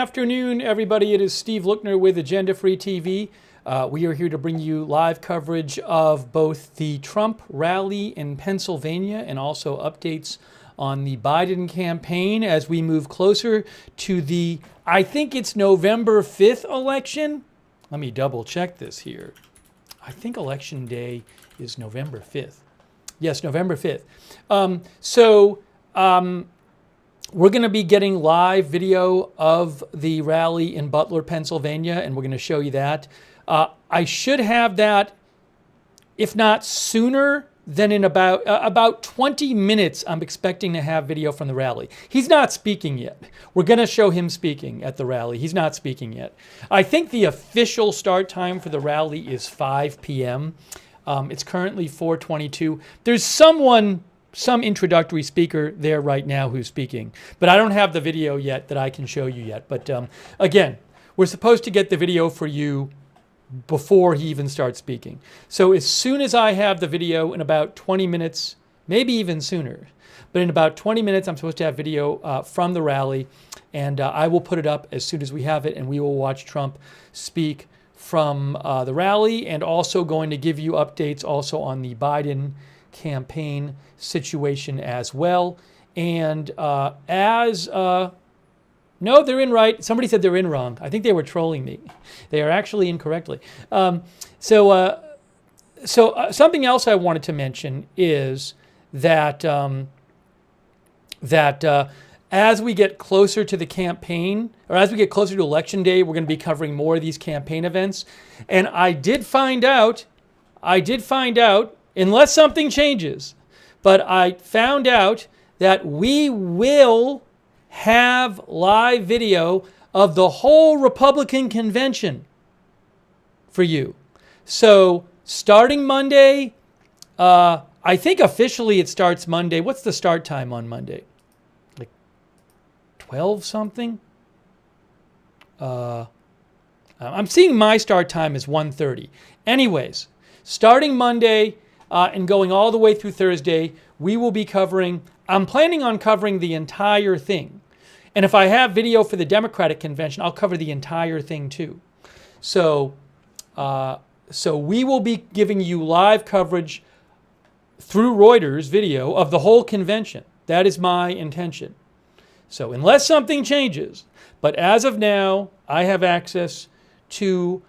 afternoon, everybody. It is Steve Lookner with Agenda Free TV. We are here to bring you live coverage of both the Trump rally in Pennsylvania and also updates on the Biden campaign as we move closer to the, I think it's November 5th election. Let me double check this here. I think election day is November 5th. Yes, November 5th. We're going to be getting live video of the rally in Butler, Pennsylvania, and we're going to show you that. I should have that, if not sooner than in about 20 minutes. I'm expecting to have video from the rally. He's not speaking yet. We're going to show him speaking at the rally. He's not speaking yet. I think the official start time for the rally is 5 p.m. It's currently 4:22. There's some introductory speaker there right now who's speaking, but I don't have the video yet that I can show you yet. But again, we're supposed to get the video for you before he even starts speaking. So as soon as I have the video in about 20 minutes, maybe even sooner, but in about 20 minutes, I'm supposed to have video from the rally, and I will put it up as soon as we have it, and we will watch Trump speak from the rally, and also going to give you updates also on the Biden campaign situation as well. And no, they're in right. Somebody said they're in wrong. I think they were trolling me. They are actually incorrectly. So something else I wanted to mention is that as we get closer to the campaign, or as we get closer to Election Day, we're going to be covering more of these campaign events. And I did find out, unless something changes, but I found out that we will have live video of the whole Republican convention for you. So starting Monday, I think officially it starts Monday. What's the start time on Monday? Like 12 something? I'm seeing my start time is 1:30. Anyways, starting Monday, and going all the way through Thursday, we will be covering, I'm planning on covering the entire thing. And if I have video for the Democratic convention, I'll cover the entire thing too. So we will be giving you live coverage through Reuters video of the whole convention. That is my intention. So unless something changes, but as of now, I have access to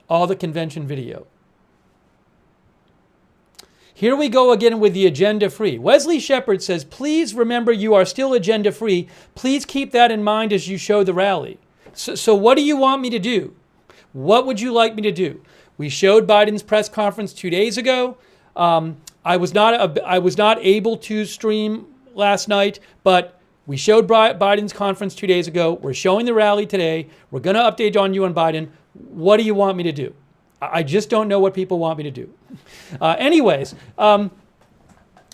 all the convention video. Here we go again with the agenda free. Wesley Shepard says, please remember you are still agenda free. Please keep that in mind as you show the rally. So what do you want me to do? What would you like me to do? We showed Biden's press conference 2 days ago. I was not able to stream last night, but we showed Biden's conference 2 days ago. We're showing the rally today. We're going to update you on Biden. What do you want me to do? I just don't know what people want me to do. Anyways,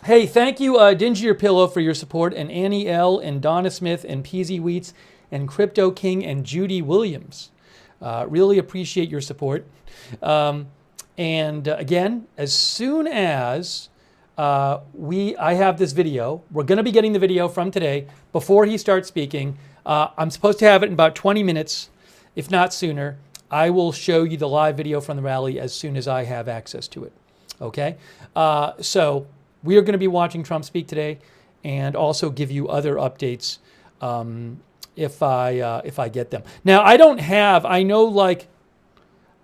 hey, thank you, Dingier Pillow, for your support, and Annie L, and Donna Smith, and Peasy Wheats, and Crypto King, and Judy Williams. Really appreciate your support. And again, as soon as I have this video, we're going to be getting the video from today before he starts speaking. I'm supposed to have it in about 20 minutes, if not sooner. I will show you the live video from the rally as soon as I have access to it. Okay? So we are going to be watching Trump speak today, and also give you other updates if I get them. Now, I know like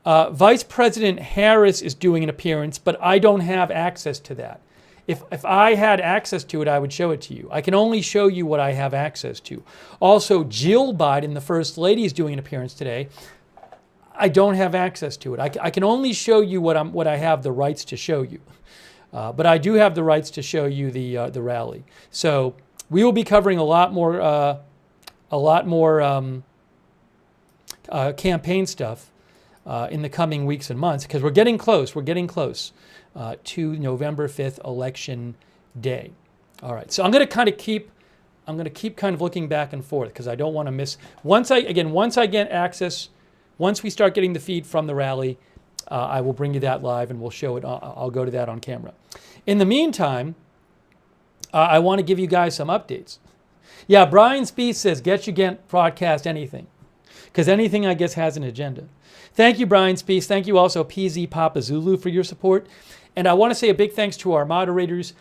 Vice President Harris is doing an appearance, but I don't have access to that. If I had access to it, I would show it to you. I can only show you what I have access to. Also, Jill Biden, the First Lady, is doing an appearance today. I don't have access to it. I can only show you what I have the rights to show you. But I do have the rights to show you the rally. So we will be covering a lot more campaign stuff in the coming weeks and months, because we're getting close. We're getting close to November 5th, Election Day. All right. So I'm going to keep kind of looking back and forth, because I don't want to miss. Once I get access. Once we start getting the feed from the rally, I will bring you that live, and we'll show it. I'll go to that on camera. In the meantime, I want to give you guys some updates. Yeah, Brian Speed says, get you can't broadcast anything. because anything, I guess, has an agenda. Thank you, Brian Spees. Thank you also, PZ Papa Zulu, for your support. And I want to say a big thanks to our moderators.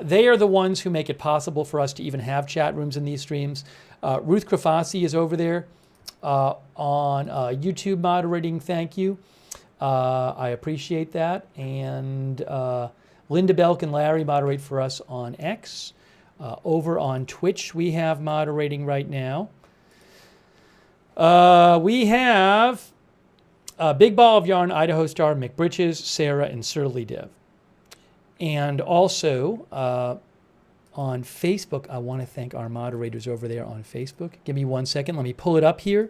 They are the ones who make it possible for us to even have chat rooms in these streams. Ruth Krafasi is over there on YouTube moderating. Thank you. I appreciate that. And Linda Belk and Larry moderate for us on X. Over on Twitch, we have moderating right now. We have Big Ball of Yarn, Idaho Star, McBritches, Sarah, and Surly Dev. And also on Facebook, I want to thank our moderators over there on Facebook. Give me 1 second. Let me pull it up here.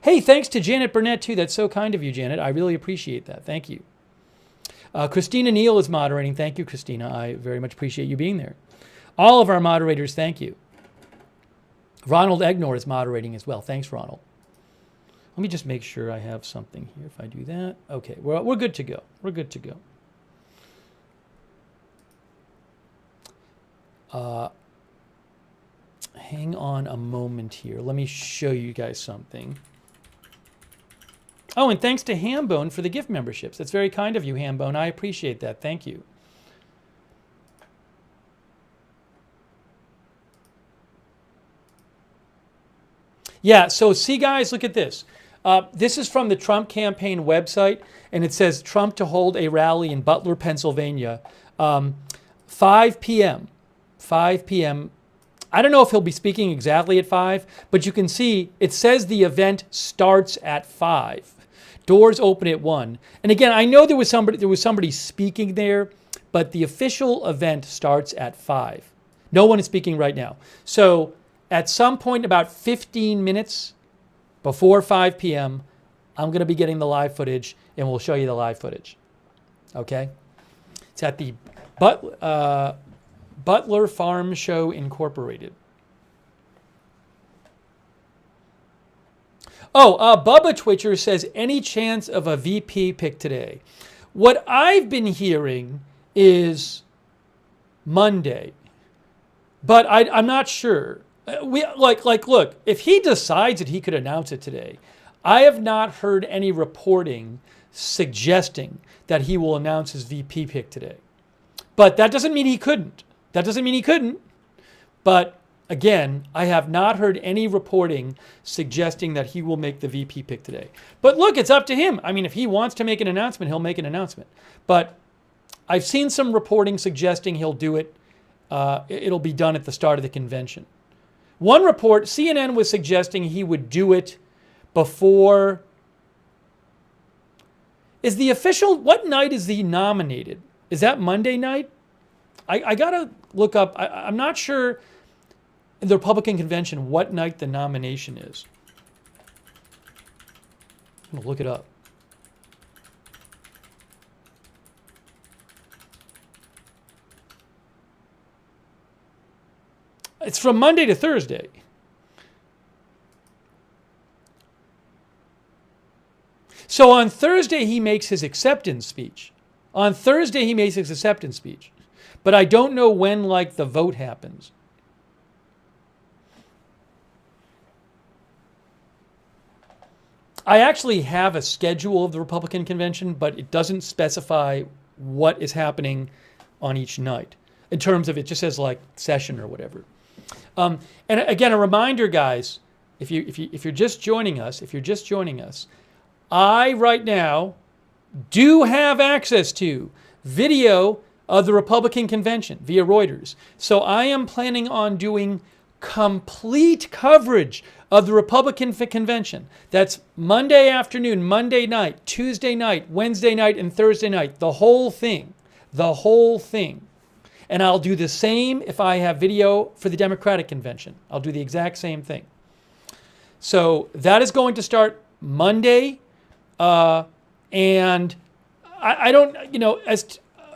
Hey, thanks to Janet Burnett, too. That's so kind of you, Janet. I really appreciate that. Thank you. Christina Neal is moderating. Thank you, Christina. I very much appreciate you being there. All of our moderators, thank you. Ronald Egnor is moderating as well. Thanks, Ronald. Let me just make sure I have something here. If I do that, okay, we're good to go. We're good to go. Hang on a moment here. Let me show you guys something. Oh, and thanks to Hambone for the gift memberships. That's very kind of you, Hambone. I appreciate that. Thank you. Yeah, so see, guys, look at this. This is from the Trump campaign website, and it says Trump to hold a rally in Butler, Pennsylvania, 5 p.m. 5 p.m. I don't know if he'll be speaking exactly at 5, but you can see it says the event starts at 5. Doors open at 1. And again, I know there was somebody speaking there, but the official event starts at 5. No one is speaking right now. So at some point about 15 minutes before 5 p.m., I'm going to be getting the live footage, and we'll show you the live footage. Okay? It's at the Butler Farm Show Incorporated. Oh, Bubba Twitcher says, any chance of a VP pick today? What I've been hearing is Monday, but I'm not sure. Look, if he decides that he could announce it today, I have not heard any reporting suggesting that he will announce his VP pick today. But that doesn't mean he couldn't. But again, I have not heard any reporting suggesting that he will make the VP pick today. But look, it's up to him. I mean, if he wants to make an announcement, he'll make an announcement. But I've seen some reporting suggesting he'll do it. It'll be done at the start of the convention. One report, CNN was suggesting he would do it before. Is the official, what night is he nominated? Is that Monday night? I got to look up. I'm not sure in the Republican convention what night the nomination is. I'm going to look it up. It's from Monday to Thursday. So on Thursday, he makes his acceptance speech. But I don't know when, the vote happens. I actually have a schedule of the Republican convention, but it doesn't specify what is happening on each night. In terms of, it just says session or whatever. And again, a reminder, guys, if you're just joining us, I right now do have access to video of the Republican convention via Reuters. So I am planning on doing complete coverage of the Republican convention. That's Monday afternoon, Monday night, Tuesday night, Wednesday night, and Thursday night. The whole thing. And I'll do the same if I have video for the Democratic convention. I'll do the exact same thing. So that is going to start Monday. And I don't,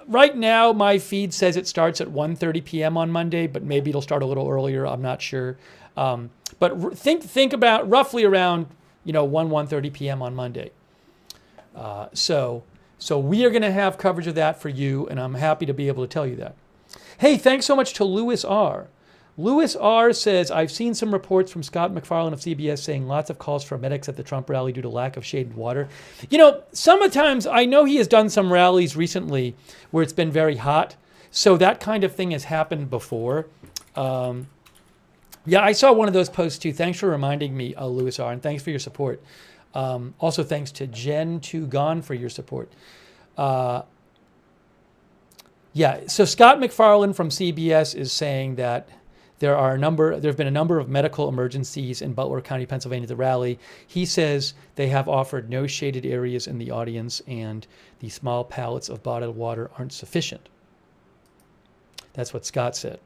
right now my feed says it starts at 1:30 p.m. on Monday, but maybe it'll start a little earlier. I'm not sure. But think about roughly around, 1:30 p.m. on Monday. So we are going to have coverage of that for you, and I'm happy to be able to tell you that. Hey, thanks so much to Louis R. Lewis R. says, I've seen some reports from Scott MacFarlane of CBS saying lots of calls for medics at the Trump rally due to lack of shade and water. You know, sometimes I know he has done some rallies recently where it's been very hot. So that kind of thing has happened before. Yeah, I saw one of those posts too. Thanks for reminding me, Lewis R., and thanks for your support. Also, thanks to Jen Tugon for your support. Yeah, so Scott MacFarlane from CBS is saying that there have been a number of medical emergencies in Butler County, Pennsylvania at the rally. He says they have offered no shaded areas in the audience and the small pallets of bottled water aren't sufficient. That's what Scott said.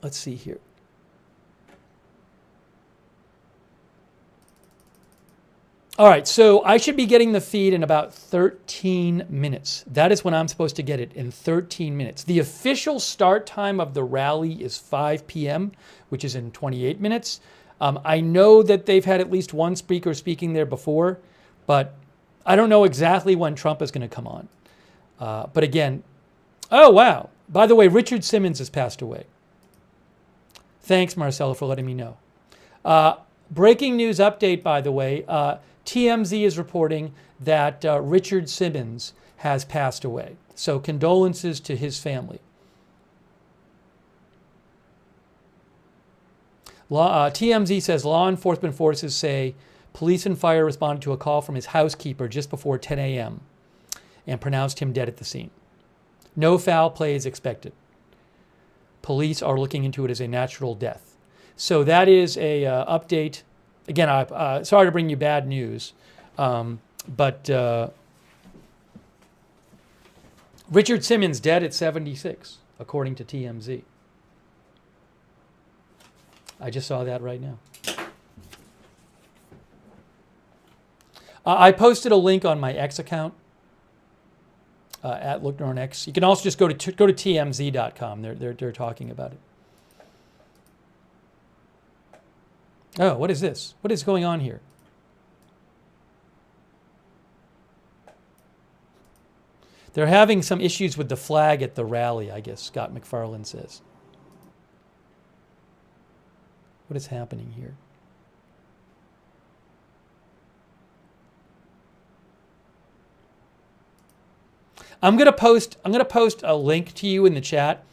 Let's see here. All right, so I should be getting the feed in about 13 minutes. That is when I'm supposed to get it, in 13 minutes. The official start time of the rally is 5 p.m., which is in 28 minutes. I know that they've had at least one speaker speaking there before, but I don't know exactly when Trump is going to come on. But again, oh, wow. By the way, Richard Simmons has passed away. Thanks, Marcella, for letting me know. Breaking news update, by the way. TMZ is reporting that Richard Simmons has passed away. So condolences to his family. TMZ says law enforcement forces say police and fire responded to a call from his housekeeper just before 10 a.m. and pronounced him dead at the scene. No foul play is expected. Police are looking into it as a natural death. So that is a update. Again, sorry to bring you bad news, but Richard Simmons dead at 76, according to TMZ. I just saw that right now. I posted a link on my X account, at Lookner on X. You can also just go to TMZ.com. They're talking about it. Oh, what is this? What is going on here? They're having some issues with the flag at the rally, I guess, Scott MacFarlane says. What is happening here? I'm gonna post a link to you in the chat.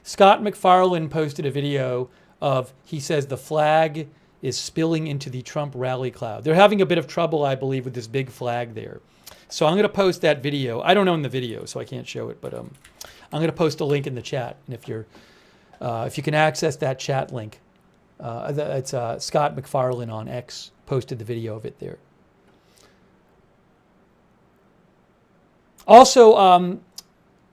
Scott MacFarlane posted a video of, he says the flag is spilling into the Trump rally cloud. They're having a bit of trouble, I believe, with this big flag there. So I'm going to post that video. I don't own the video, so I can't show it, but I'm going to post a link in the chat. And if you can access that chat link, it's Scott MacFarlane on X posted the video of it there. Also,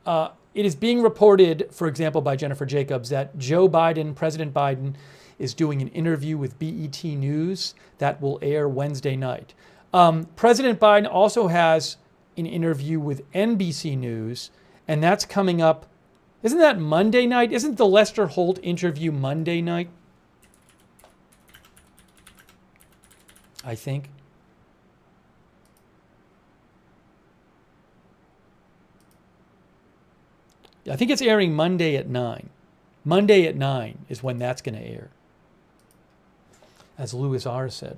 it is being reported, for example, by Jennifer Jacobs, that President Biden, is doing an interview with BET News that will air Wednesday night. President Biden also has an interview with NBC News, and that's coming up. Isn't that Monday night? Isn't the Lester Holt interview Monday night? I think. I think it's airing Monday at 9. Monday at 9 is when that's going to air, as Lewis R. said.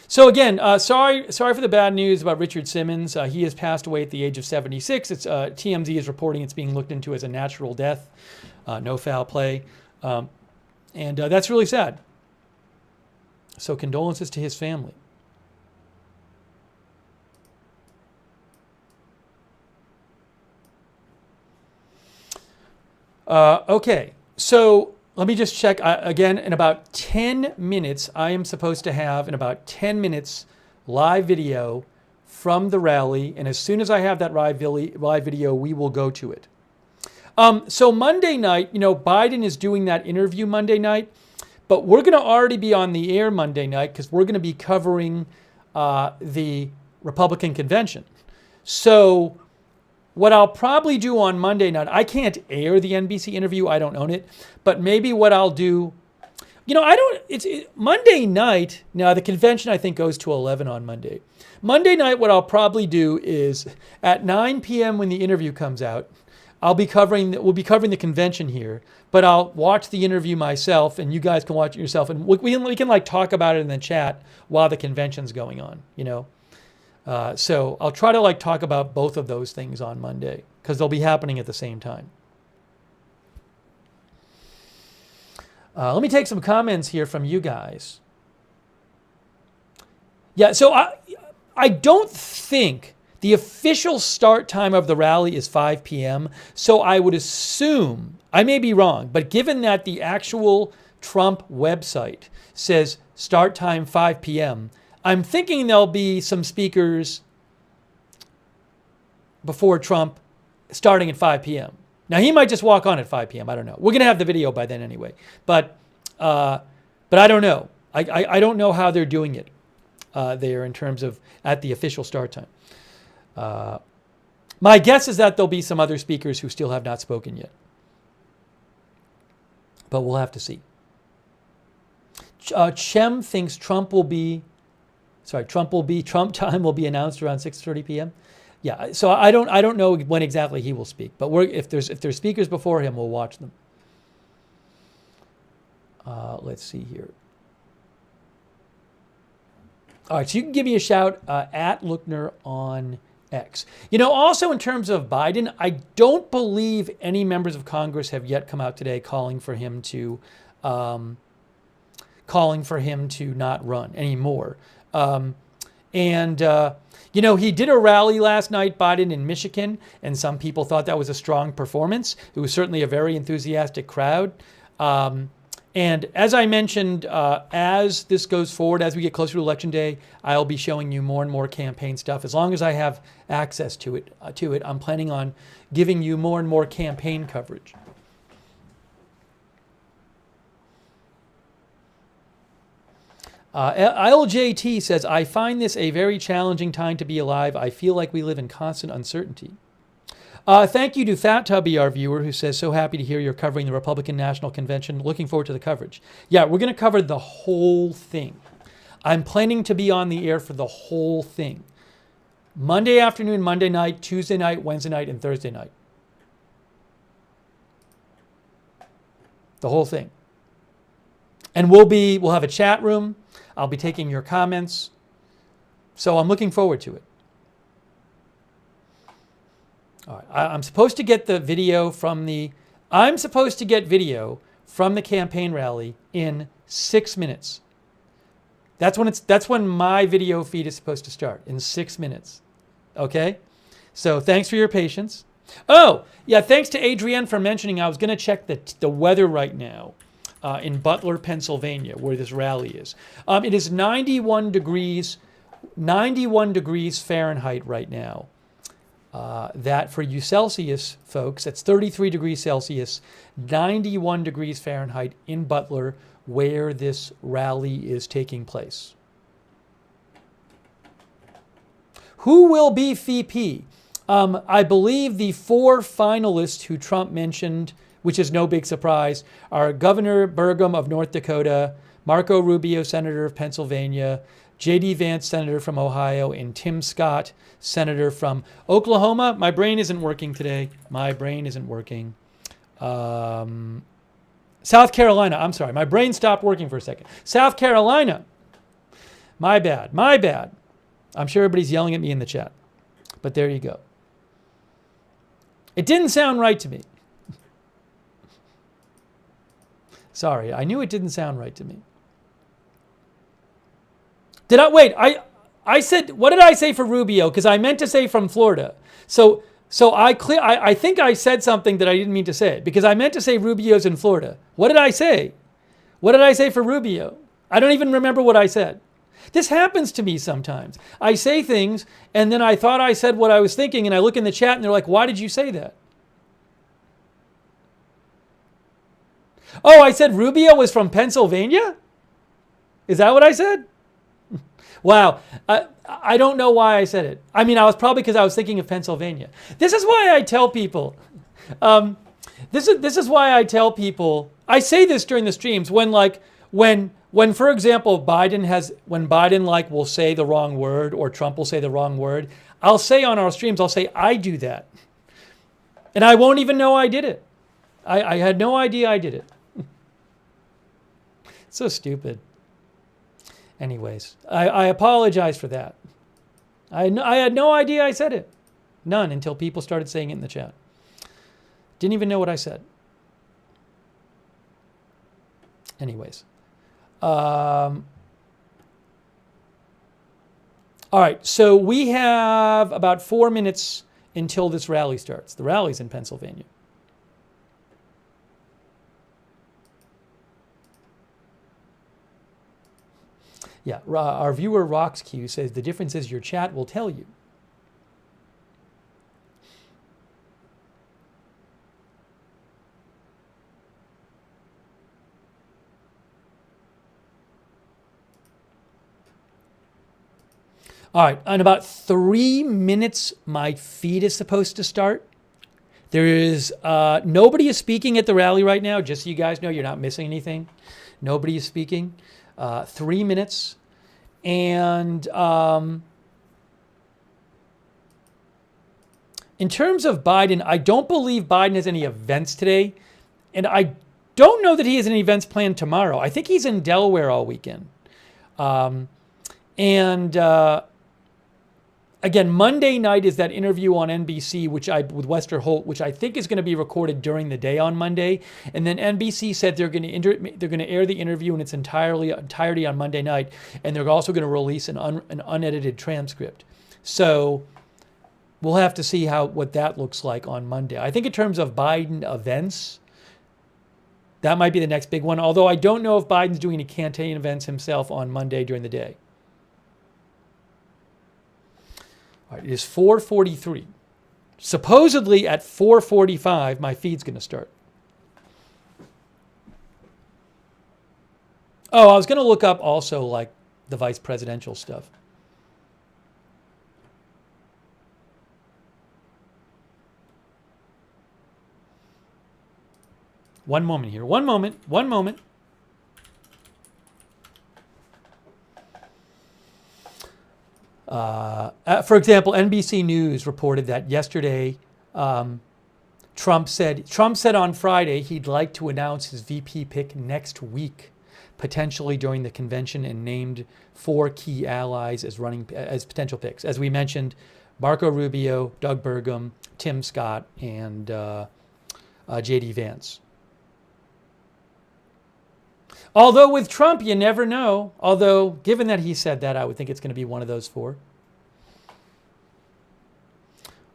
So again, sorry for the bad news about Richard Simmons. He has passed away at the age of 76. TMZ is reporting it's being looked into as a natural death, no foul play, and that's really sad. So condolences to his family. Okay, so let me just check. Again, in about 10 minutes, I am supposed to have, in about 10 minutes, live video from the rally. And as soon as I have that live video, we will go to it. So Monday night, Biden is doing that interview Monday night, but we're going to already be on the air Monday night because we're going to be covering the Republican convention. So what I'll probably do on Monday night, I can't air the NBC interview, I don't own it, but maybe what I'll do, I don't, Monday night, now the convention I think goes to 11 on Monday. Monday night, what I'll probably do is at 9 p.m. when the interview comes out, we'll be covering the convention here, but I'll watch the interview myself and you guys can watch it yourself. And we can like talk about it in the chat while the convention's going on, So I'll try to like talk about both of those things on Monday because they'll be happening at the same time. Let me take some comments here from you guys. Yeah, so I don't think the official start time of the rally is 5 p.m. So I would assume, I may be wrong, but given that the actual Trump website says start time 5 p.m., I'm thinking there'll be some speakers before Trump starting at 5 p.m. Now, he might just walk on at 5 p.m. I don't know. We're going to have the video by then anyway. But I don't know. I don't know how they're doing it there in terms of at the official start time. My guess is that there'll be some other speakers who still have not spoken yet. But we'll have to see. Chem thinks Trump time will be announced around 6:30 p.m. Yeah, so I don't know when exactly he will speak, but if there's speakers before him, we'll watch them. Let's see here. All right, so you can give me a shout at Lookner on X. Also in terms of Biden, I don't believe any members of Congress have yet come out today calling for him to not run anymore. He did a rally last night, Biden, in Michigan, and some people thought that was a strong performance. It was certainly a very enthusiastic crowd. And as I mentioned, as this goes forward, as we get closer to Election Day, I'll be showing you more and more campaign stuff. As long as I have access to it, I'm planning on giving you more and more campaign coverage. LJT says, I find this a very challenging time to be alive. I feel like we live in constant uncertainty. Thank you to Fat Tubby, our viewer, who says, so happy to hear you're covering the Republican National Convention. Looking forward to the coverage. Yeah, we're going to cover the whole thing. I'm planning to be on the air for the whole thing. Monday afternoon, Monday night, Tuesday night, Wednesday night, and Thursday night. The whole thing. And we'll have a chat room. I'll be taking your comments. So I'm looking forward to it. All right. I'm supposed to get the video from the campaign rally in 6 minutes. That's when my video feed is supposed to start, in 6 minutes. Okay? So thanks for your patience. Oh, yeah, thanks to Adrienne for mentioning. I was going to check the weather right now. In Butler, Pennsylvania, where this rally is. It is 91 degrees Fahrenheit right now. That for you Celsius folks, that's 33 degrees Celsius, 91 degrees Fahrenheit in Butler, where this rally is taking place. Who will be VP? I believe the 4 finalists who Trump mentioned, which is no big surprise, are Governor Burgum of North Dakota, Marco Rubio, Senator of Pennsylvania, J.D. Vance, Senator from Ohio, and Tim Scott, Senator from Oklahoma. My brain isn't working today. South Carolina. I'm sorry. My brain stopped working for a second. South Carolina. My bad. I'm sure everybody's yelling at me in the chat. But there you go. It didn't sound right to me. Sorry, I knew it didn't sound right to me. I said, what did I say for Rubio? Because I meant to say from Florida. So I think I said something that I didn't mean to say, because I meant to say Rubio's in Florida. What did I say? What did I say for Rubio? I don't even remember what I said. This happens to me sometimes. I say things, and then I thought I said what I was thinking, and I look in the chat, and they're like, why did you say that? Oh, I said Rubio was from Pennsylvania? Is that what I said? Wow. I don't know why I said it. I mean, I was probably because I was thinking of Pennsylvania. This is why I tell people. This is why I tell people. I say this during the streams when when for example when Biden like will say the wrong word or Trump will say the wrong word, I'll say on our streams, I'll say I do that, and I won't even know I did it. I had no idea I did it. So stupid. Anyways, I apologize for that. I had no idea I said it. None until people started saying it in the chat. Didn't even know what I said. Anyways. All right, so we have about 4 minutes until this rally starts. The rally's in Pennsylvania. Yeah, our viewer RoxQ says the difference is your chat will tell you. All right, in about 3 minutes, my feed is supposed to start. There is, nobody is speaking at the rally right now, just so you guys know, you're not missing anything. Nobody is speaking. 3 minutes. And in terms of Biden, I don't believe Biden has any events today. And I don't know that he has any events planned tomorrow. I think he's in Delaware all weekend. Again, Monday night is that interview on NBC, with Wester Holt, which I think is going to be recorded during the day on Monday. And then NBC said they're going to air the interview in its entirety on Monday night, and they're also going to release an unedited transcript. So we'll have to see what that looks like on Monday. I think in terms of Biden events, that might be the next big one. Although I don't know if Biden's doing any campaign events himself on Monday during the day. It is 4:43. Supposedly at 4:45, my feed's going to start. Oh, I was going to look up also like the vice presidential stuff. One moment here. One moment. For example, NBC News reported that yesterday, Trump said on Friday he'd like to announce his VP pick next week, potentially during the convention, and named 4 key allies as potential picks. As we mentioned, Marco Rubio, Doug Burgum, Tim Scott, and J.D. Vance. Although with Trump, you never know. Although, given that he said that, I would think it's going to be one of those 4.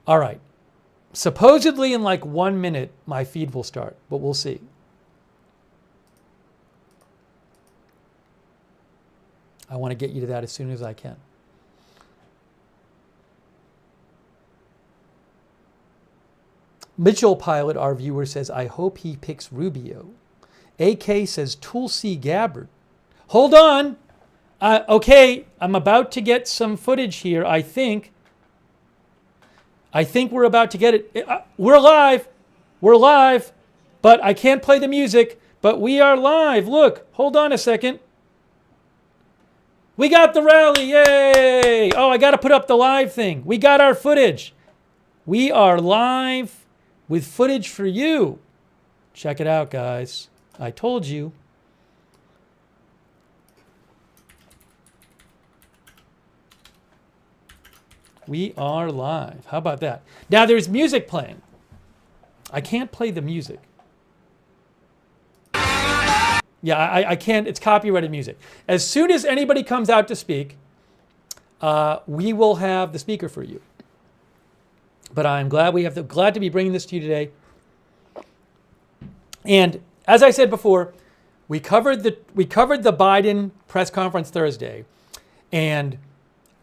All right. Supposedly in like 1 minute, my feed will start, but we'll see. I want to get you to that as soon as I can. Mitchell Pilot, our viewer, says, I hope he picks Rubio. AK says Tulsi Gabbard. Hold on. Okay, I'm about to get some footage here, I think. We're about to get it. We're live. But I can't play the music. But we are live. Look, hold on a second. We got the rally. Yay. Oh, I got to put up the live thing. We got our footage. We are live with footage for you. Check it out, guys. I told you. We are live. How about that? Now there's music playing. I can't play the music. Yeah, I can't. It's copyrighted music. As soon as anybody comes out to speak, we will have the speaker for you. But I'm glad glad to be bringing this to you today. And as I said before, we covered the Biden press conference Thursday, and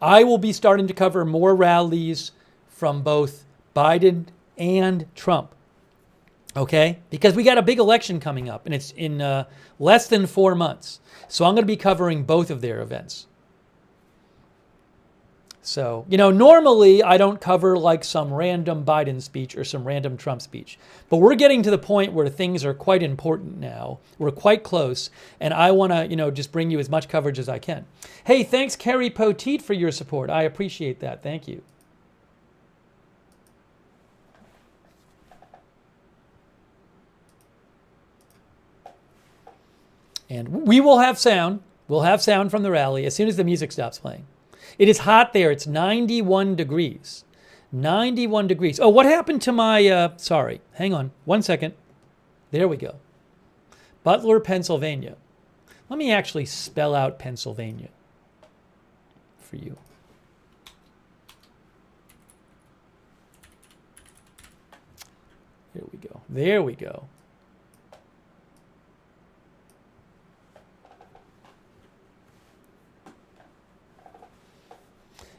I will be starting to cover more rallies from both Biden and Trump. Okay? Because we got a big election coming up, and it's in less than 4 months. So I'm going to be covering both of their events. So, normally I don't cover like some random Biden speech or some random Trump speech. But we're getting to the point where things are quite important now. We're quite close. And I want to, just bring you as much coverage as I can. Hey, thanks, Carrie Poteet, for your support. I appreciate that. Thank you. And we will have sound. We'll have sound from the rally as soon as the music stops playing. It is hot there. It's 91 degrees. 91 degrees. Oh, what happened to my, sorry, hang on 1 second. There we go. Butler, Pennsylvania. Let me actually spell out Pennsylvania for you. There we go. There we go.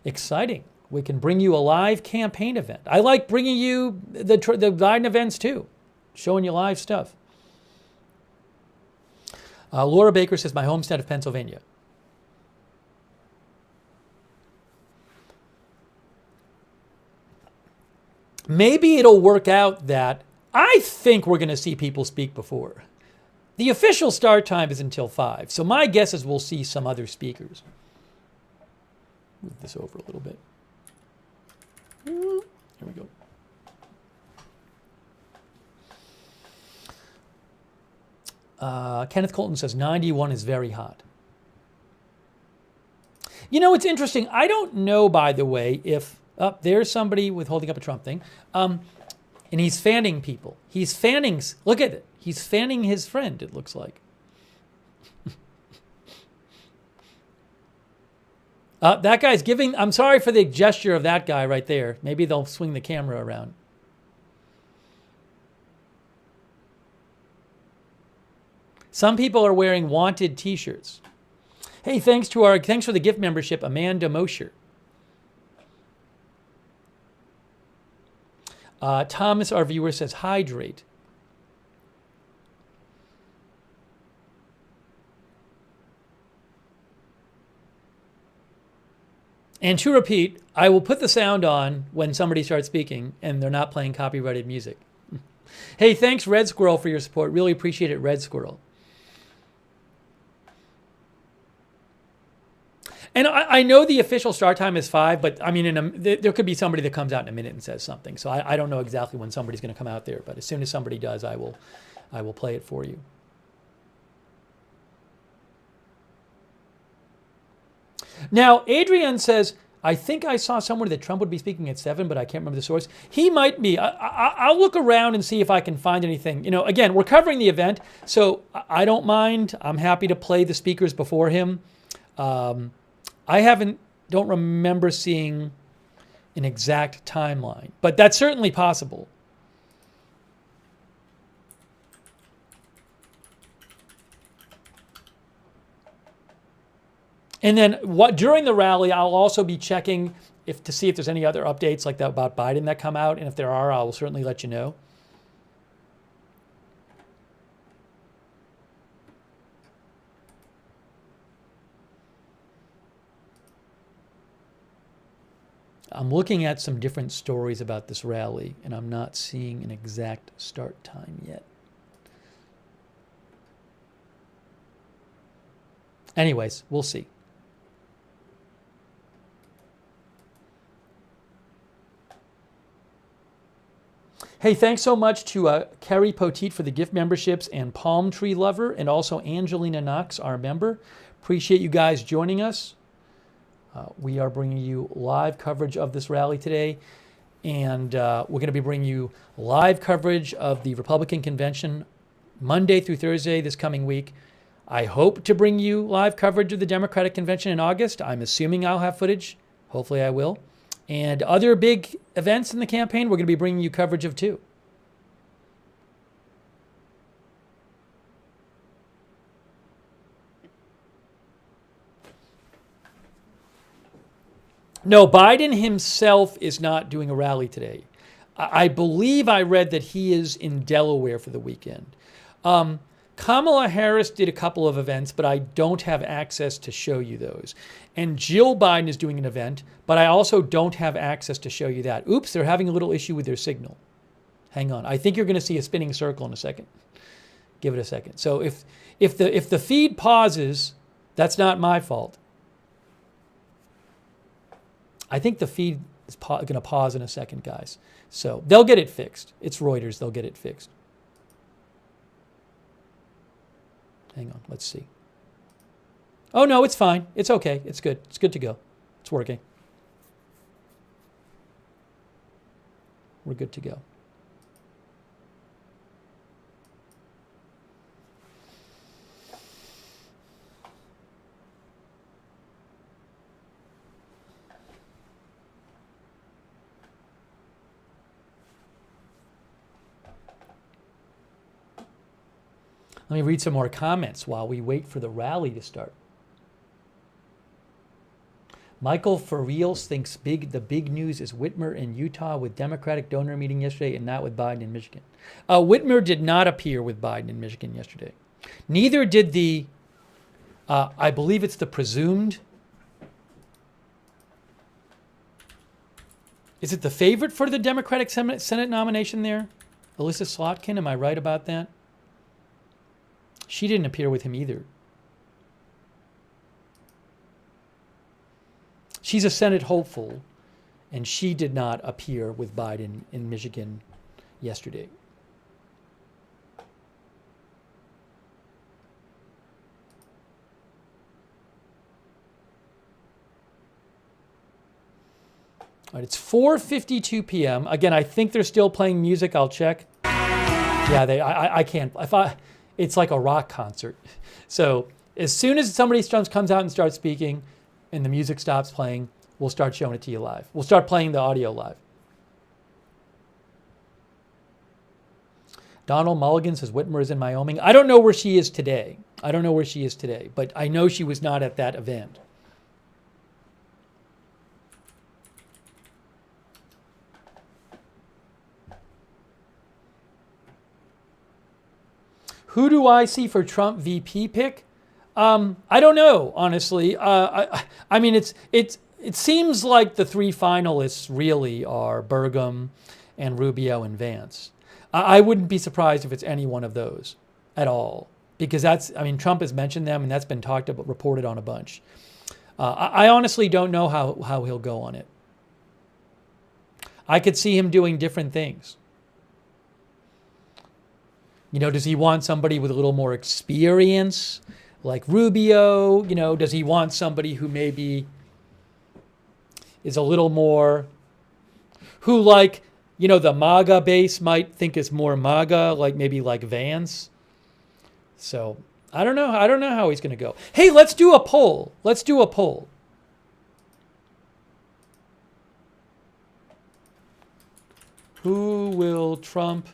Exciting. We can bring you a live campaign event. I like bringing you the Biden events too, showing you live stuff. Laura Baker says, my homestead of Pennsylvania. Maybe it'll work out that I think we're going to see people speak before. The official start time is until 5, so my guess is we'll see some other speakers. Move this over a little bit. Here we go. Kenneth Colton says 91 is very hot. It's interesting. I don't know, by the way, if there's somebody with holding up a Trump thing, and he's fanning people. He's fanning. Look at it. He's fanning his friend. It looks like. That guy's giving, I'm sorry for the gesture of that guy right there. Maybe they'll swing the camera around. Some people are wearing wanted t-shirts. Hey, thanks for the gift membership, Amanda Mosher. Thomas, our viewer, says hydrate. And to repeat, I will put the sound on when somebody starts speaking and they're not playing copyrighted music. Hey, thanks, Red Squirrel, for your support. Really appreciate it, Red Squirrel. And I know the official start time is 5, but I mean, there could be somebody that comes out in a minute and says something. So I don't know exactly when somebody's going to come out there, but as soon as somebody does, I will play it for you. Now, Adrian says, I think I saw somewhere that Trump would be speaking at 7, but I can't remember the source. He might be. I'll look around and see if I can find anything. Again, we're covering the event, so I don't mind. I'm happy to play the speakers before him. I don't remember seeing an exact timeline, but that's certainly possible. And then during the rally, I'll also be checking to see if there's any other updates like that about Biden that come out. And if there are, I will certainly let you know. I'm looking at some different stories about this rally, and I'm not seeing an exact start time yet. Anyways, we'll see. Hey, thanks so much to Carrie Poteet for the gift memberships and Palm Tree Lover, and also Angelina Knox, our member. Appreciate you guys joining us. We are bringing you live coverage of this rally today, and we're going to be bringing you live coverage of the Republican convention Monday through Thursday this coming week. I hope to bring you live coverage of the Democratic convention in August. I'm assuming I'll have footage. Hopefully I will. And other big events in the campaign, we're going to be bringing you coverage of too. No, Biden himself is not doing a rally today. I believe I read that he is in Delaware for the weekend. Kamala Harris did a couple of events, but I don't have access to show you those. And Jill Biden is doing an event, but I also don't have access to show you that. Oops, they're having a little issue with their signal. Hang on. I think you're going to see a spinning circle in a second. Give it a second. So if the feed pauses, that's not my fault. I think the feed is going to pause in a second, guys. So they'll get it fixed. It's Reuters. They'll get it fixed. Hang on. Let's see. Oh, no, it's fine. It's okay. It's good. It's good to go. It's working. We're good to go. Let me read some more comments while we wait for the rally to start. Michael for reals thinks the big news is Whitmer in Utah with Democratic donor meeting yesterday and not with Biden in Michigan. Whitmer did not appear with Biden in Michigan yesterday. Neither did the, I believe it's the presumed, is it the favorite for the Democratic Senate nomination there? Alyssa Slotkin, am I right about that? She didn't appear with him either. She's a Senate hopeful, and she did not appear with Biden in Michigan yesterday. All right, it's 4:52 p.m. Again, I think they're still playing music. I'll check. Yeah, I can't. It's like a rock concert. So as soon as somebody comes out and starts speaking and the music stops playing, we'll start showing it to you live. We'll start playing the audio live. Donald Mulligan says Whitmer is in Wyoming. I don't know where she is today. But I know she was not at that event. Who do I see for Trump VP pick? I don't know, honestly. I mean, it seems like the three finalists really are Burgum and Rubio and Vance. I wouldn't be surprised if it's any one of those at all, because Trump has mentioned them and that's been talked about, reported on a bunch. I honestly don't know how he'll go on it. I could see him doing different things. You know, does he want somebody with a little more experience, like Rubio? You know, does he want somebody who maybe is a little more, who like, you know, the MAGA base might think is more MAGA, like maybe like Vance? So I don't know. I don't know how he's going to go. Hey, let's do a poll. Who will Trump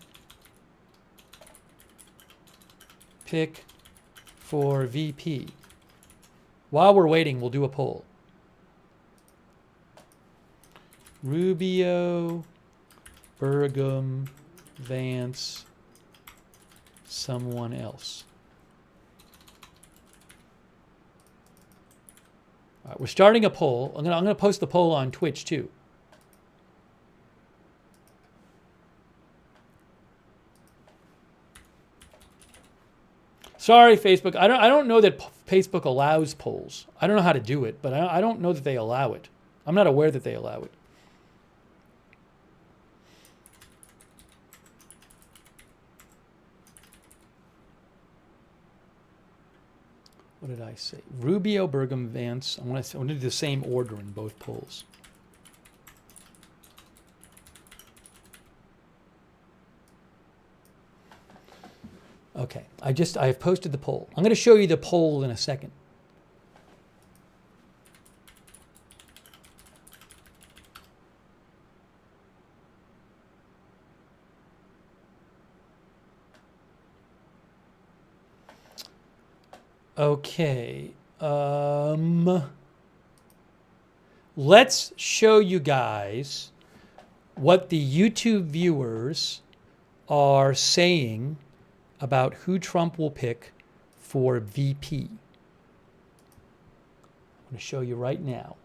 pick for VP? While we're waiting, we'll do a poll. Rubio, Burgum, Vance, someone else. All right, we're starting a poll. I'm gonna post the poll on Twitch too. Sorry, Facebook. I don't know that Facebook allows polls. I don't know how to do it, but I don't know that they allow it. I'm not aware that they allow it. What did I say? Rubio, Burgum, Vance. I want to do the same order in both polls. Okay, I have posted the poll. I'm going to show you the poll in a second. Okay, let's show you guys what the YouTube viewers are saying about who Trump will pick for VP. I'm going to show you right now.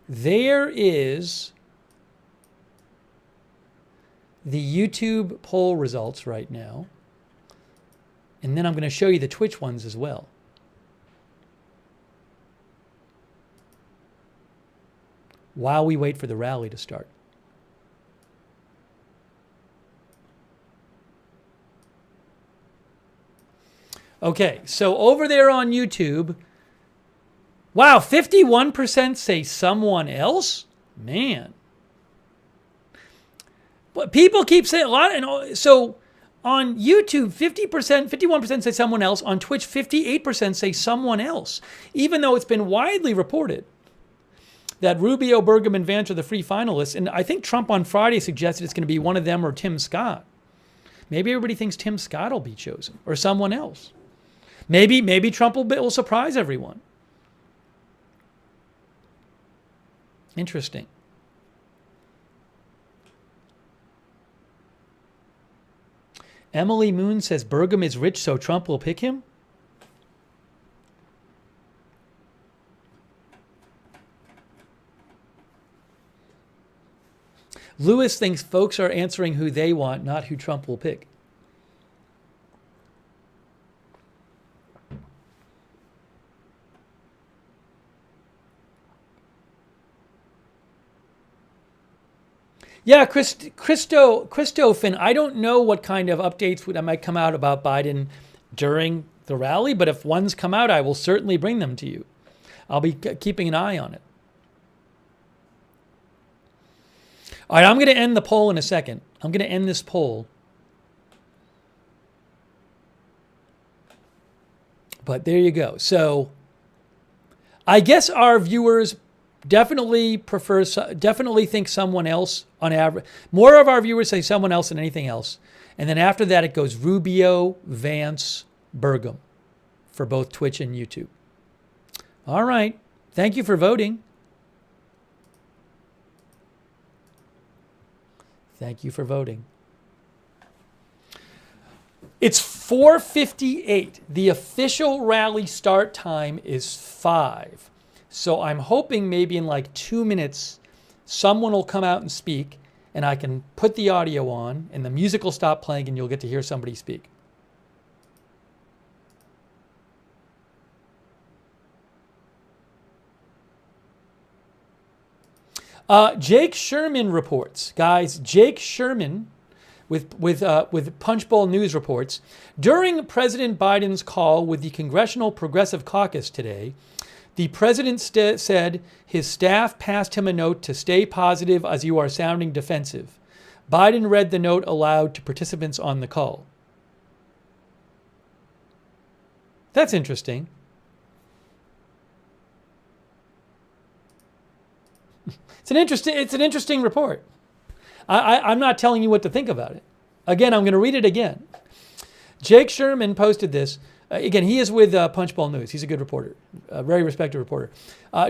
There is the YouTube poll results right now. And then I'm going to show you the Twitch ones as well. While we wait for the rally to start. Okay, so over there on YouTube, wow, 51% say someone else? Man. But people keep saying a lot. And so on YouTube, 51% say someone else. On Twitch, 58% say someone else. Even though it's been widely reported that Rubio, Burgum, and Vance are the free finalists. And I think Trump on Friday suggested it's going to be one of them or Tim Scott. Maybe everybody thinks Tim Scott will be chosen or someone else. Maybe Trump will surprise everyone. Interesting. Emily Moon says Burgum is rich, so Trump will pick him. Lewis thinks folks are answering who they want, not who Trump will pick. Yeah, Christophin, I don't know what kind of updates that might come out about Biden during the rally, but if ones come out, I will certainly bring them to you. I'll be keeping an eye on it. All right, I'm going to end the poll in a second. I'm going to end this poll. But there you go. So I guess our viewers definitely think someone else on average. More of our viewers say someone else than anything else. And then after that, it goes Rubio, Vance, Burgum for both Twitch and YouTube. All right. Thank you for voting. Thank you for voting. It's 4:58. The official rally start time is 5. So I'm hoping maybe in like 2 minutes, someone will come out and speak, and I can put the audio on, and the music will stop playing, and you'll get to hear somebody speak. Jake Sherman reports, guys. Jake Sherman with Punchbowl News reports, during President Biden's call with the Congressional Progressive Caucus today, the president said his staff passed him a note to stay positive as you are sounding defensive. Biden read the note aloud to participants on the call. That's interesting. It's an interesting report. I'm not telling you what to think about it. Again, I'm going to read it again. Jake Sherman posted this. Again, he is with Punchbowl News. He's a good reporter, a very respected reporter.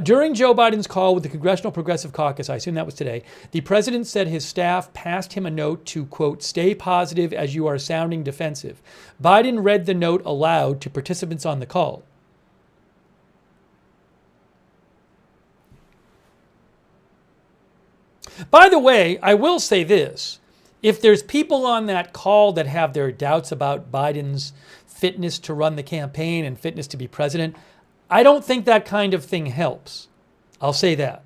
During Joe Biden's call with the Congressional Progressive Caucus, I assume that was today, the president said his staff passed him a note to, quote, stay positive as you are sounding defensive. Biden read the note aloud to participants on the call. By the way, I will say this. If there's people on that call that have their doubts about Biden's fitness to run the campaign and fitness to be president, I don't think that kind of thing helps. I'll say that.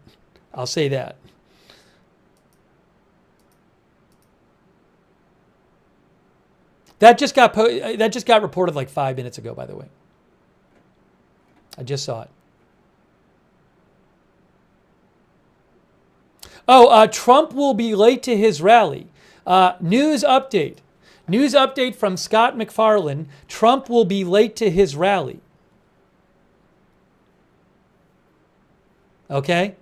That just got reported like 5 minutes ago, by the way. I just saw it. Trump will be late to his rally. News update. News update from Scott McFarlane. Trump will be late to his rally. Okay?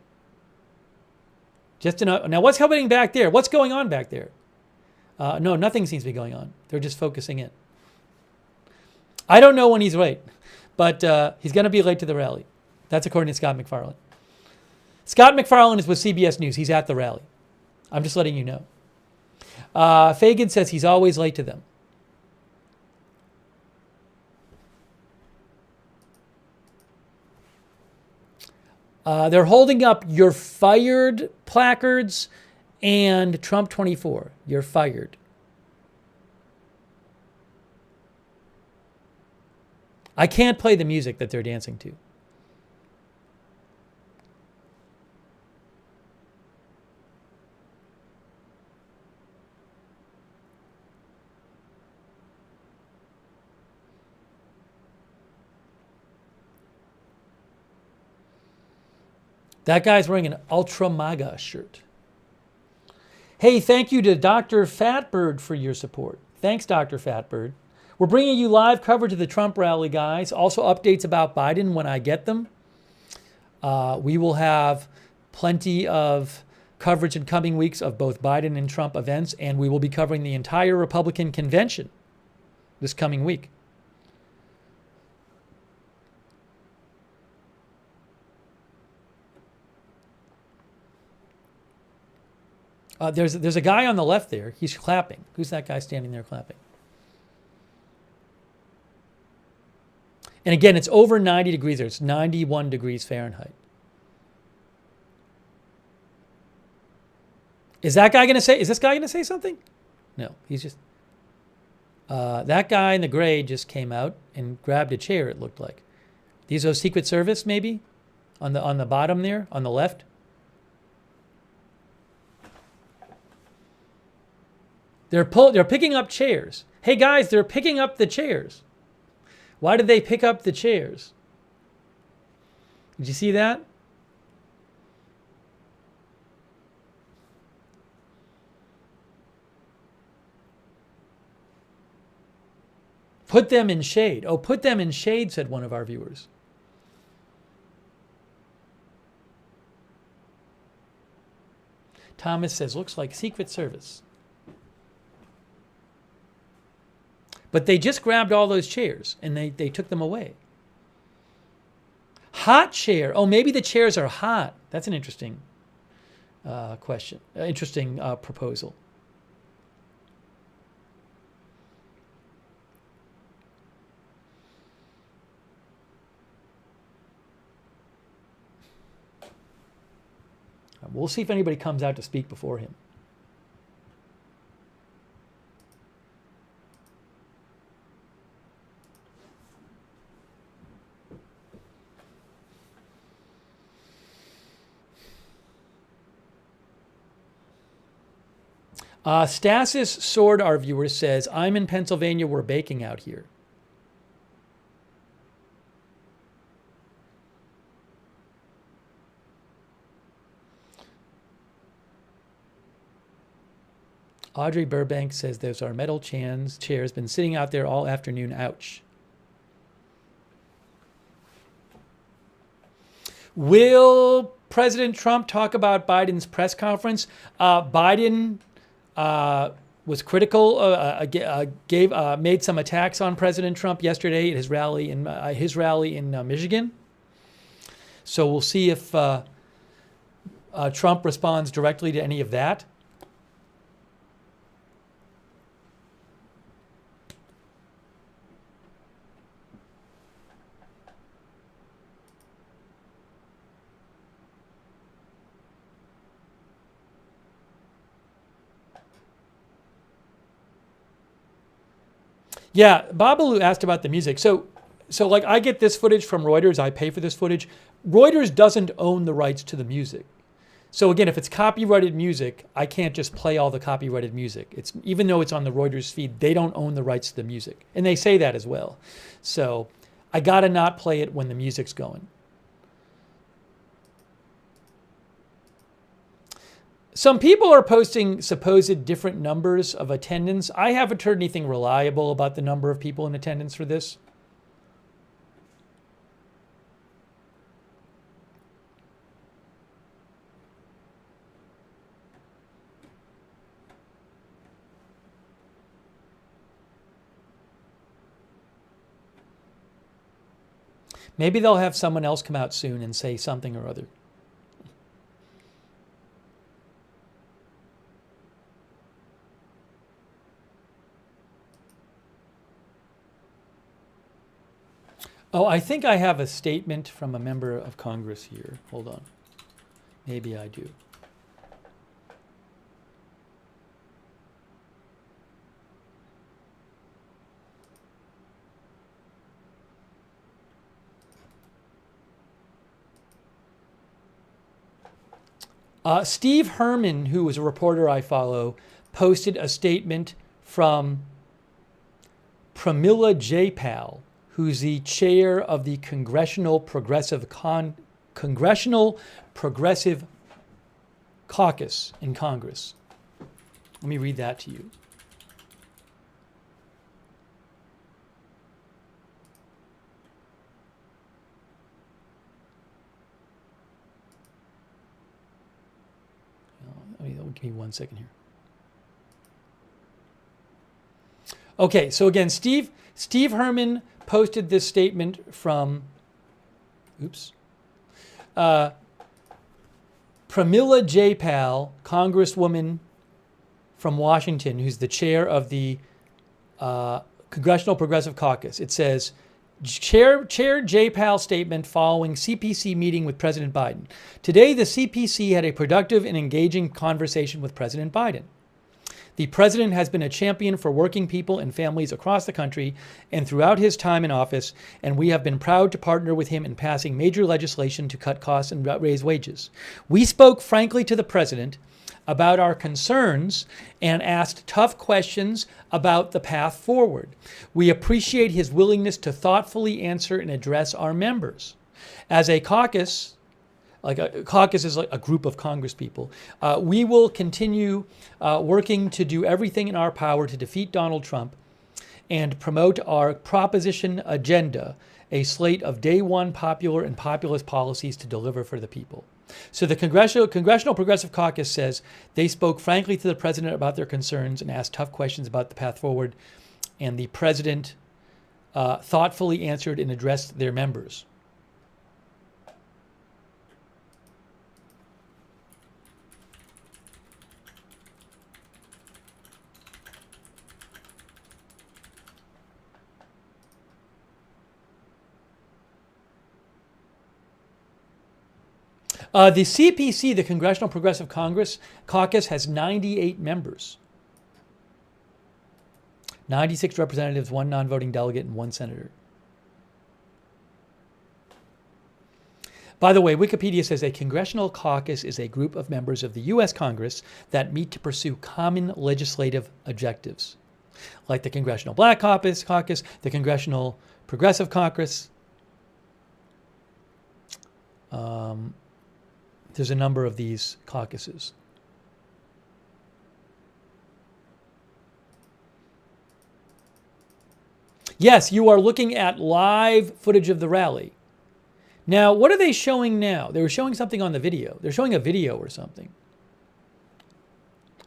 Just to know. Now, what's happening back there? What's going on back there? No, nothing seems to be going on. They're just focusing in. I don't know when he's late, but he's going to be late to the rally. That's according to Scott McFarlane. Scott McFarlane is with CBS News. He's at the rally. I'm just letting you know. Fagan says he's always late to them. They're holding up "You're fired" placards and Trump 24. You're fired. I can't play the music that they're dancing to. That guy's wearing an Ultra MAGA shirt. Hey, thank you to Dr. Fatbird for your support. Thanks, Dr. Fatbird. We're bringing you live coverage of the Trump rally, guys. Also updates about Biden when I get them. We will have plenty of coverage in coming weeks of both Biden and Trump events, and we will be covering the entire Republican convention this coming week. There's a guy on the left there. He's clapping. Who's that guy standing there clapping? And again, it's over 90 degrees there. It's 91 degrees Fahrenheit. Is this guy going to say something? No, he's just, that guy in the gray just came out and grabbed a chair, it looked like. These are Secret Service, maybe? On the bottom there, on the left? They're picking up chairs. Hey guys, they're picking up the chairs. Why did they pick up the chairs? Did you see that? Put them in shade. Oh, put them in shade, said one of our viewers. Thomas says, looks like Secret Service. But they just grabbed all those chairs and they took them away. Hot chair. Oh, maybe the chairs are hot. That's an interesting question. Interesting proposal. We'll see if anybody comes out to speak before him. Stasis Sword, our viewer, says, I'm in Pennsylvania, we're baking out here. Audrey Burbank says, there's our metal chairs been sitting out there all afternoon. Ouch. Will President Trump talk about Biden's press conference? Biden was critical, made some attacks on President Trump yesterday at his rally in Michigan. So we'll see if Trump responds directly to any of that. Yeah, Babalu asked about the music. So like I get this footage from Reuters. I pay for this footage. Reuters doesn't own the rights to the music. So again, if it's copyrighted music, I can't just play all the copyrighted music. Even though it's on the Reuters feed, they don't own the rights to the music. And they say that as well. So I got to not play it when the music's going. Some people are posting supposed different numbers of attendance. I haven't heard anything reliable about the number of people in attendance for this. Maybe they'll have someone else come out soon and say something or other. Oh, I think I have a statement from a member of Congress here. Hold on. Maybe I do. Steve Herman, who is a reporter I follow, posted a statement from Pramila Jayapal, who's the chair of the Congressional Progressive Caucus in Congress. Let me read that to you. Give me 1 second here. Okay, so again, Steve Herman posted this statement from, Pramila Jayapal, Congresswoman from Washington, who's the chair of the Congressional Progressive Caucus. It says, Chair Jayapal statement following CPC meeting with President Biden. Today, the CPC had a productive and engaging conversation with President Biden. The president has been a champion for working people and families across the country and throughout his time in office, and we have been proud to partner with him in passing major legislation to cut costs and raise wages. We spoke frankly to the president about our concerns and asked tough questions about the path forward. We appreciate his willingness to thoughtfully answer and address our members. As a caucus, like a caucus is like a group of Congress people, we will continue working to do everything in our power to defeat Donald Trump and promote our proposition agenda, a slate of day one popular and populist policies to deliver for the people. So the Congressional Progressive Caucus says they spoke frankly to the president about their concerns and asked tough questions about the path forward, and the president thoughtfully answered and addressed their members. The CPC, the Congressional Progressive Caucus, has 98 members. 96 representatives, 1 non-voting delegate, and 1 senator. By the way, Wikipedia says a congressional caucus is a group of members of the U.S. Congress that meet to pursue common legislative objectives, like the Congressional Black Caucus, the Congressional Progressive Caucus. There's a number of these caucuses. Yes, you are looking at live footage of the rally. Now, what are they showing now? They were showing something on the video. They're showing a video or something.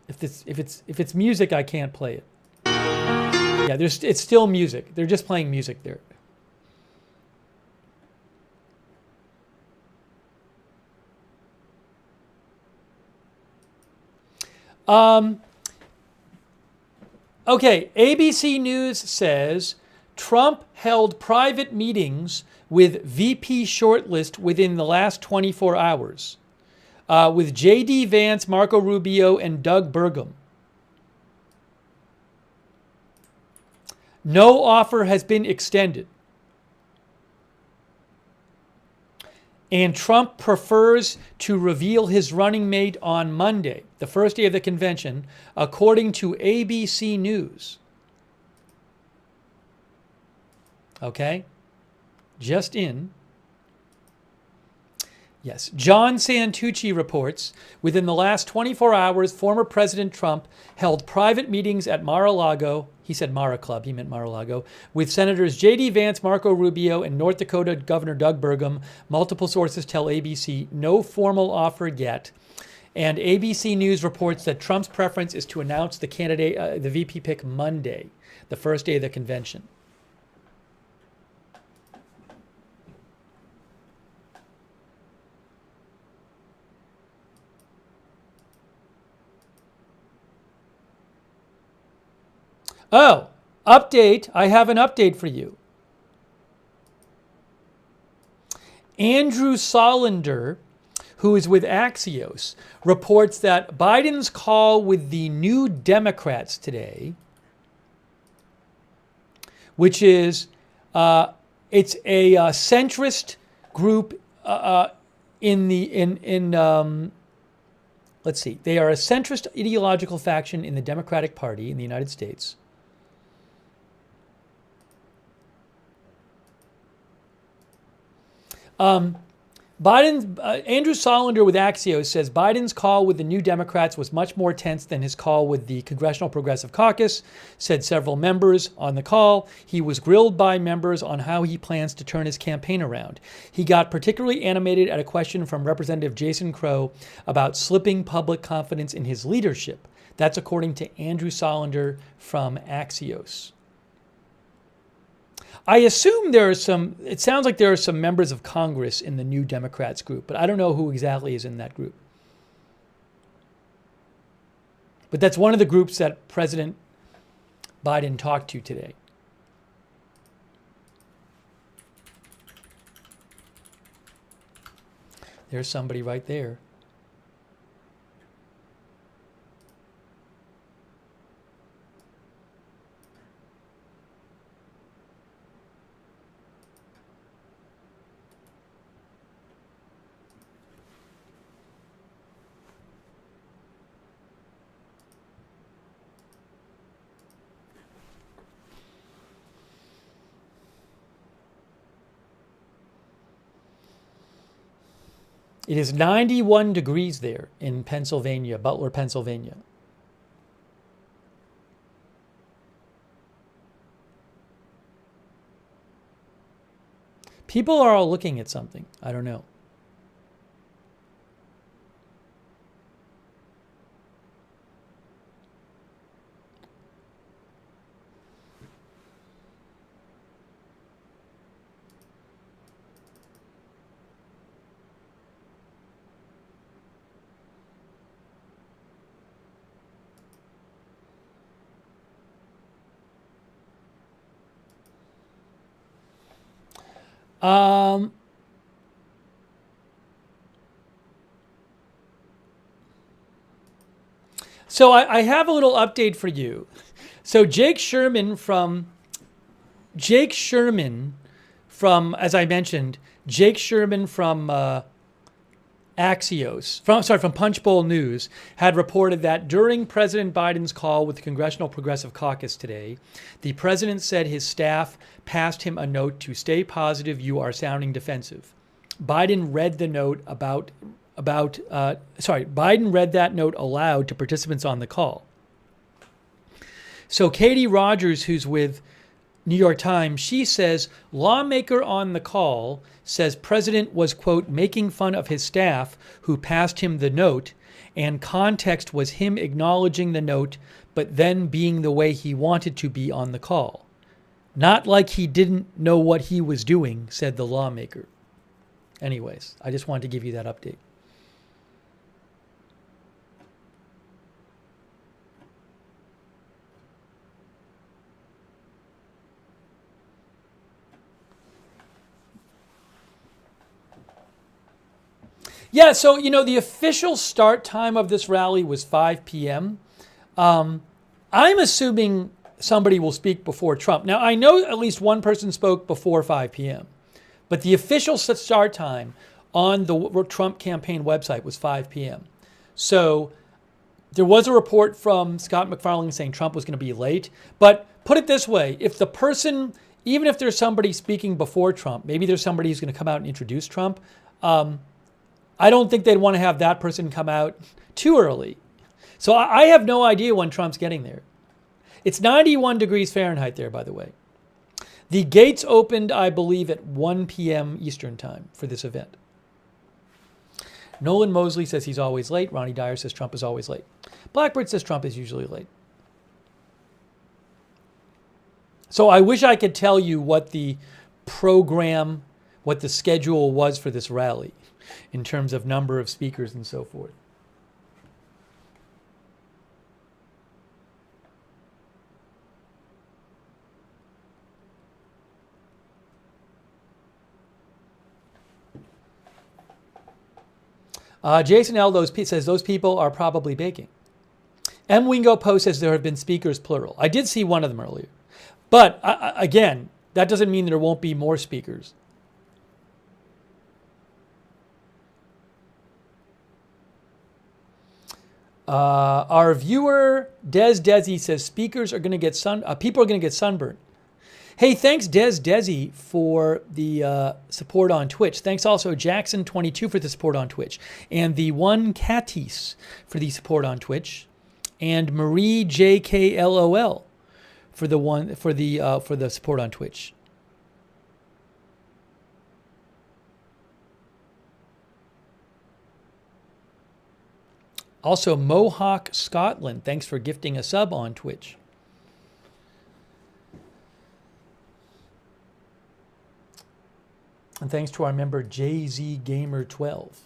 If it's music, I can't play it. Yeah, it's still music. They're just playing music there. Okay, ABC News says Trump held private meetings with VP shortlist within the last 24 hours with J.D. Vance, Marco Rubio, and Doug Burgum. No offer has been extended. And Trump prefers to reveal his running mate on Monday, the first day of the convention, according to ABC News. Okay? Just in. Yes. John Santucci reports, within the last 24 hours, former President Trump held private meetings at Mar-a-Lago, he said Mara Club, he meant Mar-a-Lago, with Senators J.D. Vance, Marco Rubio, and North Dakota Governor Doug Burgum. Multiple sources tell ABC no formal offer yet. And ABC News reports that Trump's preference is to announce the candidate, the VP pick Monday, the first day of the convention. Oh, update. I have an update for you. Andrew Solinder, who is with Axios, reports that Biden's call with the New Democrats today, which is it's a centrist group let's see, they are a centrist ideological faction in the Democratic Party in the United States. Andrew Solinder with Axios says Biden's call with the New Democrats was much more tense than his call with the Congressional Progressive Caucus, said several members on the call. He was grilled by members on how he plans to turn his campaign around. He got particularly animated at a question from Representative Jason Crow about slipping public confidence in his leadership. That's according to Andrew Solinder from Axios. I assume it sounds like there are some members of Congress in the New Democrats group, but I don't know who exactly is in that group. But that's one of the groups that President Biden talked to today. There's somebody right there. It is 91 degrees there in Pennsylvania, Butler, Pennsylvania. People are all looking at something. I don't know. So I have a little update for you. So Jake Sherman from, as I mentioned, Jake Sherman from Axios, from Punchbowl News, had reported that during President Biden's call with the Congressional Progressive Caucus today, the president said his staff passed him a note to stay positive, you are sounding defensive. Biden read the note Biden read that note aloud to participants on the call. So Katie Rogers, who's with New York Times, she says, lawmaker on the call says president was, quote, making fun of his staff who passed him the note, and context was him acknowledging the note, but then being the way he wanted to be on the call. Not like he didn't know what he was doing, said the lawmaker. Anyways, I just wanted to give you that update. Yeah, so, the official start time of this rally was 5 p.m. I'm assuming somebody will speak before Trump. Now, I know at least one person spoke before 5 p.m., but the official start time on the Trump campaign website was 5 p.m. So there was a report from Scott McFarlane saying Trump was going to be late. But put it this way, even if there's somebody speaking before Trump, maybe there's somebody who's going to come out and introduce Trump, I don't think they'd want to have that person come out too early. So I have no idea when Trump's getting there. It's 91 degrees Fahrenheit there, by the way. The gates opened, I believe, at 1 p.m. Eastern time for this event. Nolan Mosley says he's always late. Ronnie Dyer says Trump is always late. Blackbird says Trump is usually late. So I wish I could tell you what the schedule was for this rally in terms of number of speakers and so forth. Jason L. says those people are probably baking. M. Wingo Post says there have been speakers, plural. I did see one of them earlier. But, again, that doesn't mean there won't be more speakers. Our viewer, Desi, says speakers are going to get people are going to get sunburned. Hey, thanks Desi for the support on Twitch. Thanks also Jackson22 for the support on Twitch, and the one Katis for the support on Twitch, and Marie JKLOL for the support on Twitch. Also, Mohawk Scotland, thanks for gifting a sub on Twitch. And thanks to our member JZ Gamer 12.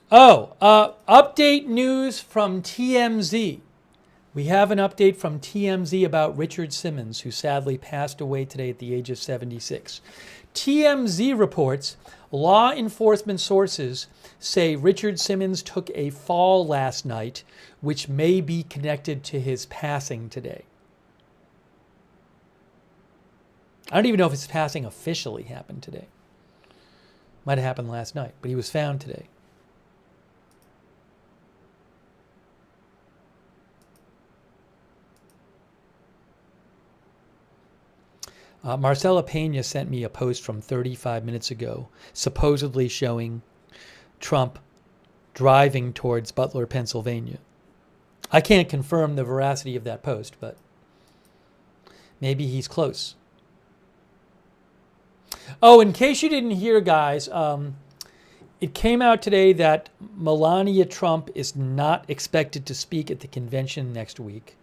Update news from TMZ. We have an update from TMZ about Richard Simmons, who sadly passed away today at the age of 76. TMZ reports law enforcement sources say Richard Simmons took a fall last night, which may be connected to his passing today. I don't even know if his passing officially happened today. Might have happened last night, but he was found today. Marcela Pena sent me a post from 35 minutes ago, supposedly showing Trump driving towards Butler, Pennsylvania. I can't confirm the veracity of that post, but maybe he's close. Oh, in case you didn't hear, guys, it came out today that Melania Trump is not expected to speak at the convention next week.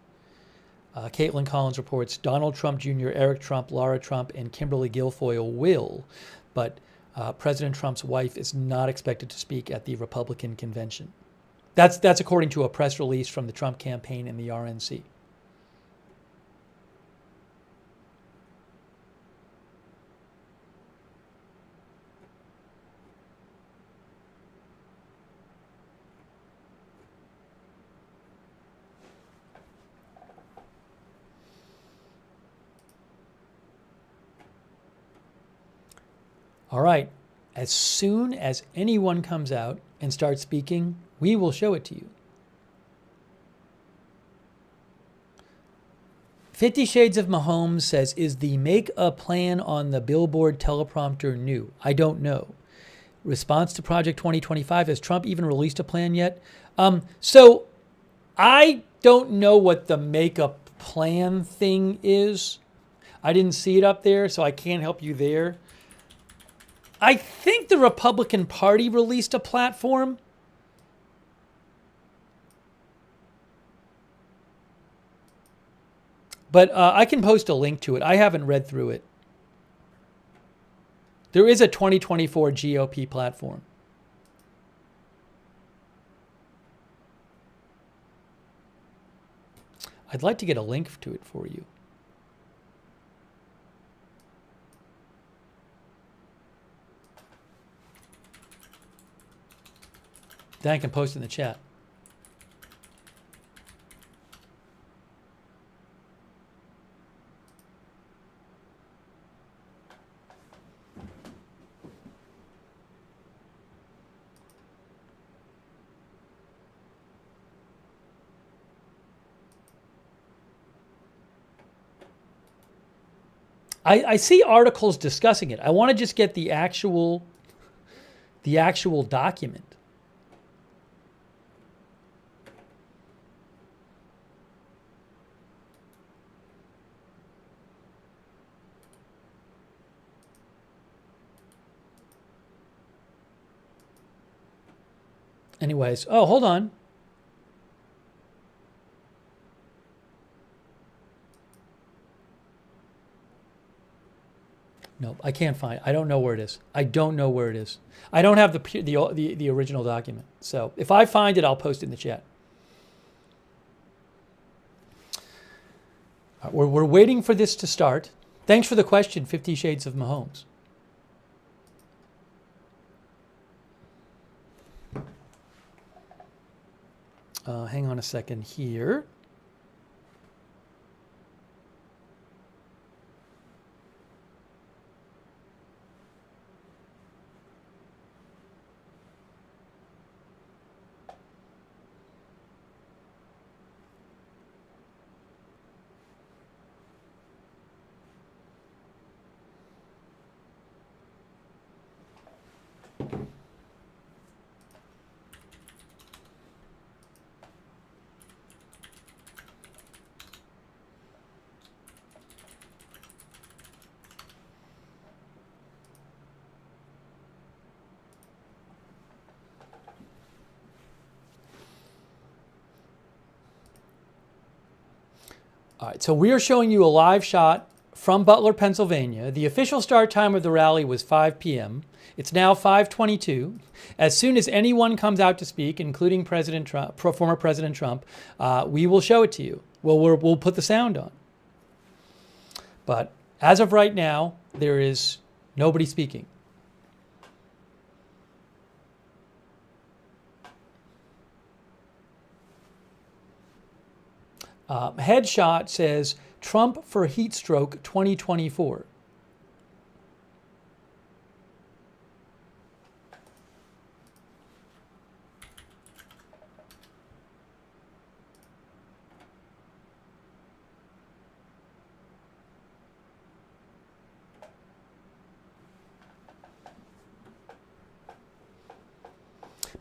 Caitlin Collins reports Donald Trump Jr., Eric Trump, Laura Trump, and Kimberly Guilfoyle will, but President Trump's wife is not expected to speak at the Republican convention. That's according to a press release from the Trump campaign and the RNC. All right, as soon as anyone comes out and starts speaking, we will show it to you. 50 Shades of Mahomes says, is the make a plan on the billboard teleprompter new? I don't know. Response to Project 2025, has Trump even released a plan yet? So I don't know what the make a plan thing is. I didn't see it up there, so I can't help you there. I think the Republican Party released a platform. But I can post a link to it. I haven't read through it. There is a 2024 GOP platform. I'd like to get a link to it for you. Then I can post it in the chat. I see articles discussing it. I want to just get the actual document. Anyways, oh, hold on. No, I can't find it. I don't know where it is. I don't know where it is. I don't have the original document. So if I find it, I'll post it in the chat. We're waiting for this to start. Thanks for the question, 50 Shades of Mahomes. Hang on a second here. All right, so we are showing you a live shot from Butler, Pennsylvania. The official start time of the rally was 5 p.m. It's now 5:22. As soon as anyone comes out to speak, including President Trump, former President Trump, we will show it to you. We'll put the sound on. But as of right now, there is nobody speaking. Headshot says, Trump for heat stroke 2024.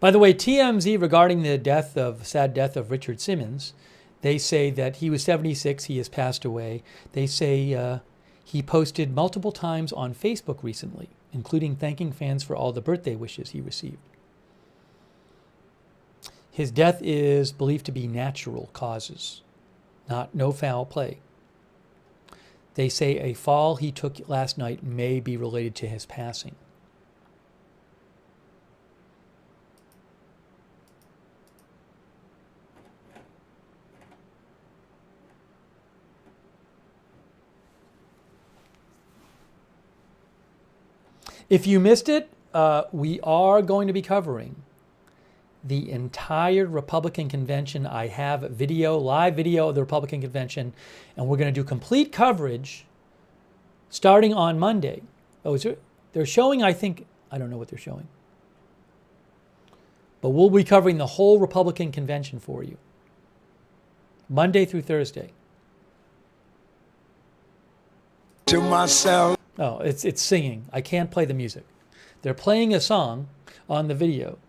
By the way, TMZ regarding the sad death of Richard Simmons, they say that he was 76, he has passed away. They say he posted multiple times on Facebook recently, including thanking fans for all the birthday wishes he received. His death is believed to be natural causes, no foul play. They say a fall he took last night may be related to his passing. If you missed it, we are going to be covering the entire Republican convention. I have live video of the Republican convention, and we're going to do complete coverage starting on Monday. Oh, they're showing, I don't know what they're showing. But we'll be covering the whole Republican convention for you, Monday through Thursday. To myself. Oh, it's singing. I can't play the music. They're playing a song on the video.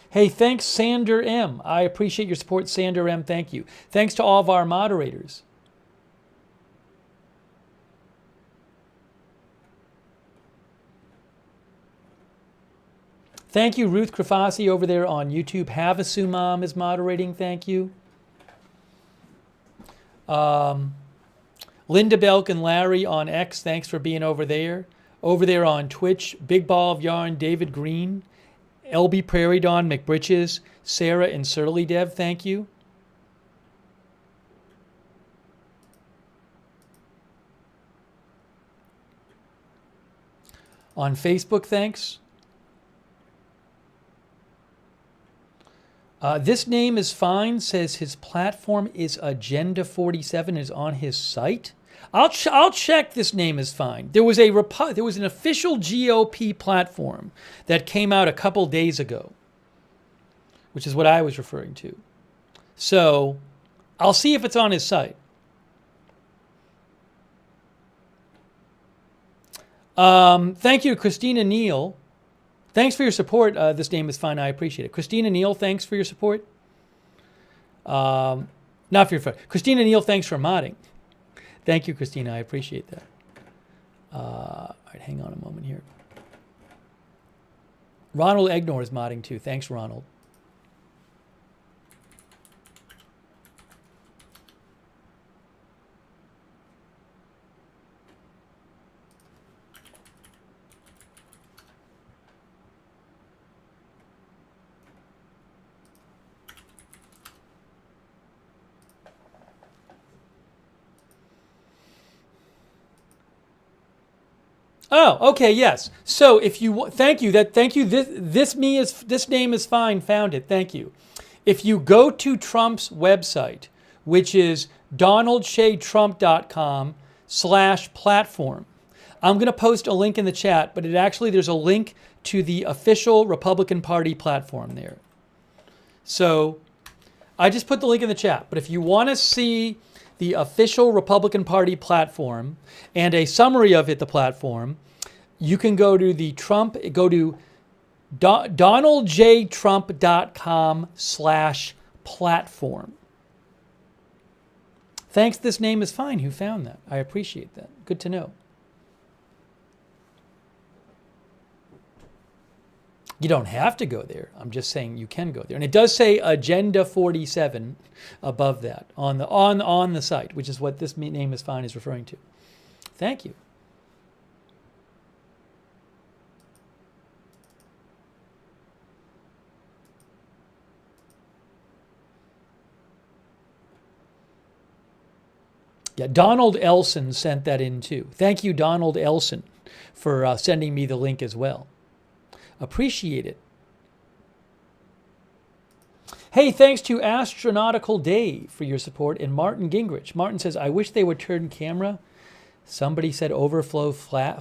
Hey, thanks, Sander M. I appreciate your support, Sander M. Thank you. Thanks to all of our moderators. Thank you, Ruth Krafasi over there on YouTube. Havasumam is moderating. Thank you. Linda Belk and Larry on X, thanks for being over there. Over there on Twitch, Big Ball of Yarn, David Green, LB Prairie Dawn, McBritches, Sarah and Surly Dev, thank you. On Facebook, thanks. This name is fine, says his platform is Agenda 47, is on his site. I'll check this name is fine. There was an official GOP platform that came out a couple days ago, which is what I was referring to. So I'll see if it's on his site. Thank you, Christina Neal. Thanks for your support. This name is fine. I appreciate it. Christina Neal, thanks for your support. Not for your support. Christina Neal, thanks for modding. Thank you, Christina. I appreciate that. All right, hang on a moment here. Ronald Egnor is modding too. Thanks, Ronald. Oh, okay, yes. So if you thank you that thank you this name is fine. Found it. Thank you. If you go to Trump's website, which is donaldjtrump.com/platform, I'm going to post a link in the chat, but there's a link to the official Republican Party platform there. So I just put the link in the chat, but if you want to see the official Republican Party platform and a summary of the platform, you can go to donaldjtrump.com/platform. Thanks, this name is fine. Who found that? I appreciate that. Good to know. You don't have to go there. I'm just saying you can go there. And it does say Agenda 47 above that on the site, which is what this name is fine is referring to. Thank you. Yeah, Donald Elson sent that in too. Thank you, Donald Elson, for sending me the link as well. Appreciate it. Hey, thanks to Astronautical Dave for your support, and Martin Gingrich. Martin says, I wish they would turn camera. Somebody said overflow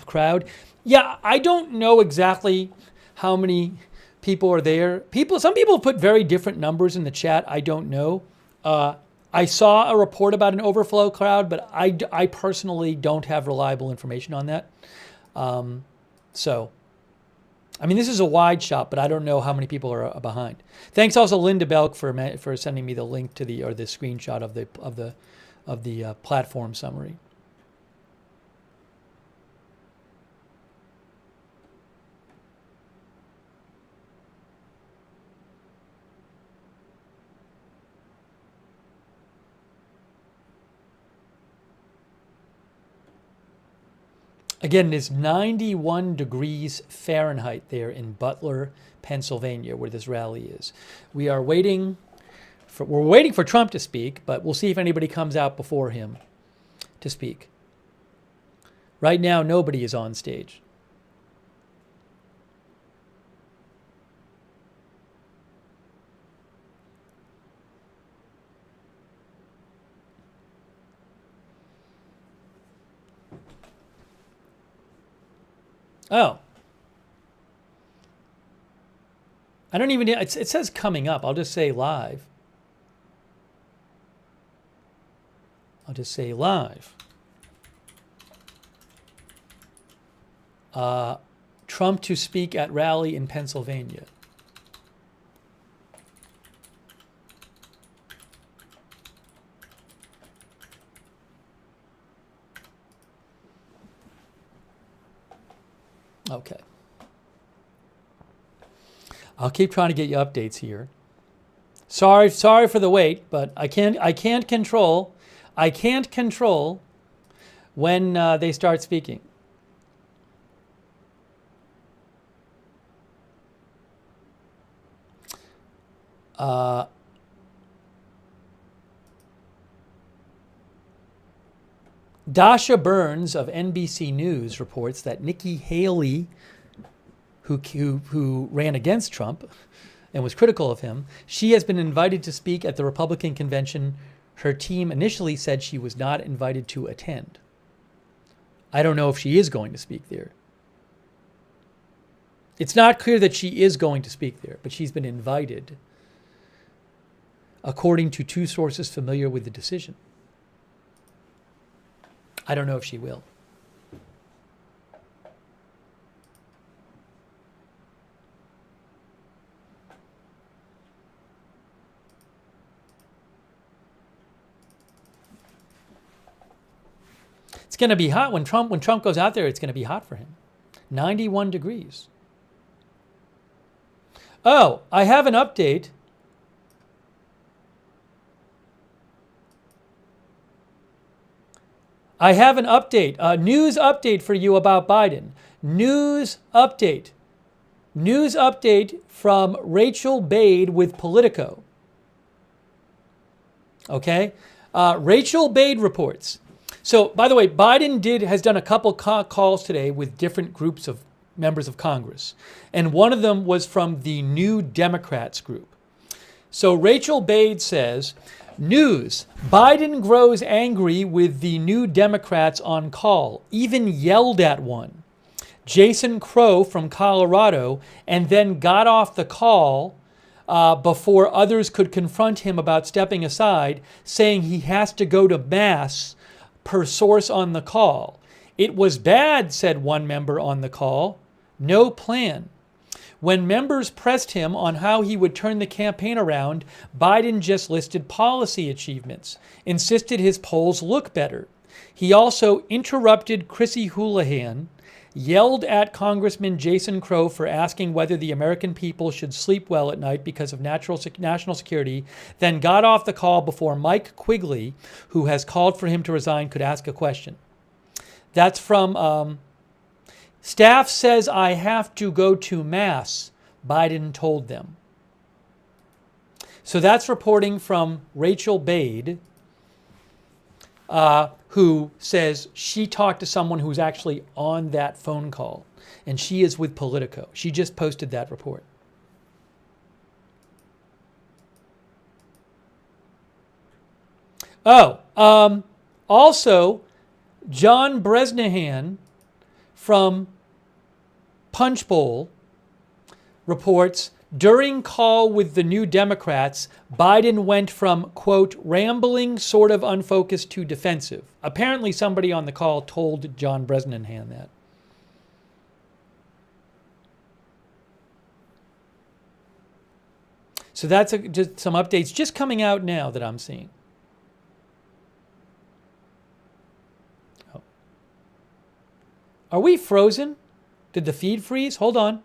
crowd. Yeah, I don't know exactly how many people are there. Some people put very different numbers in the chat. I don't know. I saw a report about an overflow crowd, but I personally don't have reliable information on that. This is a wide shot, but I don't know how many people are behind. Thanks also Linda Belk for sending me the link to the screenshot of the platform summary. Again, it is 91 degrees Fahrenheit there in Butler, Pennsylvania, where this rally is. We're waiting for Trump to speak, but we'll see if anybody comes out before him to speak. Right now, nobody is on stage. Oh. I don't even, it says coming up. I'll just say live. I'll just say live. Trump to speak at rally in Pennsylvania. Okay. I'll keep trying to get you updates here. Sorry for the wait, but I can't control when they start speaking. Dasha Burns of NBC News reports that Nikki Haley, who ran against Trump and was critical of him, she has been invited to speak at the Republican convention. Her team initially said she was not invited to attend. I don't know if she is going to speak there. It's not clear that she is going to speak there, but she's been invited, according to two sources familiar with the decision. I don't know if she will. It's going to be hot when Trump goes out there. It's going to be hot for him. 91 degrees. Oh, I have an update. I have an update, a news update for you about Biden. News update from Rachel Bade with Politico. Okay, Rachel Bade reports So, by the way, Biden has done a couple calls today with different groups of members of Congress. And one of them was from the New Democrats group. So Rachel Bade says, news, Biden grows angry with the New Democrats on call, even yelled at one. Jason Crow from Colorado, and then got off the call before others could confront him about stepping aside, saying he has to go to mass per source on the call. It was bad, said one member on the call. No plan. When members pressed him on how he would turn the campaign around, Biden just listed policy achievements, insisted his polls look better. He also interrupted Chrissy Houlihan, yelled at Congressman Jason Crow for asking whether the American people should sleep well at night because of national security, then got off the call before Mike Quigley, who has called for him to resign, could ask a question. That's from staff says I have to go to mass, Biden told them. So that's reporting from Rachel Bade, who says she talked to someone who's actually on that phone call, and she is with Politico. She just posted that report. Also, John Bresnahan from Punchbowl reports, during call with the New Democrats, Biden went from, quote, rambling, sort of unfocused to defensive. Apparently somebody on the call told John Bresnahan that. So that's just some updates just coming out now that I'm seeing. Oh. Are we frozen? Did the feed freeze? Hold on.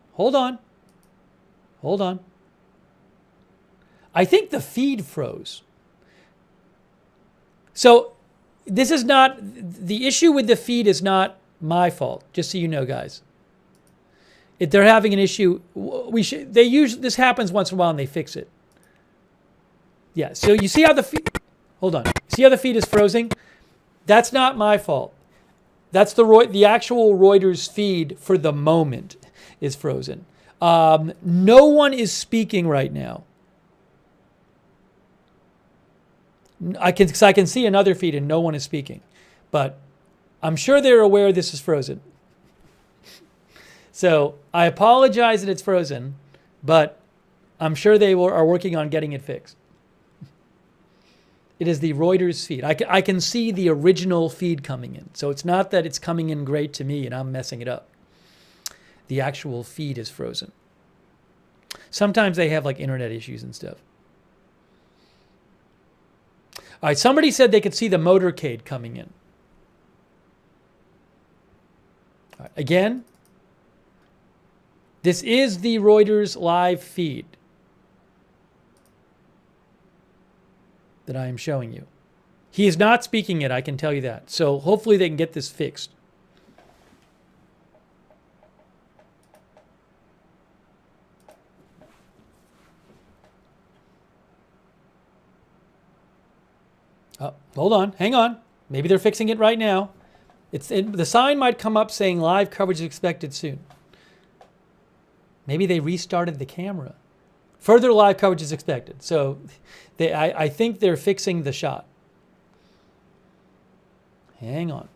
I think the feed froze. So this is not, the issue with the feed is not my fault, just so you know, guys. If they're having an issue, this happens once in a while and they fix it. Yeah, so you see how the feed, hold on. See how the feed is frozen? That's not my fault. That's the actual Reuters feed for the moment is frozen. No one is speaking right now. I can see another feed and no one is speaking, but I'm sure they're aware this is frozen. So I apologize that it's frozen, but I'm sure they are working on getting it fixed. It is the Reuters feed. I can see the original feed coming in. So it's not that it's coming in great to me and I'm messing it up. The actual feed is frozen. Sometimes they have like internet issues and stuff. All right, somebody said they could see the motorcade coming in. All right, again, this is the Reuters live feed that I am showing you. He is not speaking it, I can tell you that. So hopefully they can get this fixed. Oh, hold on, hang on. Maybe they're fixing it right now. The sign might come up saying live coverage is expected soon. Maybe they restarted the camera. Further live coverage is expected. So I think they're fixing the shot. Hang on.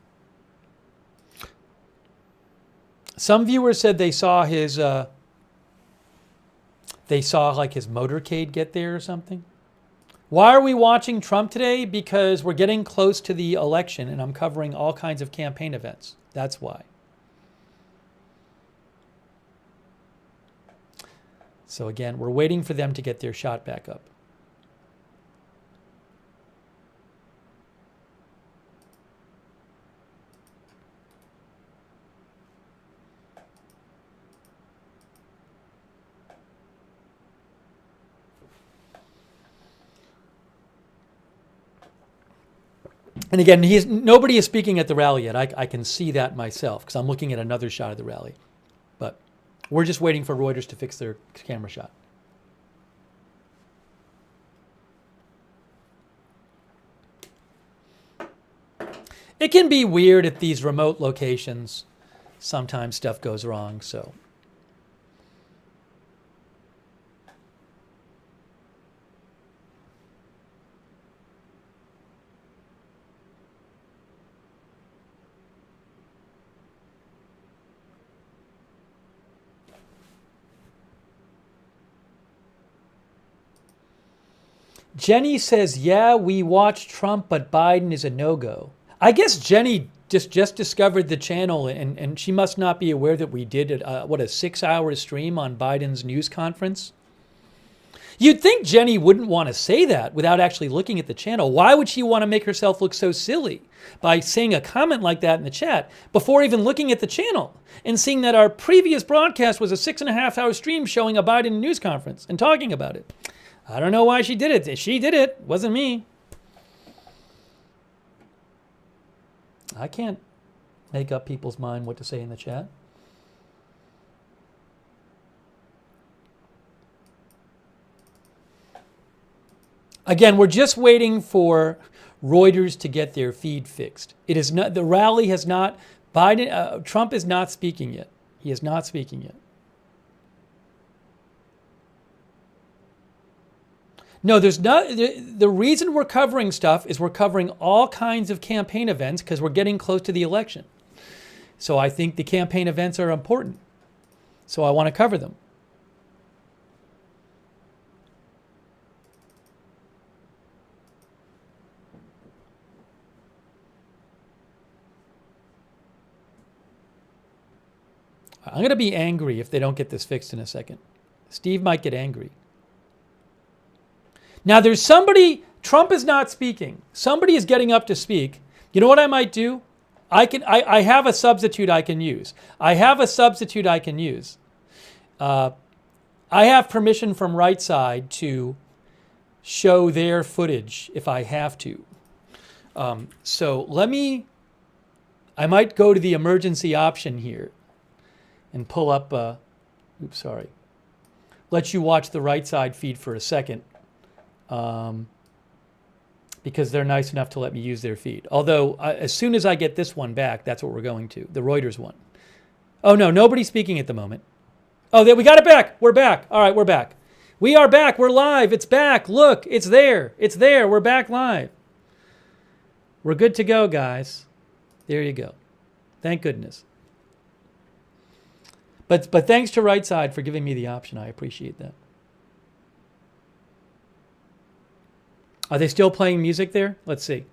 Some viewers said they saw his like his motorcade get there or something. Why are we watching Trump today? Because we're getting close to the election and I'm covering all kinds of campaign events. That's why. So again, we're waiting for them to get their shot back up. And again, nobody is speaking at the rally yet. I can see that myself because I'm looking at another shot of the rally. But we're just waiting for Reuters to fix their camera shot. It can be weird at these remote locations. Sometimes stuff goes wrong, so. Jenny says, yeah, we watched Trump, but Biden is a no-go. I guess Jenny just discovered the channel, and she must not be aware that we did, a 6-hour stream on Biden's news conference. You'd think Jenny wouldn't want to say that without actually looking at the channel. Why would she want to make herself look so silly by saying a comment like that in the chat before even looking at the channel and seeing that our previous broadcast was a 6.5-hour stream showing a Biden news conference and talking about it? I don't know why she did it. She did it. It wasn't me. I can't make up people's mind what to say in the chat. Again, we're just waiting for Reuters to get their feed fixed. It is not, the rally has not, Trump is not speaking yet. He is not speaking yet. No, there's not. The reason we're covering stuff is we're covering all kinds of campaign events because we're getting close to the election. So I think the campaign events are important. So I want to cover them. I'm going to be angry if they don't get this fixed in a second. Steve might get angry. Now there's somebody, Trump is not speaking. Somebody is getting up to speak. You know what I might do? I have a substitute I can use. I have permission from Right Side to show their footage if I have to. So I might go to the emergency option here and pull up, let you watch the Right Side feed for a second. Because they're nice enough to let me use their feed. Although, as soon as I get this one back, that's what we're going to, the Reuters one. Oh, no, nobody's speaking at the moment. Oh, we got it back. We're back. All right, we're back. We are back. We're live. It's back. Look, it's there. It's there. We're back live. We're good to go, guys. There you go. Thank goodness. But thanks to Right Side for giving me the option. I appreciate that. Are they still playing music there? Let's see.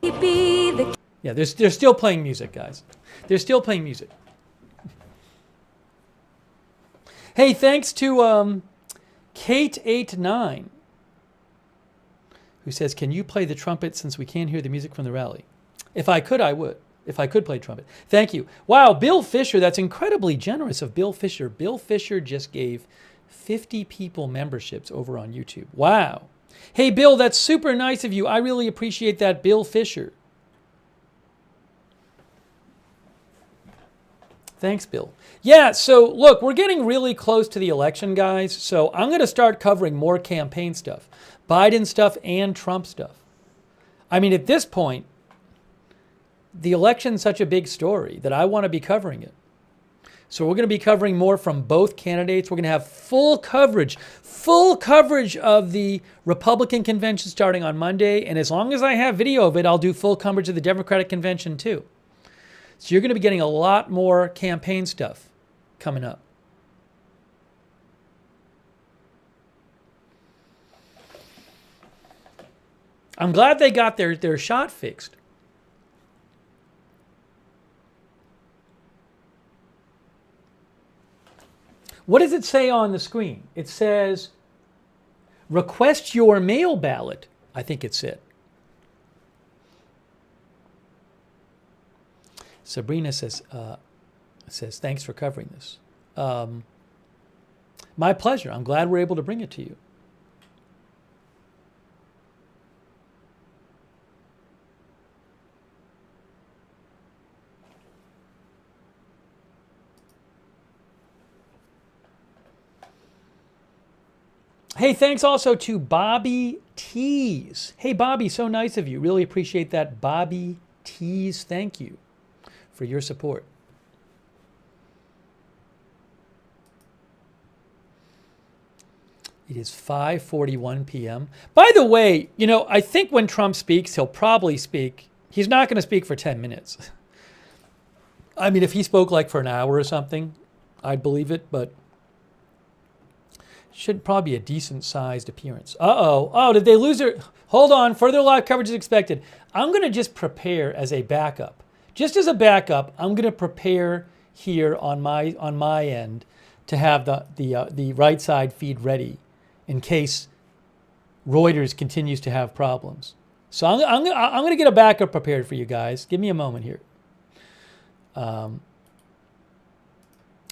Yeah, they're still playing music, guys. They're still playing music. Hey, thanks to Kate89, who says, can you play the trumpet since we can't hear the music from the rally? If I could, I would. If I could play trumpet. Thank you. Wow, Bill Fisher, that's incredibly generous of Bill Fisher. Bill Fisher just gave 50 people memberships over on YouTube. Wow. Hey, Bill, that's super nice of you. I really appreciate that, Bill Fisher. Thanks, Bill. Yeah, so look, we're getting really close to the election, guys. So I'm going to start covering more campaign stuff, Biden stuff and Trump stuff. I mean, at this point, the election's such a big story that I want to be covering it. So we're going to be covering more from both candidates. We're going to have full coverage of the Republican convention starting on Monday. And as long as I have video of it, I'll do full coverage of the Democratic convention too. So you're going to be getting a lot more campaign stuff coming up. I'm glad they got their shot fixed. What does it say on the screen? It says, request your mail ballot. I think it's it. Sabrina says, thanks for covering this. My pleasure. I'm glad we're able to bring it to you. Hey, thanks also to Bobby Tees. Hey, Bobby, so nice of you. Really appreciate that, Bobby Tease, thank you for your support. It is 5:41 p.m. By the way, you know, I think when Trump speaks, he'll probably speak. He's not going to speak for 10 minutes. I mean, if he spoke like for an hour or something, I'd believe it, but should probably be a decent sized appearance. Uh-oh. Oh, did they lose their... Hold on. Further live coverage is expected. I'm going to just prepare as a backup. Just as a backup, I'm going to prepare here on my end to have the right side feed ready in case Reuters continues to have problems. So I'm going to get a backup prepared for you guys. Give me a moment here. I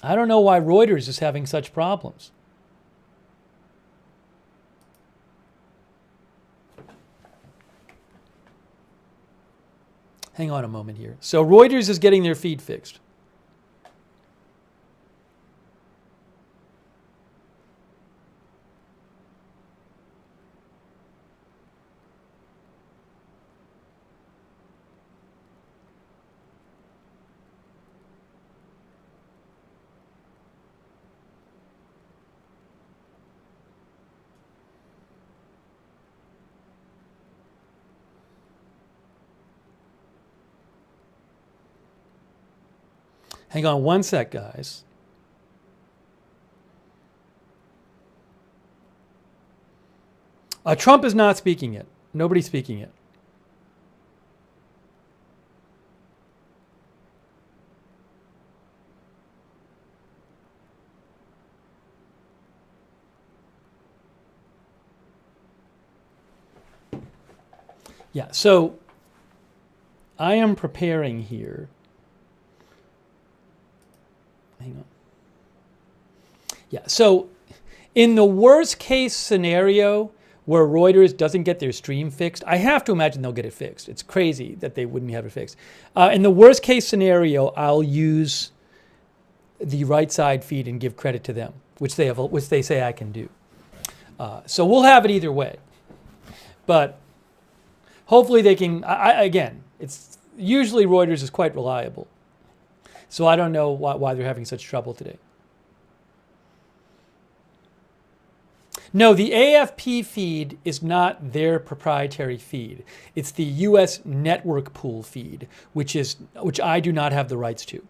don't know why Reuters is having such problems. Hang on a moment here. So Reuters is getting their feed fixed. Hang on one sec, guys. Trump is not speaking yet. Nobody's speaking yet. Yeah, so I am preparing here. Hang on. Yeah, so in the worst case scenario where Reuters doesn't get their stream fixed, I have to imagine they'll get it fixed. It's crazy that they wouldn't have it fixed. In the worst case scenario, I'll use the right side feed and give credit to them, which they say I can do. So we'll have it either way. But hopefully they can, again, it's usually Reuters is quite reliable. So I don't know why they're having such trouble today. No, the AFP feed is not their proprietary feed. It's the U.S. network pool feed, which I do not have the rights to.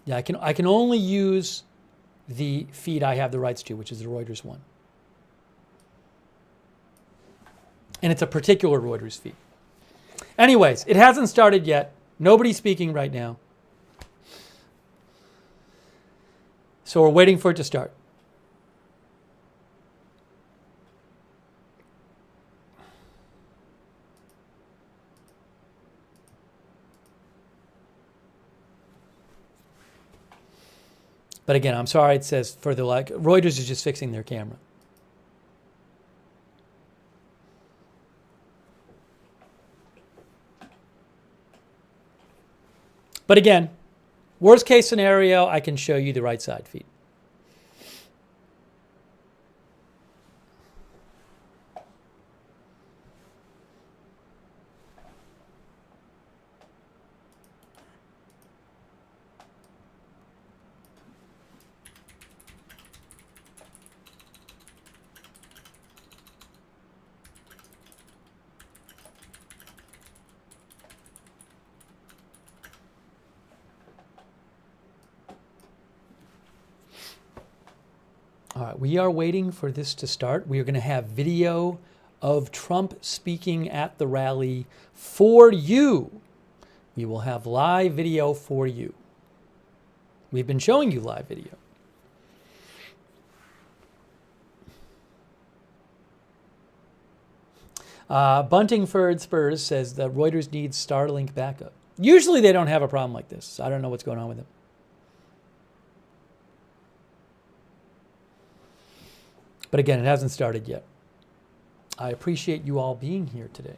Yeah, I can only use the feed I have the rights to, which is the Reuters one. And it's a particular Reuters feed. Anyways, it hasn't started yet. Nobody's speaking right now. So we're waiting for it to start. But again, I'm sorry it says further like Reuters is just fixing their camera. But again, worst case scenario, I can show you the right side feed. All right, we are waiting for this to start. We are going to have video of Trump speaking at the rally for you. We will have live video for you. We've been showing you live video. Buntingford Spurs says that Reuters needs Starlink backup. Usually they don't have a problem like this. I don't know what's going on with them. But again, it hasn't started yet. I appreciate you all being here today.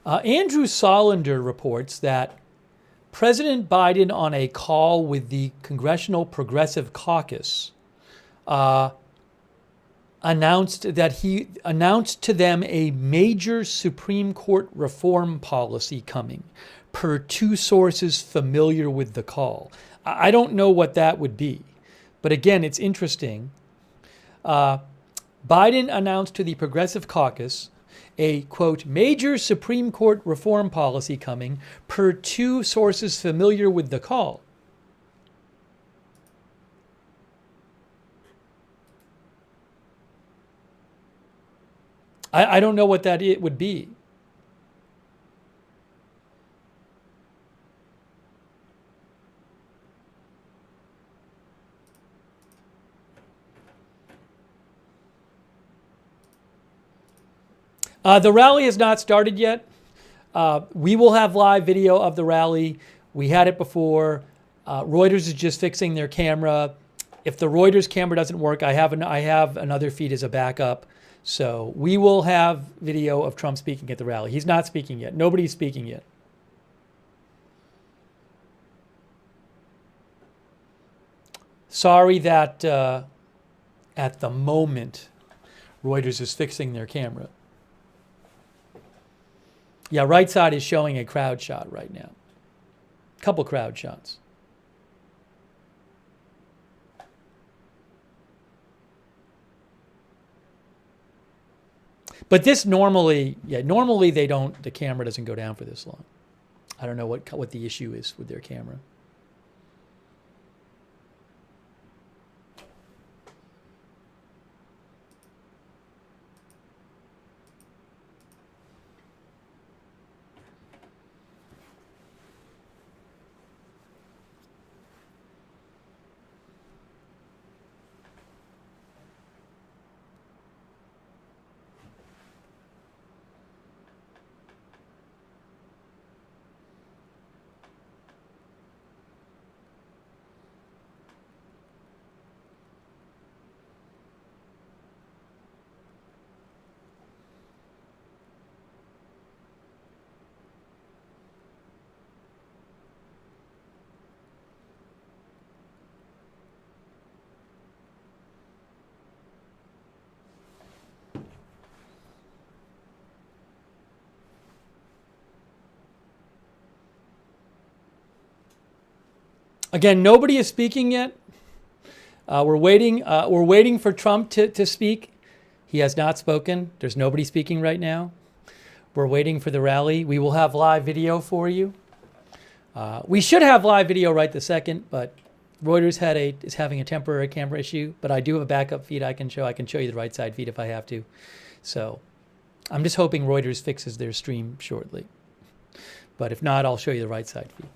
Andrew Solander reports that President Biden, on a call with the Congressional Progressive Caucus, announced to them a major Supreme Court reform policy coming, per two sources familiar with the call. I don't know what that would be, but again, it's interesting. Biden announced to the Progressive Caucus a, quote, major Supreme Court reform policy coming, per two sources familiar with the call. I don't know what that it would be. The rally has not started yet. We will have live video of the rally. We had it before. Reuters is just fixing their camera. If the Reuters camera doesn't work, I have another feed as a backup. So we will have video of Trump speaking at the rally. He's not speaking yet. Nobody's speaking yet. Sorry that at the moment Reuters is fixing their camera. Yeah, right side is showing a crowd shot right now. Couple crowd shots. But this normally the camera doesn't go down for this long. I don't know what the issue is with their camera. Again, nobody is speaking yet. We're waiting for Trump to speak. He has not spoken. There's nobody speaking right now. We're waiting for the rally. We will have live video for you. We should have live video right this second, but Reuters is having a temporary camera issue. But I do have a backup feed I can show. I can show you the right side feed if I have to. So I'm just hoping Reuters fixes their stream shortly. But if not, I'll show you the right side feed.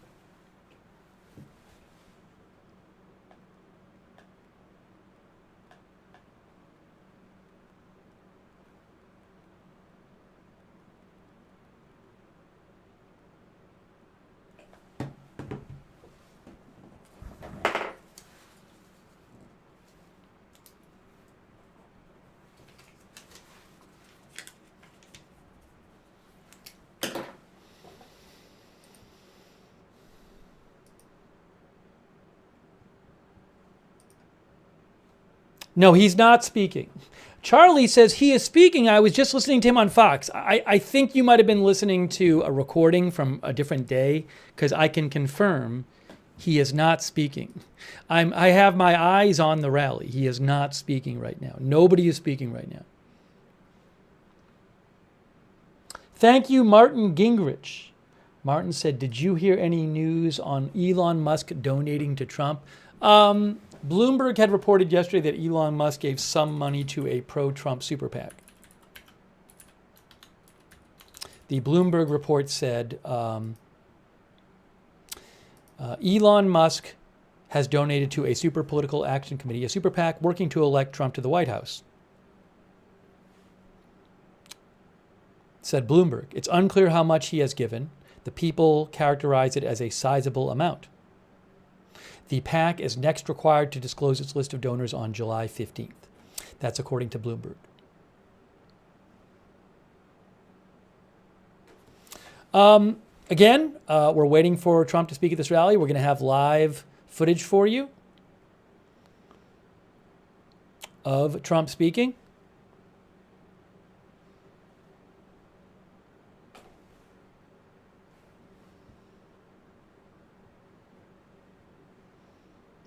No, he's not speaking. Charlie says he is speaking. I was just listening to him on Fox. I think you might have been listening to a recording from a different day, because I can confirm he is not speaking. I have my eyes on the rally. He is not speaking right now. Nobody is speaking right now. Thank you, Martin Gingrich. Martin said, did you hear any news on Elon Musk donating to Trump? Bloomberg had reported yesterday that Elon Musk gave some money to a pro-Trump super PAC. The Bloomberg report said Elon Musk has donated to a super political action committee, a super PAC working to elect Trump to the White House. Said Bloomberg. It's unclear how much he has given. The People characterize it as a sizable amount. The PAC is next required to disclose its list of donors on July 15th. That's according to Bloomberg. Again, we're waiting for Trump to speak at this rally. We're going to have live footage for you of Trump speaking.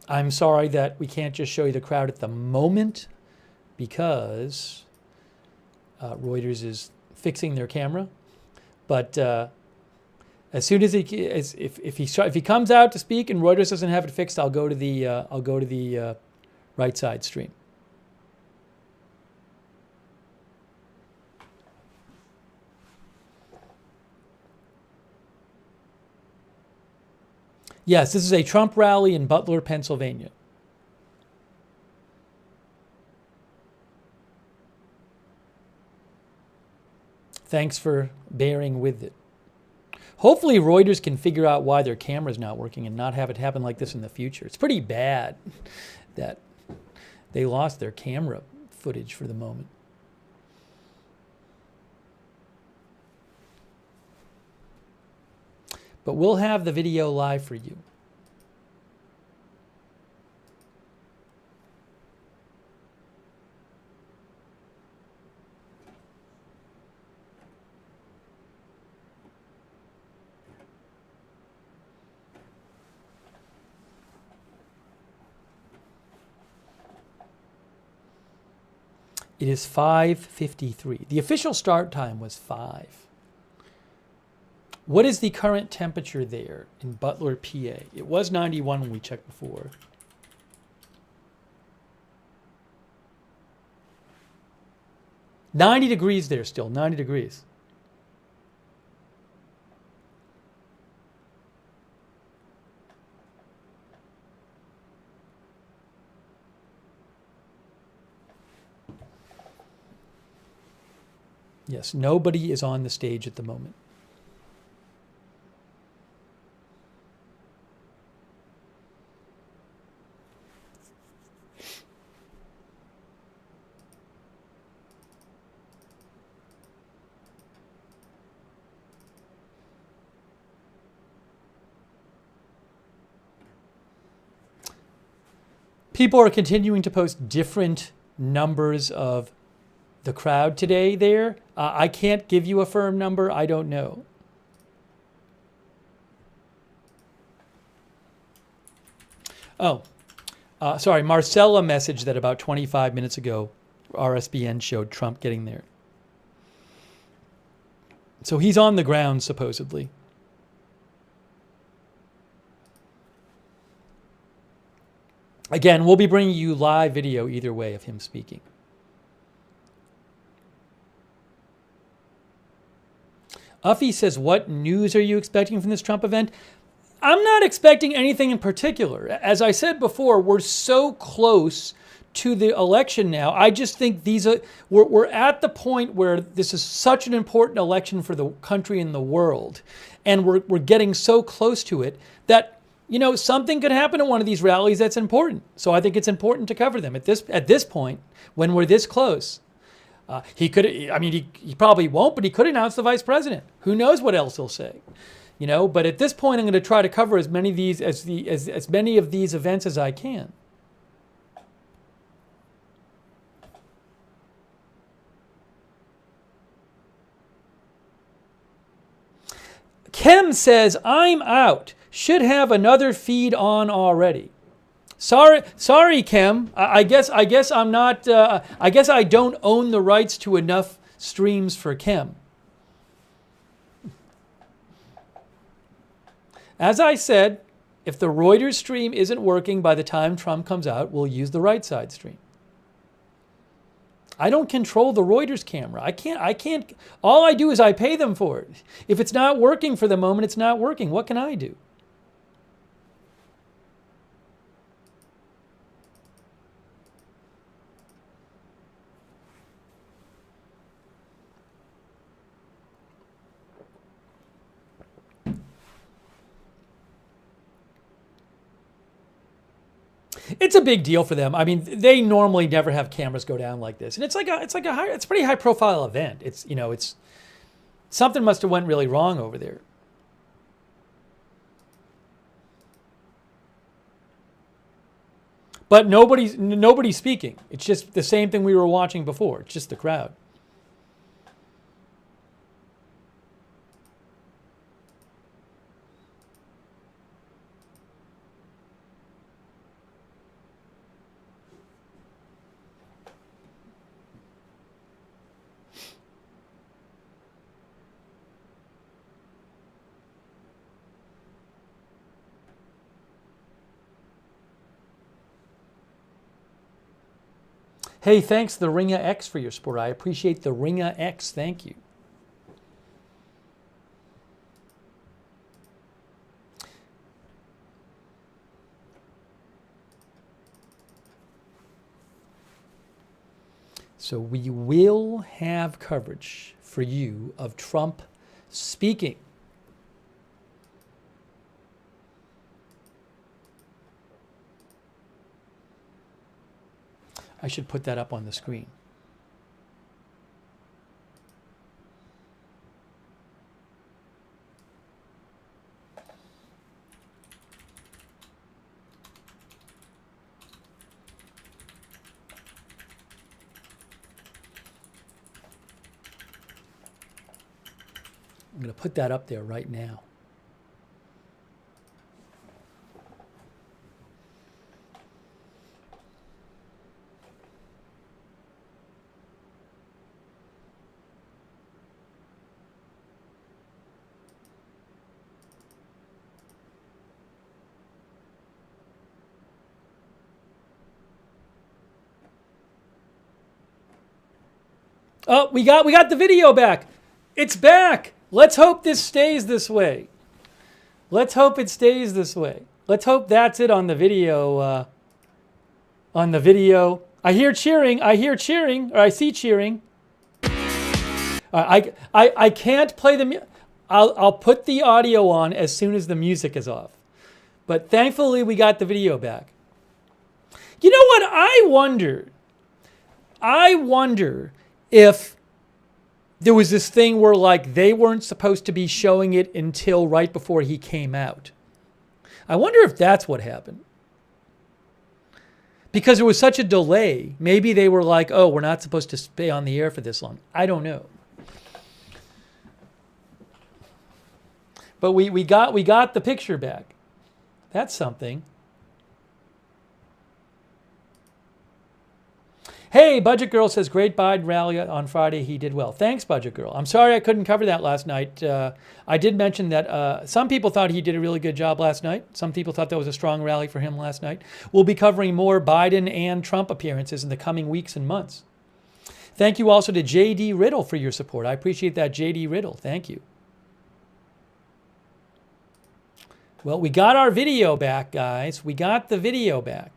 I'm sorry that we can't just show you the crowd at the moment because Reuters is fixing their camera. But as soon as if he comes out to speak and Reuters doesn't have it fixed, I'll go to the right side stream. Yes, this is a Trump rally in Butler, Pennsylvania. Thanks for bearing with it. Hopefully Reuters can figure out why their camera's not working and not have it happen like this in the future. It's pretty bad that they lost their camera footage for the moment. But we'll have the video live for you. It is 5:53. The official start time was 5. What is the current temperature there in Butler, PA? It was 91 when we checked before. $90 degrees there still, 90 degrees. Yes, nobody is on the stage at the moment. People are continuing to post different numbers of the crowd today there. I can't give you a firm number. I don't know. Oh, sorry. Marcella messaged that about 25 minutes ago, RSBN showed Trump getting there. So he's on the ground, supposedly. Again, we'll be bringing you live video either way of him speaking. Uffy says, what news are you expecting from this Trump event? I'm not expecting anything in particular. As I said before, we're so close to the election now. I just think we're at the point where this is such an important election for the country and the world. And we're getting so close to it that, you know, something could happen at one of these rallies that's important. So I think it's important to cover them at this point when we're this close. He could, I mean, he probably won't, but he could announce the vice president. Who knows what else he'll say, you know? But at this point, I'm going to try to cover as many of these as many of these events as I can. Kim says, I'm out. Should have another feed on already. Sorry, Kim. I guess I'm not. I guess I don't own the rights to enough streams for Kim. As I said, if the Reuters stream isn't working by the time Trump comes out, we'll use the right side stream. I don't control the Reuters camera. I can't. All I do is I pay them for it. If it's not working for the moment, it's not working. What can I do? It's a big deal for them. I mean, they normally never have cameras go down like this, and it's a pretty high profile event. It's Something must have went really wrong over there. But nobody's speaking. It's just the same thing we were watching before. It's just the crowd. Hey, thanks the Ringa X for your support. I appreciate the Ringa X. Thank you. So we will have coverage for you of Trump speaking. I should put that up on the screen. I'm going to put that up there right now. Oh, we got the video back. It's back. Let's hope this stays this way. Let's hope it stays this way. Let's hope that's it on the video. I hear cheering. Or I see cheering. I can't play the. I'll put the audio on as soon as the music is off. But thankfully, we got the video back. You know what? I wonder if there was this thing where like they weren't supposed to be showing it until right before he came out. I wonder if that's what happened. Because there was such a delay. Maybe they were like, oh, we're not supposed to stay on the air for this long. I don't know. But we got the picture back. That's something. Hey, Budget Girl says, great Biden rally on Friday. He did well. Thanks, Budget Girl. I'm sorry I couldn't cover that last night. I did mention that some people thought he did a really good job last night. Some people thought that was a strong rally for him last night. We'll be covering more Biden and Trump appearances in the coming weeks and months. Thank you also to J.D. Riddle for your support. I appreciate that, J.D. Riddle. Thank you. Well, we got our video back, guys. We got the video back.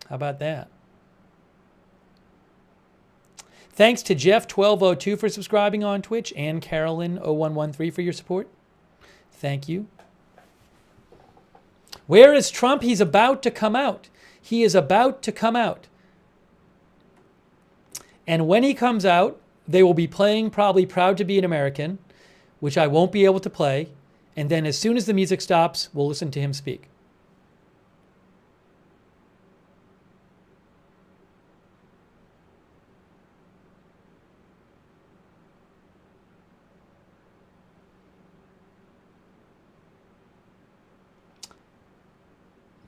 How about that? Thanks to Jeff1202 for subscribing on Twitch and Carolyn0113 for your support. Thank you. Where is Trump? He's about to come out. He is about to come out. And when he comes out, they will be playing probably Proud to Be an American, which I won't be able to play. And then as soon as the music stops, we'll listen to him speak.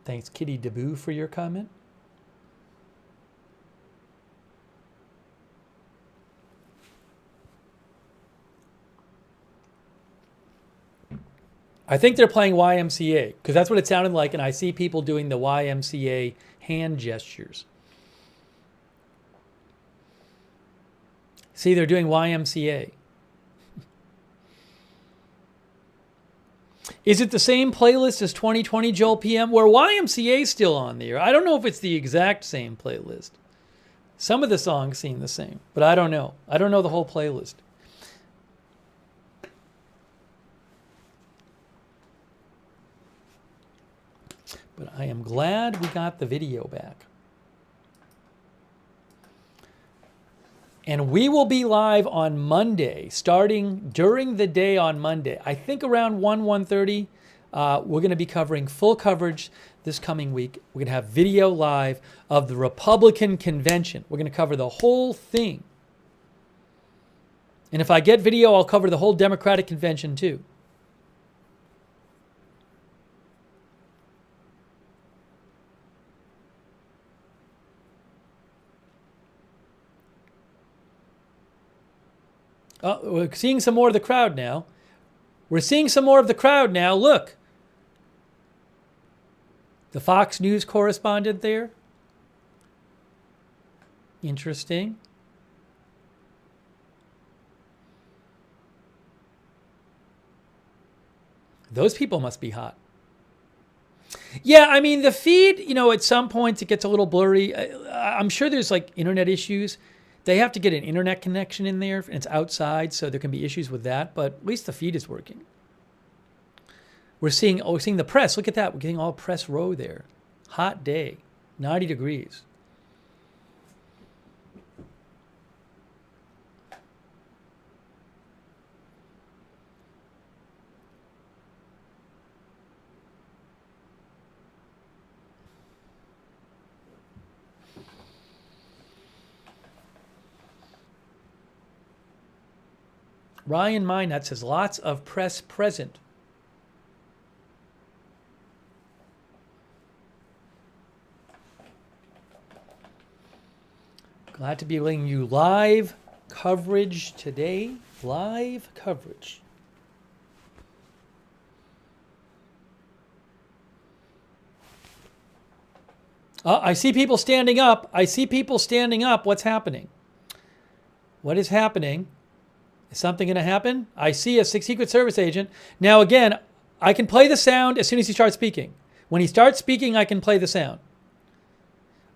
Thanks, Kitty Deboo, for your comment. I think they're playing YMCA, because that's what it sounded like, and I see people doing the YMCA hand gestures. See, they're doing YMCA. Is it the same playlist as 2020 Joel PM? Where YMCA is still on there. I don't know if it's the exact same playlist. Some of the songs seem the same, but I don't know. I don't know the whole playlist. But I am glad we got the video back. And we will be live on Monday, starting during the day on Monday. I think around 1:30, we're going to be covering full coverage this coming week. We're going to have video live of the Republican convention. We're going to cover the whole thing. And if I get video, I'll cover the whole Democratic convention too. We're seeing some more of the crowd now. We're seeing some more of the crowd now. Look. The Fox News correspondent there. Interesting. Those people must be hot. Yeah, I mean, the feed, you know, at some points it gets a little blurry. I'm sure there's like internet issues. They have to get an internet connection in there, and it's outside, so there can be issues with that, but at least the feed is working. We're seeing the press. Look at that. We're getting all press row there. Hot day, 90 degrees. Ryan Minot says lots of press present. Glad to be bringing you live coverage today. Live coverage. I see people standing up. I see people standing up. What's happening? What is happening? Is something going to happen? I see a Secret Service agent. Now, again, I can play the sound as soon as he starts speaking. When he starts speaking, I can play the sound.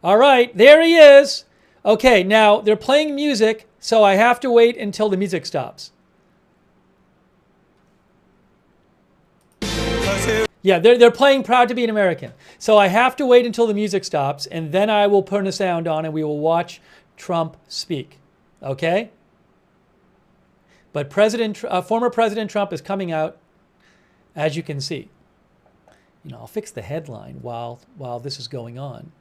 All right, there he is. Okay, now they're playing music, so I have to wait until the music stops. Yeah, they're playing Proud to Be an American. So I have to wait until the music stops, and then I will turn the sound on and we will watch Trump speak. Okay? But former President Trump is coming out, as you can see. You know, I'll fix the headline while this is going on.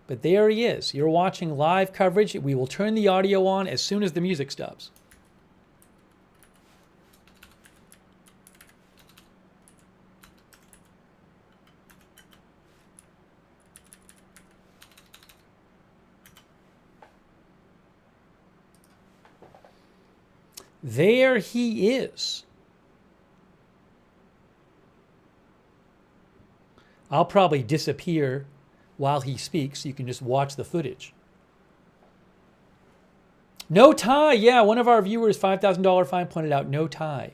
But there he is. You're watching live coverage. We will turn the audio on as soon as the music stops. There he is. I'll probably disappear while he speaks. You can just watch the footage. No tie. Yeah, one of our viewers, $5,000 fine, pointed out no tie.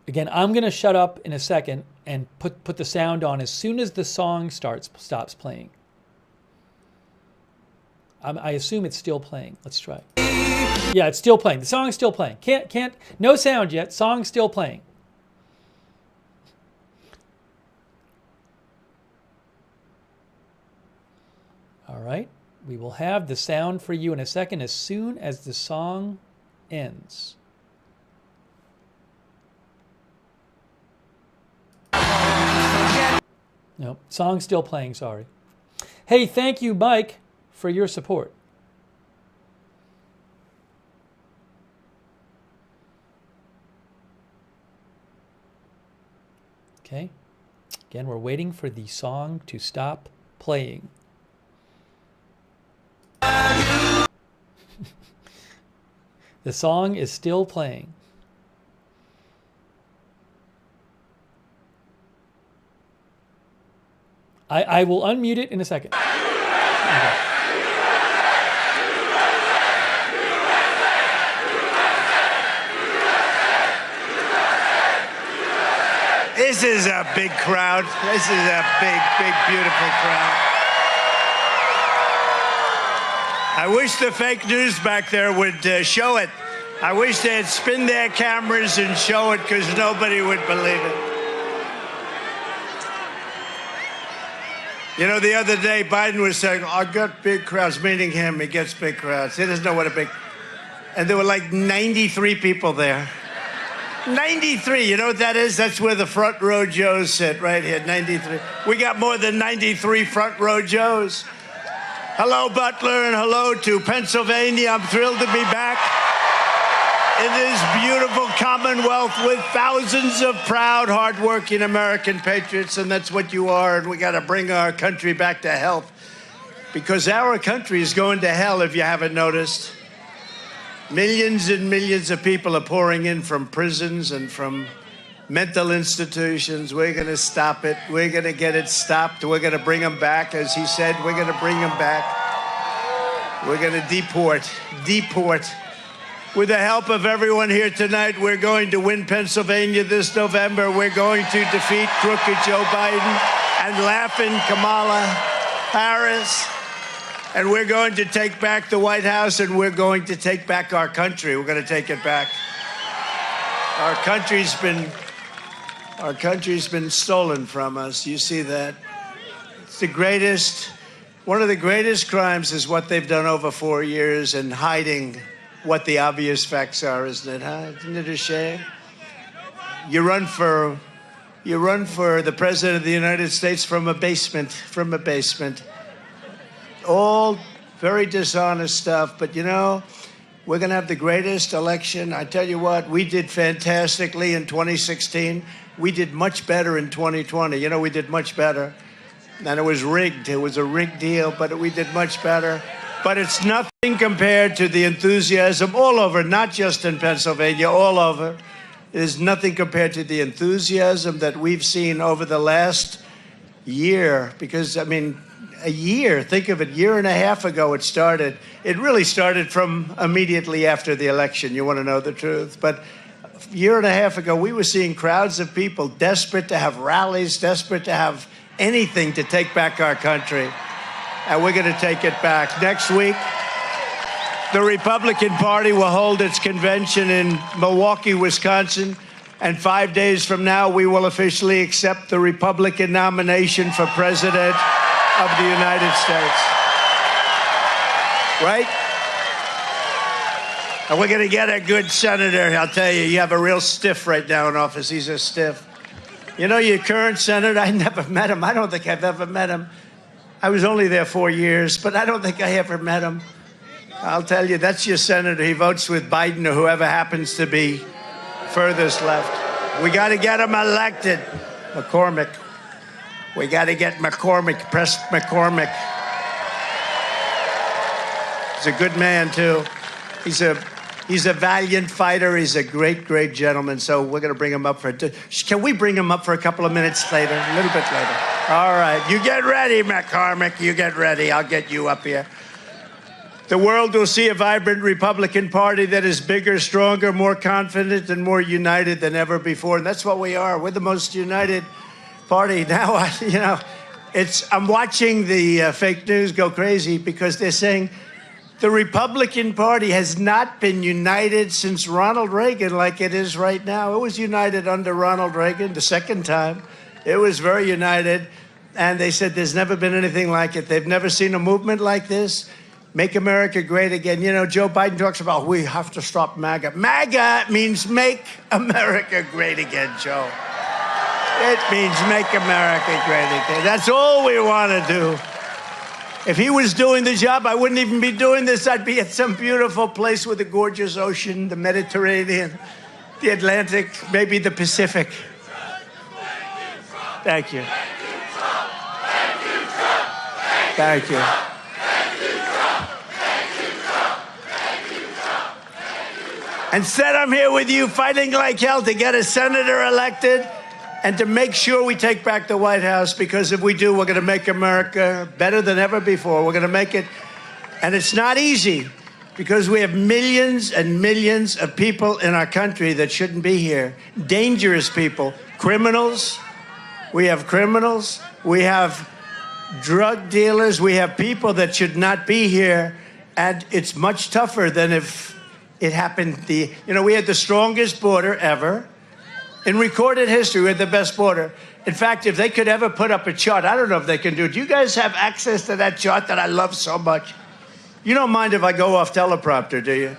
Again, I'm going to shut up in a second and put the sound on as soon as the song stops playing. I assume it's still playing. Let's try. Yeah, it's still playing. The song's still playing. No sound yet. Song's still playing. All right. We will have the sound for you in a second as soon as the song ends. No, song's still playing, sorry. Hey, thank you, Mike, for your support. Okay. Again, we're waiting for the song to stop playing. The song is still playing. I will unmute it in a second. Okay. This is a big crowd. This is a big, big, beautiful crowd. I wish the fake news back there would show it. I wish they'd spin their cameras and show it, because nobody would believe it. You know, the other day, Biden was saying, I got big crowds, meaning him. He gets big crowds. He doesn't know what a big... And there were like 93 people there. 93, you know what that is? That's where the front row Joes sit, right here, 93. We got more than 93 front row Joes. Hello, Butler, and hello to Pennsylvania. I'm thrilled to be back in this beautiful Commonwealth with thousands of proud, hardworking American patriots, and that's what you are, and we got to bring our country back to health, because our country is going to hell, if you haven't noticed. Millions and millions of people are pouring in from prisons and from mental institutions. We're going to stop it. We're going to get it stopped. We're going to bring them back. As he said, we're going to bring them back. We're going to deport. With the help of everyone here tonight, we're going to win Pennsylvania this November. We're going to defeat crooked Joe Biden and laughing Kamala Harris. And we're going to take back the White House, and we're going to take back our country. We're going to take it back. Our country's been stolen from us. You see that? It's the greatest, one of the greatest crimes is what they've done over 4 years and hiding what the obvious facts are, isn't it, huh? Isn't it a shame? You run for the President of the United States from a basement. All very dishonest stuff, but you know, we're going to have the greatest election. I tell you what, we did fantastically in 2016. We did much better in 2020. You know, we did much better. And it was rigged. It was a rigged deal, but we did much better. But it's nothing compared to the enthusiasm all over, not just in Pennsylvania, all over. It is nothing compared to the enthusiasm that we've seen over the last year. Because, I mean, a year, think of it, year and a half ago it started. It really started from immediately after the election, you want to know the truth. But a year and a half ago, we were seeing crowds of people desperate to have rallies, desperate to have anything to take back our country. And we're going to take it back. Next week, the Republican Party will hold its convention in Milwaukee, Wisconsin. And 5 days from now, we will officially accept the Republican nomination for President of the United States. Right? And we're going to get a good senator. I'll tell you, you have a real stiff right now in office. He's a stiff. You know, your current senator, I never met him. I don't think I've ever met him. I was only there 4 years, but I don't think I ever met him. I'll tell you, that's your senator. He votes with Biden or whoever happens to be furthest left. We got to get him elected. McCormick. We got to get McCormick, press McCormick. He's a good man, too. He's a valiant fighter. He's a great, great gentleman. So we're going to bring him up for it. Can we bring him up for a couple of minutes later? A little bit later. All right. You get ready, McCormick. You get ready. I'll get you up here. The world will see a vibrant Republican Party that is bigger, stronger, more confident, and more united than ever before. And that's what we are. We're the most united party. Now, you know, I'm watching the fake news go crazy because they're saying the Republican Party has not been united since Ronald Reagan like it is right now. It was united under Ronald Reagan the second time. It was very united. And they said there's never been anything like it. They've never seen a movement like this. Make America great again. You know, Joe Biden talks about we have to stop MAGA. MAGA means make America great again, Joe. It means make America great again. That's all we want to do. If he was doing the job, I wouldn't even be doing this. I'd be at some beautiful place with a gorgeous ocean, the Mediterranean, the Atlantic, maybe the Pacific. Thank you. Thank you. Instead, I'm here with you fighting like hell to get a senator elected and to make sure we take back the White House, because if we do, we're going to make America better than ever before. We're going to make it. And it's not easy because we have millions and millions of people in our country that shouldn't be here. Dangerous people, criminals. We have criminals. We have drug dealers. We have people that should not be here. And it's much tougher than if it happened. We had the strongest border ever. In recorded history, we had the best border. In fact, if they could ever put up a chart, I don't know if they can do it. Do you guys have access to that chart that I love so much? You don't mind if I go off teleprompter, do you?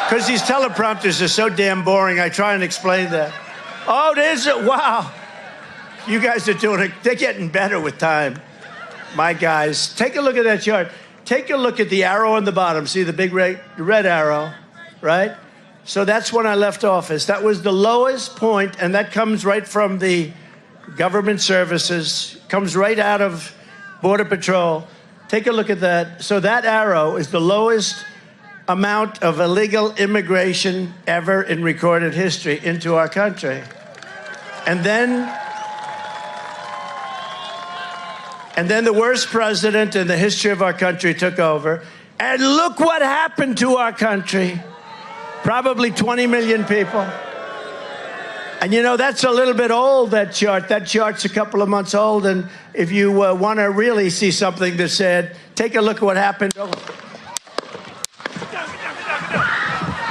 Because these teleprompters are so damn boring, I try and explain that. Oh, there's it. Wow. You guys are doing it. They're getting better with time. My guys, take a look at that chart. Take a look at the arrow on the bottom. See the big red arrow, right? So that's when I left office. That was the lowest point, and that comes right from the government services, comes right out of Border Patrol. Take a look at that. So that arrow is the lowest amount of illegal immigration ever in recorded history into our country. And then the worst president in the history of our country took over. And look what happened to our country. Probably 20 million people. And you know, that's a little bit old, that chart. That chart's a couple of months old. And if you want to really see something that's sad, take a look at what happened.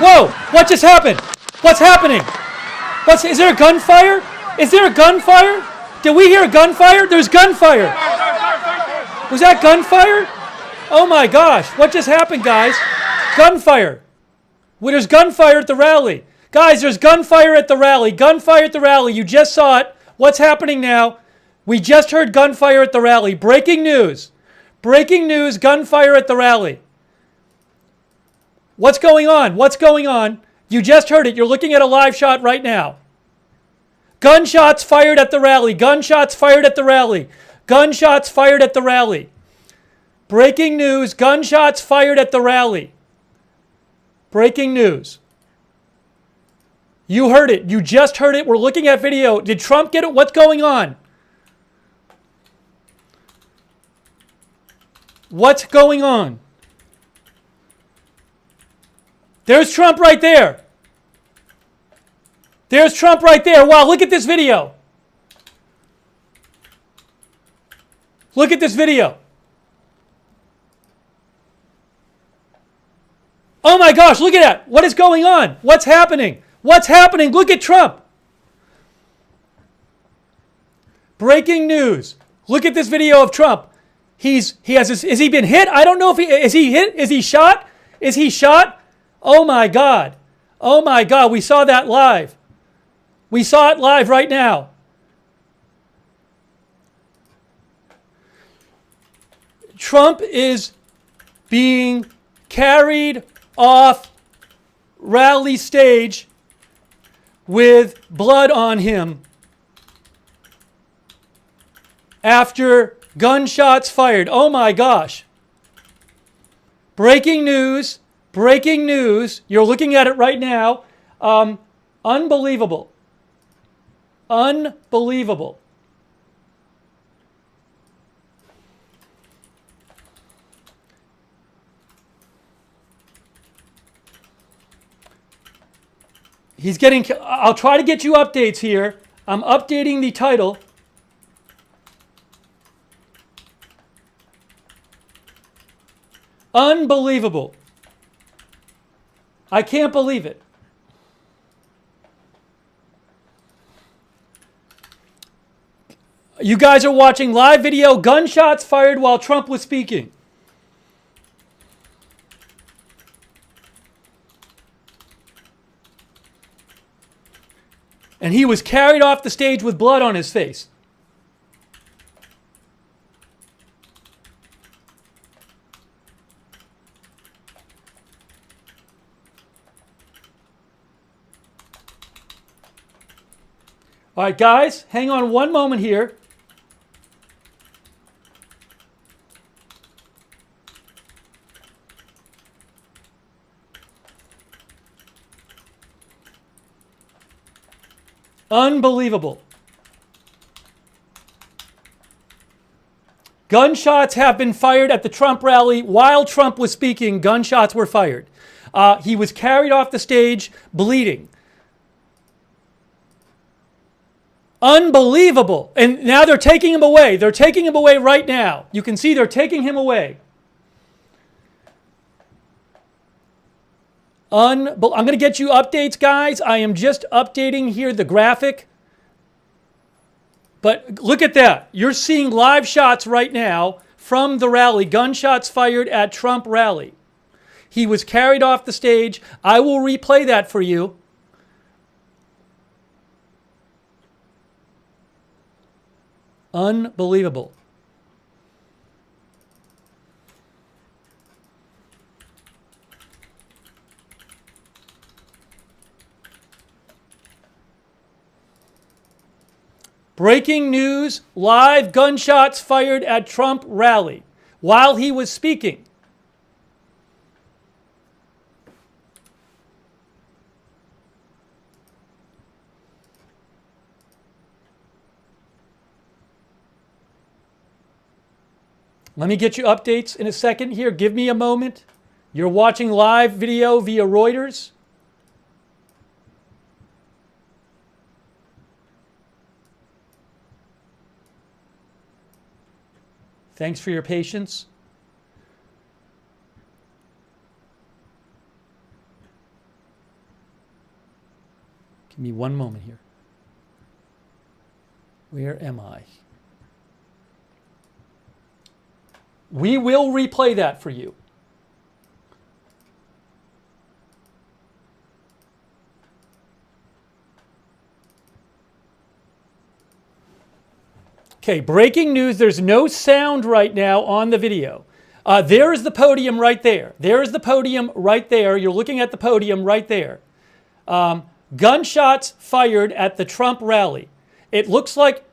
Whoa! What just happened? What's happening? Is there a gunfire? Is there a gunfire? Did we hear a gunfire? There's gunfire. Was that gunfire? Oh my gosh! What just happened, guys? Gunfire. Well, there's gunfire at the rally. Guys, there's gunfire at the rally. Gunfire at the rally. You just saw it. What's happening now? We just heard gunfire at the rally. Breaking news. Breaking news, gunfire at the rally. What's going on? What's going on? You just heard it. You're looking at a live shot right now. Gunshots fired at the rally. Gunshots fired at the rally. Gunshots fired at the rally. Breaking news, gunshots fired at the rally. Breaking news. You heard it. You just heard it. We're looking at video. Did Trump get it? What's going on? What's going on? There's Trump right there. There's Trump right there. Wow, look at this video. Look at this video. Oh my gosh, look at that. What is going on? What's happening? What's happening? Look at Trump. Breaking news. Look at this video of Trump. Has he been hit? I don't know if is he hit? Is he shot? Is he shot? Oh my God. Oh my God. We saw that live. We saw it live right now. Trump is being carried off rally stage with blood on him after gunshots fired. Oh my gosh. Breaking news. Breaking news. You're looking at it right now. Unbelievable. Unbelievable. He's getting, I'll try to get you updates here. I'm updating the title. Unbelievable. I can't believe it. You guys are watching live video, gunshots fired while Trump was speaking. And he was carried off the stage with blood on his face. All right, guys, hang on one moment here. Unbelievable. Gunshots have been fired at the Trump rally. While Trump was speaking, gunshots were fired. He was carried off the stage bleeding. Unbelievable. And now they're taking him away. They're taking him away right now. You can see they're taking him away. I'm going to get you updates, guys. I am just updating here the graphic. But look at that. You're seeing live shots right now from the rally. Gunshots fired at Trump rally. He was carried off the stage. I will replay that for you. Unbelievable. Breaking news, live gunshots fired at Trump rally while he was speaking. Let me get you updates in a second here. Give me a moment. You're watching live video via Reuters. Thanks for your patience. Give me one moment here. Where am I? We will replay that for you. Okay, breaking news. There's no sound right now on the video. There is the podium right there. There is the podium right there. You're looking at the podium right there. Gunshots fired at the Trump rally. It looks like...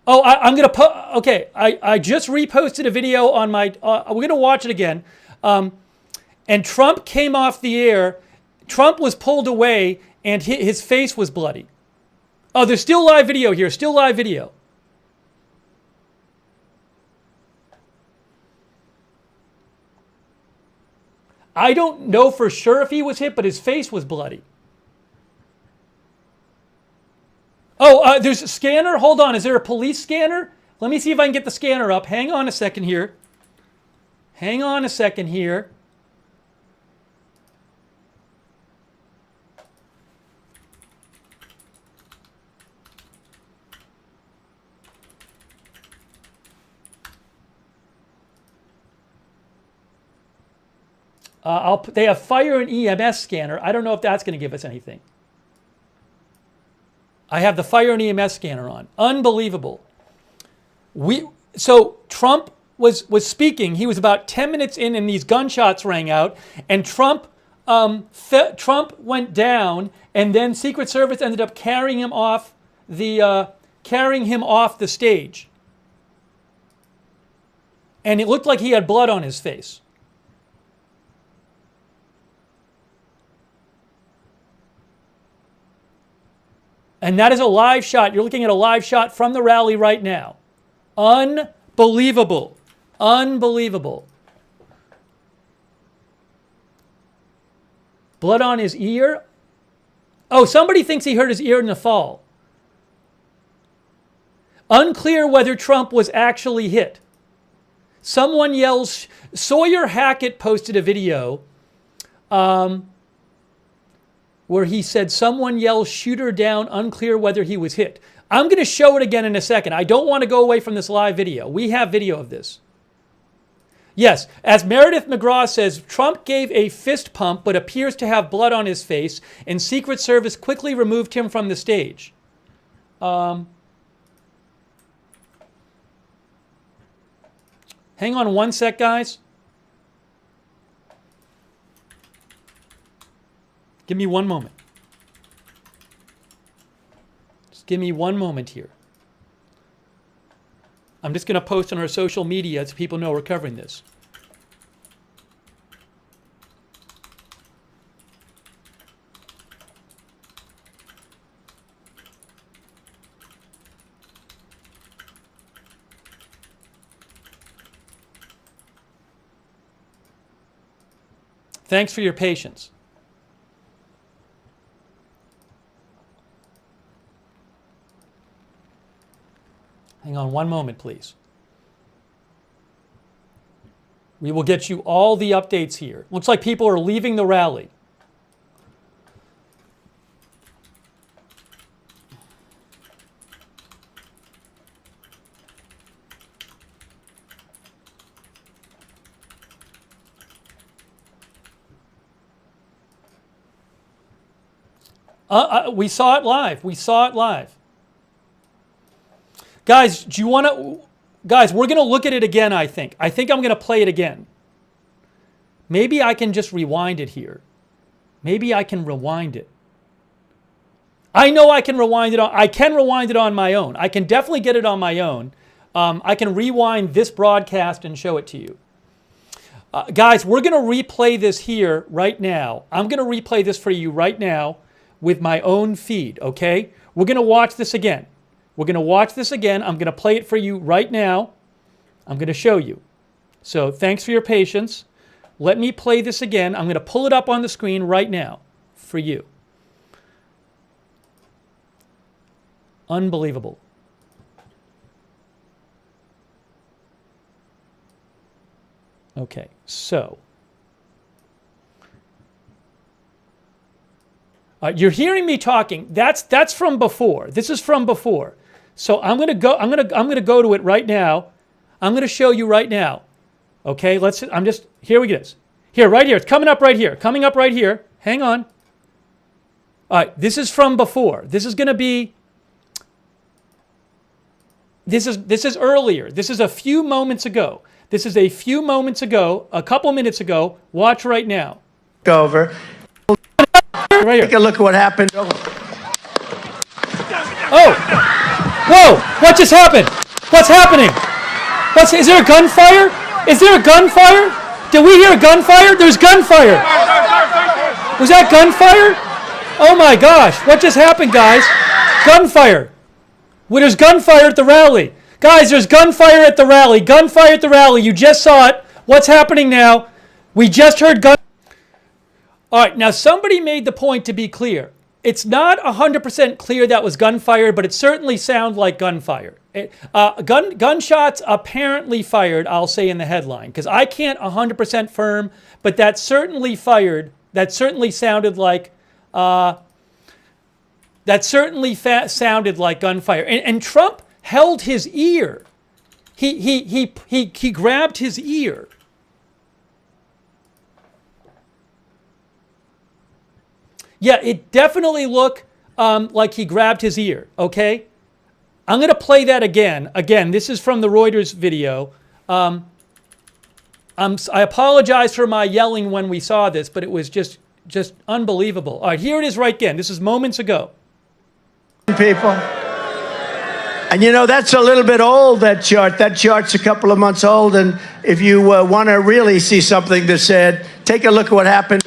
Oh, I'm going to... Okay, I just reposted a video on my... we're going to watch it again. And Trump came off the air. Trump was pulled away, and his face was bloody. Oh, there's still live video here. Still live video. I don't know for sure if he was hit, but his face was bloody. Oh, there's a scanner. Hold on. Is there a police scanner? Let me see if I can get the scanner up. Hang on a second here. Hang on a second here. They have fire and EMS scanner. I don't know if that's going to give us anything. I have the fire and EMS scanner on. Unbelievable. So Trump was speaking. He was about 10 minutes in, and these gunshots rang out. And Trump went down, and then Secret Service ended up carrying him off the stage. And it looked like he had blood on his face. And that is a live shot. You're looking at a live shot from the rally right now. Unbelievable. Unbelievable. Blood on his ear. Oh, somebody thinks he hurt his ear in the fall. Unclear whether Trump was actually hit. Someone yells, Sawyer Hackett posted a video where he said someone yells, shoot her down, unclear whether he was hit. I'm going to show it again in a second. I don't want to go away from this live video. We have video of this. Yes, as Meredith McGraw says, Trump gave a fist pump but appears to have blood on his face, and Secret Service quickly removed him from the stage. Hang on one sec, guys. Give me one moment. Just give me one moment here. I'm just going to post on our social media so people know we're covering this. Thanks for your patience. Hang on one moment, please. We will get you all the updates here. Looks like people are leaving the rally. We saw it live. We saw it live. Guys, do you want to... Guys, we're going to look at it again, I think. I think I'm going to play it again. Maybe I can just rewind it here. Maybe I can rewind it. I know I can rewind it on... I can rewind it on my own. I can definitely get it on my own. I can rewind this broadcast and show it to you. Guys, we're going to replay this here right now. I'm going to replay this for you right now with my own feed, okay? We're going to watch this again. We're going to watch this again. I'm going to play it for you right now. I'm going to show you. So thanks for your patience. Let me play this again. I'm going to pull it up on the screen right now for you. Unbelievable. Okay, so you're hearing me talking. That's from before. This is from before. So I'm gonna go to it right now. I'm gonna show you right now. Okay, here we go. Here, right here. It's coming up right here. Coming up right here. Hang on. All right, this is from before. This is gonna be. This is earlier. This is a few moments ago. This is a few moments ago, a couple minutes ago. Watch right now. Over. Right here. Take a look at what happened. Oh! Whoa! What just happened? What's happening? Is there a gunfire? Is there a gunfire? Did we hear a gunfire? There's gunfire! Was that gunfire? Oh my gosh, what just happened, guys? Gunfire! Well, there's gunfire at the rally. Guys, there's gunfire at the rally. Gunfire at the rally. You just saw it. What's happening now? We just heard gun. All right, now somebody made the point to be clear. It's not 100% clear that was gunfire, but it certainly sounded like gunfire. Gunshots apparently fired, I'll say in the headline, because I can't 100% firm, but that certainly fired. That certainly sounded like sounded like gunfire. And Trump held his ear. He grabbed his ear. Yeah, it definitely looked like he grabbed his ear, okay? I'm going to play that again. Again, this is from the Reuters video. I apologize for my yelling when we saw this, but it was just unbelievable. All right, here it is right again. This is moments ago. People. And you know, that's a little bit old, that chart. That chart's a couple of months old. And if you want to really see something that said, take a look at what happened.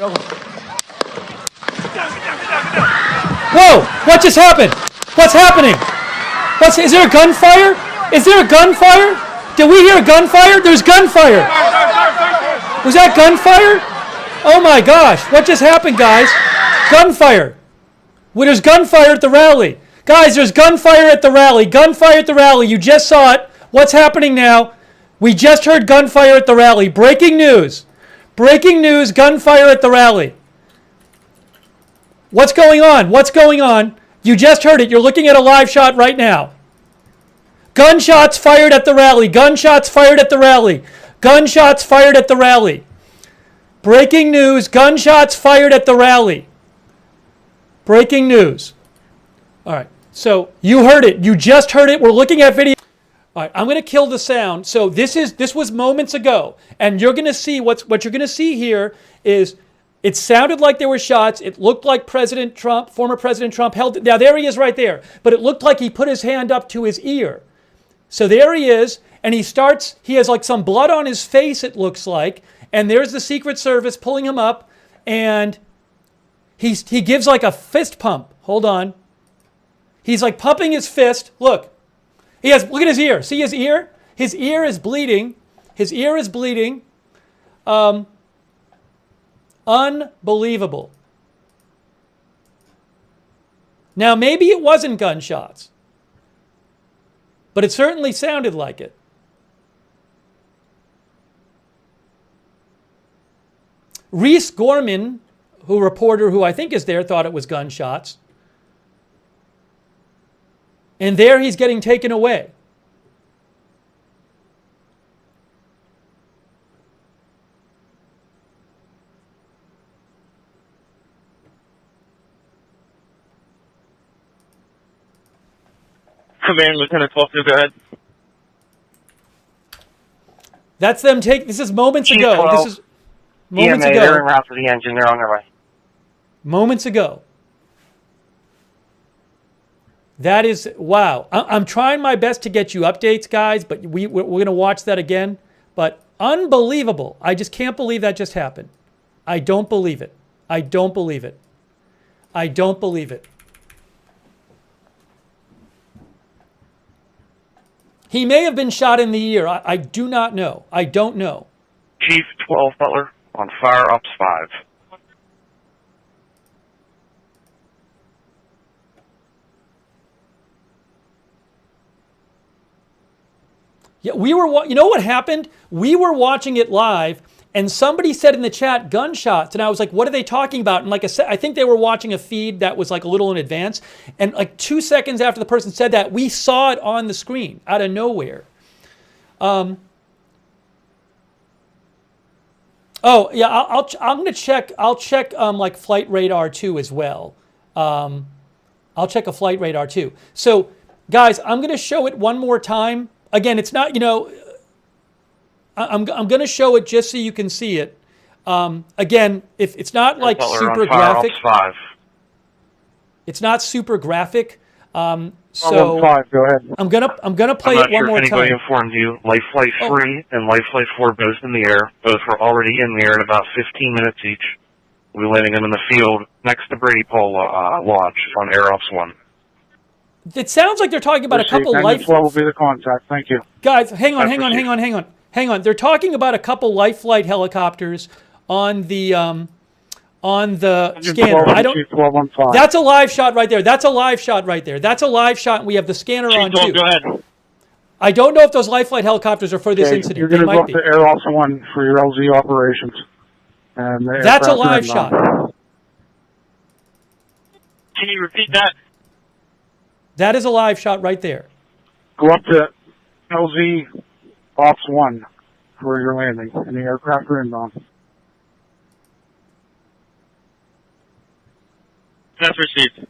Whoa! What just happened? What's happening? Is there a gunfire? Is there a gunfire? Did we hear a gunfire? There's gunfire. Was that gunfire? Oh my gosh! What just happened, guys? Gunfire. Well, there's gunfire at the rally. Guys, there's gunfire at the rally. Gunfire at the rally. You just saw it. What's happening now? We just heard gunfire at the rally. Breaking news. Breaking news, gunfire at the rally. What's going on? What's going on? You just heard it. You're looking at a live shot right now. Gunshots fired at the rally. Gunshots fired at the rally. Gunshots fired at the rally. Breaking news, gunshots fired at the rally. Breaking news. All right, so you heard it. You just heard it. We're looking at video. All right, I'm going to kill the sound. So this was moments ago, and you're going to see what you're going to see here is it sounded like there were shots. It looked like President Trump, former President Trump, held. Now there he is, right there. But it looked like he put his hand up to his ear. So there he is, and he has like some blood on his face. It looks like, and there's the Secret Service pulling him up, and he gives like a fist pump. Hold on. He's like pumping his fist. Look. Look at his ear. See his ear? His ear is bleeding. His ear is bleeding. Unbelievable. Now, maybe it wasn't gunshots, but it certainly sounded like it. Reese Gorman, reporter who I think is there, thought it was gunshots. And there he's getting taken away. Command Lieutenant 12, go ahead. That's them this is moments Chief ago. 12, this is moments EMA, ago. they're en route to the engine. They're on their way. Moments ago. That is, wow. I'm trying my best to get you updates, guys, but we're going to watch that again. But unbelievable. I just can't believe that just happened. I don't believe it. I don't believe it. I don't believe it. He may have been shot in the ear. I do not know. I don't know. Chief 12, Butler, on fire, ups 5. Yeah, you know what happened? We were watching it live, and somebody said in the chat, gunshots, and I was like, what are they talking about? And like I said, I think they were watching a feed that was like a little in advance, and like 2 seconds after the person said that, we saw it on the screen out of nowhere. Oh yeah, I'm gonna check. I'll check like flight radar 2 as well. I'll check a flight radar 2. So guys, I'm gonna show it one more time. Again, it's not, you know, I'm going to show it just so you can see it. Again, if it's not like Butler, super on fire, graphic. ups 5. It's not super graphic. So 5, go ahead. I'm gonna play it one more I'm not sure if anybody time. informed you. Life Flight 3 and Life Flight 4 both in the air. Both were already in the air in about 15 minutes each. We'll be landing them in the field next to Brady Pole launch on Air Ops 1. It sounds like they're talking about a couple life. 12 will be the contact. Thank you. Guys, hang on. They're talking about a couple life flight helicopters on the scanner. 12, I don't. 12 on 5. That's a live shot right there. That's a live shot right there. That's a live shot, and we have the scanner on too. Go ahead. I don't know if those life flight helicopters are for this incident. You're going They to go might up be. to Air Ops 1 for your LZ operations. And the That's a aircraft live are shot. inbound. Can you repeat that? That is a live shot right there. Go up to LZ Ops 1 where you're landing, and the aircraft are inbound. That's received.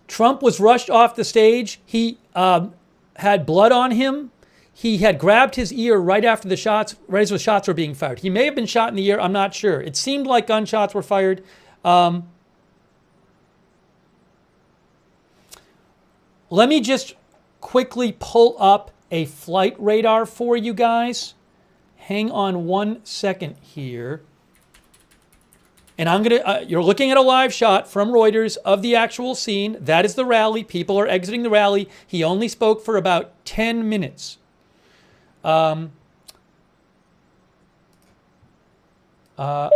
Trump was rushed off the stage. He had blood on him. He had grabbed his ear right after the shots, right as the shots were being fired. He may have been shot in the ear. I'm not sure. It seemed like gunshots were fired. Let me just quickly pull up a flight radar for you guys. Hang on 1 second here. And I'm going to, you're looking at a live shot from Reuters of the actual scene. That is the rally. People are exiting the rally. He only spoke for about 10 minutes. Hang on.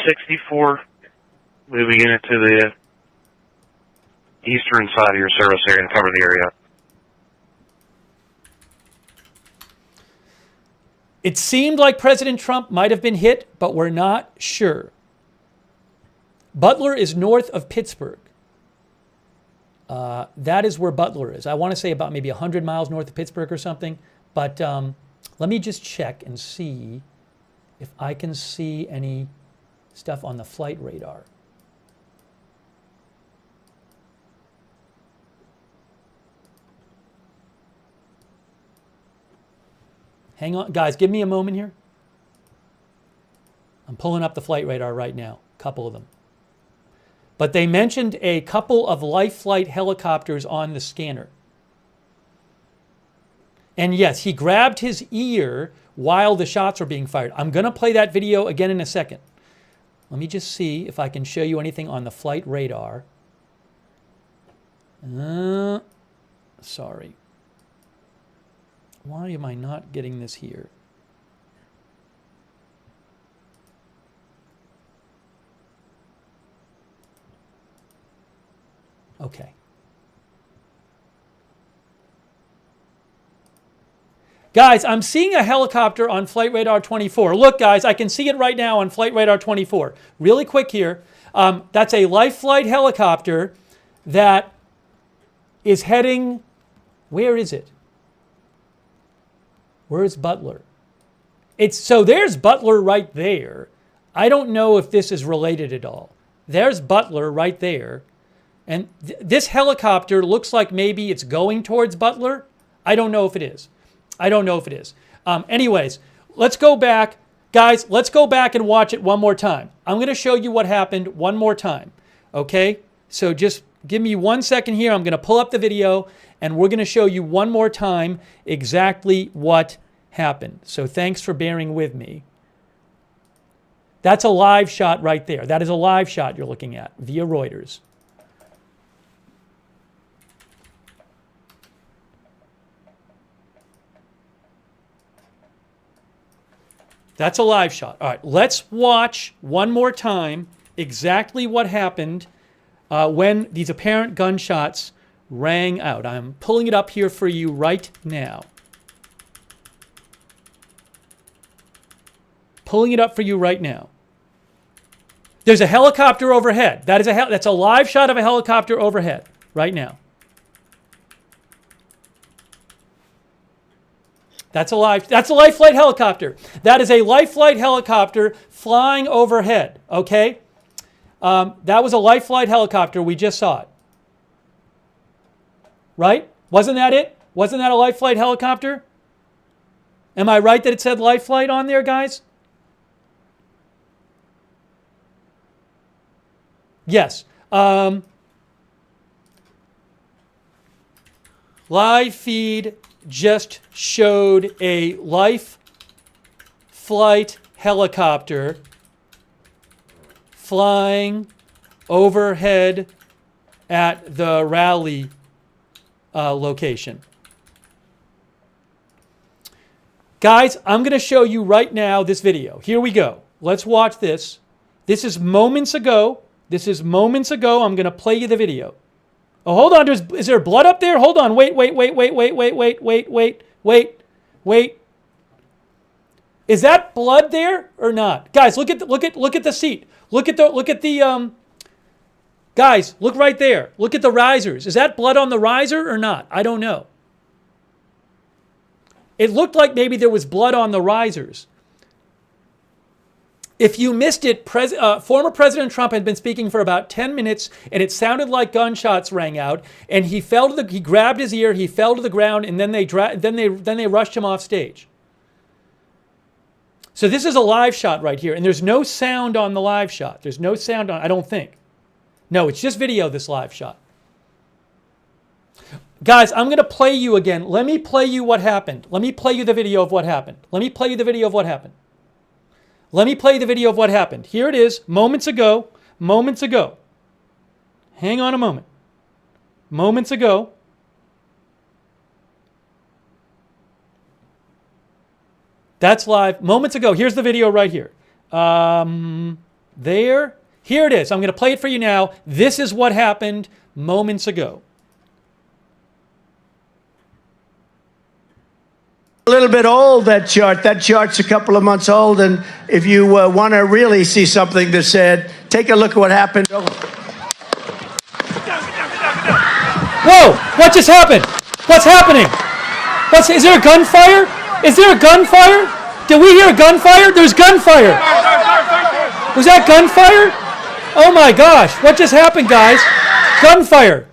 '64, moving into the eastern side of your service area and cover the area. It seemed like President Trump might have been hit, but we're not sure. Butler is north of Pittsburgh. That is where Butler is. I want to say about maybe 100 miles north of Pittsburgh or something. But let me just check and see if I can see any stuff on the flight radar. Hang on, guys, give me a moment here. I'm pulling up the flight radar right now, a couple of them. But they mentioned a couple of life flight helicopters on the scanner. And yes, he grabbed his ear while the shots were being fired. I'm going to play that video again in a second. Let me just see if I can show you anything on the flight radar. Sorry. Why am I not getting this here? Okay. Guys, I'm seeing a helicopter on Flight Radar 24. Look, guys, I can see it right now on Flight Radar 24. Really quick here. That's a life flight helicopter that is heading Where is it? Where's Butler? So there's Butler right there. I don't know if this is related at all. There's Butler right there. And this helicopter looks like maybe it's going towards Butler. I don't know if it is. I don't know if it is. Anyways, let's go back. Guys, let's go back and watch it one more time. I'm going to show you what happened one more time. Okay? So just give me 1 second here. I'm going to pull up the video and we're going to show you one more time exactly what happened. So thanks for bearing with me. That's a live shot right there. That is a live shot you're looking at via Reuters. That's a live shot. All right, let's watch one more time exactly what happened when these apparent gunshots rang out. I'm pulling it up here for you right now. Pulling it up for you right now. There's a helicopter overhead. That's a live shot of a helicopter overhead right now. That's a live flight helicopter. That is a live flight helicopter flying overhead, okay? That was a live flight helicopter. We just saw it. Right? Wasn't that it? Wasn't that a live flight helicopter? Am I right that it said live flight on there, guys? Yes. Live feed just showed a life flight helicopter flying overhead at the rally location. Guys, I'm going to show you right now this video. Here we go. Let's watch this. This is moments ago. I'm going to play you the video. Oh, hold on. Is there blood up there? Hold on. Wait. Is that blood there or not? Guys, look at the seat. Guys, look right there. Look at the risers. Is that blood on the riser or not? I don't know. It looked like maybe there was blood on the risers. If you missed it, former President Trump had been speaking for about 10 minutes, and it sounded like gunshots rang out. And he grabbed his ear, he fell to the ground, and then they rushed him off stage. So this is a live shot right here, and there's no sound on the live shot. There's no sound on, I don't think. No, it's just video. This live shot. Guys, I'm going to play you again. Let me play you what happened. Let me play you the video of what happened. Let me play you the video of what happened. Here it is, moments ago. Hang on a moment. Moments ago. That's live. Moments ago. Here's the video right here. There. Here it is. I'm going to play it for you now. This is what happened moments ago. A little bit old, that chart. That chart's a couple of months old, and if you want to really see something that's said, take a look at what happened. Whoa! What just happened? What's happening? Is there a gunfire? Is there a gunfire? Did we hear a gunfire? There's gunfire. Was that gunfire? Oh my gosh! What just happened, guys? Gunfire.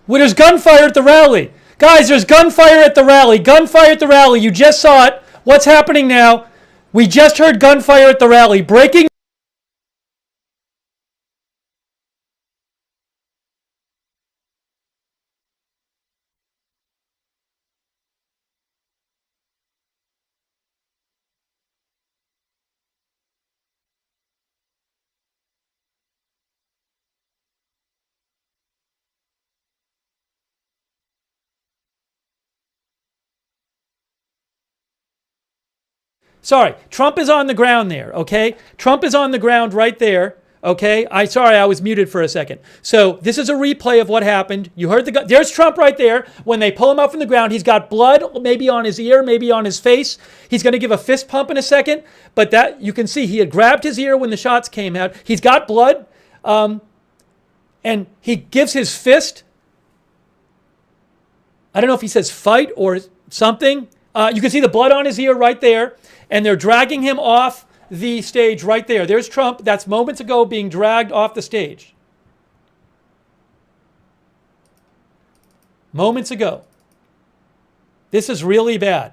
Well, there's gunfire at the rally. Guys, there's gunfire at the rally. Gunfire at the rally. You just saw it. What's happening now? We just heard gunfire at the rally. Breaking. Sorry, Trump is on the ground there, okay? Trump is on the ground right there, okay? Sorry, I was muted for a second. So this is a replay of what happened. You heard there's Trump right there. When they pull him up from the ground, he's got blood maybe on his ear, maybe on his face. He's going to give a fist pump in a second, but that you can see he had grabbed his ear when the shots came out. He's got blood, and he gives his fist. I don't know if he says fight or something. You can see the blood on his ear right there, and they're dragging him off the stage right there. There's Trump. That's moments ago being dragged off the stage. Moments ago. This is really bad.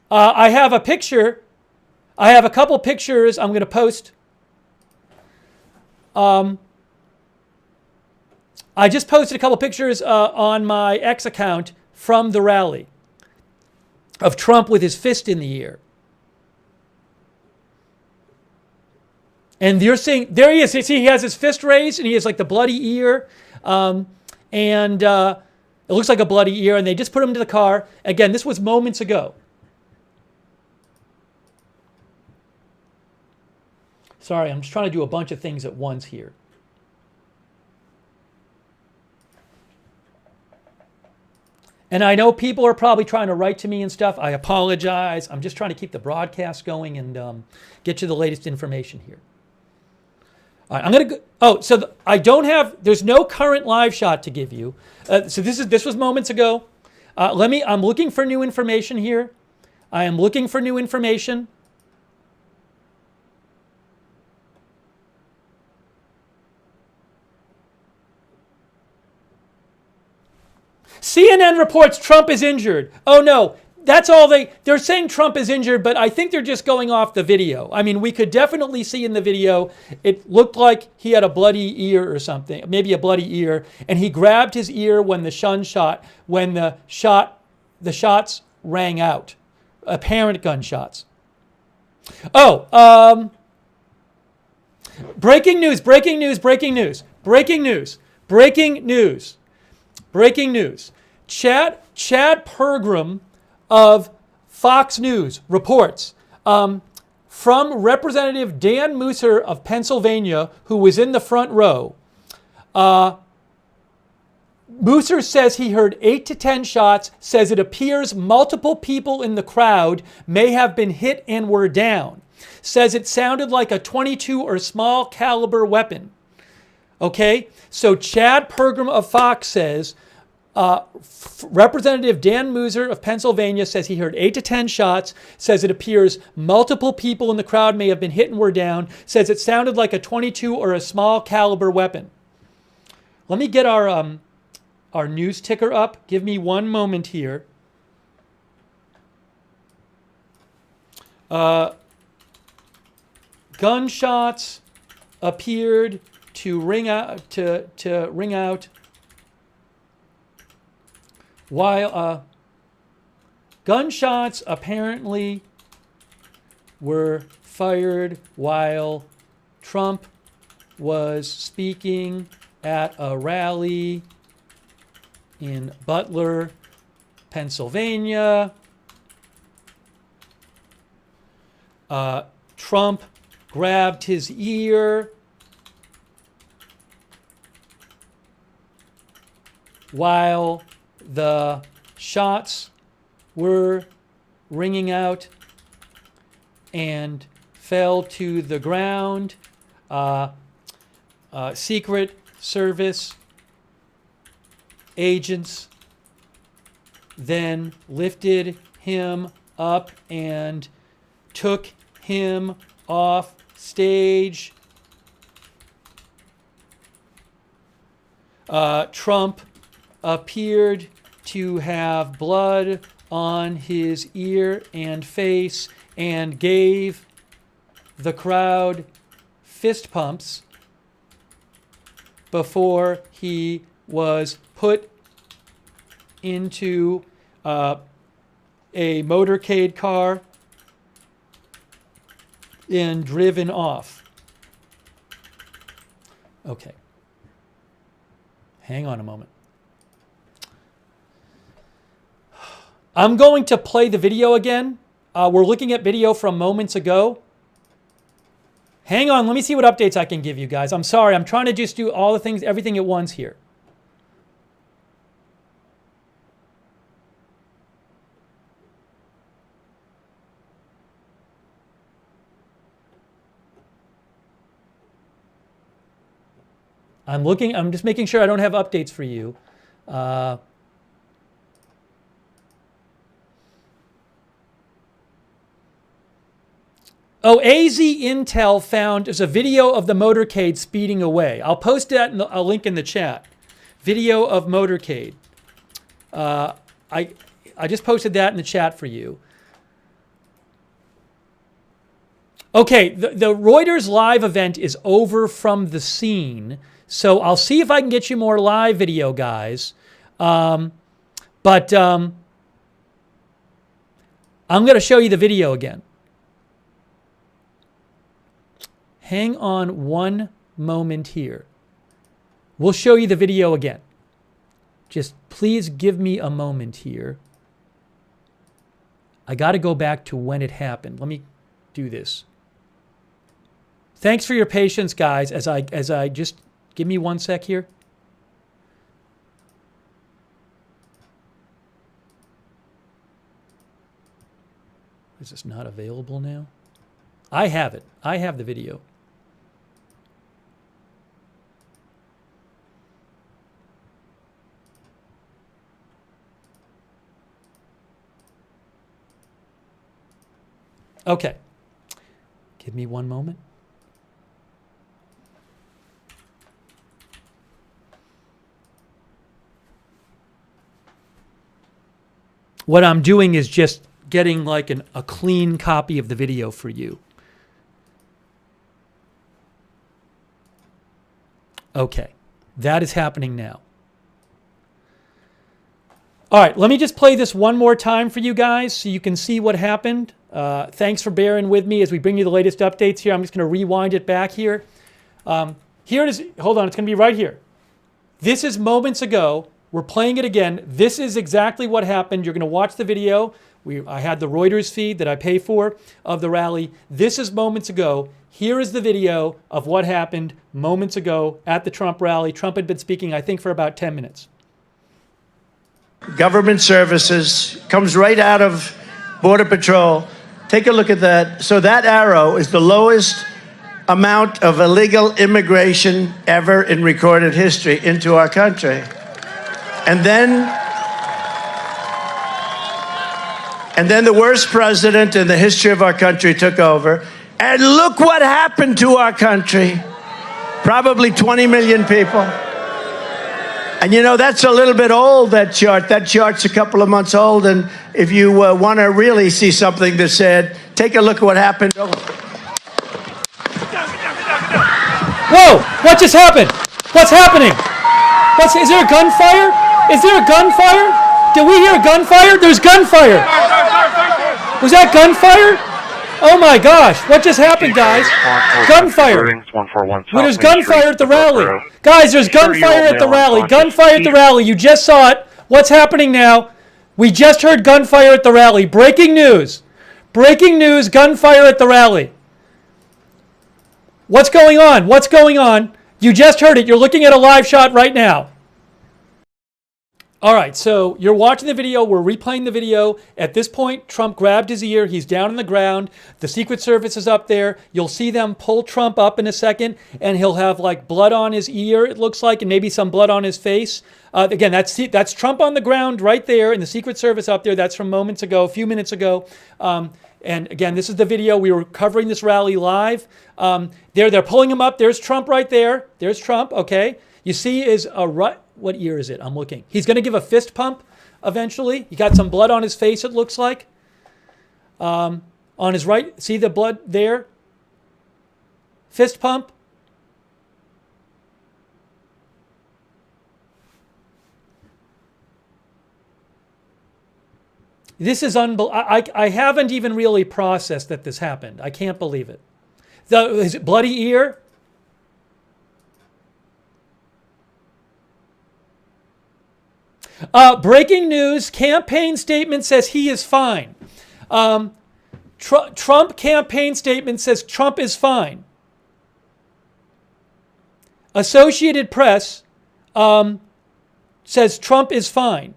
I have a picture. I have a couple pictures I'm going to post. I just posted a couple pictures on my X account from the rally of Trump with his fist in the air. And you're seeing, there he is. You see, he has his fist raised and he has like the bloody ear. And it looks like a bloody ear. And they just put him to the car. Again, this was moments ago. Sorry, I'm just trying to do a bunch of things at once here. And I know people are probably trying to write to me and stuff. I apologize. I'm just trying to keep the broadcast going and get you the latest information here. All right, I'm going to go. Oh, so I don't have, there's no current live shot to give you. So this was moments ago. I'm looking for new information here. I am looking for new information. CNN reports Trump is injured. Oh no, that's all they're saying Trump is injured, but I think they're just going off the video. I mean, we could definitely see in the video, it looked like he had a bloody ear or something, maybe a bloody ear, and he grabbed his ear when the shots rang out, apparent gunshots. Oh, breaking news. Chad Pergram of Fox News reports from Representative Dan Musser of Pennsylvania, who was in the front row. Musser says he heard 8 to 10 shots, says it appears multiple people in the crowd may have been hit and were down. Says it sounded like a .22 or small caliber weapon. Okay, so Chad Pergram of Fox says, Representative Dan Musser of Pennsylvania says he heard 8 to 10 shots, says it appears multiple people in the crowd may have been hit and were down, says it sounded like a .22 or a small caliber weapon. Let me get our news ticker up. Give me one moment here. Gunshots appeared to ring out while gunshots apparently were fired while Trump was speaking at a rally in Butler, Pennsylvania. Trump grabbed his ear while the shots were ringing out and fell to the ground. Secret Service agents then lifted him up and took him off stage. Trump appeared to have blood on his ear and face and gave the crowd fist pumps before he was put into a motorcade car and driven off. Okay. Hang on a moment. I'm going to play the video again. We're looking at video from moments ago. Hang on, let me see what updates I can give you guys. I'm sorry, I'm trying to just do all the things, everything at once here. I'm just making sure I don't have updates for you. Oh, AZ Intel found there's a video of the motorcade speeding away. I'll post that in a link in the chat. Video of motorcade. I just posted that in the chat for you. Okay, the Reuters live event is over from the scene, so I'll see if I can get you more live video, guys. I'm going to show you the video again. Hang on one moment here. We'll show you the video again. Just please give me a moment here. I got to go back to when it happened. Let me do this. Thanks for your patience, guys, as I just give me 1 sec here. Is this not available now? I have it. I have the video. Okay. Give me one moment. What I'm doing is just getting like a clean copy of the video for you. Okay, that is happening now. All right, let me just play this one more time for you guys so you can see what happened. Thanks for bearing with me as we bring you the latest updates here. I'm just going to rewind it back here. Here it is. Hold on, it's going to be right here. This is moments ago. We're playing it again. This is exactly what happened. You're going to watch the video. I had the Reuters feed that I pay for of the rally. This is moments ago. Here is the video of what happened moments ago at the Trump rally. Trump had been speaking, I think, for about 10 minutes. Government services comes right out of Border Patrol. Take a look at that. So that arrow is the lowest amount of illegal immigration ever in recorded history into our country. And then the worst president in the history of our country took over. And look what happened to our country. Probably 20 million people. And you know, that's a little bit old, that chart. That chart's a couple of months old. And if you want to really see something that's said, take a look at what happened. Whoa, what just happened? What's happening? Is there a gunfire? Is there a gunfire? Did we hear gunfire? There's gunfire. Was that gunfire? Oh my gosh, what just happened, guys? Gunfire. Well, there's gunfire at the rally. Guys, there's gunfire at the rally. Gunfire at the rally. You just saw it. What's happening now? We just heard gunfire at the rally. Breaking news. Breaking news, gunfire at the rally. What's going on? What's going on? You just heard it. You're looking at a live shot right now. All right, so you're watching the video. We're replaying the video. At this point, Trump grabbed his ear. He's down on the ground. The Secret Service is up there. You'll see them pull Trump up in a second, and he'll have like blood on his ear, it looks like, and maybe some blood on his face. Again, that's Trump on the ground right there, and the Secret Service up there. That's from moments ago, a few minutes ago. And again, this is the video. We were covering this rally live. They're pulling him up. There's Trump right there. There's Trump, okay. You see is a what ear is it? I'm looking. He's going to give a fist pump eventually. He got some blood on his face, it looks like. On his right, see the blood there? Fist pump. This is unbelievable. I haven't even really processed that this happened. I can't believe it. His bloody ear. Breaking news, campaign statement says he is fine. Trump campaign statement says Trump is fine. Associated Press says Trump is fine.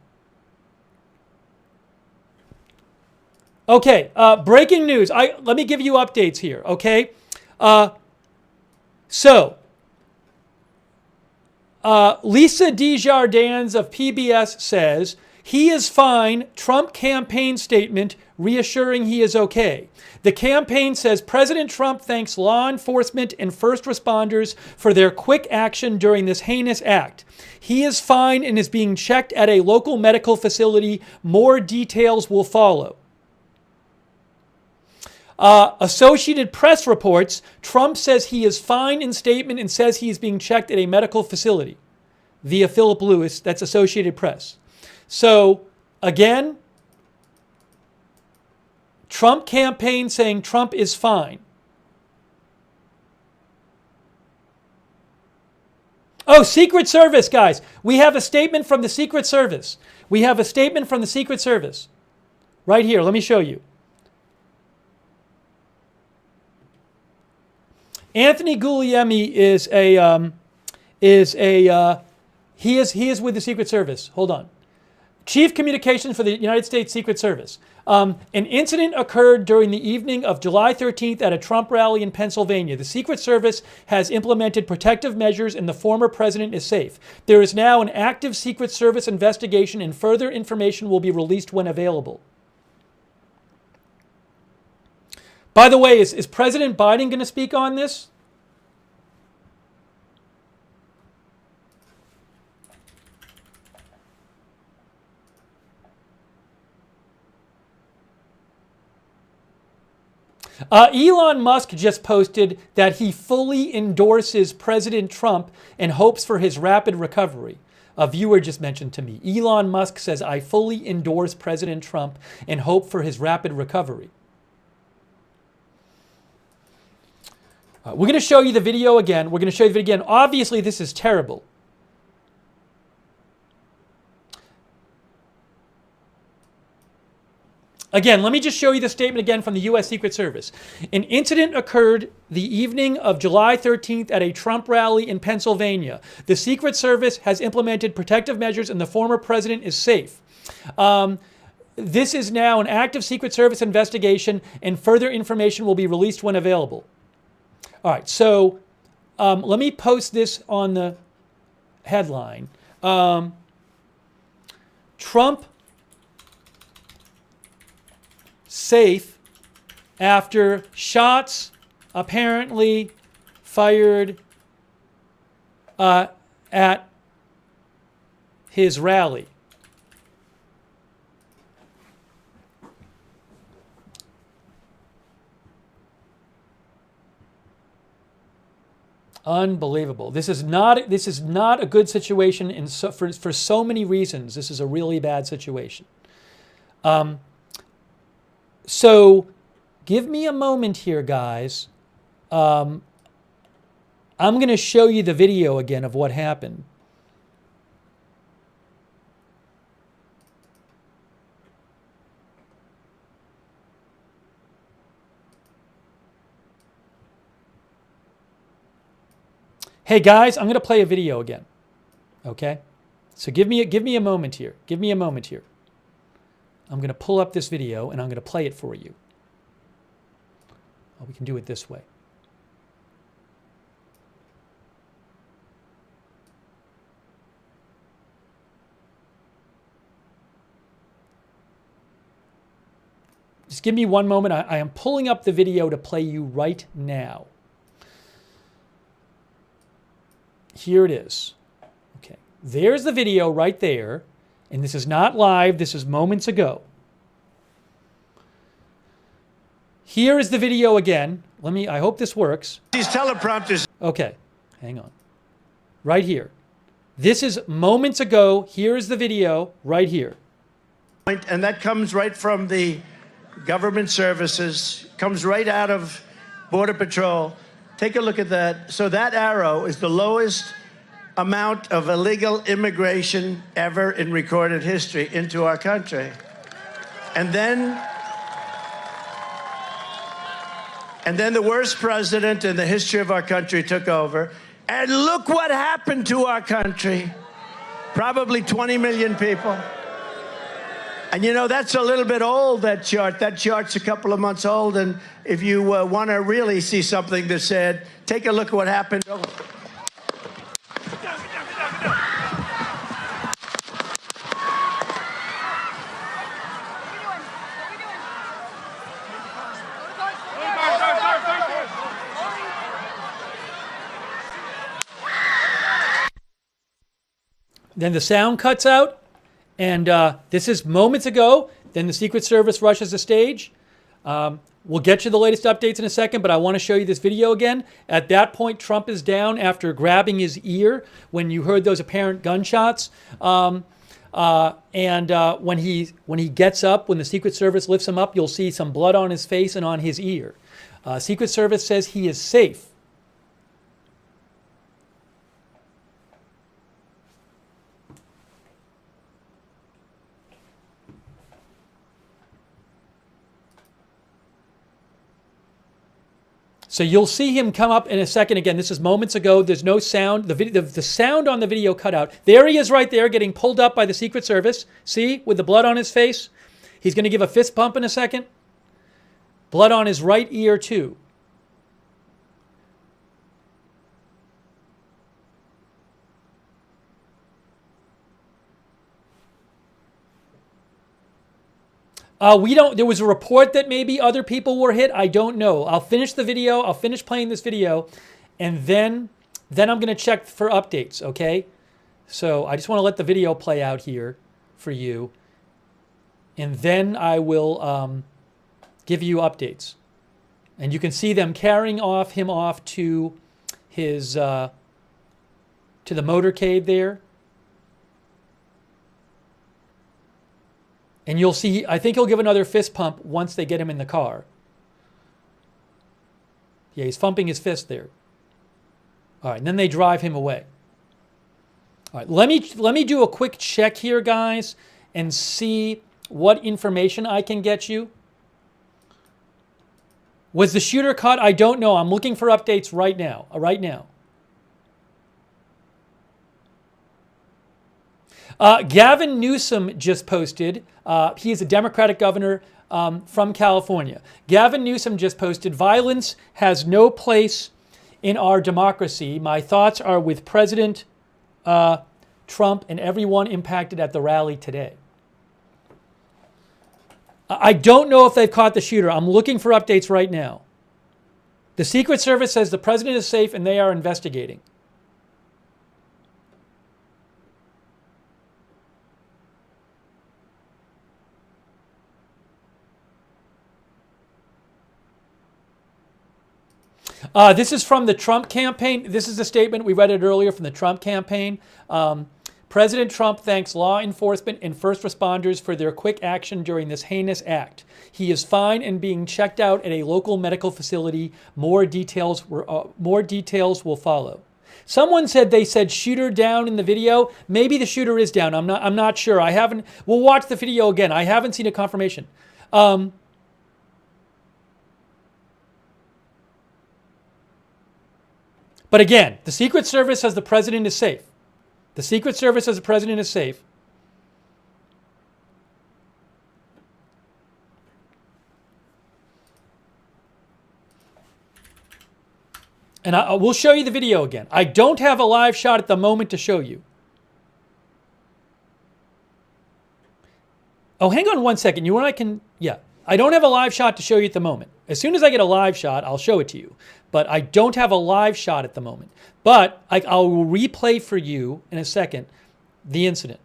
Okay, breaking news. Let me give you updates here, okay? Lisa Desjardins of PBS says He is fine. Trump campaign statement reassuring he is okay. The campaign says President Trump thanks law enforcement and first responders for their quick action during this heinous act. He is fine and is being checked at a local medical facility. More details will follow. Associated Press reports Trump says he is fine in statement and says he is being checked at a medical facility. Via Philip Lewis, that's Associated Press. So, again, Trump campaign saying Trump is fine. Oh, Secret Service, guys. We have a statement from the Secret Service. We have a statement from the Secret Service. Right here, let me show you. Anthony Guglielmi is with the Secret Service. Hold on. Chief Communications for the United States Secret Service. An incident occurred during the evening of July 13th at a Trump rally in Pennsylvania. The Secret Service has implemented protective measures and the former president is safe. There is now an active Secret Service investigation and further information will be released when available. By the way, is President Biden going to speak on this? Elon Musk just posted that he fully endorses President Trump and hopes for his rapid recovery. A viewer just mentioned to me. Elon Musk says, I fully endorse President Trump and hope for his rapid recovery. We're going to show you the video again. We're going to show you the video again. Obviously, this is terrible. Again, let me just show you the statement again from the U.S. Secret Service. An incident occurred the evening of July 13th at a Trump rally in Pennsylvania. The Secret Service has implemented protective measures and the former president is safe. This is now an active Secret Service investigation and further information will be released when available. All right, so let me post this on the headline. Trump safe after shots apparently fired at his rally. Unbelievable. This is not a good situation for so many reasons. This is a really bad situation. So give me a moment here, guys. I'm going to show you the video again of what happened. Hey guys, I'm going to play a video again. Okay? So give me a moment here. Give me a moment here. I'm going to pull up this video and I'm going to play it for you. Oh, we can do it this way. Just give me one moment. I am pulling up the video to play you right now. Here it is. Okay. There's the video right there. And this is not live. This is moments ago. Here is the video again. I hope this works. These teleprompters. Okay. Hang on. Right here. This is moments ago. Here is the video right here. And that comes right from the government services, comes right out of Border Patrol. Take a look at that. So that arrow is the lowest amount of illegal immigration ever in recorded history into our country. And then the worst president in the history of our country took over. And look what happened to our country. Probably 20 million people. And you know, that's a little bit old, that chart. That chart's a couple of months old. And if you want to really see something that's said, take a look at what happened. Then the sound cuts out, and this is moments ago. Then the Secret Service rushes the stage. We'll get you the latest updates in a second, but I want to show you this video again. At that point, Trump is down after grabbing his ear when you heard those apparent gunshots. When he gets up, when the Secret Service lifts him up, you'll see some blood on his face and on his ear. Secret Service says he is safe. So you'll see him come up in a second. Again, this is moments ago. There's no sound. The sound on the video cut out. There he is right there getting pulled up by the Secret Service. See, with the blood on his face. He's going to give a fist pump in a second. Blood on his right ear too. There was a report that maybe other people were hit. I don't know. I'll finish the video. I'll finish playing this video. And then I'm going to check for updates, okay? So I just want to let the video play out here for you. And then I will give you updates. And you can see them carrying him off to his, to the motorcade there. And you'll see, I think he'll give another fist pump once they get him in the car. Yeah, he's thumping his fist there. All right, and then they drive him away. All right, let me do a quick check here, guys, and see what information I can get you. Was the shooter caught? I don't know. I'm looking for updates right now. Gavin Newsom just posted. He is a Democratic governor from California. Gavin Newsom just posted, "Violence has no place in our democracy. My thoughts are with President Trump and everyone impacted at the rally today." I don't know if they've caught the shooter. I'm looking for updates right now. The Secret Service says the president is safe and they are investigating. This is from the Trump campaign. This is a statement. We read it earlier from the Trump campaign. President Trump thanks law enforcement and first responders for their quick action during this heinous act. He is fine and being checked out at a local medical facility. More details will follow. Someone said they said shooter down in the video. Maybe the shooter is down. I'm not sure. We'll watch the video again. I haven't seen a confirmation. But again, the Secret Service says the president is safe. The Secret Service says the president is safe. And we'll show you the video again. I don't have a live shot at the moment to show you. Oh, hang on one second. You want I can... Yeah. I don't have a live shot to show you at the moment. As soon as I get a live shot, I'll show it to you. But I don't have a live shot at the moment. But I'll replay for you in a second the incident.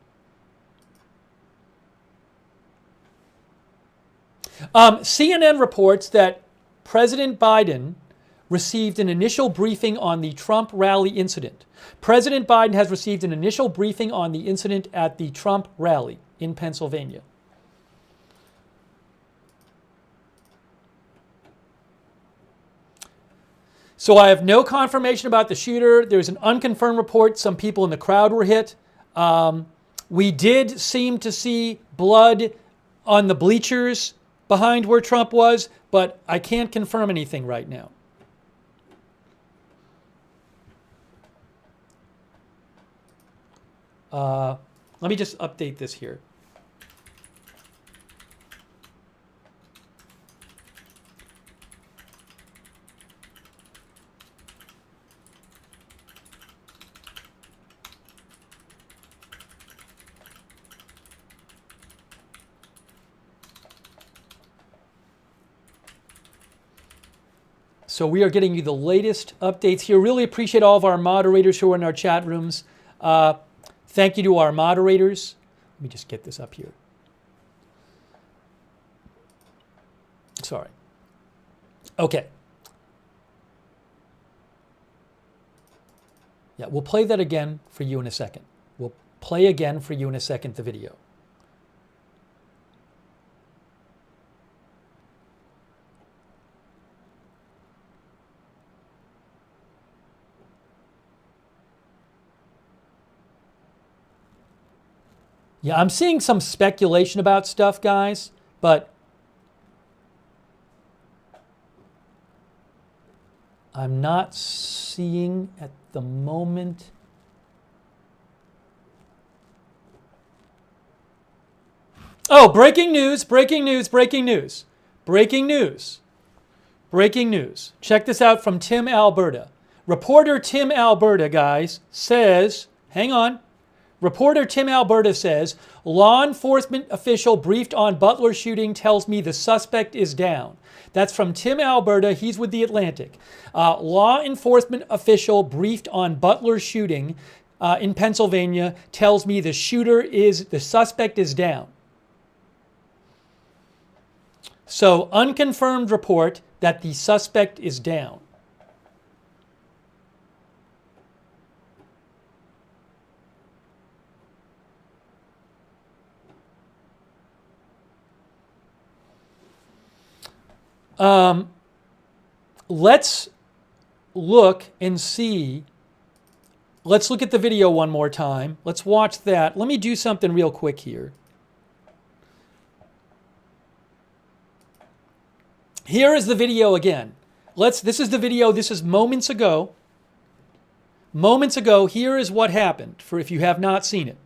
CNN reports that President Biden received an initial briefing on the Trump rally incident. President Biden has received an initial briefing on the incident at the Trump rally in Pennsylvania. So I have no confirmation about the shooter. There's an unconfirmed report. Some people in the crowd were hit. We did seem to see blood on the bleachers behind where Trump was, but I can't confirm anything right now. Let me just update this here. So we are getting you the latest updates here. Really appreciate all of our moderators who are in our chat rooms. Thank you to our moderators. Let me just get this up here. Sorry. Okay. Yeah, we'll play that again for you in a second. We'll play again for you in a second the video. Yeah, I'm seeing some speculation about stuff, guys, but I'm not seeing at the moment. Oh, breaking news, breaking news, breaking news, breaking news, breaking news. Check this out from Tim Alberta. Reporter Tim Alberta, guys, says, hang on. Reporter Tim Alberta says, law enforcement official briefed on Butler shooting tells me the suspect is down. That's from Tim Alberta. He's with The Atlantic. Law enforcement official briefed on Butler shooting in Pennsylvania tells me the suspect is down. So unconfirmed report that the suspect is down. Let's look and see. Let's look at the video one more time. Let's watch that. Let me do something real quick here. Here is the video again. This is the video. This is moments ago. Moments ago, here is what happened, for if you have not seen it.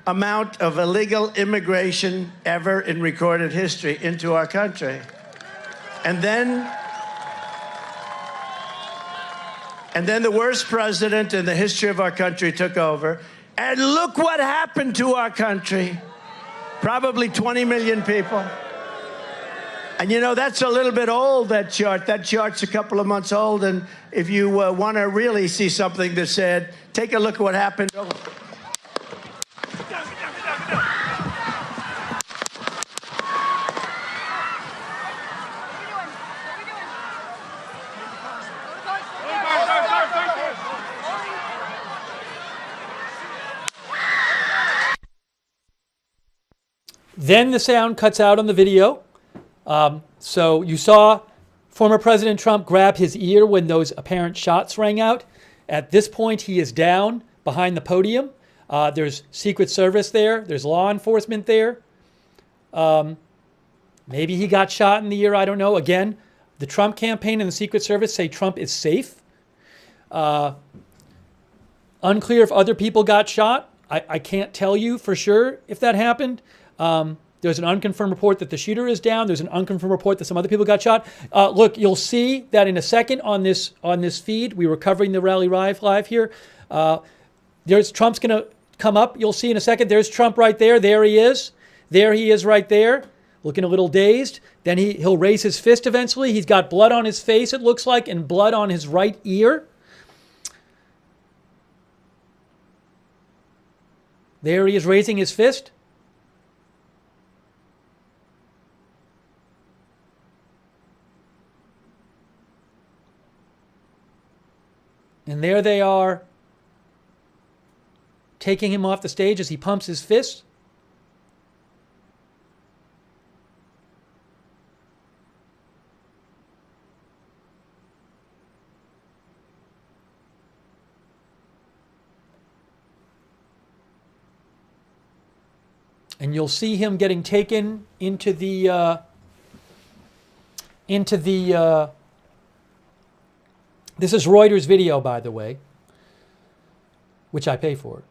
Amount of illegal immigration ever in recorded history into our country. And then the worst president in the history of our country took over. And look what happened to our country. Probably 20 million people. And you know, that's a little bit old, that chart. That chart's a couple of months old. And if you want to really see something that's said, take a look at what happened. Then the sound cuts out on the video. So you saw former President Trump grab his ear when those apparent shots rang out. At this point, he is down behind the podium. There's Secret Service there. There's law enforcement there. Maybe he got shot in the ear. I don't know. Again, the Trump campaign and the Secret Service say Trump is safe. Unclear if other people got shot. I can't tell you for sure if that happened. There's an unconfirmed report that the shooter is down. There's an unconfirmed report that some other people got shot. Look, you'll see that in a second on this feed. We were covering the rally live here. There's Trump's going to come up. You'll see in a second. There's Trump right there. There he is. There he is right there, looking a little dazed. Then he'll raise his fist eventually. He's got blood on his face, it looks like, and blood on his right ear. There he is raising his fist. And there they are, taking him off the stage as he pumps his fist. And you'll see him getting taken into the this is Reuters video, by the way, which I pay for.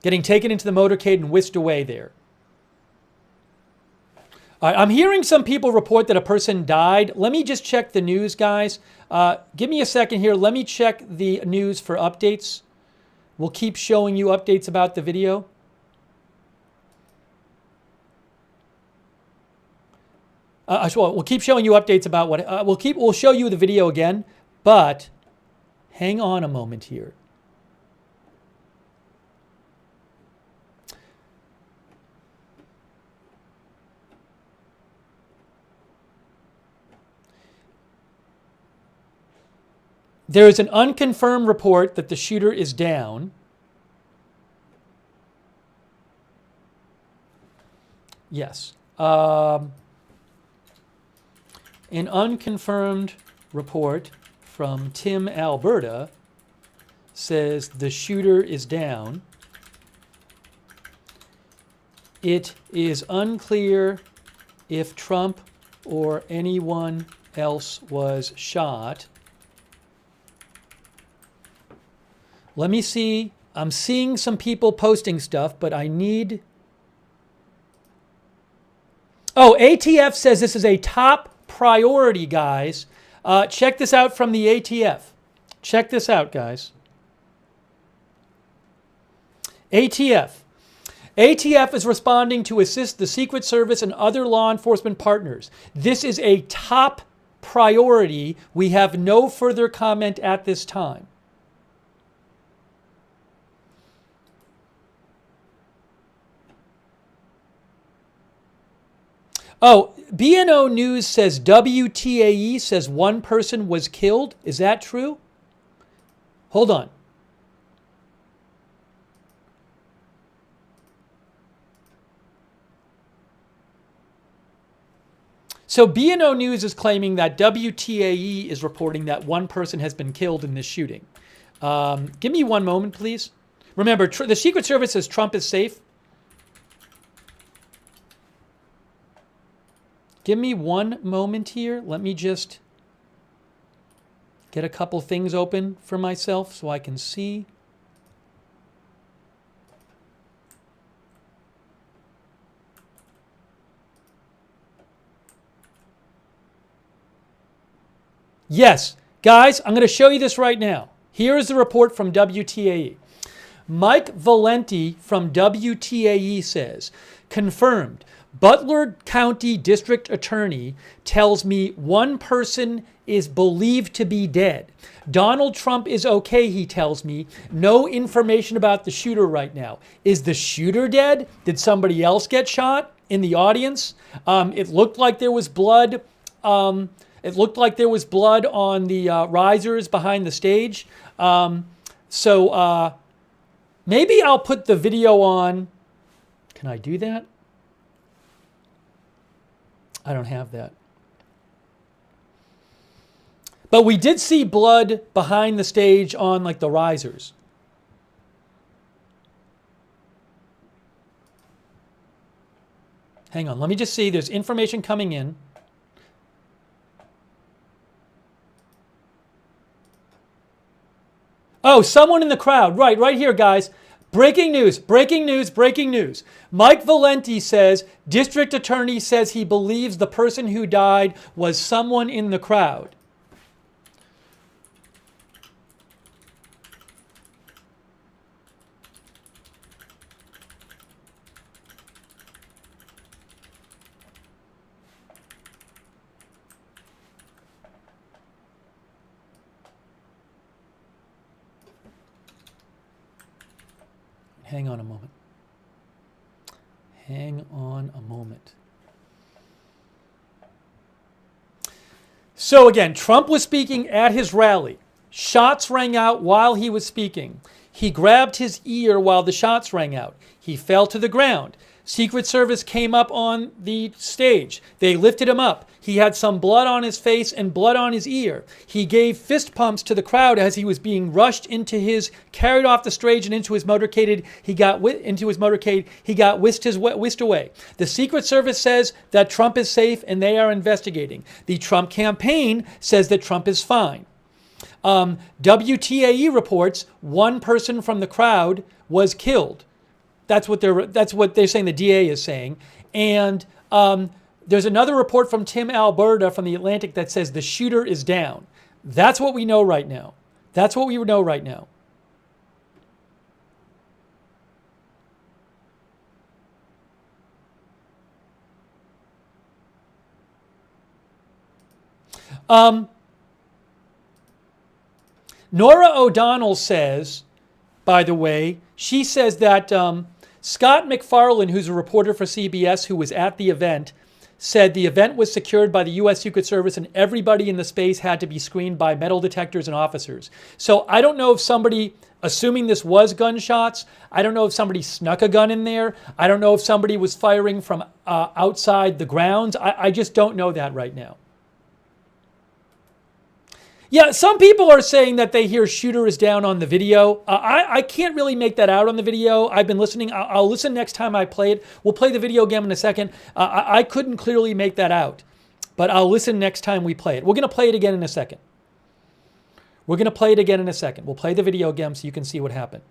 Getting taken into the motorcade and whisked away there. I'm hearing some people report that a person died. Let me just check the news, guys. Give me a second here. Let me check the news for updates. We'll keep showing you updates about the video. We'll keep showing you updates about what we'll show you the video again, but hang on a moment here. There is an unconfirmed report that the shooter is down. Yes. An unconfirmed report from Tim, Alberta says the shooter is down. It is unclear if Trump or anyone else was shot. Let me see. I'm seeing some people posting stuff, but I need... Oh, ATF says this is a top priority, guys. Check this out from the ATF. Check this out, guys. ATF. ATF is responding to assist the Secret Service and other law enforcement partners. This is a top priority. We have no further comment at this time. Oh, BNO News says WTAE says one person was killed. Is that true? Hold on. So BNO News is claiming that WTAE is reporting that one person has been killed in this shooting. Give me one moment, please. Remember, the Secret Service says Trump is safe. Give me one moment here. Let me just get a couple things open for myself so I can see. Yes, guys, I'm going to show you this right now. Here is the report from WTAE. Mike Valenti from WTAE says, confirmed, Butler County District Attorney tells me one person is believed to be dead. Donald Trump is okay, he tells me. No information about the shooter right now. Is the shooter dead? Did somebody else get shot in the audience? It looked like there was blood. It looked like there was blood on the risers behind the stage. So maybe I'll put the video on. Can I do that? I don't have that. But we did see blood behind the stage on like the risers. Hang on, let me just see. There's information coming in. Oh, someone in the crowd. Right here, guys. Breaking news, breaking news, breaking news. Mike Valenti says, district attorney says he believes the person who died was someone in the crowd. Hang on a moment. Hang on a moment. So again, Trump was speaking at his rally. Shots rang out while he was speaking. He grabbed his ear while the shots rang out. He fell to the ground. Secret Service came up on the stage. They lifted him up. He had some blood on his face and blood on his ear. He gave fist pumps to the crowd as he was being rushed carried off the stage and into his motorcade. He got whisked away. The Secret Service says that Trump is safe and they are investigating. The Trump campaign says that Trump is fine. WTAE reports one person from the crowd was killed. That's what they're saying. The DA is saying, and there's another report from Tim, Alberta, from the Atlantic that says the shooter is down. That's what we know right now. That's what we know right now. Nora O'Donnell says, by the way, she says that Scott McFarlane, who's a reporter for CBS who was at the event, said the event was secured by the U.S. Secret Service and everybody in the space had to be screened by metal detectors and officers. So I don't know if somebody, assuming this was gunshots, I don't know if somebody snuck a gun in there. I don't know if somebody was firing from outside the grounds. I just don't know that right now. Yeah, some people are saying that they hear shooter is down on the video. I can't really make that out on the video. I've been listening. I'll listen next time I play it. We'll play the video again in a second. I couldn't clearly make that out, but I'll listen next time we play it. We're going to play it again in a second. We're going to play it again in a second. We'll play the video again so you can see what happened.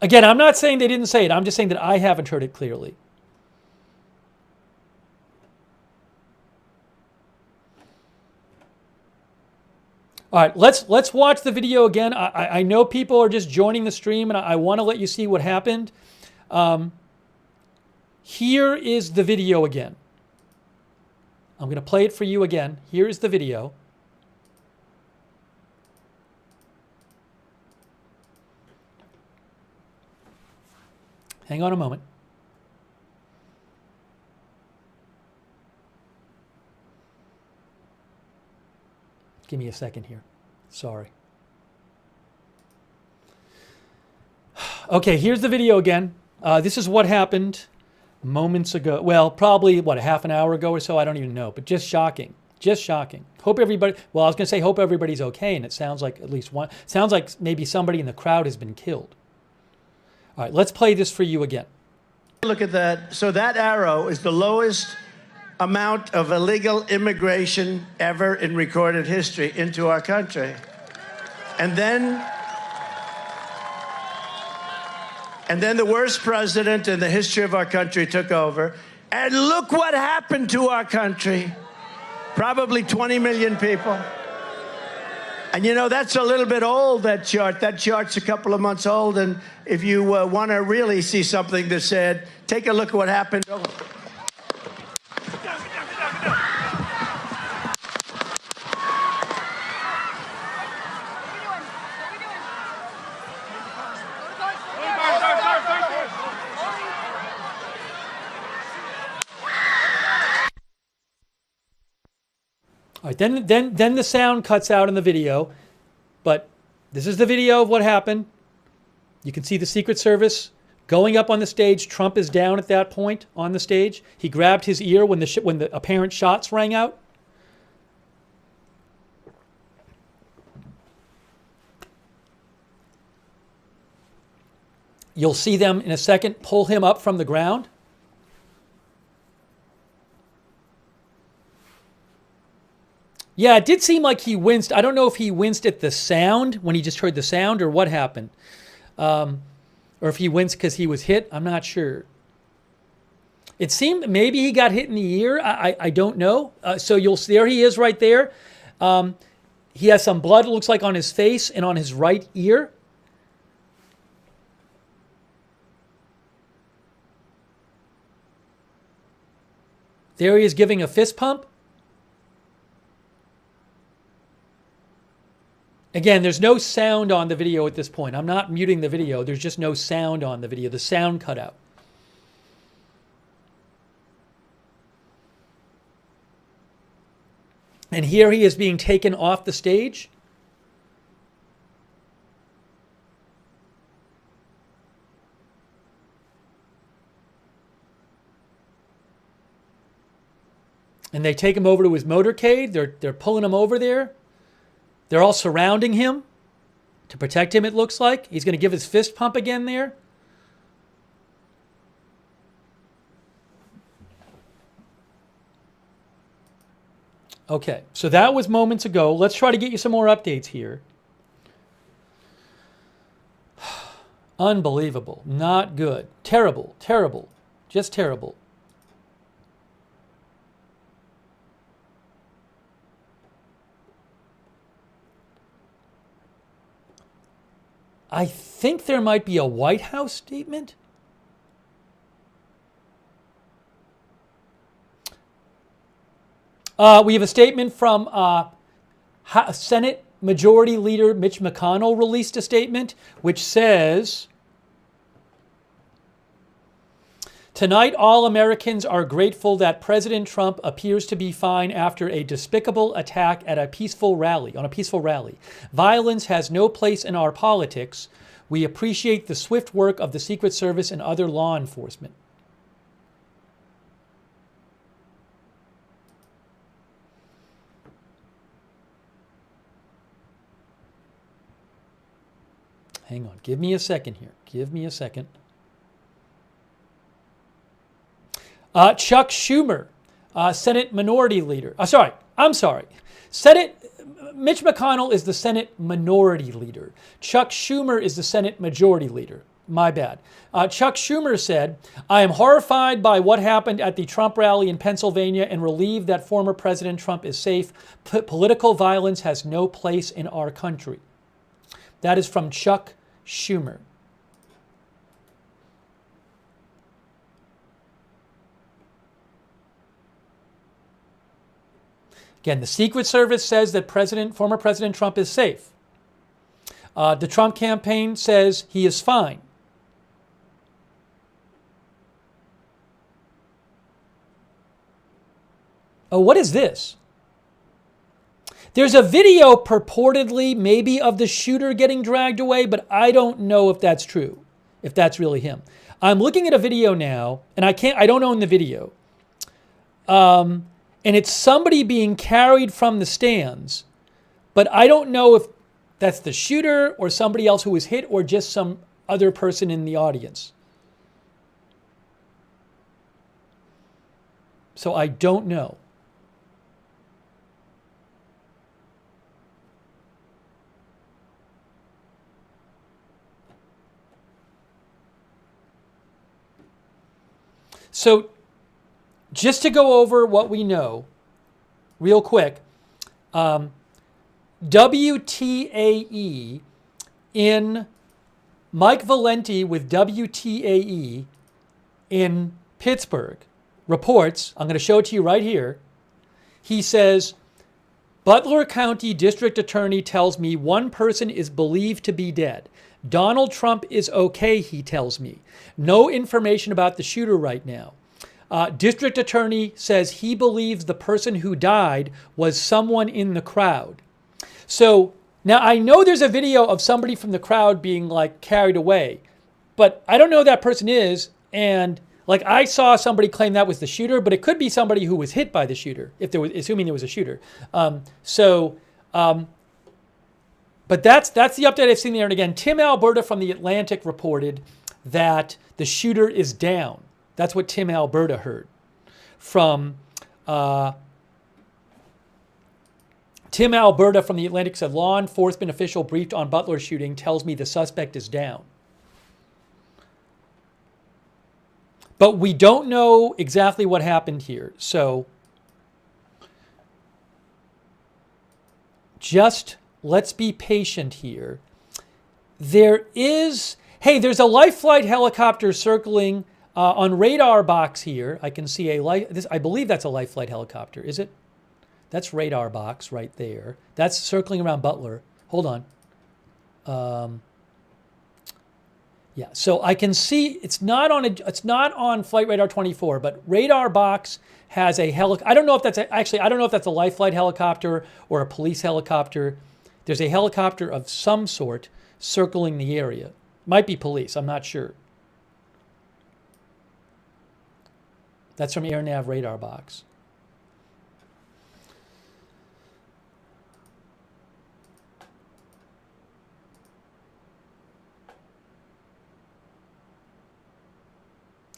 Again, I'm not saying they didn't say it. I'm just saying that I haven't heard it clearly. All right, let's watch the video again. I know people are just joining the stream, and I want to let you see what happened. Here is the video again. I'm going to play it for you again. Here is the video. Hang on a moment. Give me a second here. Sorry. Okay, here's the video again. This is what happened moments ago. Well, probably, what, a half an hour ago or so? I don't even know. But just shocking. Just shocking. Hope everybody, well, I was going to say hope everybody's okay, and it sounds like at least one, sounds like maybe somebody in the crowd has been killed. All right, let's play this for you again. Look at that. So that arrow is the lowest amount of illegal immigration ever in recorded history into our country. And then the worst president in the history of our country took over. And look what happened to our country. Probably 20 million people. And you know, that's a little bit old, that chart. That chart's a couple of months old. And if you want to really see something that's sad, take a look at what happened. All right, then the sound cuts out in the video, but this is the video of what happened. You can see the Secret Service going up on the stage. Trump is down at that point on the stage. He grabbed his ear when the apparent shots rang out. You'll see them in a second pull him up from the ground. Yeah, it did seem like he winced. I don't know if he winced at the sound when he just heard the sound or what happened. Or if he winced because he was hit. I'm not sure. It seemed maybe he got hit in the ear. I don't know. So you'll see, there he is right there. He has some blood, it looks like, on his face and on his right ear. There he is giving a fist pump. Again, there's no sound on the video at this point. I'm not muting the video. There's just no sound on the video. The sound cut out. And here he is being taken off the stage. And they take him over to his motorcade. They're pulling him over there. They're all surrounding him to protect him, it looks like. He's going to give his fist pump again there. Okay, so that was moments ago. Let's try to get you some more updates here. Unbelievable. Not good. Terrible. Terrible. Just terrible. I think there might be a White House statement. We have a statement from Senate Majority Leader Mitch McConnell released a statement which says, tonight, all Americans are grateful that President Trump appears to be fine after a despicable attack at a peaceful rally, on a peaceful rally. Violence has no place in our politics. We appreciate the swift work of the Secret Service and other law enforcement. Hang on. Give me a second here. Give me a second. Chuck Schumer, Senate Minority Leader. I'm sorry. Mitch McConnell is the Senate Minority Leader. Chuck Schumer is the Senate Majority Leader. My bad. Chuck Schumer said, I am horrified by what happened at the Trump rally in Pennsylvania and relieved that former President Trump is safe. Political violence has no place in our country. That is from Chuck Schumer. Again, the Secret Service says that former President Trump is safe. The Trump campaign says he is fine. Oh, what is this? There's a video purportedly maybe of the shooter getting dragged away, but I don't know if that's true, if that's really him. I'm looking at a video now, and I don't own the video. And it's somebody being carried from the stands, but I don't know if that's the shooter or somebody else who was hit or just some other person in the audience. So I don't know. So just to go over what we know real quick, WTAE in Mike Valenti with WTAE in Pittsburgh reports, I'm going to show it to you right here. He says, Butler County District Attorney tells me one person is believed to be dead. Donald Trump is okay, he tells me. No information about the shooter right now. District Attorney says he believes the person who died was someone in the crowd. So now I know there's a video of somebody from the crowd being like carried away, but I don't know who that person is. And like I saw somebody claim that was the shooter, but it could be somebody who was hit by the shooter, assuming there was a shooter. But that's the update I've seen there. And again, Tim Alberta from The Atlantic reported that the shooter is down. That's what Tim Alberta heard from Tim Alberta from The Atlantic said, law enforcement official briefed on Butler shooting tells me the suspect is down. But we don't know exactly what happened here. So just let's be patient here. There's a life flight helicopter circling on radar box here. I can see I believe that's a life flight helicopter. Is it? That's radar box right there. That's circling around Butler. Hold on. Yeah, so I can see it's not on Flight Radar 24, but radar box has a helicopter. I don't know if that's a life flight helicopter or a police helicopter. There's a helicopter of some sort circling the area. Might be police, I'm not sure. That's from AirNav radar box.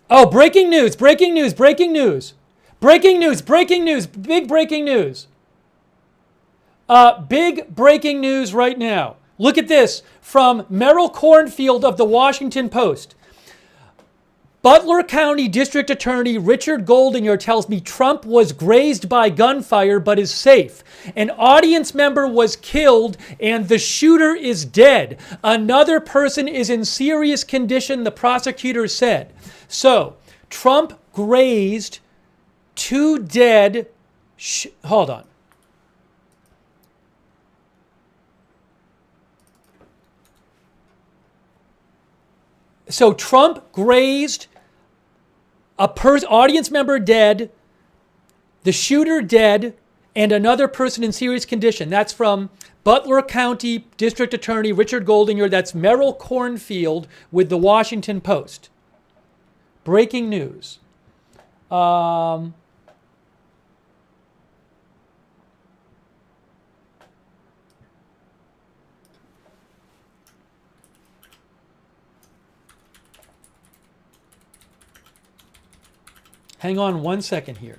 Oh, breaking news, breaking news, breaking news. Breaking news, breaking news, big breaking news. Big breaking news right now. Look at this from Merrill Cornfield of the Washington Post. Butler County District Attorney Richard Goldinger tells me Trump was grazed by gunfire but is safe. An audience member was killed and the shooter is dead. Another person is in serious condition, the prosecutor said. So, Trump grazed two dead... Hold on. So Trump grazed a audience member dead, the shooter dead, and another person in serious condition. That's from Butler County District Attorney Richard Goldinger. That's Merrill Cornfield with the Washington Post. Breaking news. Hang on one second here.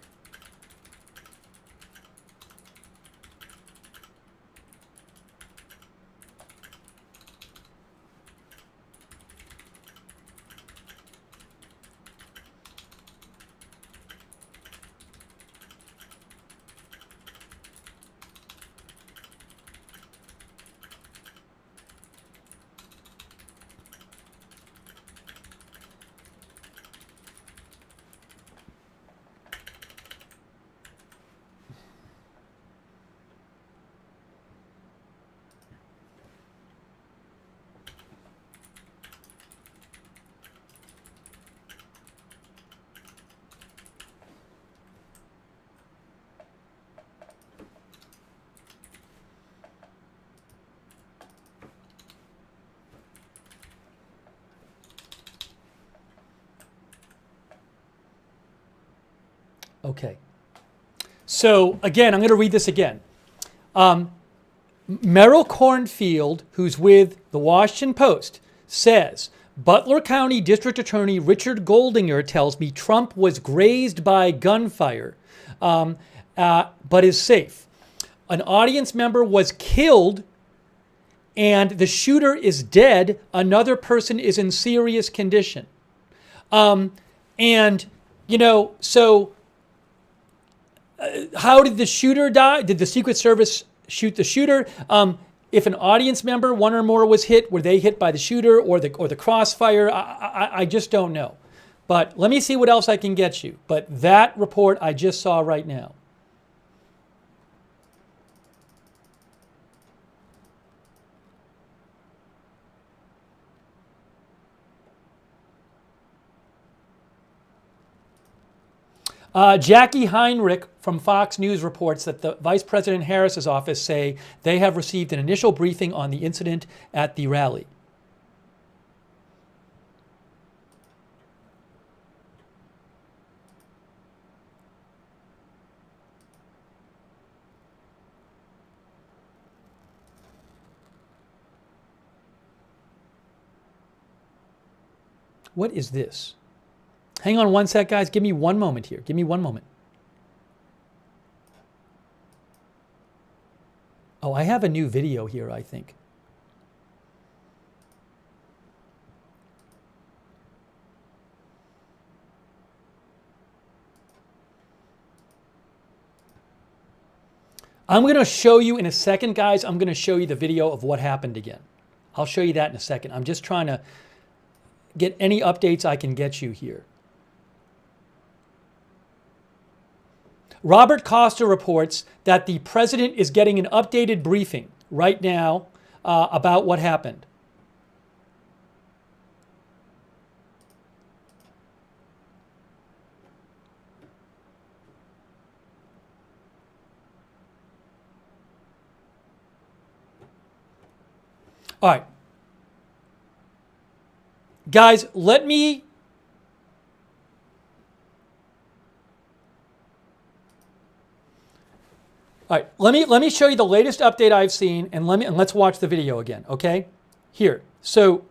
Okay. So again, I'm going to read this again. Merrill Cornfield, who's with the Washington Post, says, Butler County District Attorney Richard Goldinger tells me Trump was grazed by gunfire, but is safe. An audience member was killed and the shooter is dead. Another person is in serious condition. And, you know, so how did the shooter die? Did the Secret Service shoot the shooter? If an audience member, one or more, was hit, were they hit by the shooter or the crossfire? I just don't know. But let me see what else I can get you. But that report I just saw right now. Jackie Heinrich from Fox News reports that the Vice President Harris's office say they have received an initial briefing on the incident at the rally. What is this? Hang on one sec, guys. Give me one moment here. Give me one moment. Oh, I have a new video here, I think. I'm going to show you in a second, guys. I'm going to show you the video of what happened again. I'll show you that in a second. I'm just trying to get any updates I can get you here. Robert Costa reports that the president is getting an updated briefing right now about what happened. All right. Guys, let me let me show you the latest update I've seen, and let's watch the video again, okay? Here. So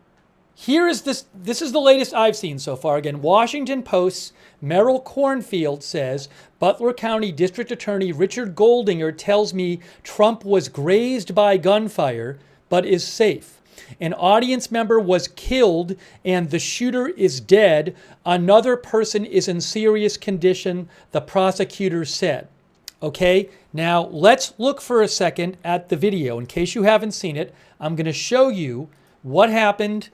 here is this is the latest I've seen so far. Again, Washington Post's Merrill Cornfield says Butler County District Attorney Richard Goldinger tells me Trump was grazed by gunfire but is safe. An audience member was killed and the shooter is dead. Another person is in serious condition, the prosecutor said. Okay, now let's look for a second at the video. In case you haven't seen it, I'm going to show you what happened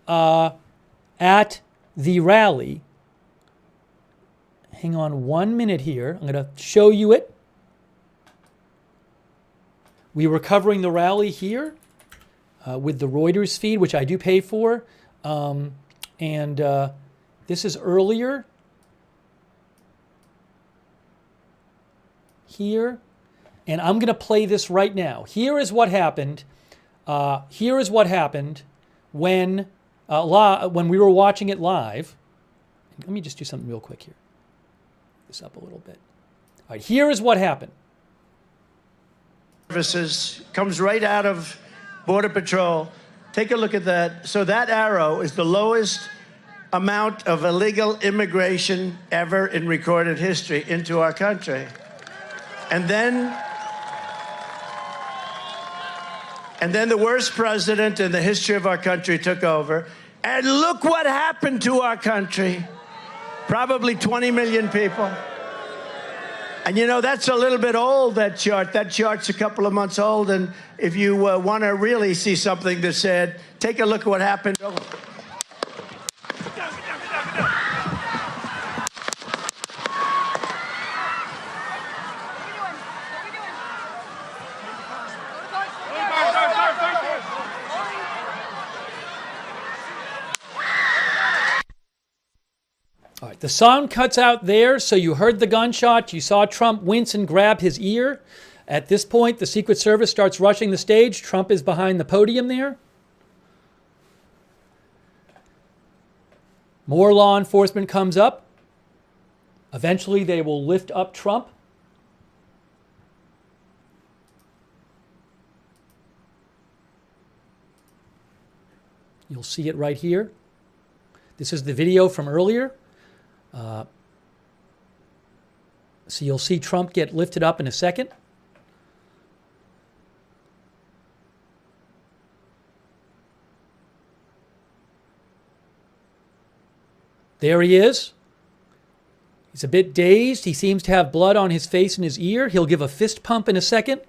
at the rally. Hang on 1 minute here. I'm going to show you it. We were covering the rally here with the Reuters feed, which I do pay for. And this is earlier. Here. And I'm going to play this right now. Here is what happened. Here is what happened when we were watching it live. Let me just do something real quick here. This up a little bit. All right, here is what happened. Services comes right out of Border Patrol. Take a look at that. So that arrow is the lowest amount of illegal immigration ever in recorded history into our country. And then the worst president in the history of our country took over. And look what happened to our country. Probably 20 million people. And you know, that's a little bit old, that chart. That chart's a couple of months old. And if you want to really see something that's said, take a look at what happened. Oh. All right, the sound cuts out there, so you heard the gunshot. You saw Trump wince and grab his ear. At this point, the Secret Service starts rushing the stage. Trump is behind the podium there. More law enforcement comes up. Eventually, they will lift up Trump. You'll see it right here. This is the video from earlier. So you'll see Trump get lifted up in a second. There he is. He's a bit dazed. He seems to have blood on his face and his ear. He'll give a fist pump in a second.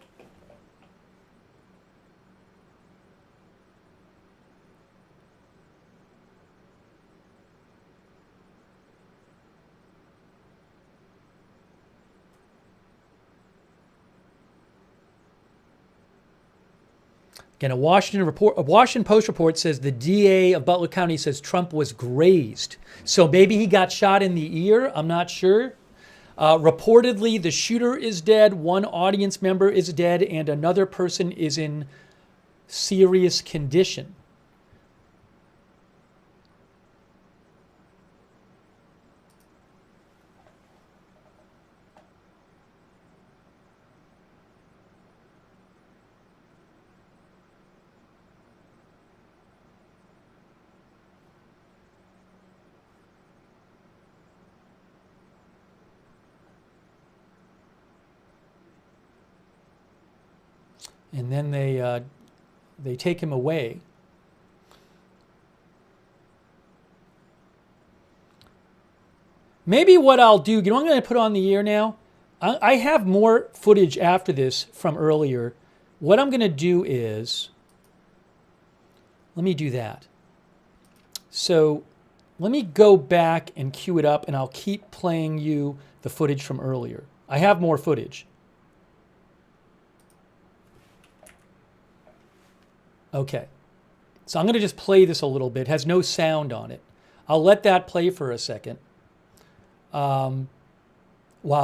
Again, a Washington Post report says the DA of Butler County says Trump was grazed. So maybe he got shot in the ear. I'm not sure. Reportedly, the shooter is dead. One audience member is dead, and another person is in serious condition. And then they take him away. Maybe what I'll do, you know what I'm going to put on the air now? I have more footage after this from earlier. What I'm going to do is, let me do that. So let me go back and cue it up, and I'll keep playing you the footage from earlier. I have more footage. Okay, so I'm going to just play this a little bit. It has no sound on it. I'll let that play for a second while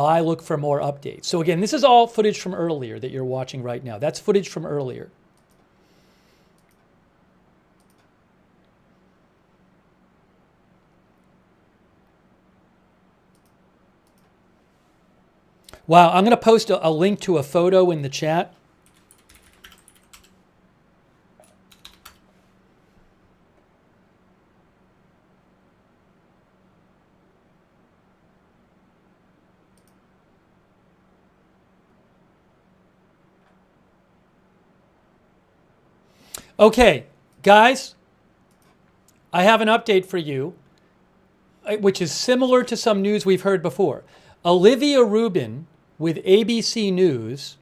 I look for more updates. So again, this is all footage from earlier that you're watching right now. That's footage from earlier. Wow, I'm going to post a link to a photo in the chat. Okay, guys, I have an update for you, which is similar to some news we've heard before. Olivia Rubin with ABC News,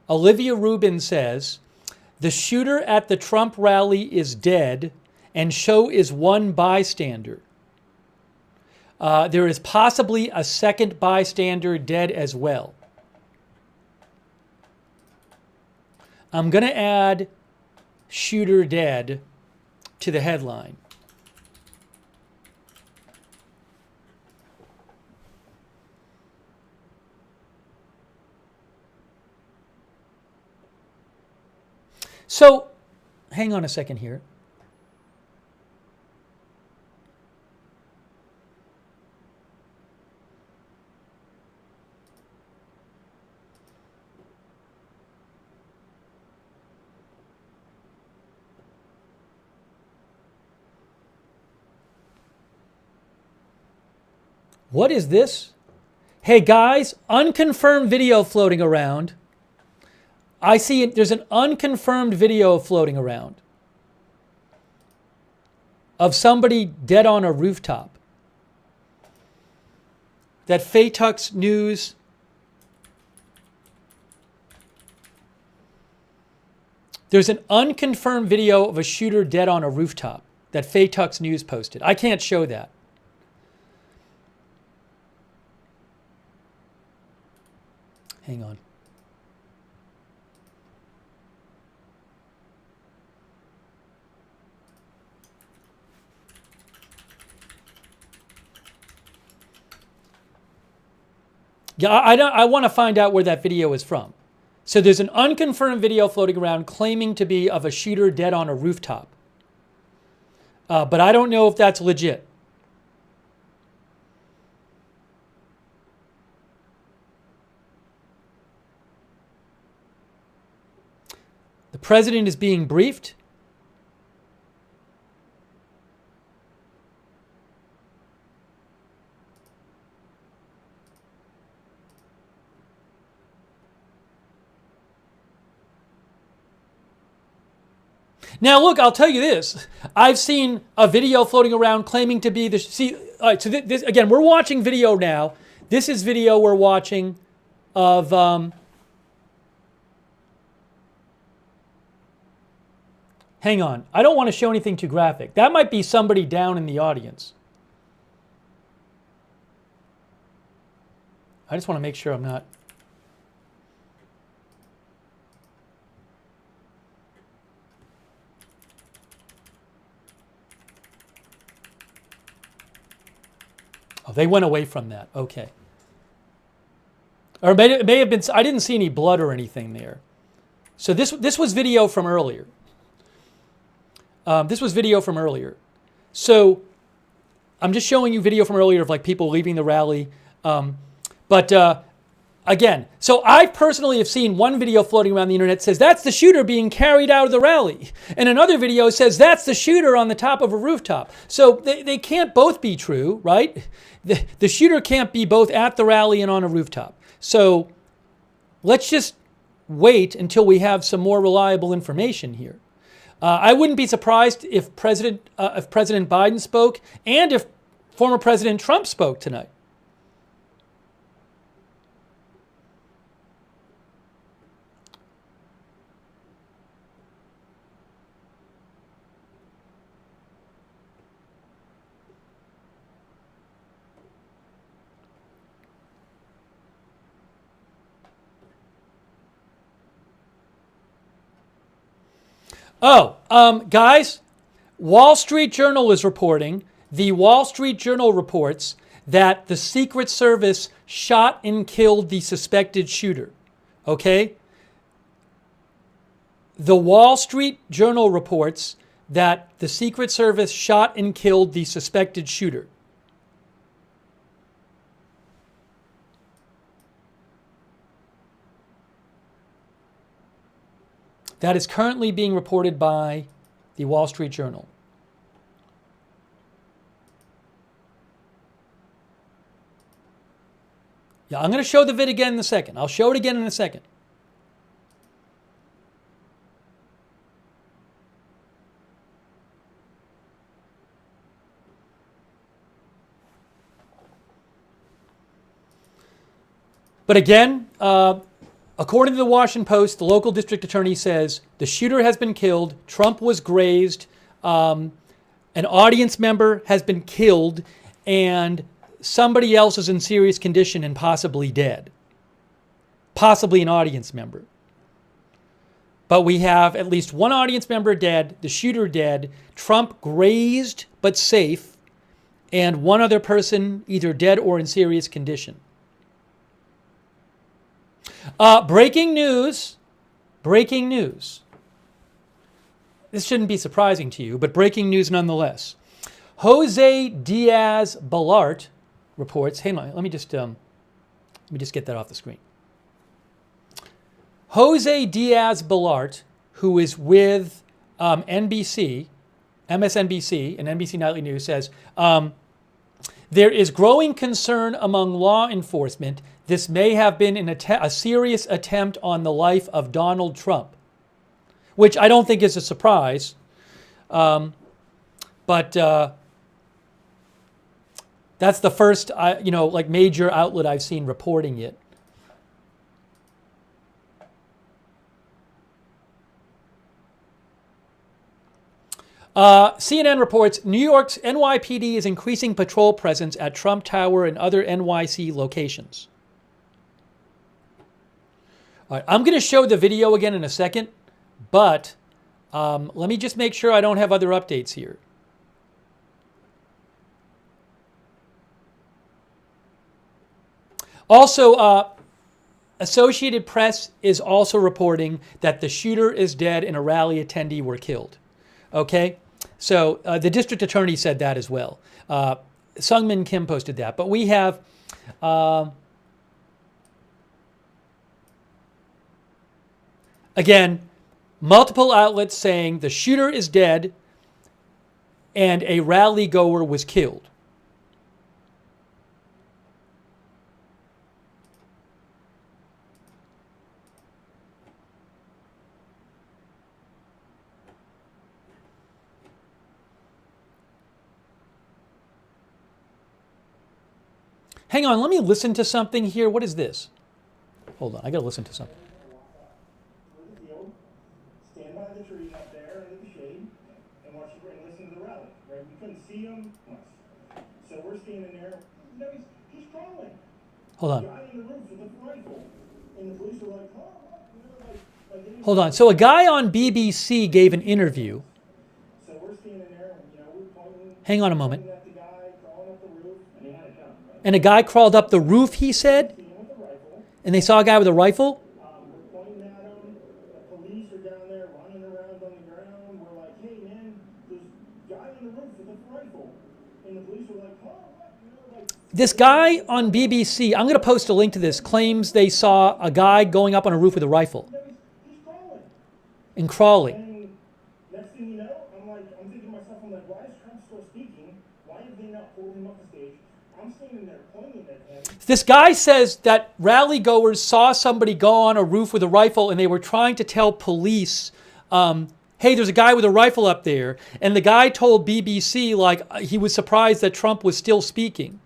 Olivia Rubin says, the shooter at the Trump rally is dead and show is one bystander. There is possibly a second bystander dead as well. I'm going to add shooter dead to the headline. So, hang on a second here. What is this? Hey guys, unconfirmed video floating around. I see it. There's an unconfirmed video floating around of somebody dead on a rooftop. That Faytux News. There's an unconfirmed video of a shooter dead on a rooftop that Faytux News posted. I can't show that. Hang on. Yeah, I want to find out where that video is from. So there's an unconfirmed video floating around claiming to be of a shooter dead on a rooftop. But I don't know if that's legit. The president is being briefed. Now, look, I'll tell you this. I've seen a video floating around claiming to be the... See, all right, so this again, we're watching video now. This is video we're watching of... hang on. I don't want to show anything too graphic. That might be somebody down in the audience. I just want to make sure I'm not... Oh, they went away from that. Okay. Or it may have been... I didn't see any blood or anything there. So this was video from earlier. This was video from earlier. So I'm just showing you video from earlier of like people leaving the rally. Again, so I personally have seen one video floating around the internet that says that's the shooter being carried out of the rally. And another video says that's the shooter on the top of a rooftop. So they can't both be true, right? The shooter can't be both at the rally and on a rooftop. So let's just wait until we have some more reliable information here. I wouldn't be surprised if President Biden spoke and if former President Trump spoke tonight. Guys, Wall Street Journal is reporting, the Wall Street Journal reports that the Secret Service shot and killed the suspected shooter. Okay? The Wall Street Journal reports that the Secret Service shot and killed the suspected shooter. That is currently being reported by the Wall Street Journal. Yeah, I'm going to show the vid again in a second. I'll show it again in a second. But again, according to the Washington Post, the local district attorney says the shooter has been killed, Trump was grazed, an audience member has been killed, and somebody else is in serious condition and possibly dead. Possibly an audience member. But we have at least one audience member dead, the shooter dead, Trump grazed but safe, and one other person either dead or in serious condition. Breaking news. this shouldn't be surprising to you, but breaking news nonetheless. Jose Diaz Balart reports. Hang on, let me just get that off the screen. Jose Diaz Balart, who is with NBC, MSNBC, and NBC Nightly News, says there is growing concern among law enforcement. This may have been a serious attempt on the life of Donald Trump, which I don't think is a surprise. But that's the first, major outlet I've seen reporting it. CNN reports New York's NYPD is increasing patrol presence at Trump Tower and other NYC locations. All right, I'm going to show the video again in a second, but let me just make sure I don't have other updates here. Also, Associated Press is also reporting that the shooter is dead and a rally attendee were killed. Okay, so the district attorney said that as well. Sungmin Kim posted that. But we have again, multiple outlets saying the shooter is dead and a rally goer was killed. Hang on, let me listen to something here. What is this? Hold on, I gotta listen to something. Stand by the tree up there under the shade and watch and listen to the rally. Right? We couldn't see him, so we're standing there. No, he's crawling. Hold on. Guy in the roof with a rifle, and the police are like, "Oh, like Hold on. So a guy on BBC gave an interview. So we're standing there, we're pointing. Hang on a moment. At the guy crawling up the roof, and he had a gun. Right? And a guy crawled up the roof, he said, and they saw a guy with a rifle. We're pointing at him. The police are down there running around on the ground. We're like, "Hey, man, there's a guy on the roof with a rifle," and the police are like, "Oh, what?" This guy on BBC, I'm going to post a link to this, claims they saw a guy going up on a roof with a rifle. He's crawling. And crawling. And next thing you know, I'm thinking to myself, why is Trump still speaking? Why have they not pulled him up the stage? I'm standing there pointing at him. This guy says that rally goers saw somebody go on a roof with a rifle and they were trying to tell police, hey, there's a guy with a rifle up there. And the guy told BBC, he was surprised that Trump was still speaking.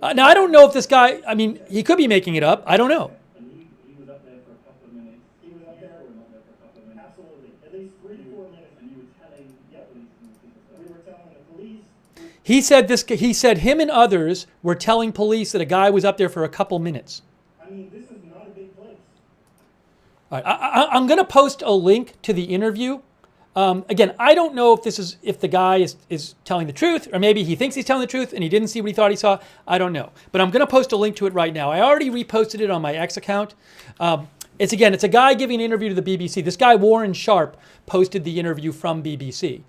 Now, I don't know if this guy, he could be making it up. I don't know. And he was up there for a couple of minutes. He was up there for a couple of minutes. Absolutely. At least 3 to 4 minutes. And you were telling we were telling the police. He said him and others were telling police that a guy was up there for a couple minutes. This is not a big place. All right, I'm going to post a link to the interview. Again, I don't know if the guy is telling the truth, or maybe he thinks he's telling the truth and he didn't see what he thought he saw. I don't know. But I'm going to post a link to it right now. I already reposted it on my X account. It's a guy giving an interview to the BBC. This guy, Warren Sharp, posted the interview from BBC.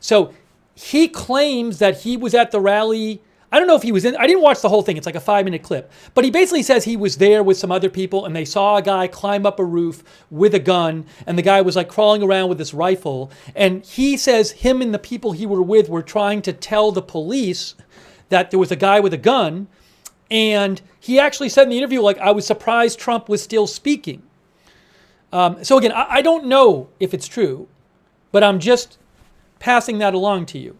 So he claims that he was at the rally. I don't know if he was I didn't watch the whole thing. It's like a 5-minute clip. But he basically says he was there with some other people and they saw a guy climb up a roof with a gun and the guy was crawling around with this rifle. And he says him and the people he were with were trying to tell the police that there was a guy with a gun. And he actually said in the interview, I was surprised Trump was still speaking. So again, I don't know if it's true, but I'm just passing that along to you.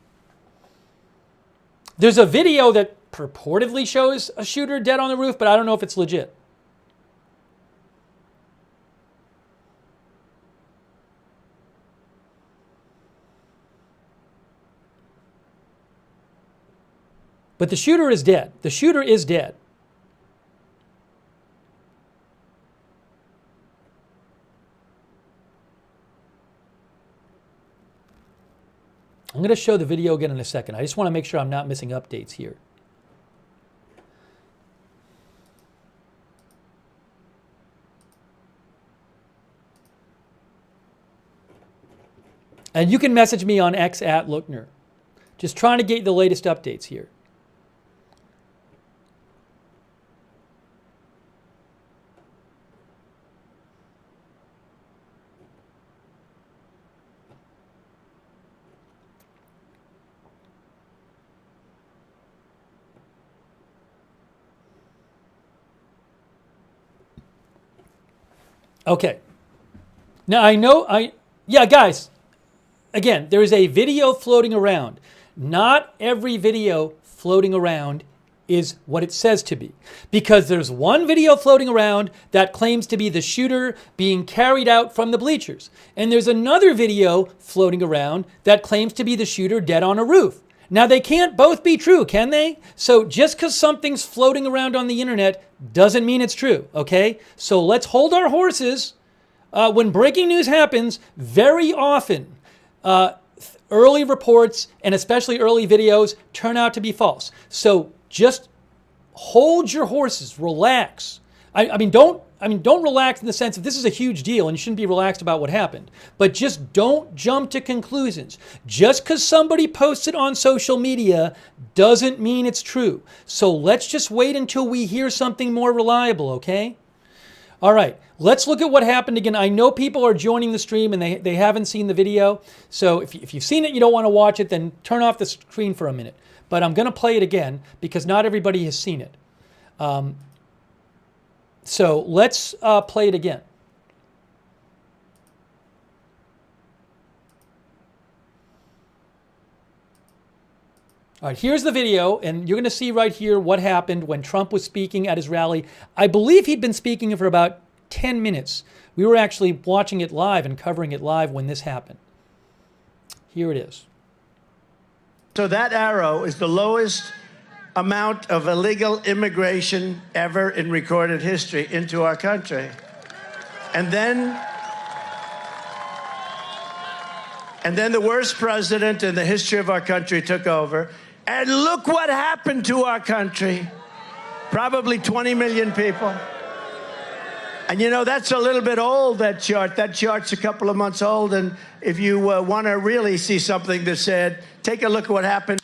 There's a video that purportedly shows a shooter dead on the roof, but I don't know if it's legit. But the shooter is dead. The shooter is dead. I'm going to show the video again in a second. I just want to make sure I'm not missing updates here. And you can message me on X at Lookner. Just trying to get the latest updates here. Okay. Now yeah, guys, again, there is a video floating around. Not every video floating around is what it says to be. Because there's one video floating around that claims to be the shooter being carried out from the bleachers. And there's another video floating around that claims to be the shooter dead on a roof. Now, they can't both be true, can they? So just because something's floating around on the internet doesn't mean it's true, okay? So let's hold our horses. When breaking news happens, very often, early reports and especially early videos turn out to be false. So just hold your horses, relax. I mean, don't relax in the sense of this is a huge deal and you shouldn't be relaxed about what happened. But just don't jump to conclusions. Just because somebody posts it on social media doesn't mean it's true. So let's just wait until we hear something more reliable, okay? All right, let's look at what happened again. I know people are joining the stream and they haven't seen the video. So if you've seen it, you don't want to watch it, then turn off the screen for a minute. But I'm going to play it again because not everybody has seen it. So let's play it again. All right, here's the video, and you're going to see right here what happened when Trump was speaking at his rally. I believe he'd been speaking for about 10 minutes. We were actually watching it live and covering it live when this happened. Here it is. So that arrow is the lowest amount of illegal immigration ever in recorded history into our country. And then the worst president in the history of our country took over. And look what happened to our country. Probably 20 million people. And you know, that's a little bit old, that chart. That chart's a couple of months old. And if you want to really see something that's said, take a look at what happened.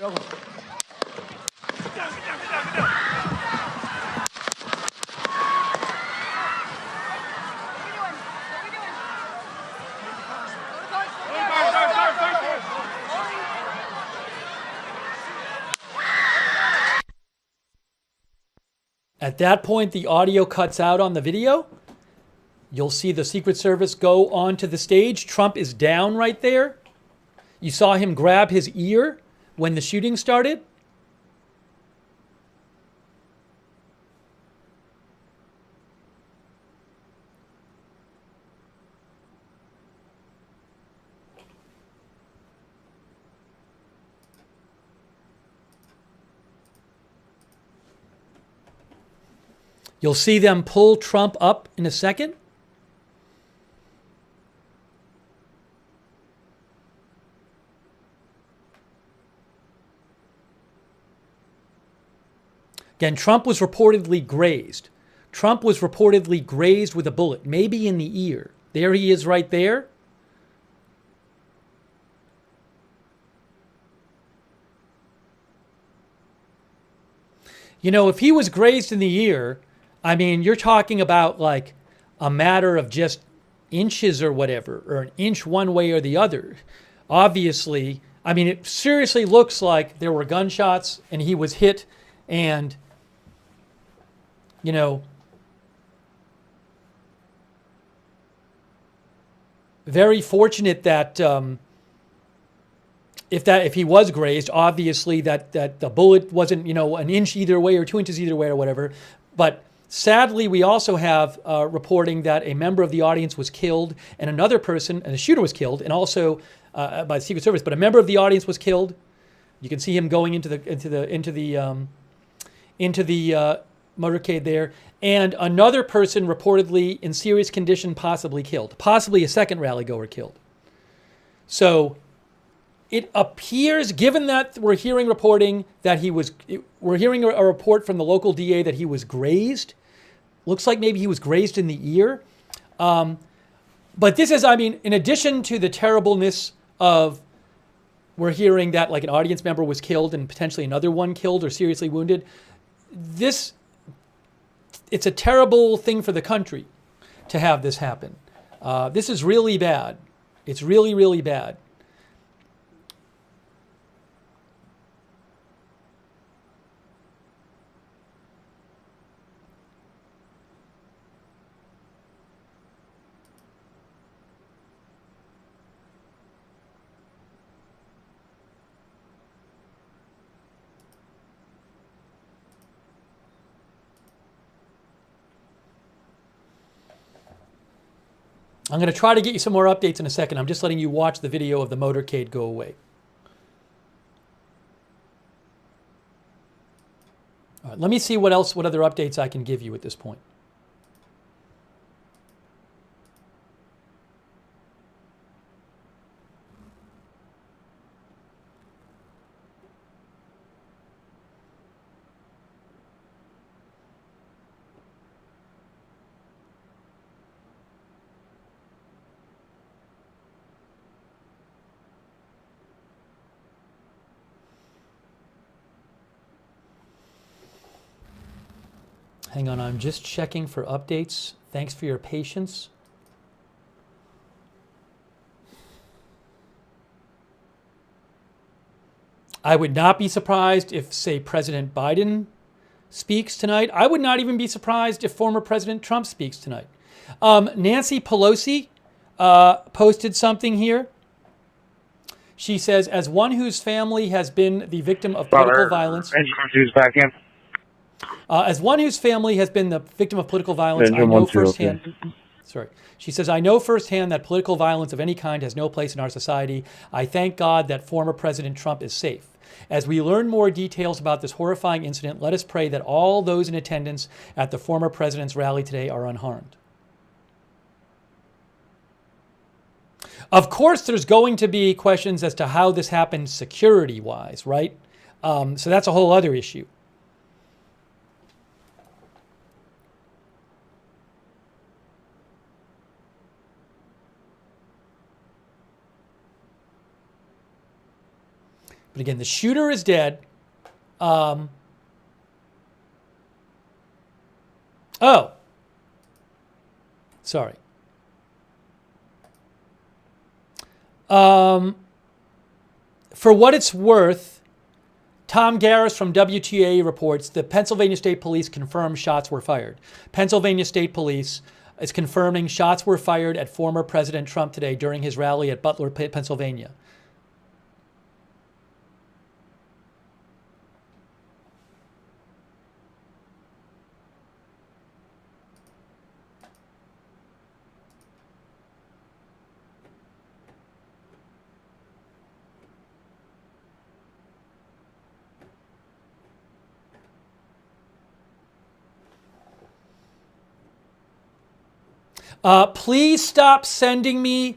At that point, the audio cuts out on the video. You'll see the Secret Service go onto the stage. Trump is down right there. You saw him grab his ear when the shooting started. You'll see them pull Trump up in a second. Again, Trump was reportedly grazed. Trump was reportedly grazed with a bullet, maybe in the ear. There he is right there. You know, if he was grazed in the ear, I mean, you're talking about like a matter of just inches or whatever, or an inch one way or the other. Obviously, I mean, it seriously looks like there were gunshots and he was hit and, you know, very fortunate that if he was grazed, obviously that the bullet wasn't, you know, an inch either way or 2 inches either way or whatever. But sadly, we also have reporting that a member of the audience was killed and another person, and the shooter was killed, and also by the Secret Service. But a member of the audience was killed. You can see him going into the motorcade there, and another person reportedly in serious condition, possibly killed, possibly a second rally goer killed. So it appears, given that we're hearing reporting that we're hearing a report from the local DA that he was grazed. Looks like maybe he was grazed in the ear. But this is, I mean, in addition to the terribleness of we're hearing that like an audience member was killed and potentially another one killed or seriously wounded. It's a terrible thing for the country to have this happen. This is really bad. It's really, really bad. I'm going to try to get you some more updates in a second. I'm just letting you watch the video of the motorcade go away. All right, let me see what other updates I can give you at this point. Hang on, I'm just checking for updates. Thanks for your patience. I would not be surprised if, say, President Biden speaks tonight. I would not even be surprised if former President Trump speaks tonight. Nancy Pelosi posted something here. She says, as one whose family has been the victim of political violence. Back in. As one whose family has been the victim of political violence, I know firsthand. Sorry. She says, I know firsthand that political violence of any kind has no place in our society. I thank God that former President Trump is safe. As we learn more details about this horrifying incident, let us pray that all those in attendance at the former president's rally today are unharmed. Of course, there's going to be questions as to how this happened security-wise, right? So that's a whole other issue. But again, the shooter is dead. Oh. Sorry. For what it's worth, Tom Garris from WTA reports that Pennsylvania State Police confirmed shots were fired. Pennsylvania State Police is confirming shots were fired at former President Trump today during his rally at Butler, Pennsylvania. Please stop sending me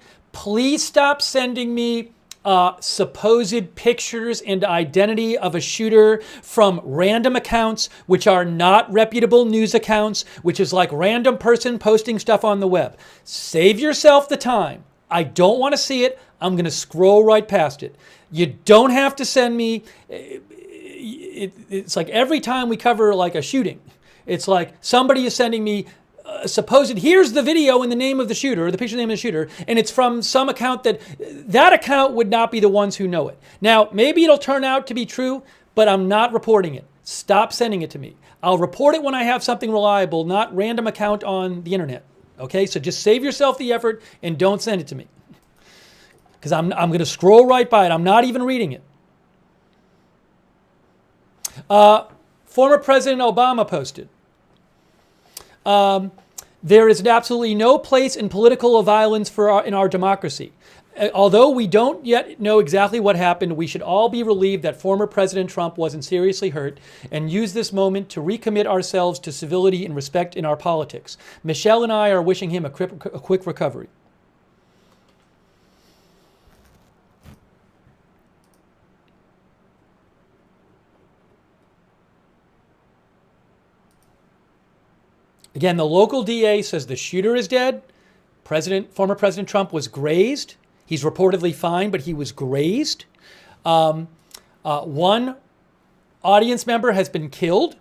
supposed pictures and identity of a shooter from random accounts, which are not reputable news accounts, which is like random person posting stuff on the web. Save yourself the time. I don't want to see it. I'm going to scroll right past it. You don't have to send me. It's like every time we cover like a shooting, it's like somebody is sending me supposed, here's the video in the name of the shooter, or the picture of the name of the shooter, and it's from some account that account would not be the ones who know it. Now, maybe it'll turn out to be true, but I'm not reporting it. Stop sending it to me. I'll report it when I have something reliable, not random account on the internet. Okay, so just save yourself the effort and don't send it to me. Because I'm going to scroll right by it. I'm not even reading it. Former President Obama posted, there is absolutely no place in political violence in our democracy. Although we don't yet know exactly what happened, we should all be relieved that former President Trump wasn't seriously hurt and use this moment to recommit ourselves to civility and respect in our politics. Michelle and I are wishing him a quick recovery. Again, the local DA says the shooter is dead. Former President Trump was grazed. He's reportedly fine, but he was grazed. One audience member has been killed,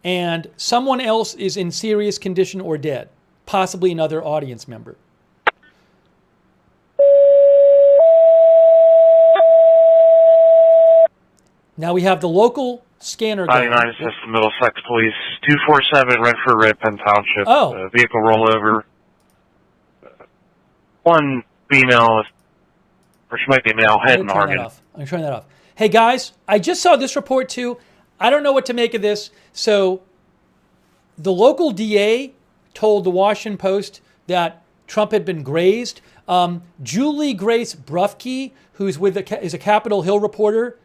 and someone else is in serious condition or dead, possibly another audience member. Now we have the local scanner going. 99 System Middlesex Police, 247 Redford Red Pen Township. Oh. Vehicle rollover. One female, or she might be a male, head and organ. I'm going to turn that off. Hey guys, I just saw this report too. I don't know what to make of this. So the local DA told the Washington Post that Trump had been grazed. Julie Grace Brufke, who's is a Capitol Hill reporter,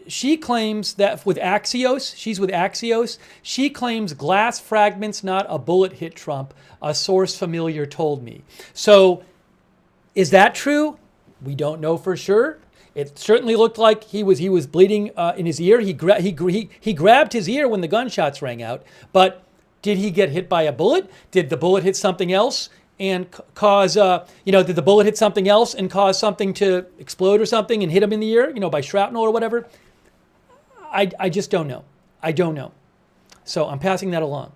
she claims that with Axios, she's with Axios, she claims glass fragments, not a bullet hit Trump, a source familiar told me. So is that true? We don't know for sure. It certainly looked like he was bleeding in his ear. He grabbed his ear when the gunshots rang out. But did he get hit by a bullet? Did the bullet hit something else and cause, did the bullet hit something else and cause something to explode or something and hit him in the ear, by shrapnel or whatever? I just don't know. I don't know. So I'm passing that along.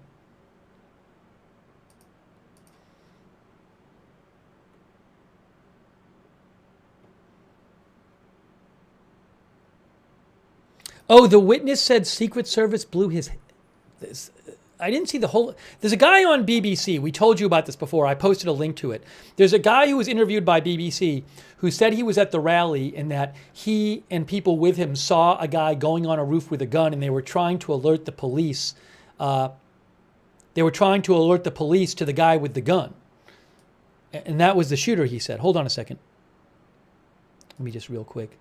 Oh, the witness said Secret Service blew his... I didn't see the whole... There's a guy on BBC. We told you about this before. I posted a link to it. There's a guy who was interviewed by BBC who said he was at the rally and that he and people with him saw a guy going on a roof with a gun and they were trying to alert the police. They were trying to alert the police to the guy with the gun. And that was the shooter, he said. Hold on a second. Let me just real quick.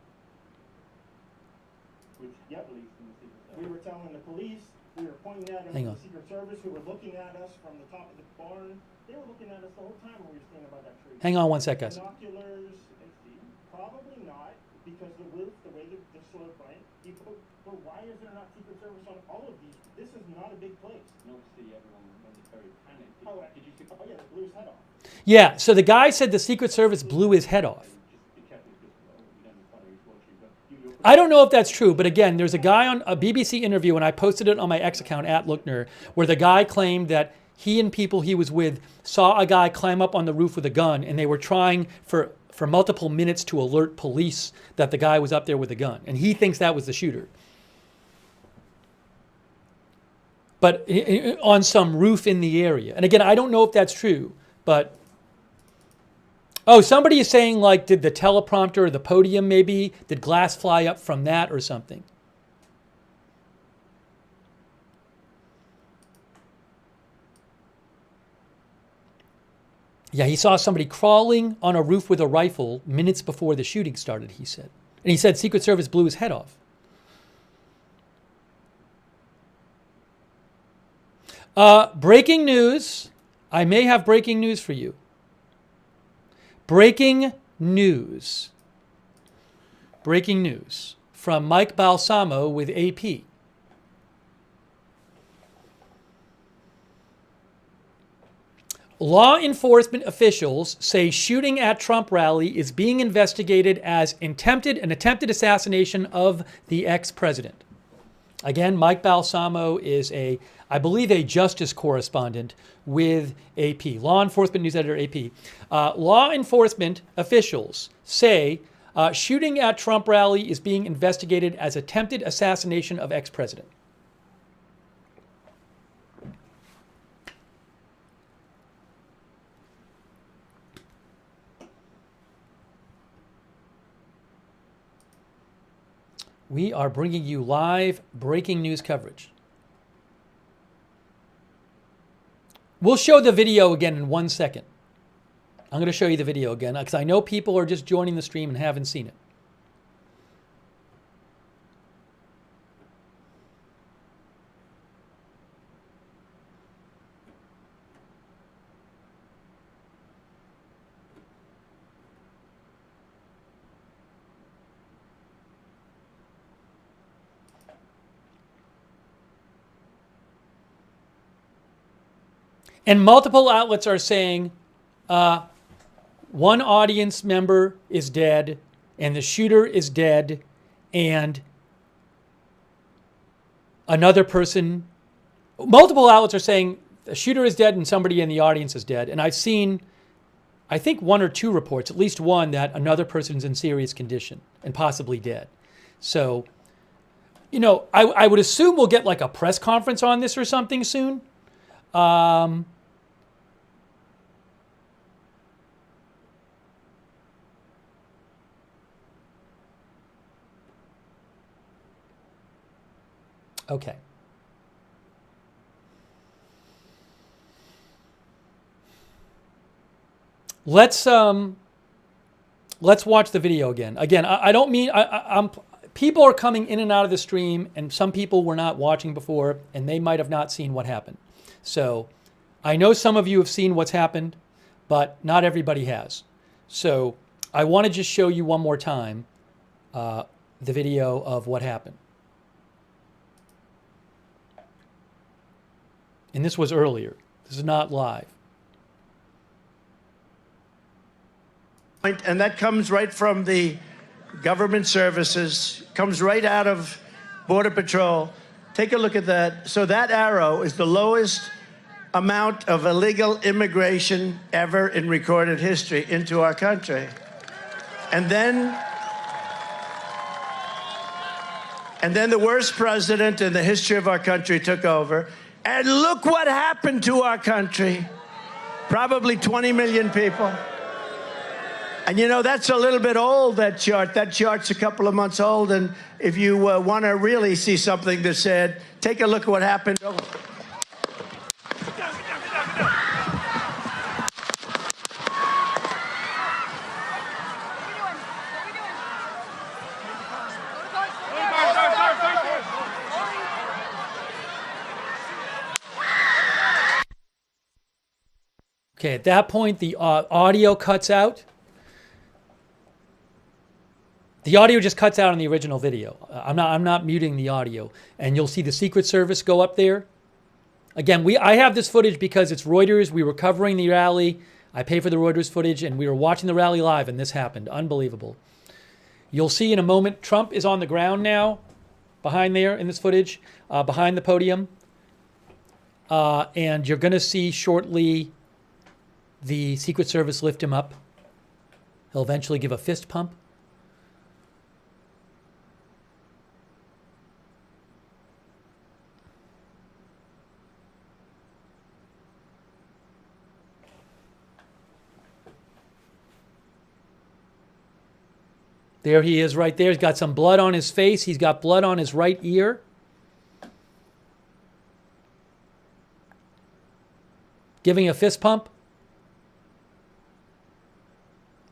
We were telling the police, we were pointing at them, the Secret Service, who were looking at us from the top of the barn. They were looking at us the whole time when we were standing by that tree. Hang on one sec, guys. Binoculars, probably not, because the roof, the way the slope, right? But why is there not Secret Service on all of these? This is not a big place. You don't see everyone momentarily panic. Did you see? Oh yeah, they blew his head off. Yeah, so the guy said the Secret Service blew his head off. I don't know if that's true, but again, there's a guy on a BBC interview, and I posted it on my X account, @Lookner, where the guy claimed that he and people he was with saw a guy climb up on the roof with a gun, and they were trying for multiple minutes to alert police that the guy was up there with a gun. And he thinks that was the shooter. But on some roof in the area. And again, I don't know if that's true, but... Oh, somebody is saying, like, did the teleprompter or the podium maybe, did glass fly up from that or something? Yeah, he saw somebody crawling on a roof with a rifle minutes before the shooting started, he said. And he said Secret Service blew his head off. Breaking news. I may have breaking news for you. Breaking news. Breaking news from Mike Balsamo with AP. Law enforcement officials say shooting at Trump rally is being investigated as an attempted assassination of the ex-president. Again, Mike Balsamo is I believe a justice correspondent with AP, law enforcement news editor AP. Law enforcement officials say shooting at Trump rally is being investigated as attempted assassination of ex-president. We are bringing you live breaking news coverage. We'll show the video again in 1 second. I'm going to show you the video again because I know people are just joining the stream and haven't seen it. And multiple outlets are saying one audience member is dead, and the shooter is dead, and another person, multiple outlets are saying the shooter is dead and somebody in the audience is dead. And I've seen, I think, one or two reports, at least one, that another person's in serious condition and possibly dead. So, you know, I would assume we'll get like a press conference on this or something soon. Okay. Let's watch the video again. Again, I don't mean I'm people are coming in and out of the stream, and some people were not watching before, and they might have not seen what happened. So I know some of you have seen what's happened, but not everybody has. So I want to just show you one more time the video of what happened. And this was earlier. This is not live. And that comes right from the government services, comes right out of Border Patrol. Take a look at that. So that arrow is the lowest amount of illegal immigration ever in recorded history into our country. And then the worst president in the history of our country took over. And look what happened to our country. Probably 20 million people. And you know, that's a little bit old, that chart. That chart's a couple of months old. And if you want to really see something that's sad, take a look at what happened. Okay, at that point, the audio cuts out. The audio just cuts out on the original video. I'm not muting the audio, and you'll see the Secret Service go up there. Again, I have this footage because it's Reuters. We were covering the rally. I pay for the Reuters footage, and we were watching the rally live, and this happened. Unbelievable. You'll see in a moment, Trump is on the ground now, behind there in this footage, behind the podium, and you're going to see shortly the Secret Service lift him up. He'll eventually give a fist pump. There he is right there. He's got some blood on his face. He's got blood on his right ear. Giving a fist pump.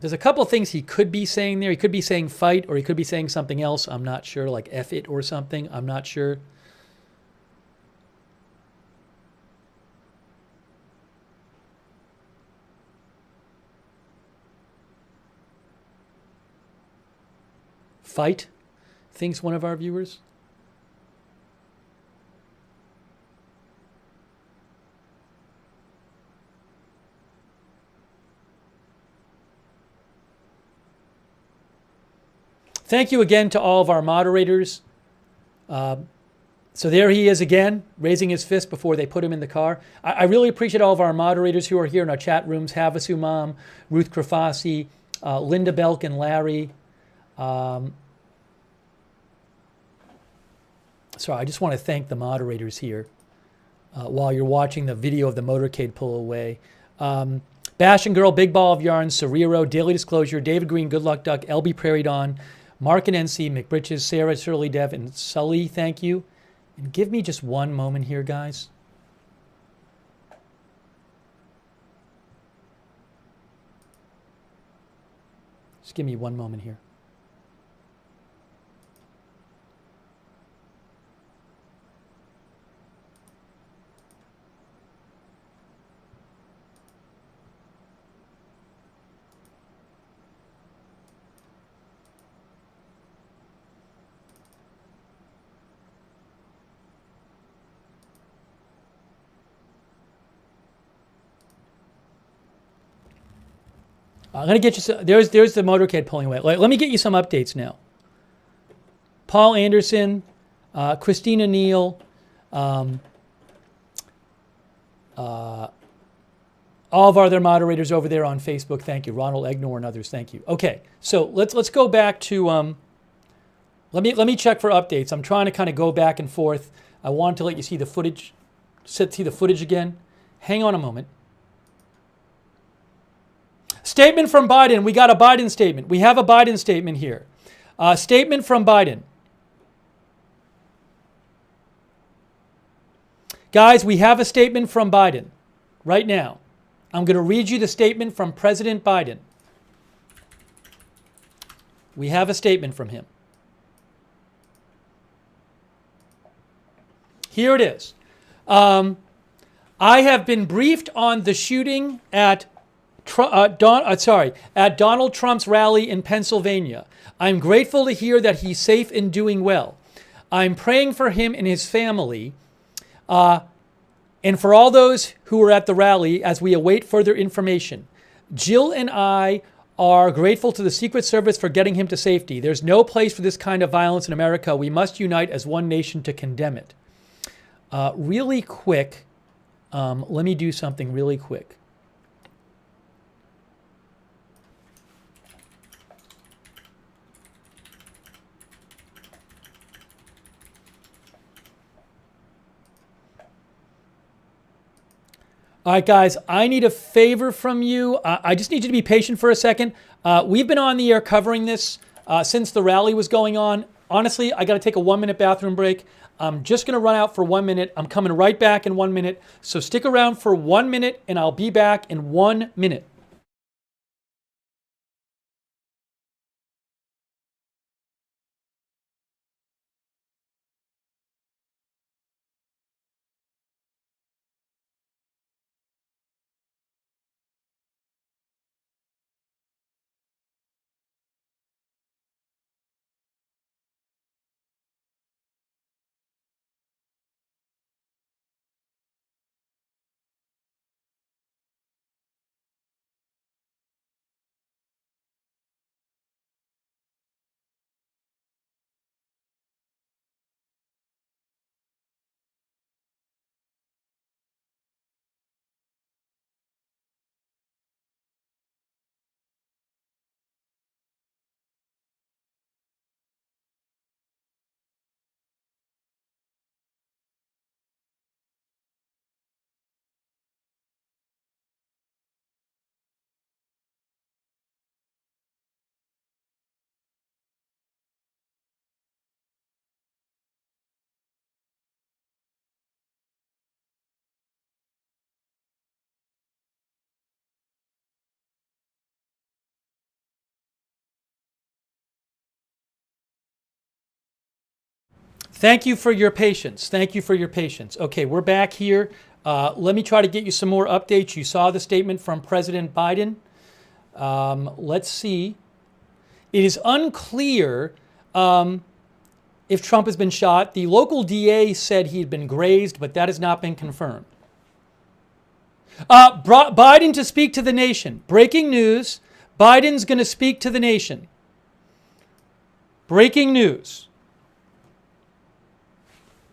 There's a couple of things he could be saying there. He could be saying fight, or he could be saying something else. I'm not sure, like F it or something. I'm not sure. Fight, thinks one of our viewers. Thank you again to all of our moderators. So there he is again, raising his fist before they put him in the car. I really appreciate all of our moderators who are here in our chat rooms. Havasu Mom, Ruth Krafasi, Linda Belk and Larry. Sorry, I just want to thank the moderators here while you're watching the video of the motorcade pull away. Bash and Girl, Big Ball of Yarn, Serrero, Daily Disclosure, David Green, Good Luck Duck, LB Prairie Dawn, Mark and NC, McBritches, Sarah, Shirley Dev, and Sully, thank you. And give me just one moment here, guys. Just give me one moment here. I'm going to get you some. There's the motorcade pulling away. Let me get you some updates now. Paul Anderson, Christina Neal, all of our other moderators over there on Facebook, thank you. Ronald Egnor and others, thank you. Okay, so let's go back to. Let me check for updates. I'm trying to kind of go back and forth. I want to let you see the footage. See the footage again. Hang on a moment. Statement from Biden. We got a Biden statement. We have a Biden statement here. Statement from Biden. Guys, we have a statement from Biden right now. I'm going to read you the statement from President Biden. We have a statement from him. Here it is. I have been briefed on the shooting at Donald Trump's rally in Pennsylvania. I'm grateful to hear that he's safe and doing well. I'm praying for him and his family, and for all those who were at the rally as we await further information. Jill and I are grateful to the Secret Service for getting him to safety. There's no place for this kind of violence in America. We must unite as one nation to condemn it. Really quick, let me do something really quick. All right, guys, I need a favor from you. I just need you to be patient for a second. We've been on the air covering this since the rally was going on. Honestly, I got to take a 1-minute bathroom break. I'm just going to run out for 1 minute. I'm coming right back in 1 minute. So stick around for 1 minute, and I'll be back in 1 minute. Thank you for your patience. Thank you for your patience. Okay, we're back here. Let me try to get you some more updates. You saw the statement from President Biden. Let's see. It is unclear if Trump has been shot. The local DA said he'd been grazed, but that has not been confirmed. Biden to speak to the nation. Breaking news. Biden's going to speak to the nation. Breaking news.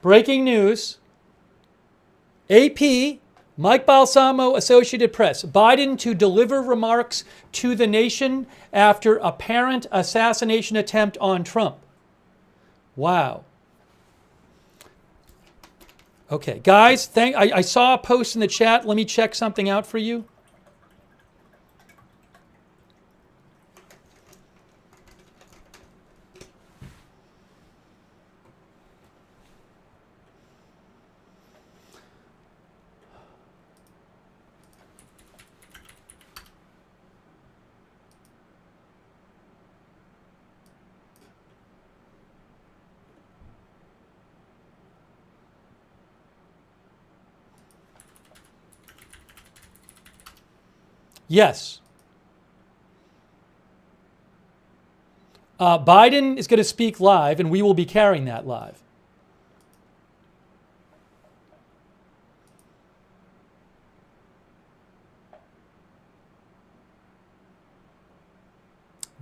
Breaking news. AP, Mike Balsamo, Associated Press. Biden to deliver remarks to the nation after apparent assassination attempt on Trump. Wow. Okay, guys, I saw a post in the chat. Let me check something out for you. Yes. Biden is going to speak live, and we will be carrying that live.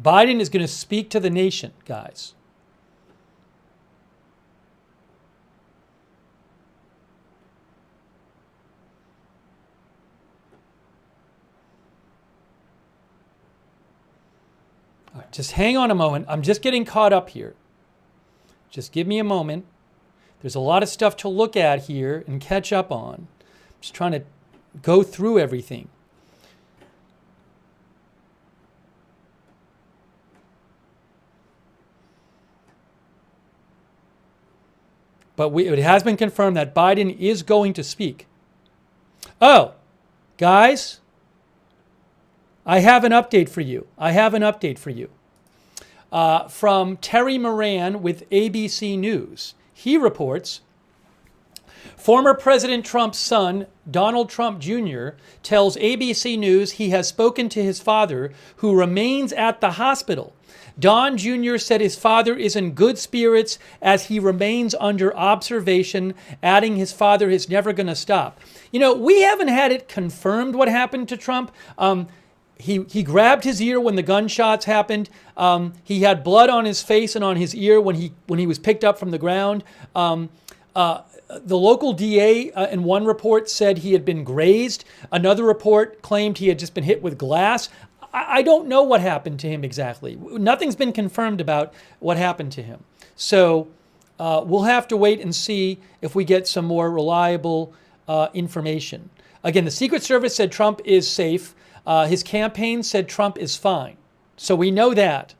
Biden is going to speak to the nation, guys. All right, just hang on a moment. I'm just getting caught up here. Just give me a moment. There's a lot of stuff to look at here and catch up on. I'm just trying to go through everything. But it has been confirmed that Biden is going to speak. Oh, guys, I have an update for you. From Terry Moran with ABC News. He reports, former President Trump's son, Donald Trump Jr., tells ABC News he has spoken to his father, who remains at the hospital. Don Jr. said his father is in good spirits as he remains under observation, adding his father is never going to stop. You know, we haven't had it confirmed what happened to Trump. He grabbed his ear when the gunshots happened. He had blood on his face and on his ear when he was picked up from the ground. The local DA in one report said he had been grazed. Another report claimed he had just been hit with glass. I don't know what happened to him exactly. Nothing's been confirmed about what happened to him. So we'll have to wait and see if we get some more reliable information. Again, the Secret Service said Trump is safe. His campaign said Trump is fine. So we know that.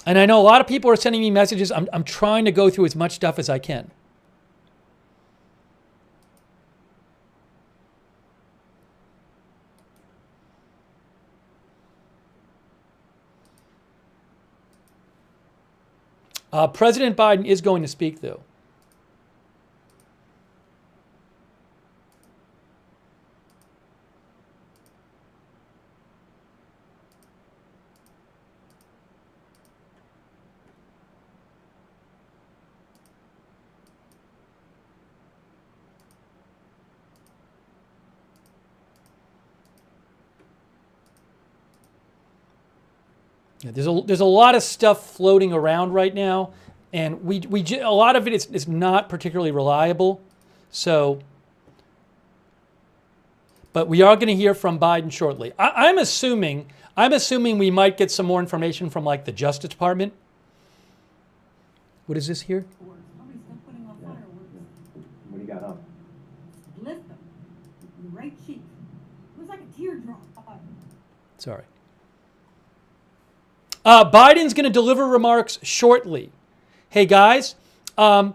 And I know a lot of people are sending me messages. I'm trying to go through as much stuff as I can. President Biden is going to speak, though. Yeah, there's a lot of stuff floating around right now, and a lot of it is not particularly reliable. So, but we are going to hear from Biden shortly. I'm assuming we might get some more information from like the Justice Department. What is this here? Somebody's still putting off fireworks. What do you got up? Lift them. The right cheek. It was like a teardrop. Sorry. Biden's going to deliver remarks shortly. Hey, guys. Nandita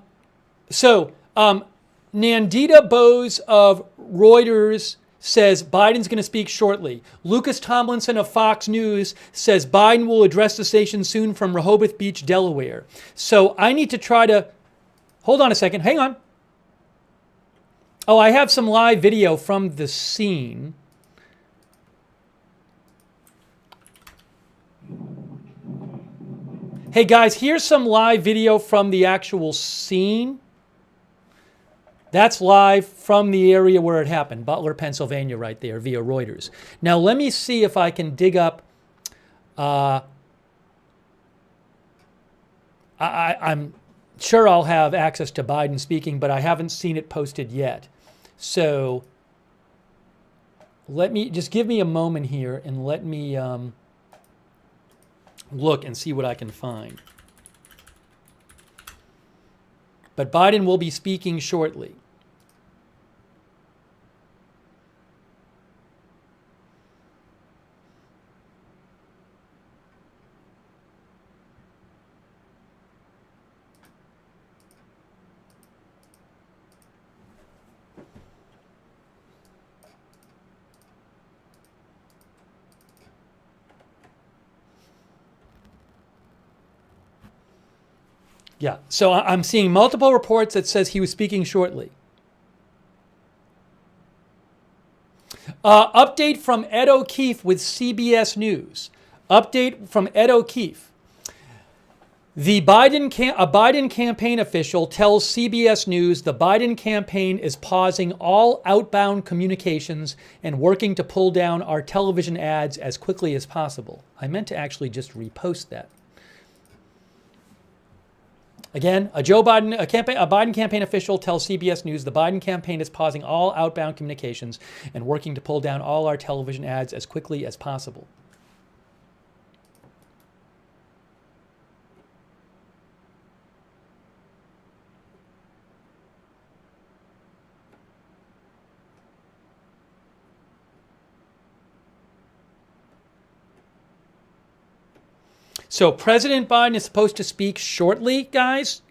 Bose of Reuters says Biden's going to speak shortly. Lucas Tomlinson of Fox News says Biden will address the station soon from Rehoboth Beach, Delaware. So I need to try to... Hold on a second. Hang on. Oh, I have some live video from the scene. Hey guys, here's some live video from the actual scene. That's live from the area where it happened, Butler, Pennsylvania, right there, via Reuters. Now let me see if I can dig up. I'm sure I'll have access to Biden speaking, but I haven't seen it posted yet. So let me just give me a moment here and let me. Look and see what I can find. But Biden will be speaking shortly. Yeah, so I'm seeing multiple reports that says he was speaking shortly. Update from Ed O'Keefe with CBS News. Update from Ed O'Keefe. A Biden campaign official tells CBS News the Biden campaign is pausing all outbound communications and working to pull down our television ads as quickly as possible. I meant to actually just repost that. Again, a Biden campaign official tells CBS News the Biden campaign is pausing all outbound communications and working to pull down all our television ads as quickly as possible. So President Biden is supposed to speak shortly, guys.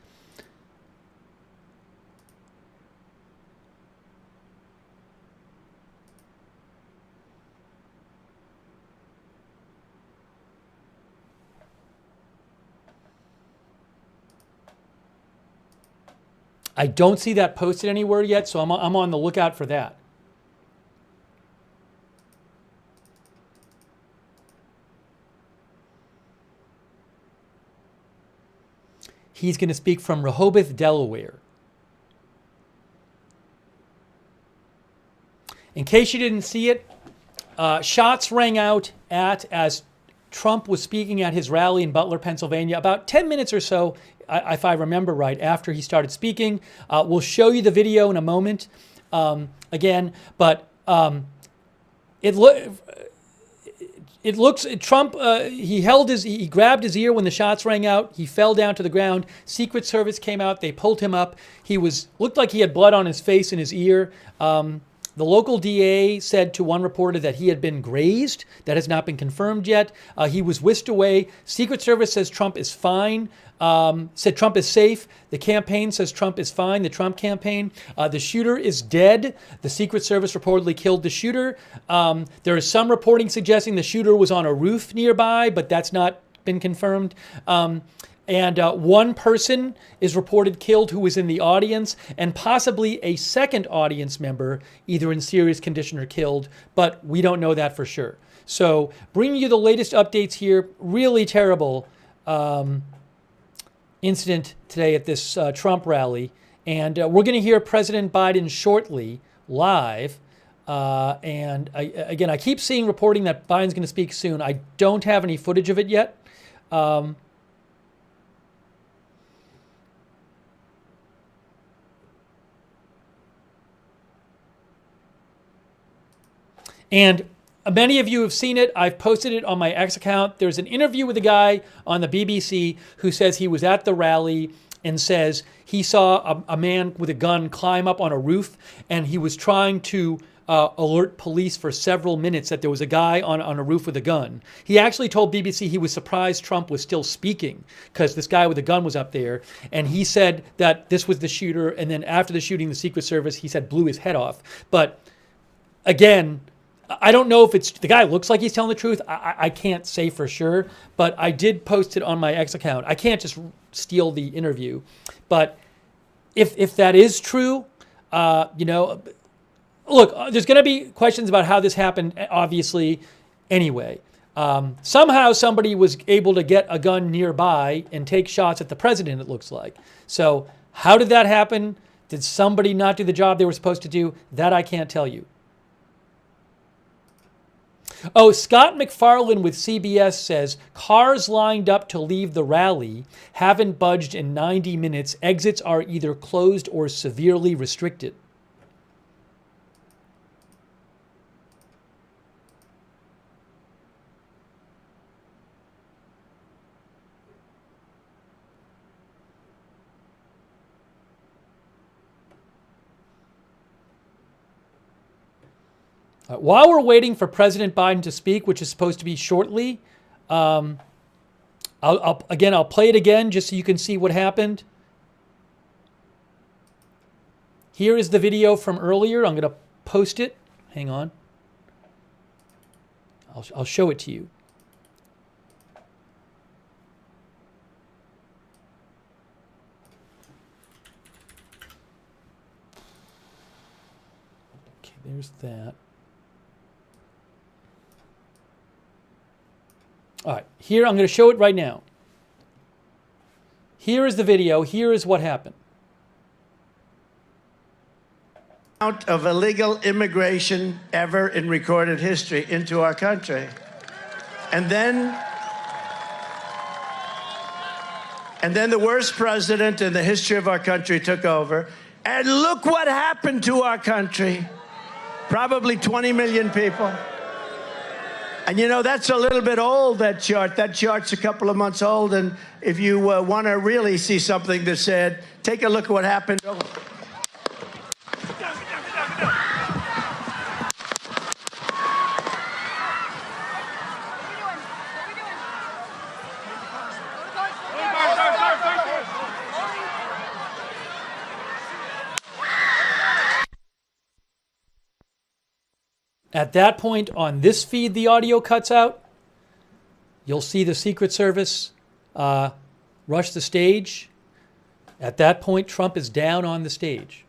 I don't see that posted anywhere yet, so I'm on the lookout for that. He's going to speak from Rehoboth, Delaware. In case you didn't see it, shots rang out as Trump was speaking at his rally in Butler, Pennsylvania, about 10 minutes or so, if I remember right, after he started speaking. We'll show you the video in a moment again, but it looks, Trump, he grabbed his ear when the shots rang out. He fell down to the ground. Secret Service came out. They pulled him up. Looked like he had blood on his face and his ear. The local DA said to one reporter that he had been grazed. That has not been confirmed yet. He was whisked away. Secret Service says Trump is fine. Said Trump is safe. The campaign says Trump is fine, the Trump campaign. The shooter is dead. The Secret Service reportedly killed the shooter. There is some reporting suggesting the shooter was on a roof nearby, but that's not been confirmed. And one person is reported killed who was in the audience, and possibly a second audience member, either in serious condition or killed, but we don't know that for sure. So bringing you the latest updates here, really terrible incident today at this Trump rally. And we're going to hear President Biden shortly, live. I keep seeing reporting that Biden's going to speak soon. I don't have any footage of it yet. And many of you have seen it. I've posted it on my X account. There's an interview with a guy on the BBC who says he was at the rally and says he saw a man with a gun climb up on a roof, and he was trying to alert police for several minutes that there was a guy on a roof with a gun. He actually told BBC he was surprised Trump was still speaking because this guy with a gun was up there, and he said that this was the shooter, and then after the shooting, the Secret Service, he said, blew his head off. But again, I don't know if the guy looks like he's telling the truth. I can't say for sure, but I did post it on my X account. I can't just steal the interview. But if that is true, look, there's going to be questions about how this happened, obviously, anyway. Somehow somebody was able to get a gun nearby and take shots at the president, it looks like. So how did that happen? Did somebody not do the job they were supposed to do? That I can't tell you. Oh, Scott McFarlane with CBS says, cars lined up to leave the rally haven't budged in 90 minutes. Exits are either closed or severely restricted. While we're waiting for President Biden to speak, which is supposed to be shortly, I'll play it again just so you can see what happened. Here is the video from earlier. I'm going to post it. Hang on. I'll show it to you. Okay, there's that. Here, I'm going to show it right now. Here is the video. Here is what happened. Amount of illegal immigration ever in recorded history into our country. And then the worst president in the history of our country took over. And look what happened to our country. Probably 20 million people. And you know, that's a little bit old, that chart. That chart's a couple of months old. And if you want to really see something that's sad, take a look at what happened. At that point, on this feed, the audio cuts out. You'll see the Secret Service rush the stage. At that point, Trump is down on the stage.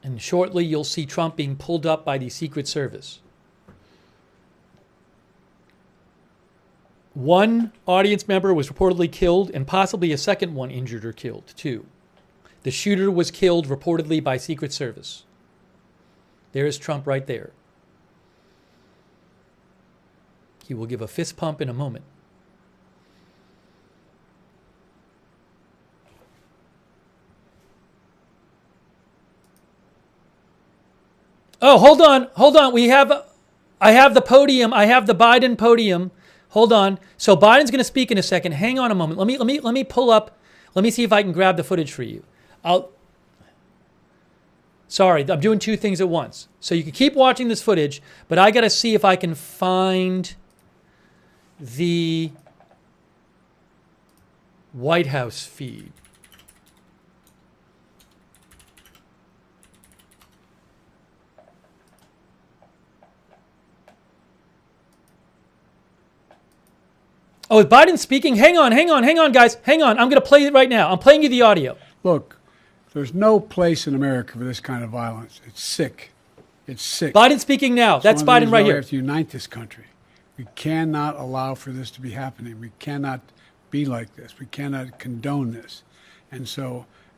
And shortly, you'll see Trump being pulled up by the Secret Service. One audience member was reportedly killed, and possibly a second one injured or killed, too. The shooter was killed, reportedly, by Secret Service. There's Trump right there. He will give a fist pump in a moment. Oh, hold on. I have the podium. I have the Biden podium. Hold on. So Biden's going to speak in a second. Hang on a moment. Let me pull up. Let me see if I can grab the footage for you. Sorry, I'm doing two things at once. So you can keep watching this footage, but I got to see if I can find the White House feed. Oh, is Biden speaking? Hang on, guys. Hang on. I'm going to play it right now. I'm playing you the audio. Look, there's no place in America for this kind of violence. It's sick. It's sick. Biden speaking now. That's Biden right here. We have to unite this country. We cannot allow for this to be happening. We cannot be like this. We cannot condone this. And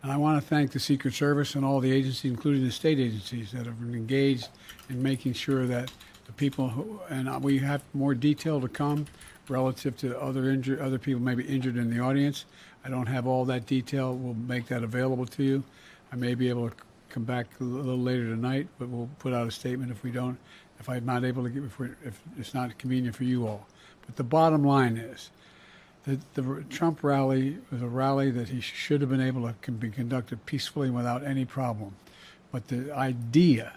I want to thank the Secret Service and all the agencies, including the state agencies, that have been engaged in making sure that the people and we have more detail to come relative to other people maybe injured in the audience. I don't have all that detail. We'll make that available to you. I may be able to come back a little later tonight, but we'll put out a statement if I'm not able to if it's not convenient for you all. But the bottom line is that the Trump rally was a rally that he should have been able to be conducted peacefully without any problem. But the idea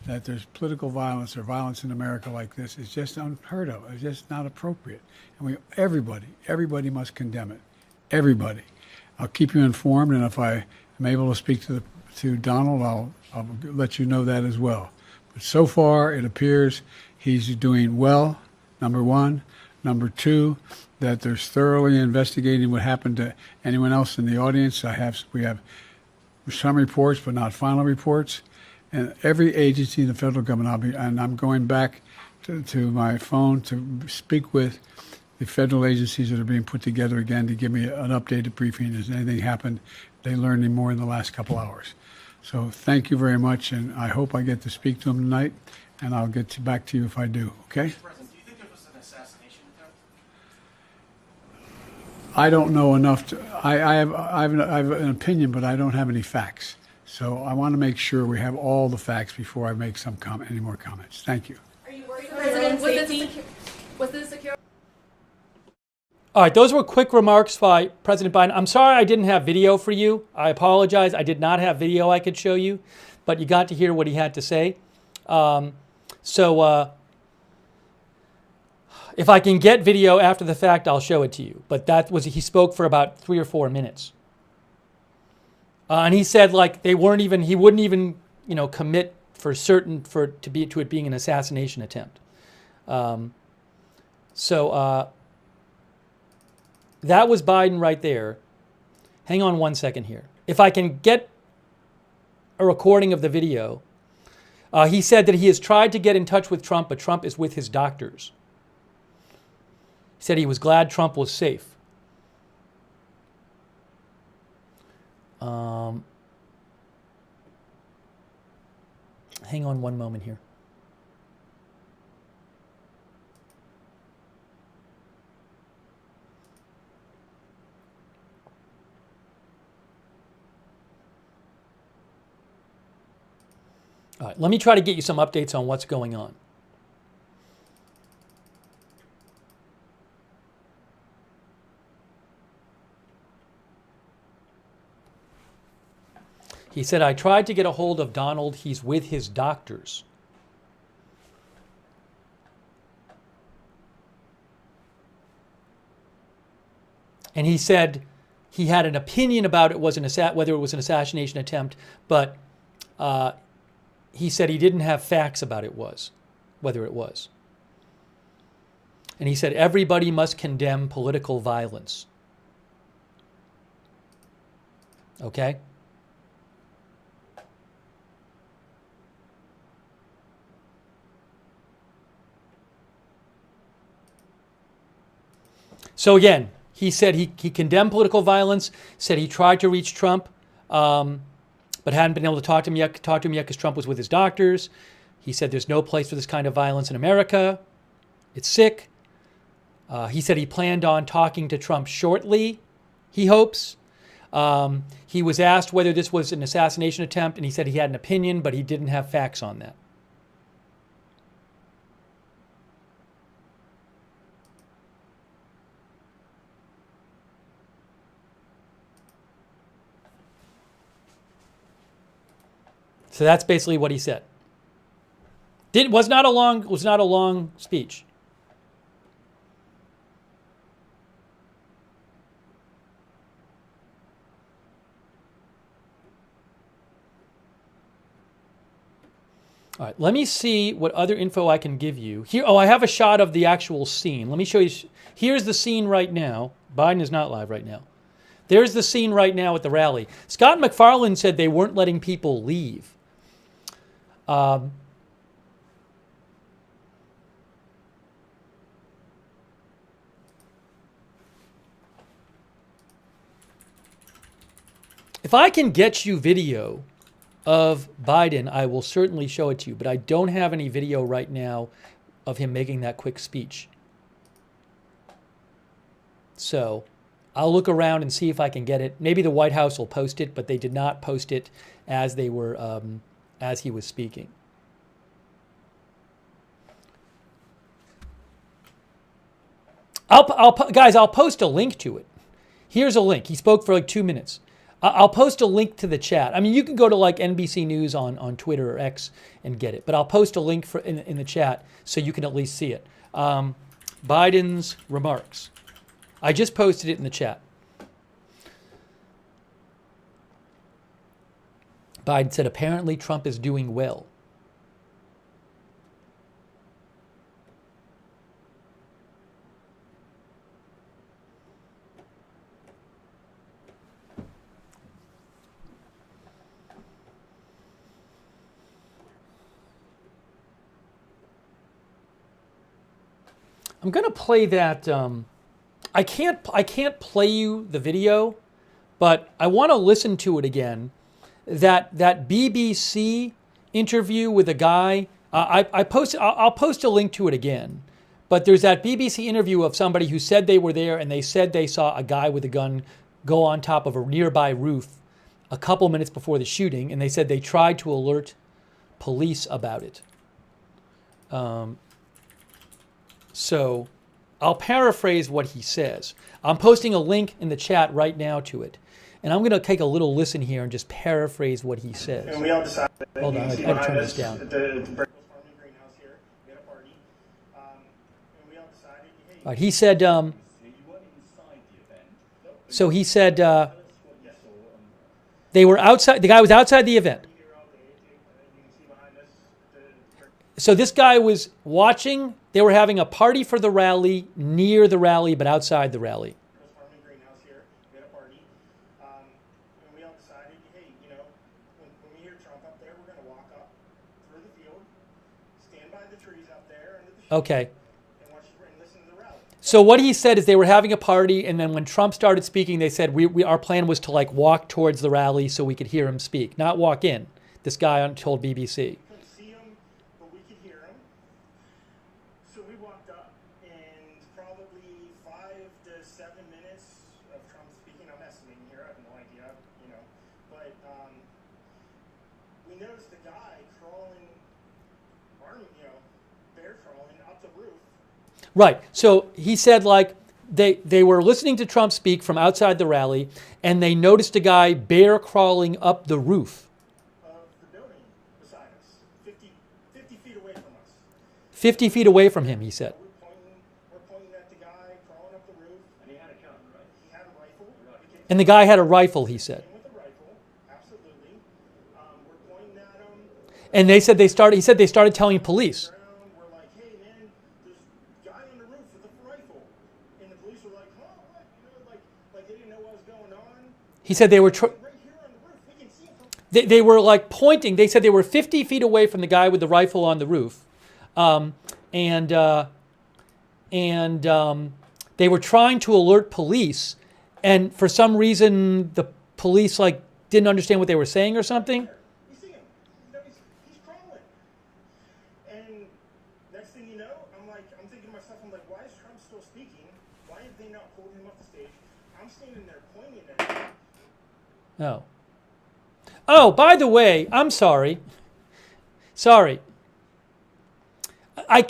that there's political violence or violence in America like this is just unheard of. It's just not appropriate. And everybody must condemn it. Everybody. I'll keep you informed, and if I am able to speak to Donald, I'll let you know that as well. But so far, it appears he's doing well, number one. Number two, that there's thoroughly investigating what happened to anyone else in the audience. We have some reports, but not final reports. And every agency in the federal government, I'm going back to my phone to speak with the federal agencies that are being put together again to give me an updated briefing. Has anything happened? They learned any more in the last couple hours. So thank you very much, and I hope I get to speak to them tonight, and I'll get back to you if I do, okay? Mr. President, do you think there was an assassination attempt? I don't know enough I have an opinion, but I don't have any facts. So I want to make sure we have all the facts before I make any more comments. Thank you. Are you worried about President safety? Was this secure? All right, those were quick remarks by President Biden. I'm sorry I didn't have video for you. I apologize. I did not have video I could show you, but you got to hear what he had to say. If I can get video after the fact, I'll show it to you. But he spoke for about 3 or 4 minutes. And he said he wouldn't even, commit for certain to it being an assassination attempt. So that was Biden right there. Hang on one second here. If I can get a recording of the video, he said that he has tried to get in touch with Trump, but Trump is with his doctors. He said he was glad Trump was safe. Hang on one moment here. All right, let me try to get you some updates on what's going on. He said, I tried to get a hold of Donald. He's with his doctors. And he said he had an opinion about it whether it was an assassination attempt, but he said he didn't have facts about whether it was. And he said everybody must condemn political violence. Okay? So again, he said he condemned political violence, said he tried to reach Trump, but hadn't been able to talk to him yet because Trump was with his doctors. He said there's no place for this kind of violence in America. It's sick. He said he planned on talking to Trump shortly, he hopes. He was asked whether this was an assassination attempt, and he said he had an opinion, but he didn't have facts on that. So that's basically what he said. Was not a long speech. All right, let me see what other info I can give you. Here, I have a shot of the actual scene. Let me show you. Here's the scene right now. Biden is not live right now. There's the scene right now at the rally. Scott McFarlane said they weren't letting people leave. If I can get you video of Biden, I will certainly show it to you, but I don't have any video right now of him making that quick speech. So I'll look around and see if I can get it. Maybe the White House will post it, but they did not post it as they were as he was speaking. Guys, I'll post a link to it. Here's a link. He spoke for like 2 minutes. I'll post a link to the chat. I mean, you can go to like NBC News on Twitter or X and get it, but I'll post a link in the chat so you can at least see it. Biden's remarks. I just posted it in the chat. Biden said, apparently Trump is doing well. I'm going to play that. I can't play you the video, but I want to listen to it again. That BBC interview with a guy. I'll post a link to it again. But there's that BBC interview of somebody who said they were there and they said they saw a guy with a gun go on top of a nearby roof a couple minutes before the shooting, and they said they tried to alert police about it. So I'll paraphrase what he says. I'm posting a link in the chat right now to it. And I'm going to take a little listen here and just paraphrase what he says. And we all decided Hold on, I got to turn this down. All right, he said, so he said they were outside, the guy was outside the event. So this guy was watching. They were having a party for the rally, near the rally, but outside the rally. Harmon Greenhouse here. We had a party. And we all decided, hey, you know, when we hear Trump up there, we're going to walk up through the field, stand by the trees up there, under the Okay. and watch and listen to the rally. So what he said is they were having a party, and then when Trump started speaking, they said our plan was to like walk towards the rally so we could hear him speak, not walk in. This guy told BBC. Couldn't see him, but we could hear him. So we walked up, and probably 5 to 7 minutes of Trump speaking. I'm estimating here. I have no idea, you know. But we noticed the guy crawling, bear crawling up the roof. Right. So he said like they were listening to Trump speak from outside the rally, and they noticed a guy bear crawling up the roof. Of the building beside us, 50 feet away from us. 50 feet away from him, he said. We're pointing at the guy crawling up the roof. And he had a gun, right? He had a rifle. And the guy had a rifle, he said. With a rifle, absolutely. We're pointing at him. And he said they started telling police. We're like, hey man, there's a guy on the roof with a rifle. And the police were like, huh, what? You know, like they didn't know what was going on. He said they were Right here on the roof, we can see him. they were like pointing. They said they were 50 feet away from the guy with the rifle on the roof. They were trying to alert police, and for some reason the police like didn't understand what they were saying or something. You see him. You know, he's crawling. And next thing you know, I'm thinking to myself, I'm like, why is Trump still speaking? Why have they not pulled him off the stage? I'm standing there pointing at him. Oh. Oh, by the way, I'm sorry. Sorry. I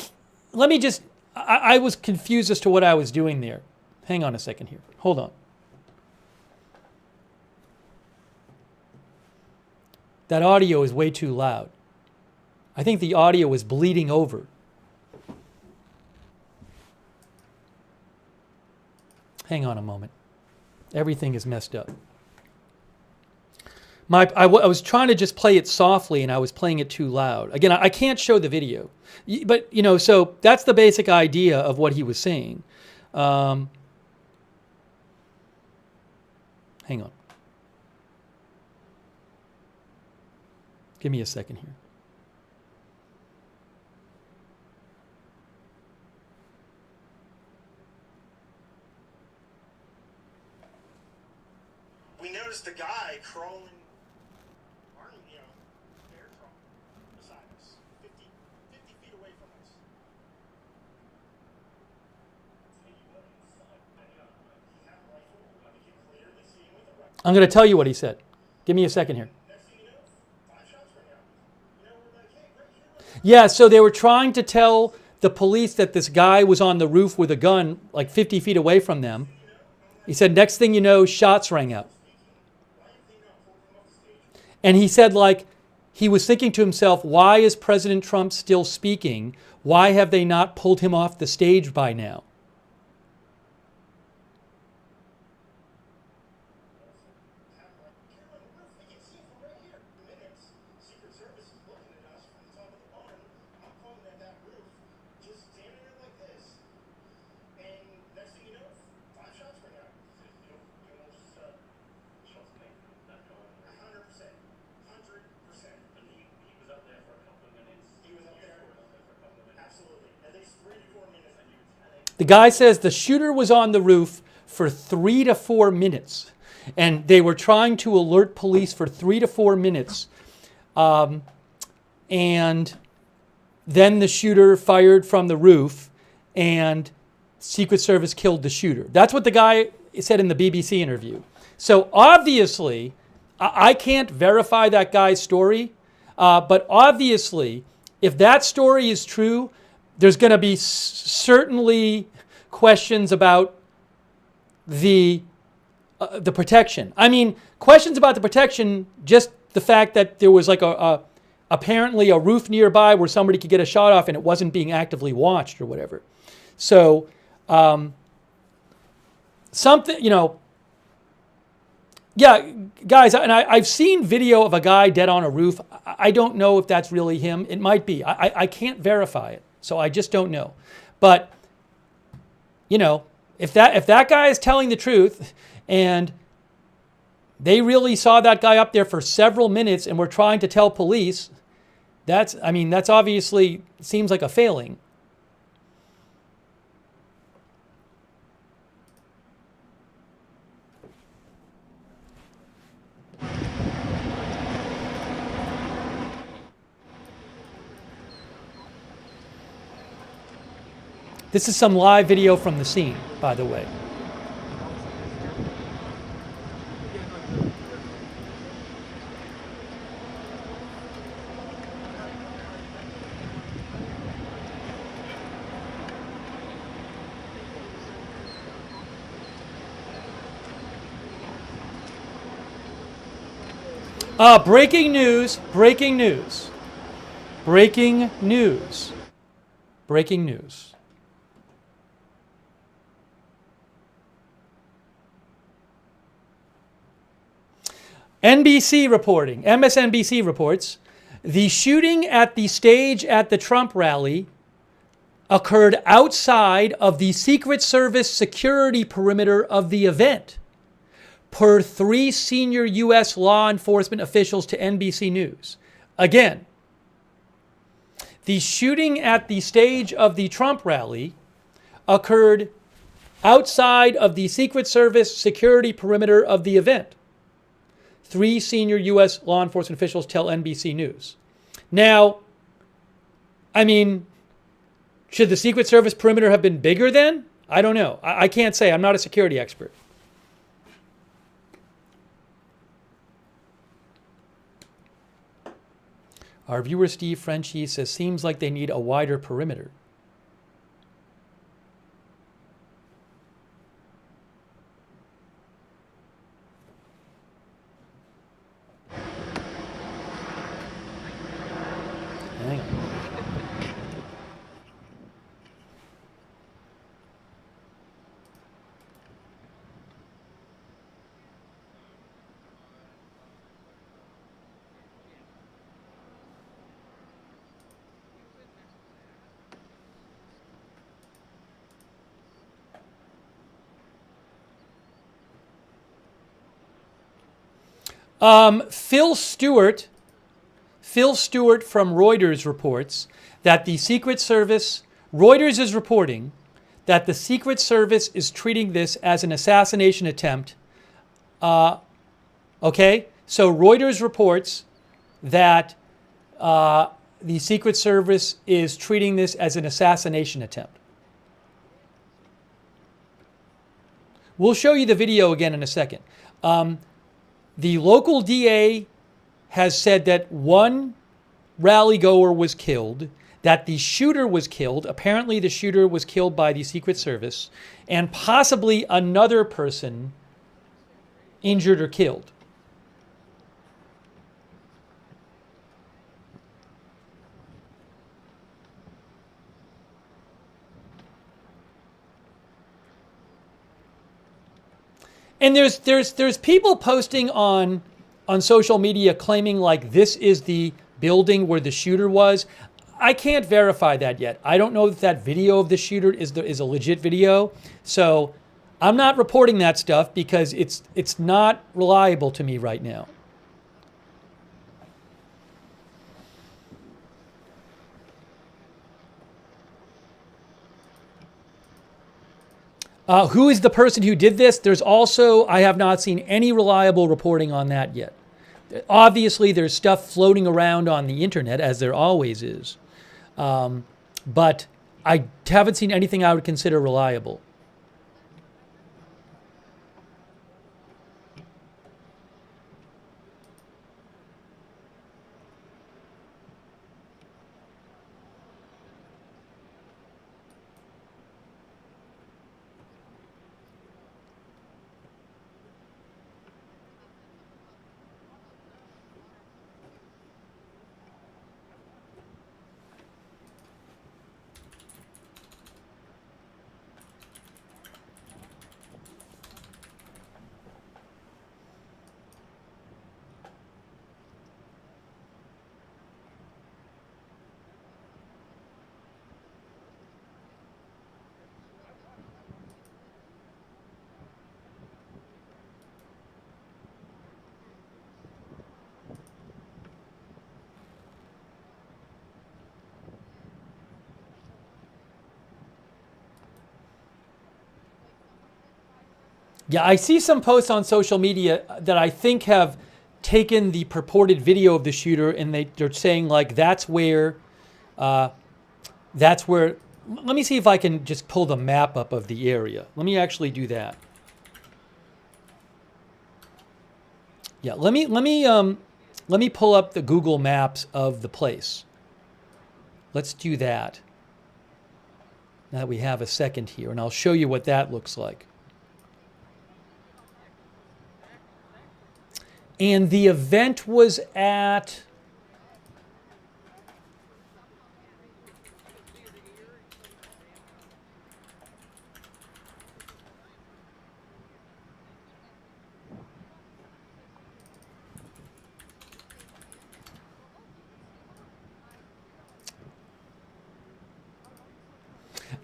was confused as to what I was doing there. Hang on a second here. Hold on. That audio is way too loud. I think the audio is bleeding over. Hang on a moment. Everything is messed up. I was trying to just play it softly, and I was playing it too loud. Again, I can't show the video. But, so that's the basic idea of what he was saying. Hang on. Give me a second here. We noticed the guy crawling, bear crawling beside us, 50 feet away from us. He had a rifle. We could clearly see him with a rifle. I'm going to tell you what he said. Give me a second here. Next thing you know, 5 shots rang out. We're like, hey, right here. Yeah, so they were trying to tell the police that this guy was on the roof with a gun like 50 feet away from them. He said, next thing you know, shots rang out. And he said, like, he was thinking to himself, why is President Trump still speaking? Why have they not pulled him off the stage by now? The guy says the shooter was on the roof for 3 to 4 minutes, and they were trying to alert police for 3 to 4 minutes. And then the shooter fired from the roof, and Secret Service killed the shooter. That's what the guy said in the BBC interview. So obviously, I can't verify that guy's story, but obviously, if that story is true, there's going to be certainly questions about the protection. I mean, questions about the protection, just the fact that there was like apparently a roof nearby where somebody could get a shot off and it wasn't being actively watched or whatever. So something, Yeah, guys, and I've seen video of a guy dead on a roof. I don't know if that's really him. It might be. I can't verify it, so I just don't know. But, you know, if that guy is telling the truth and they really saw that guy up there for several minutes and were trying to tell police, that's obviously seems like a failing. This is some live video from the scene, by the way. Breaking news, breaking news, breaking news, breaking news. NBC reporting, MSNBC reports, the shooting at the stage at the Trump rally occurred outside of the Secret Service security perimeter of the event, per 3 senior U.S. law enforcement officials to NBC News. Again, the shooting at the stage of the Trump rally occurred outside of the Secret Service security perimeter of the event. 3 senior U.S. law enforcement officials tell NBC News. Now, I mean, should the Secret Service perimeter have been bigger then? I don't know. I can't say. I'm not a security expert. Our viewer Steve Frenchie says, seems like they need a wider perimeter. Hang on. Phil Stewart from Reuters reports that the Secret Service, Reuters is reporting that the Secret Service is treating this as an assassination attempt. Okay, so Reuters reports that the Secret Service is treating this as an assassination attempt. We'll show you the video again in a second. The local DA has said that one rally goer was killed, that the shooter was killed. Apparently the shooter was killed by the Secret Service, and possibly another person injured or killed. And there's people posting on social media claiming like this is the building where the shooter was. I can't verify that yet. I don't know if that video of the shooter is a legit video. So I'm not reporting that stuff because it's not reliable to me right now. Who is the person who did this? There's also, I have not seen any reliable reporting on that yet. Obviously, there's stuff floating around on the internet, as there always is. But I haven't seen anything I would consider reliable. Yeah, I see some posts on social media that I think have taken the purported video of the shooter and they're saying like that's where. Let me see if I can just pull the map up of the area. Let me actually do that. Yeah, let me pull up the Google Maps of the place. Let's do that. Now that we have a second here, and I'll show you what that looks like. And the event was at...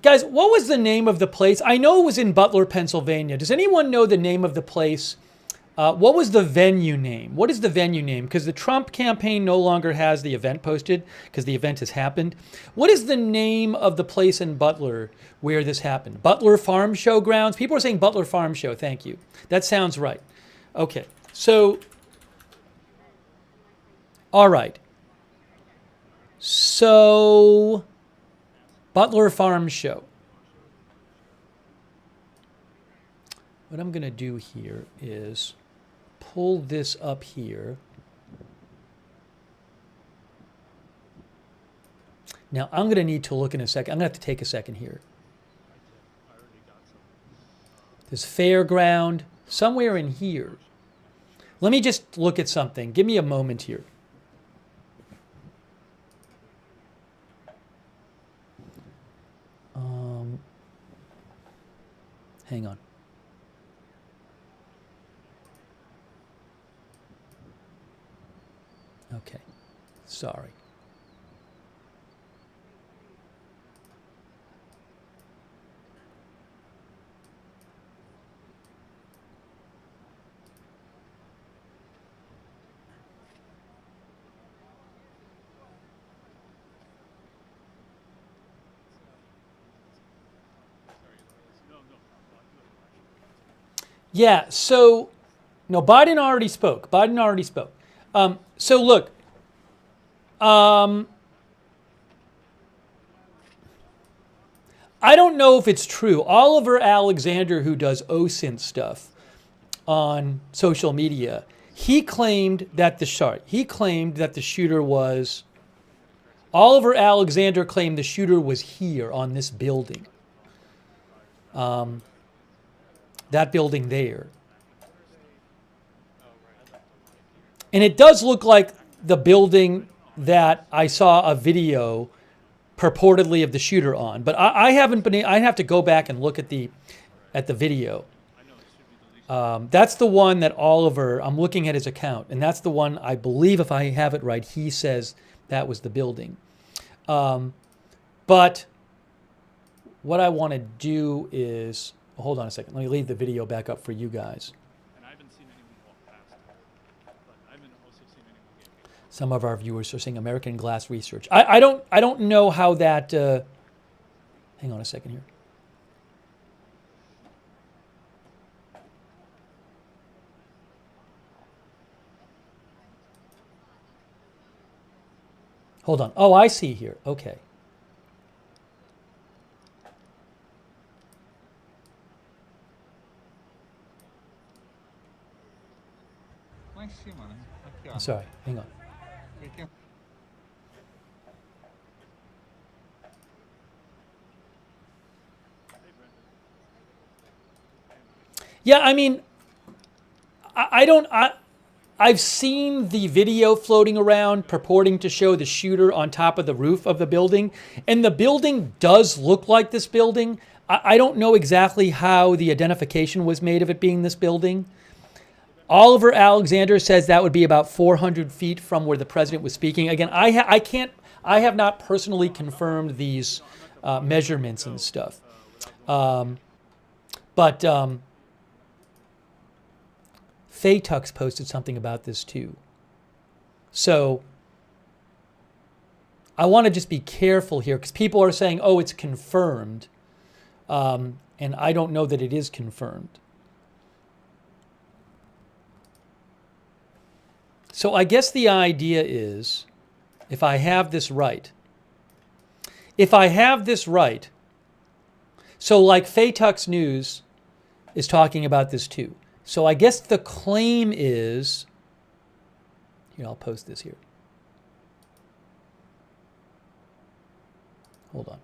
Guys, what was the name of the place? I know it was in Butler, Pennsylvania. Does anyone know the name of the place? What was the venue name? What is the venue name? Because the Trump campaign no longer has the event posted because the event has happened. What is the name of the place in Butler where this happened? Butler Farm Show grounds? People are saying Butler Farm Show. Thank you. That sounds right. Okay. So, all right. So, Butler Farm Show. What I'm going to do here is pull this up here. Now, I'm going to need to look in a second. I'm going to have to take a second here. This fairground, somewhere in here. Let me just look at something. Give me a moment here. Hang on. Okay, sorry. Yeah, so, no, Biden already spoke. So look, I don't know if it's true. Oliver Alexander, who does OSINT stuff on social media, he claimed that the shooter was, Oliver Alexander claimed the shooter was here on this building. That building there. And it does look like the building that I saw a video purportedly of the shooter on. But I haven't been, I have to go back and look at the video. That's the one that Oliver, I'm looking at his account, and that's the one, I believe if I have it right, he says that was the building. But what I want to do is, hold on a second. Let me leave the video back up for you guys. And I haven't seen anyone walk past it, but I haven't also seen anyone get. Some of our viewers are saying American Glass Research. I don't know how that. Hang on a second here. Hold on. Oh, I see here. Okay. Sorry, hang on. Yeah, I mean, I've seen the video floating around purporting to show the shooter on top of the roof of the building, and the building does look like this building. I don't know exactly how the identification was made of it being this building. Oliver Alexander says that would be about 400 feet from where the president was speaking. Again, I have not personally confirmed these measurements and stuff. But Faye Tux posted something about this too. So I want to just be careful here because people are saying, oh, it's confirmed. And I don't know that it is confirmed. So I guess the idea is, if I have this right, so like Faytuck's News is talking about this too. So I guess the claim is, here, I'll post this here. Hold on.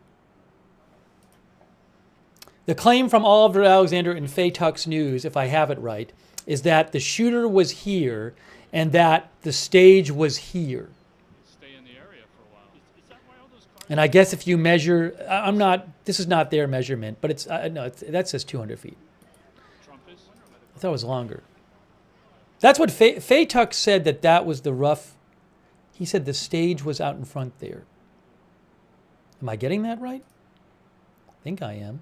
The claim from Oliver Alexander in Faytuck's News, if I have it right, is that the shooter was here and that the stage was here. And I guess if you measure, this is not their measurement, but that says 200 feet. I thought it was longer. That's what Faytuck said, that was the rough. He said the stage was out in front there. Am I getting that right? I think I am.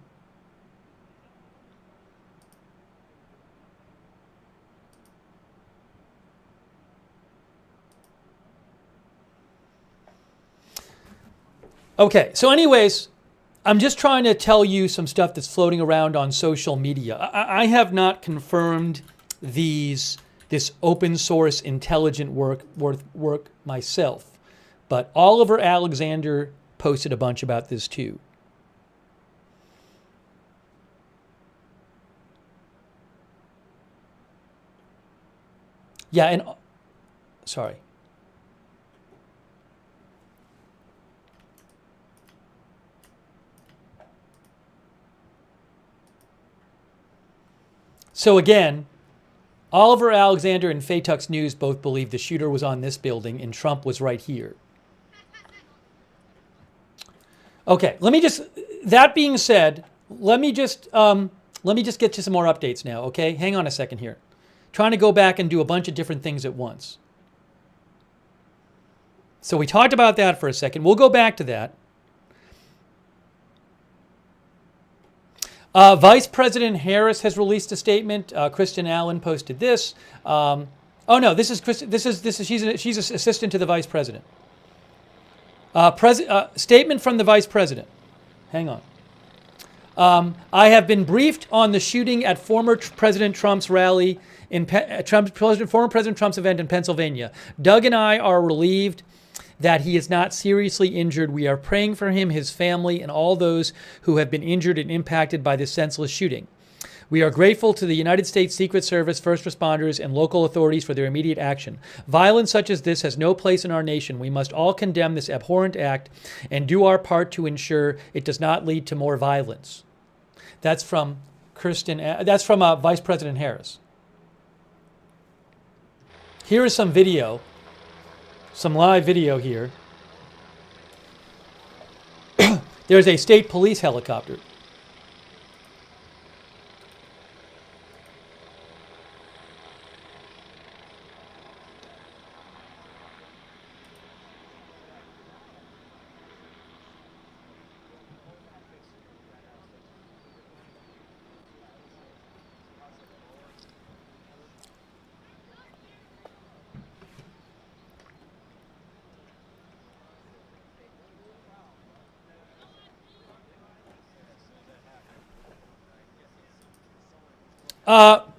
Okay, so anyways, I'm just trying to tell you some stuff that's floating around on social media. I have not confirmed this open source intelligent work myself, but Oliver Alexander posted a bunch about this too. Yeah, and sorry. So again, Oliver Alexander and Faytuck's News both believe the shooter was on this building and Trump was right here. Okay, that being said, let me just get you some more updates now, okay? Hang on a second here. Trying to go back and do a bunch of different things at once. So we talked about that for a second. We'll go back to that. Vice President Harris has released a statement. Kristen Allen posted this. Oh no, this is she's an assistant to the vice president. Statement from the vice president. Hang on. I have been briefed on the shooting at former President Trump's rally former President Trump's event in Pennsylvania. Doug and I are relieved that he is not seriously injured. We are praying for him, his family, and all those who have been injured and impacted by this senseless shooting. We are grateful to the United States Secret Service, first responders, and local authorities for their immediate action. Violence such as this has no place in our nation. We must all condemn this abhorrent act and do our part to ensure it does not lead to more violence. That's from Vice President Harris. Here is some video. Some live video here. There's a state police helicopter.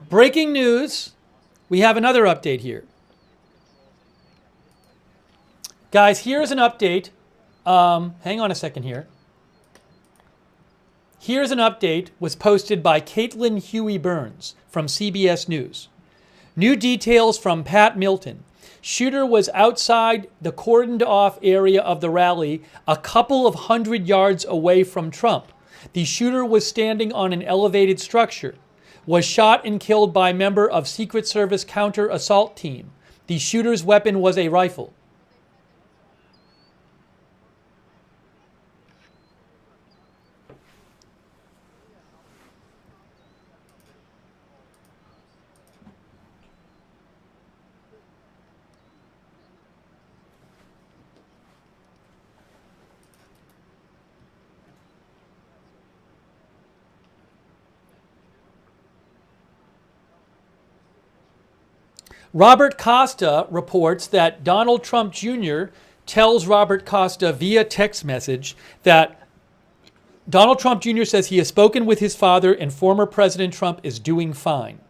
Breaking news. We have another update here. Guys, here's an update. Hang on a second here. Here's an update was posted by Caitlin Huey Burns from CBS News. New details from Pat Milton. Shooter was outside the cordoned off area of the rally, a couple of 100 yards away from Trump. The shooter was standing on an elevated structure. Was shot and killed by member of Secret Service counter-assault team. The shooter's weapon was a rifle. Robert Costa reports that Donald Trump Jr. tells Robert Costa via text message that Donald Trump Jr. says he has spoken with his father and former President Trump is doing fine.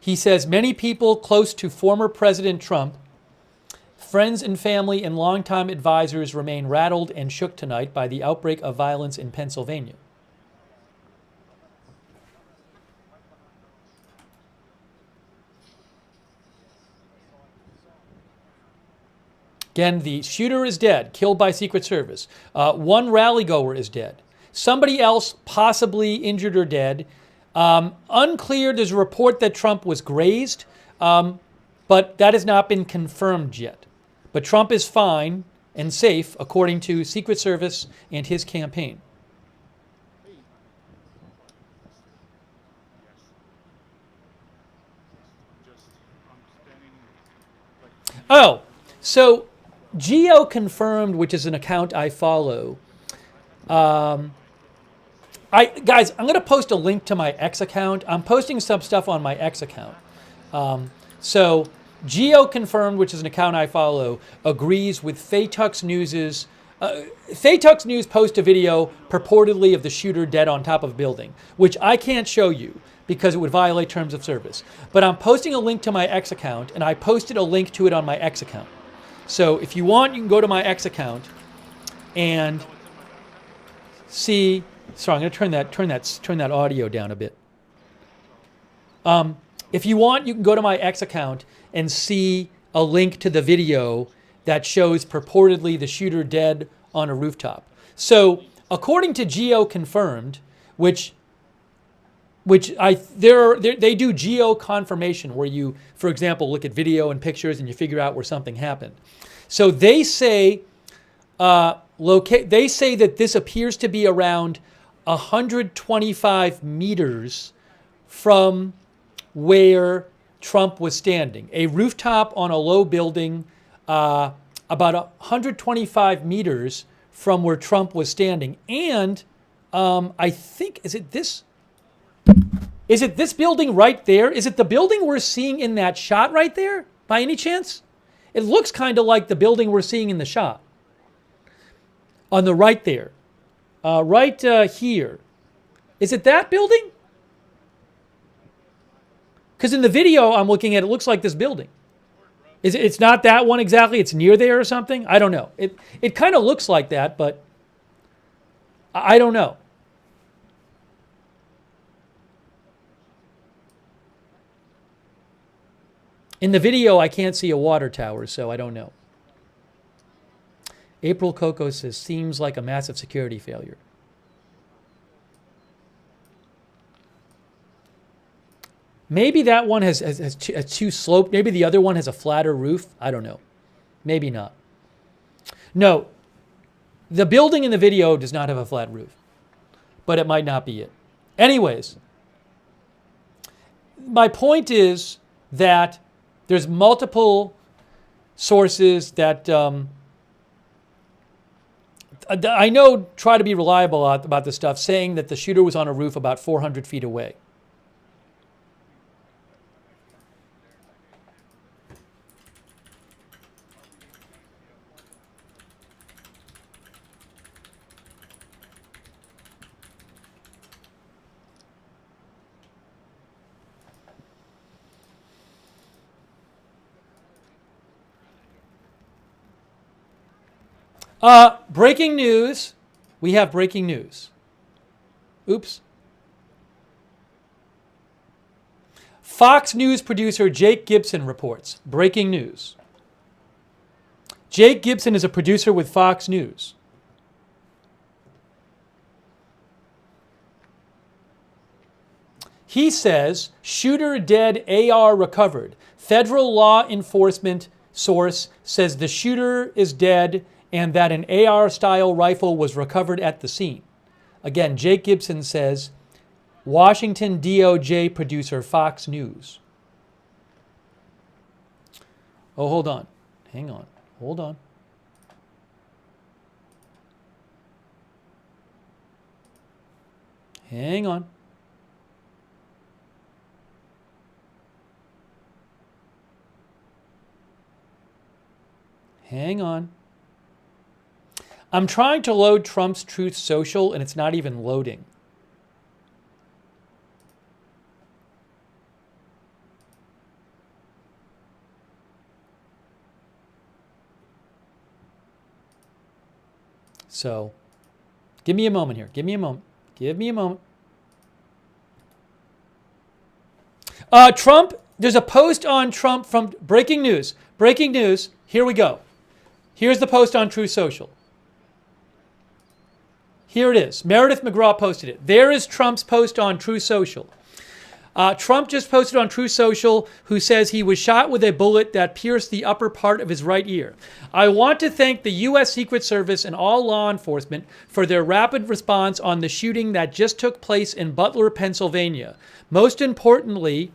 He says many people close to former President Trump, friends and family and longtime advisors remain rattled and shook tonight by the outbreak of violence in Pennsylvania. Again, the shooter is dead, killed by Secret Service. One rally goer is dead. Somebody else possibly injured or dead. Unclear. There's a report that Trump was grazed, but that has not been confirmed yet. But Trump is fine and safe, according to Secret Service and his campaign. Oh, so Geo Confirmed, which is an account I follow. Guys, I'm going to post a link to my X account. I'm posting some stuff on my X account. So Geo Confirmed, which is an account I follow, agrees with Faytux News's. Faytux News post a video purportedly of the shooter dead on top of a building, which I can't show you because it would violate terms of service. But I'm posting a link to my X account, and I posted a link to it on my X account. So if you want, you can go to my X account and see. Sorry, I'm going to turn that audio down a bit. If you want, you can go to my X account and see a link to the video that shows purportedly the shooter dead on a rooftop. So according to Geo Confirmed, which they do geo confirmation, where you, for example, look at video and pictures and you figure out where something happened. So they say that this appears to be around 125 meters from where Trump was standing. A rooftop on a low building, about 125 meters from where Trump was standing. And I think, is it this building right there? Is it the building we're seeing in that shot right there, by any chance? It looks kind of like the building we're seeing in the shot. On the right there. Right here. Is it that building? Because in the video I'm looking at, it looks like this building. It's not that one exactly. It's near there or something. I don't know. It kind of looks like that, but I don't know. In the video, I can't see a water tower, so I don't know. April Coco says, seems like a massive security failure. Maybe that one has two sloped. Maybe the other one has a flatter roof. I don't know. Maybe not. No, the building in the video does not have a flat roof, but it might not be it. Anyways, my point is that there's multiple sources that I know try to be reliable about this stuff, saying that the shooter was on a roof about 400 feet away. Breaking news. We have breaking news. Oops. Fox News producer Jake Gibson reports. Breaking news. Jake Gibson is a producer with Fox News. He says, shooter dead, AR recovered. Federal law enforcement source says the shooter is dead and that an AR-style rifle was recovered at the scene. Again, Jake Gibson says, Washington DOJ producer, Fox News. Oh, hold on. Hang on. Hold on. Hang on. Hang on. I'm trying to load Trump's Truth Social, and it's not even loading. So give me a moment here. Give me a moment. Give me a moment. Trump, there's a post on Trump from breaking news. Breaking news. Here we go. Here's the post on Truth Social. Here it is. Meredith McGraw posted it. There is Trump's post on Truth Social. Trump just posted on Truth Social, who says he was shot with a bullet that pierced the upper part of his right ear. I want to thank the U.S. Secret Service and all law enforcement for their rapid response on the shooting that just took place in Butler, Pennsylvania. Most importantly,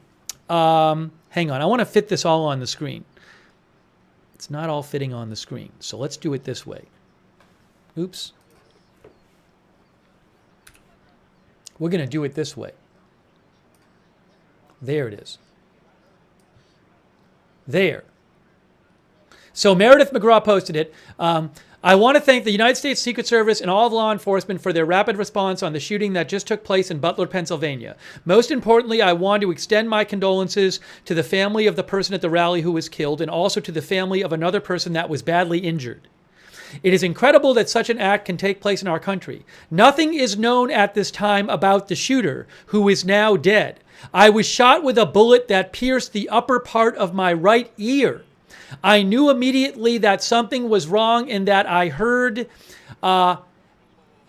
hang on, I want to fit this all on the screen. It's not all fitting on the screen, so let's do it this way. Oops. We're going to do it this way. There it is. There. So Meredith McGraw posted it. I want to thank the United States Secret Service and all of law enforcement for their rapid response on the shooting that just took place in Butler, Pennsylvania. Most importantly, I want to extend my condolences to the family of the person at the rally who was killed and also to the family of another person that was badly injured. It is incredible that such an act can take place in our country. Nothing is known at this time about the shooter, who is now dead. I was shot with a bullet that pierced the upper part of my right ear. I knew immediately that something was wrong and that I heard a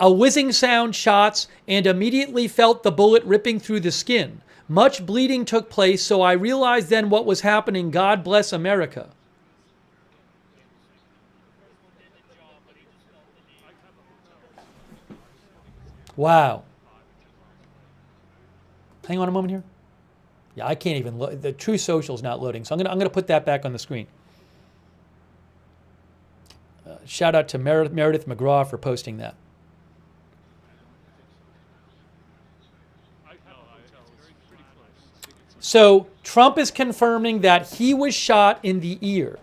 whizzing sound, shots, and immediately felt the bullet ripping through the skin. Much bleeding took place, so I realized then what was happening. God bless America. Wow. Hang on a moment here. Yeah, I can't even look. The True Social is not loading, so I'm gonna put that back on the screen. Shout out to Meredith McGraw for posting that. So Trump is confirming that he was shot in the ear.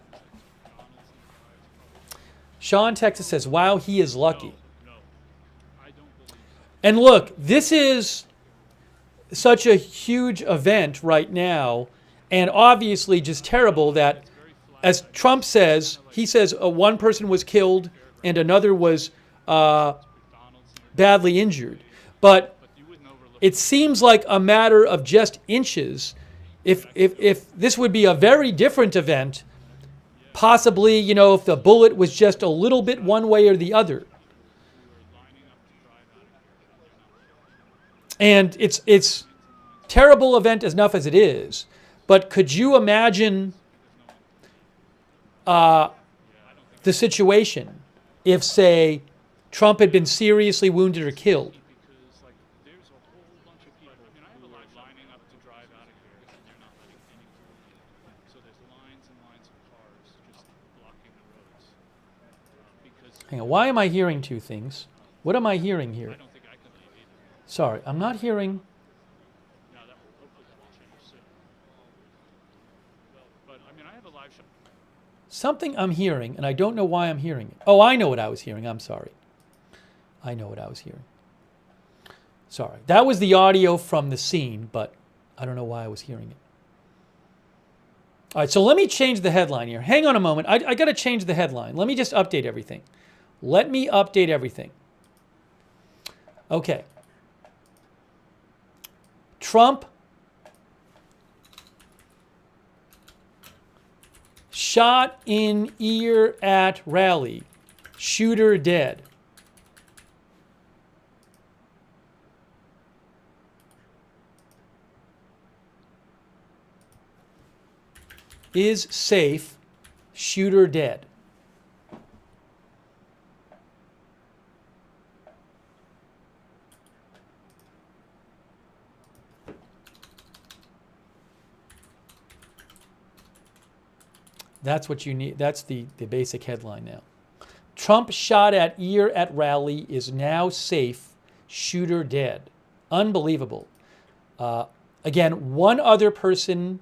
Sean Texas says, wow, he is lucky. And look, this is such a huge event right now, and obviously just terrible that, as Trump says, he says one person was killed and another was badly injured. But it seems like a matter of just inches. If this would be a very different event, possibly, you know, if the bullet was just a little bit one way or the other. And it's terrible event enough as it is, but could you imagine the situation if, say, Trump had been seriously wounded or killed? Hang on, why am I hearing two things? What am I hearing here? Sorry, I'm not hearing. Something I'm hearing, and I don't know why I'm hearing it. Oh, I know what I was hearing. I'm sorry. I know what I was hearing. Sorry. That was the audio from the scene, but I don't know why I was hearing it. All right, so let me change the headline here. Hang on a moment. I got to change the headline. Let me just update everything. Let me update everything. Okay. Trump shot in ear at rally. Shooter dead. Is safe. Shooter dead. That's what you need. That's the basic headline now. Trump shot at ear at rally is now safe. Shooter dead. Unbelievable. Again, one other person,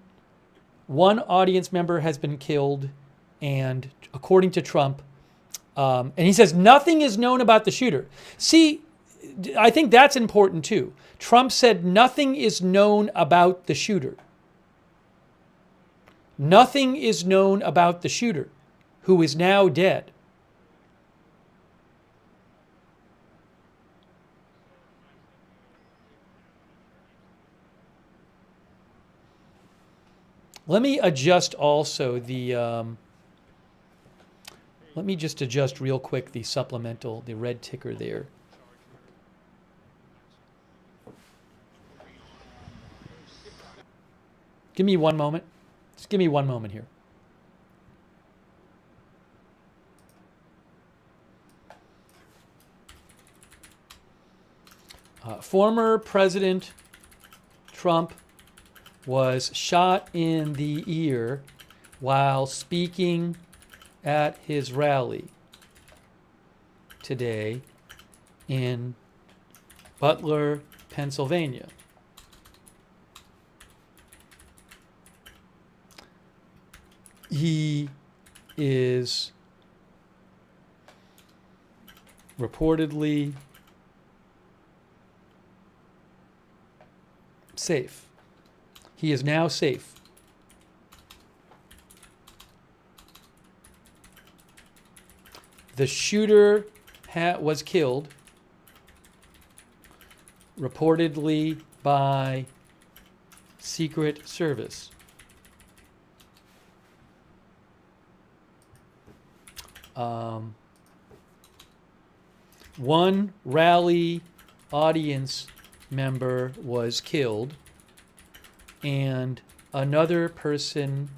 one audience member has been killed, and according to Trump, and he says nothing is known about the shooter. See, I think that's important too. Trump said nothing is known about the shooter. Nothing is known about the shooter, who is now dead. Let me adjust also the, let me just adjust real quick the supplemental, the red ticker there. Give me one moment. Just give me one moment here. Former President Trump was shot in the ear while speaking at his rally today in Butler, Pennsylvania. He is reportedly safe. He is now safe. The shooter was killed, reportedly by Secret Service. One rally audience member was killed, and another person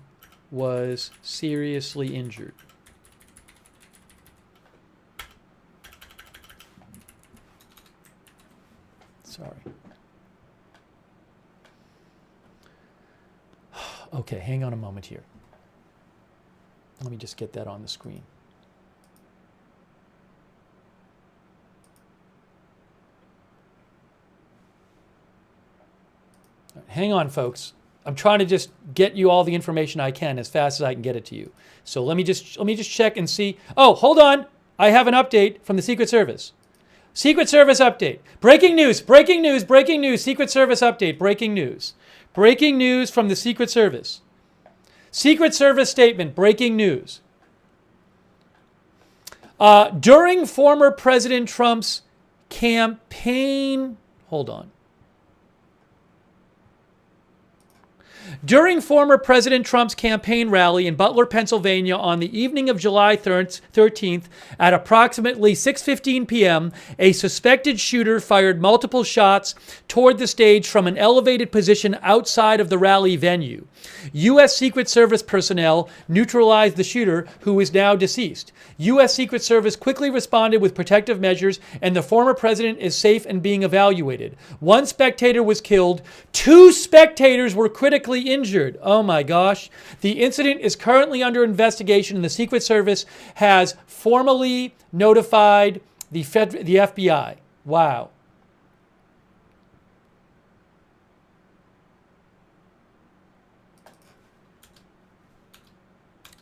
was seriously injured. Sorry. Okay, hang on a moment here. Let me just get that on the screen. Hang on, folks. I'm trying to just get you all the information I can as fast as I can get it to you. So let me just check and see. Oh, hold on. I have an update from the Secret Service. Secret Service update. Breaking news, breaking news, breaking news. Secret Service update, breaking news. Breaking news from the Secret Service. Secret Service statement, breaking news. During former President Trump's campaign, hold on. During former President Trump's campaign rally in Butler, Pennsylvania on the evening of July 13th at approximately 6:15 p.m., a suspected shooter fired multiple shots toward the stage from an elevated position outside of the rally venue. U.S. Secret Service personnel neutralized the shooter, who is now deceased. U.S. Secret Service quickly responded with protective measures, and the former president is safe and being evaluated. One spectator was killed. 2 spectators were critically injured. Oh my gosh. The incident is currently under investigation, and the Secret Service has formally notified the FBI. Wow.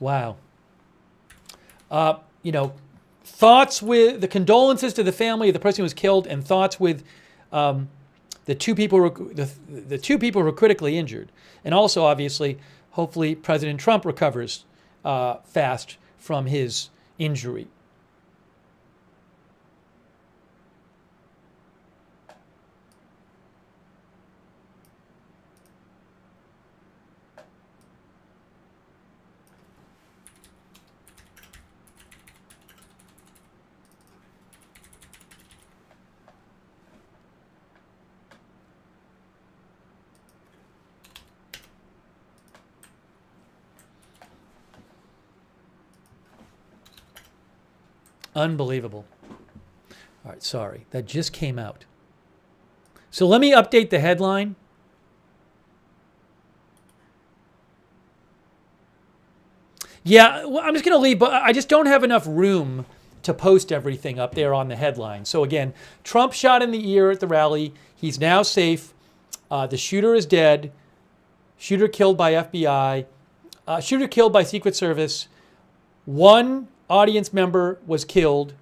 Wow. Thoughts with the condolences to the family of the person who was killed, and thoughts with the two people who were critically injured. And also, obviously, hopefully President Trump recovers fast from his injury. Unbelievable. All right, sorry. That just came out. So let me update the headline. Yeah, well, I'm just going to leave, but I just don't have enough room to post everything up there on the headline. So again, Trump shot in the ear at the rally. He's now safe. The shooter is dead. Shooter killed by FBI. Shooter killed by Secret Service. One audience member was killed,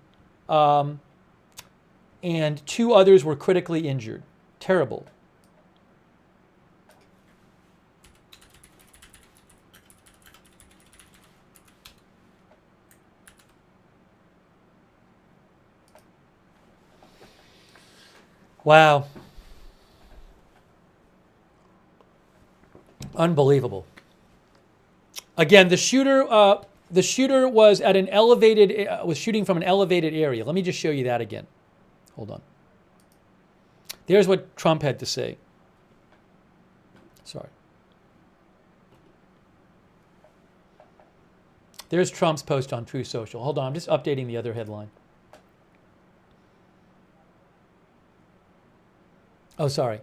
and 2 others were critically injured. Terrible. Wow. Unbelievable. Again, the shooter was at an elevated, was shooting from an elevated area. Let me just show you that again. Hold on. There's what Trump had to say. Sorry. There's Trump's post on True Social. Hold on, I'm just updating the other headline. Oh, sorry.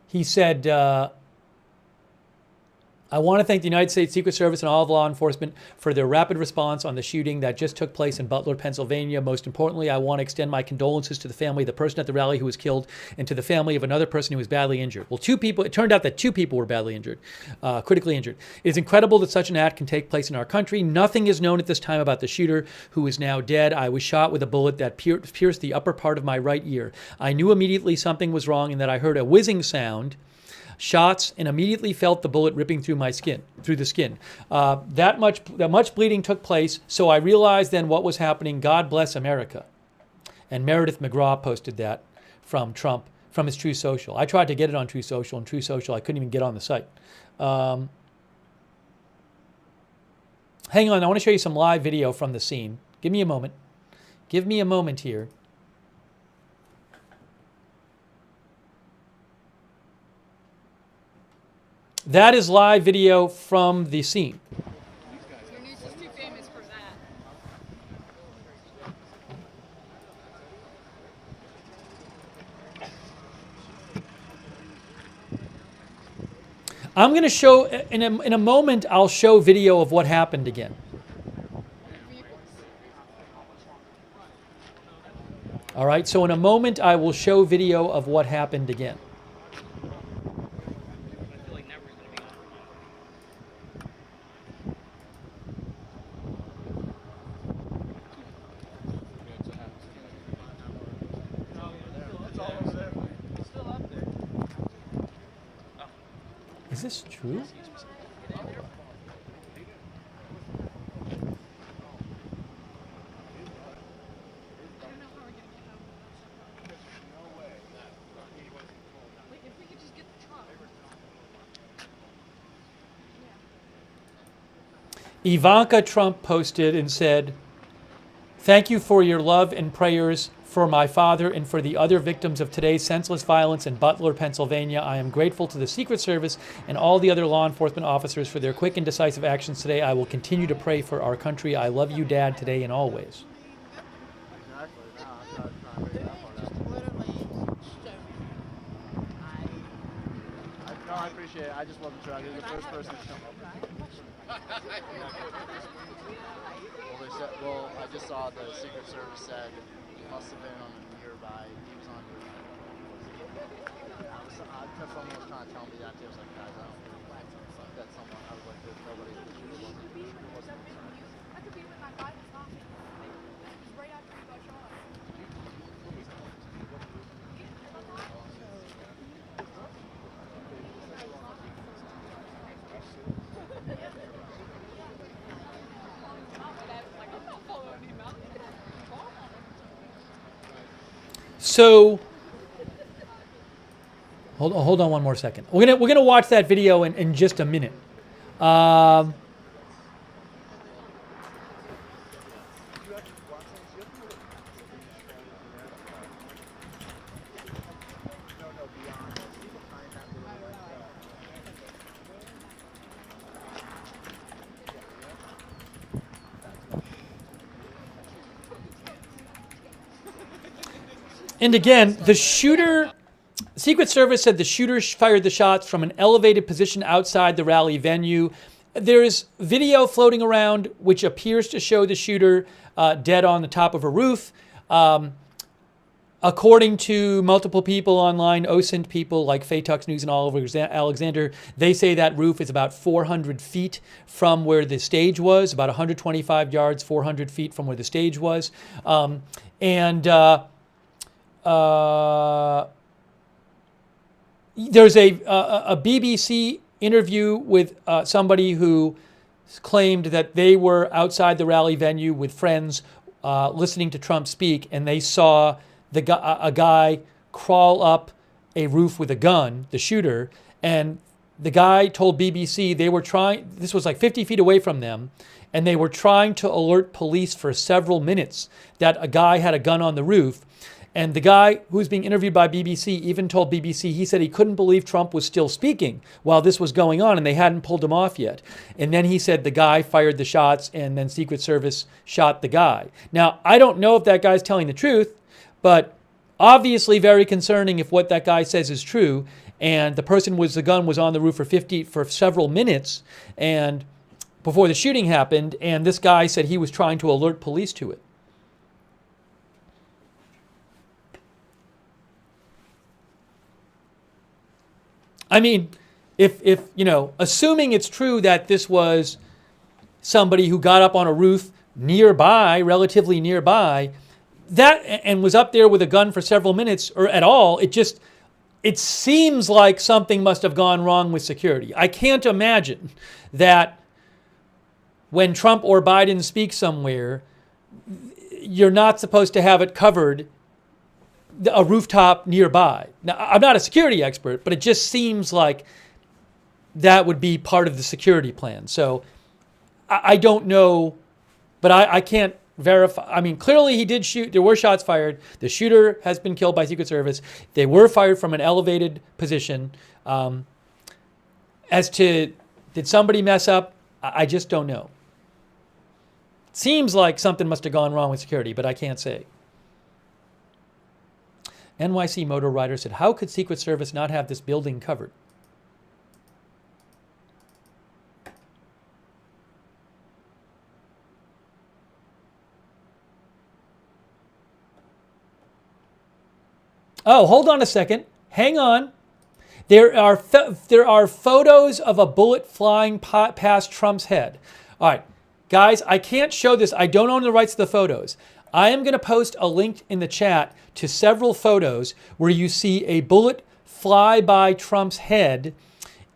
He said, I want to thank the United States Secret Service and all of law enforcement for their rapid response on the shooting that just took place in Butler, Pennsylvania. Most importantly, I want to extend my condolences to the family of the person at the rally who was killed and to the family of another person who was badly injured. Well, it turned out that 2 people were badly injured, critically injured. It is incredible that such an act can take place in our country. Nothing is known at this time about the shooter, who is now dead. I was shot with a bullet that pierced the upper part of my right ear. I knew immediately something was wrong and that I heard a whizzing sound, shots, and immediately felt the bullet ripping through the skin. That much bleeding took place, so I realized then what was happening. God bless America. And Meredith McGraw posted that from Trump, from his True Social. I tried to get it on True Social, and True Social, I couldn't even get on the site. Hang on, I want to show you some live video from the scene. Give me a moment. Give me a moment here. That is live video from the scene. Your news is too famous for that. I'm going to show, in a moment, I'll show video of what happened again. All right, so in a moment, I will show video of what happened again. Is this true? Ivanka Trump posted and said, "Thank you for your love and prayers for my father and for the other victims of today's senseless violence in Butler, Pennsylvania. I am grateful to the Secret Service and all the other law enforcement officers for their quick and decisive actions today. I will continue to pray for our country. I love you, Dad, today and always." No, I appreciate it. I just wasn't sure. I was the first person to come up. Well, I just saw the Secret Service said he must have been on a nearby. He was on. Someone was trying to tell me that too. I was like, guys, I don't think that someone. I was like, there's nobody. That could be when my guy was knocking. It was right after he got shot. So, hold on one more second. We're gonna watch that video in just a minute. And again, the shooter, Secret Service said the shooter fired the shots from an elevated position outside the rally venue. There's video floating around which appears to show the shooter dead on the top of a roof. According to multiple people online, OSINT people like Faytux News and Oliver Alexander, they say that roof is about 400 feet from where the stage was, about 125 yards, 400 feet from where the stage was. There's a BBC interview with somebody who claimed that they were outside the rally venue with friends listening to Trump speak, and they saw a guy crawl up a roof with a gun, the shooter, and the guy told BBC they were trying, this was like 50 feet away from them, and they were trying to alert police for several minutes that a guy had a gun on the roof. And the guy who was being interviewed by BBC even told BBC, he said he couldn't believe Trump was still speaking while this was going on and they hadn't pulled him off yet. And then he said the guy fired the shots and then Secret Service shot the guy. Now, I don't know if that guy's telling the truth, but obviously very concerning if what that guy says is true. And the person with the gun was on the roof for several minutes and before the shooting happened. And this guy said he was trying to alert police to it. I mean, if you know, assuming it's true that this was somebody who got up on a roof nearby, relatively nearby, that and was up there with a gun for several minutes or at all, it seems like something must have gone wrong with security. I can't imagine that when Trump or Biden speak somewhere, you're not supposed to have it covered, a rooftop nearby. Now, I'm not a security expert, but it just seems like that would be part of the security plan. So I don't know, but I can't verify. I mean, clearly he did shoot. There were shots fired. The shooter has been killed by Secret Service. They were fired from an elevated position. As to, did somebody mess up? I just don't know. It seems like something must have gone wrong with security, but I can't say. NYC Motor Rider said, how could Secret Service not have this building covered? Oh, hold on a second. Hang on. There are photos of a bullet flying past Trump's head. All right, guys, I can't show this. I don't own the rights to the photos. I am going to post a link in the chat to several photos where you see a bullet fly by Trump's head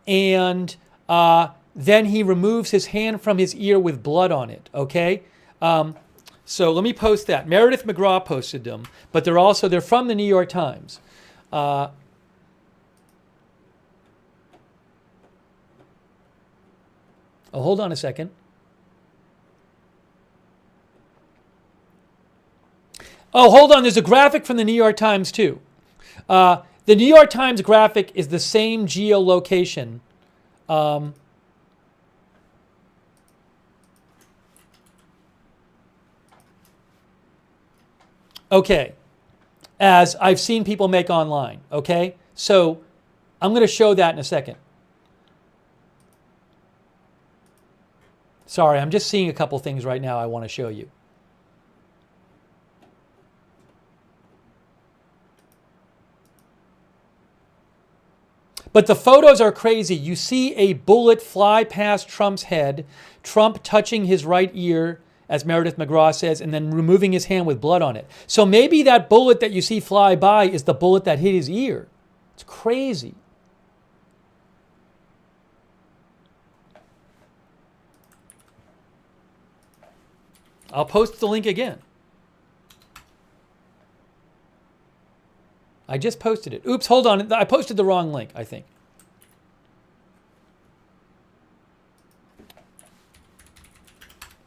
and then he removes his hand from his ear with blood on it, okay? So let me post that. Meredith McGraw posted them, but they're from the New York Times. Oh, hold on a second. Oh, hold on. There's a graphic from the New York Times, too. The New York Times graphic is the same geolocation. Okay. As I've seen people make online. Okay. So I'm going to show that in a second. Sorry, I'm just seeing a couple things right now I want to show you. But the photos are crazy. You see a bullet fly past Trump's head, Trump touching his right ear, as Meredith McGraw says, and then removing his hand with blood on it. So maybe that bullet that you see fly by is the bullet that hit his ear. It's crazy. I'll post the link again. I just posted it. Oops, hold on. I posted the wrong link, I think.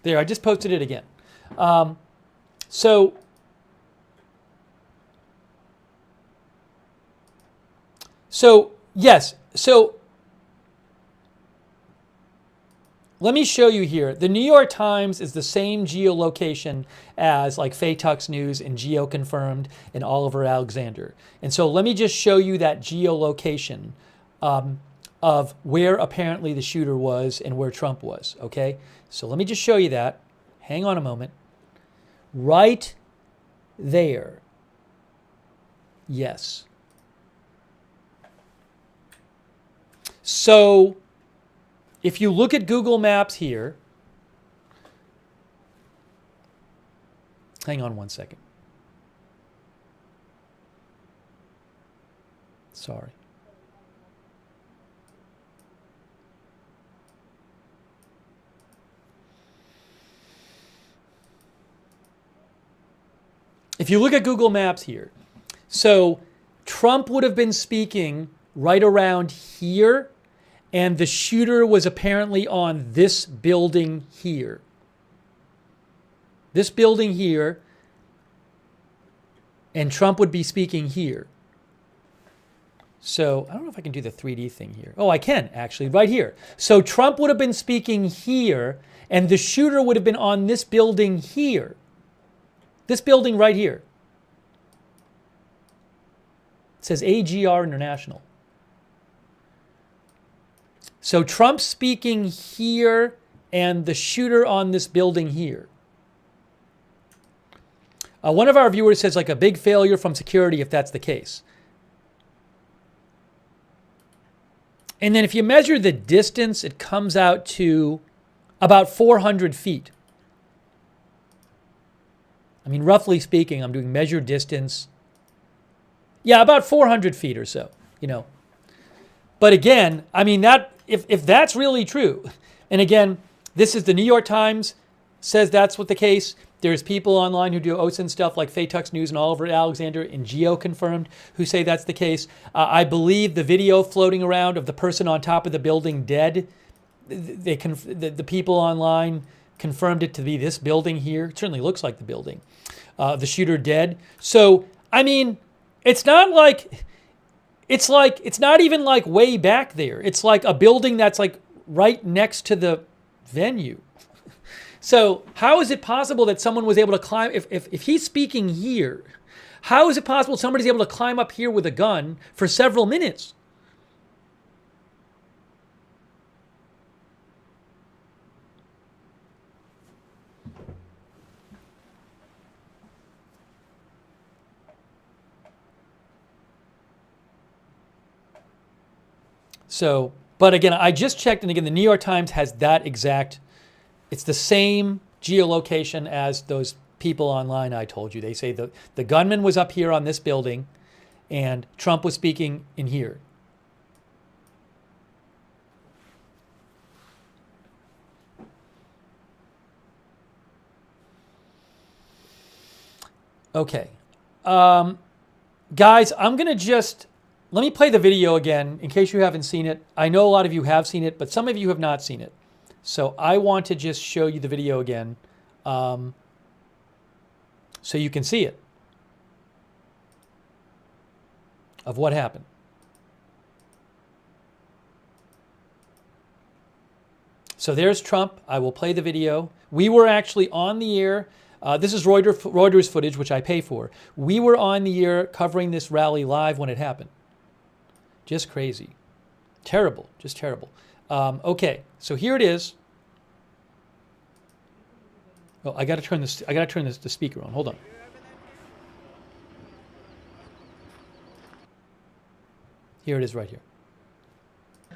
There, I just posted it again. So yes. So let me show you here. The New York Times is the same geolocation as like Faye Tuck's News and Geo Confirmed and Oliver Alexander. And so let me just show you that geolocation of where apparently the shooter was and where Trump was, okay? So let me just show you that. Hang on a moment. Right there. Yes. So if you look at Google Maps here, hang on one second. Sorry. If you look at Google Maps here, so Trump would have been speaking right around here, and the shooter was apparently on this building here. This building here, and Trump would be speaking here. So I don't know if I can do the 3D thing here. Oh, I can actually, right here. So Trump would have been speaking here, and the shooter would have been on this building here. This building right here. It says AGR International. So Trump speaking here, and the shooter on this building here. One of our viewers says like a big failure from security if that's the case. And then if you measure the distance, it comes out to about 400 feet. I mean, roughly speaking, I'm doing measured distance. Yeah, about 400 feet or so, you know. But again, I mean, that if that's really true, and again, this is the New York Times says that's what the case. There's people online who do OSINT stuff like Tux News and Oliver Alexander and Geo confirmed who say that's the case. I believe the video floating around of the person on top of the building dead, the people online confirmed it to be this building here. It certainly looks like the building. The shooter dead. So, I mean, it's not even like way back there. It's like a building that's like right next to the venue. So how is it possible that someone was able to climb, if he's speaking here, how is it possible somebody's able to climb up here with a gun for several minutes? So, but again, I just checked, and again, the New York Times has that exact. It's the same geolocation as those people online I told you. They say the gunman was up here on this building and Trump was speaking in here. Okay. Guys, I'm going to let me play the video again in case you haven't seen it. I know a lot of you have seen it, but some of you have not seen it. So I want to just show you the video again so you can see it of what happened. So there's Trump. I will play the video. We were actually on the air. This is Reuters footage, which I pay for. We were on the air covering this rally live when it happened. Just crazy. Terrible. Just terrible. Okay, so here it is. Oh, I got to turn this. The speaker on. Hold on. Here it is, right here.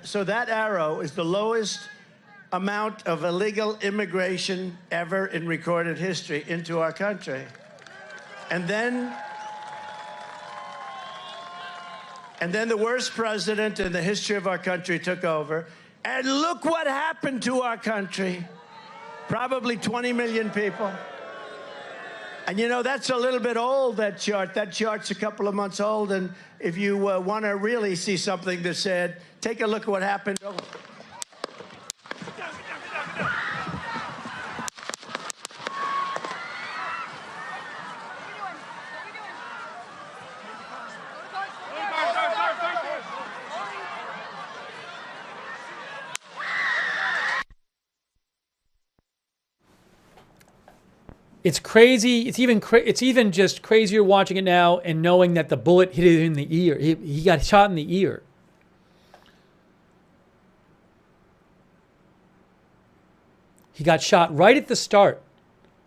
So that arrow is the lowest amount of illegal immigration ever in recorded history into our country, and then the worst president in the history of our country took over. And look what happened to our country. Probably 20 million people. And you know, that's a little bit old, that chart. That chart's a couple of months old. And if you want to really see something that's said, take a look at what happened. It's crazy. It's even just crazier watching it now and knowing that the bullet hit him in the ear. He got shot in the ear. He got shot right at the start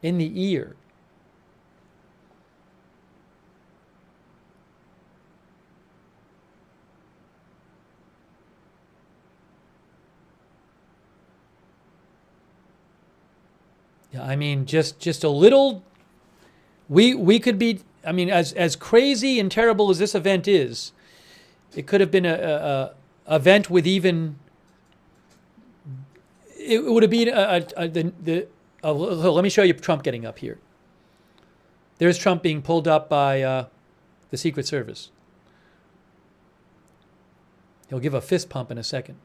in the ear. I mean, just a little. We could be. I mean, as crazy and terrible as this event is, it could have been a event with even. It would have been let me show you Trump getting up here. There's Trump being pulled up by the Secret Service. He'll give a fist pump in a second.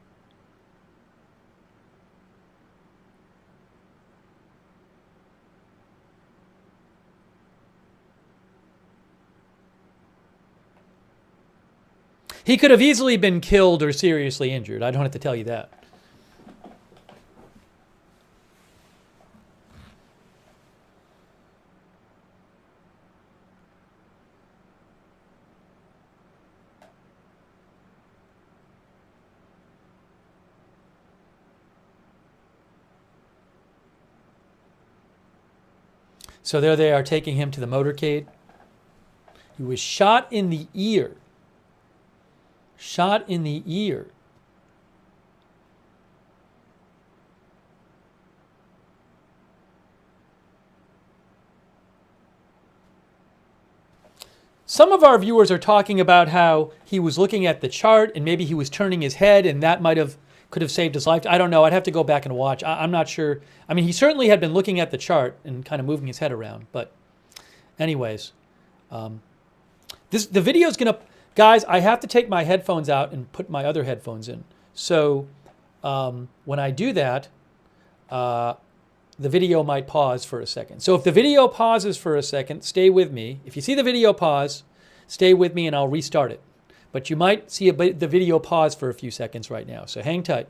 He could have easily been killed or seriously injured. I don't have to tell you that. So there they are taking him to the motorcade. He was shot in the ear. Shot in the ear. Some of our viewers are talking about how he was looking at the chart and maybe he was turning his head and that could have saved his life. I don't know. I'd have to go back and watch. I'm not sure. I mean, he certainly had been looking at the chart and kind of moving his head around. But anyways, the video's going to... Guys, I have to take my headphones out and put my other headphones in. So when I do that, the video might pause for a second. So if the video pauses for a second, stay with me. If you see the video pause, stay with me and I'll restart it. But you might see the video pause for a few seconds right now. So hang tight.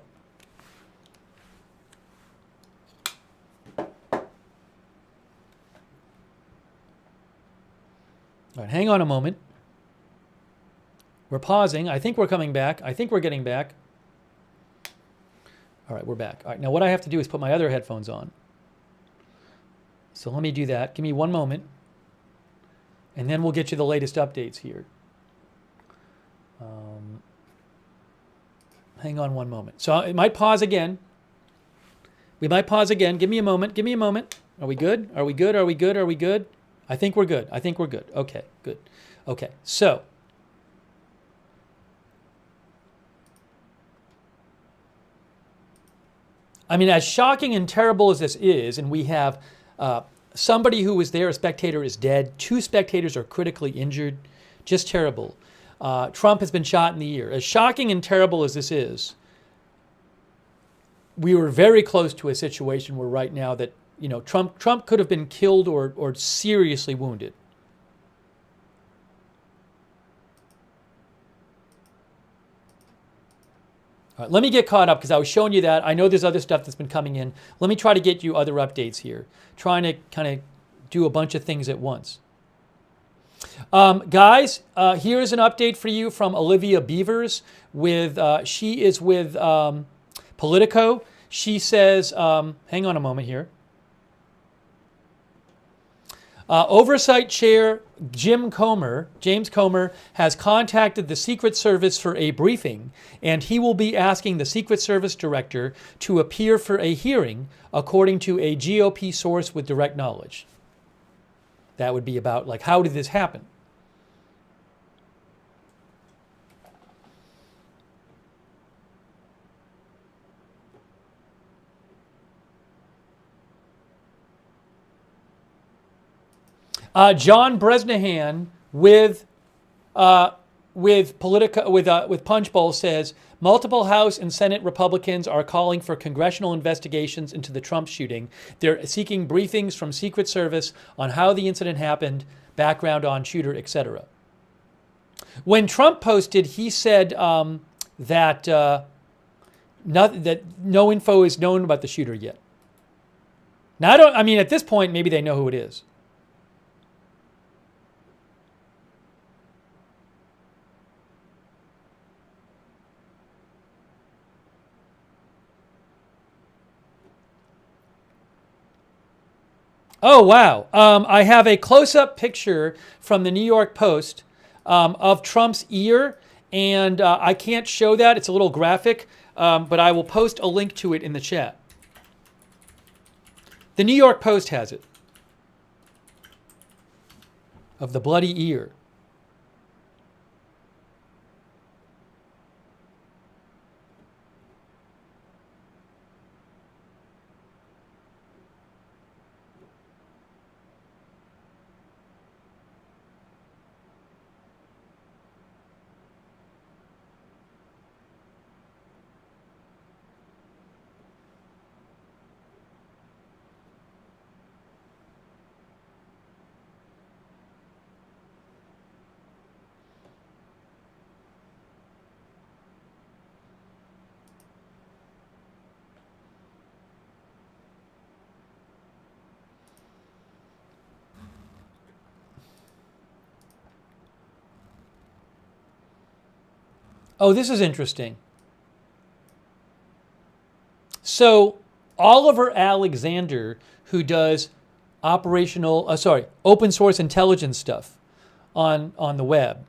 All right, hang on a moment. We're pausing. I think we're coming back. I think we're getting back. All right, we're back. All right, now what I have to do is put my other headphones on. So let me do that. Give me one moment. And then we'll get you the latest updates here. Hang on one moment. So it might pause again. We might pause again. Give me a moment. Give me a moment. Are we good? Are we good? Are we good? Are we good? I think we're good. I think we're good. Okay, good. Okay, so... I mean, as shocking and terrible as this is, and we have somebody who was there, a spectator is dead, 2 spectators are critically injured, just terrible. Trump has been shot in the ear. As shocking and terrible as this is, we were very close to a situation where right now that, you know, Trump could have been killed or seriously wounded. All right, let me get caught up because I was showing you that. I know there's other stuff that's been coming in. Let me try to get you other updates here. Trying to kind of do a bunch of things at once. Guys, here's an update for you from Olivia Beavers. She is with Politico. She says, hang on a moment here. Oversight Chair James Comer, has contacted the Secret Service for a briefing, and he will be asking the Secret Service Director to appear for a hearing, according to a GOP source with direct knowledge. That would be about, like, how did this happen? John Bresnahan with Punchbowl says multiple House and Senate Republicans are calling for congressional investigations into the Trump shooting. They're seeking briefings from Secret Service on how the incident happened, background on shooter, etc. When Trump posted, he said that no info is known about the shooter yet. Now, I mean, at this point, maybe they know who it is. Oh, wow. I have a close-up picture from the New York Post of Trump's ear, and I can't show that. It's a little graphic, but I will post a link to it in the chat. The New York Post has it, of the bloody ear. Oh, this is interesting. So Oliver Alexander, who does open source intelligence stuff on the web,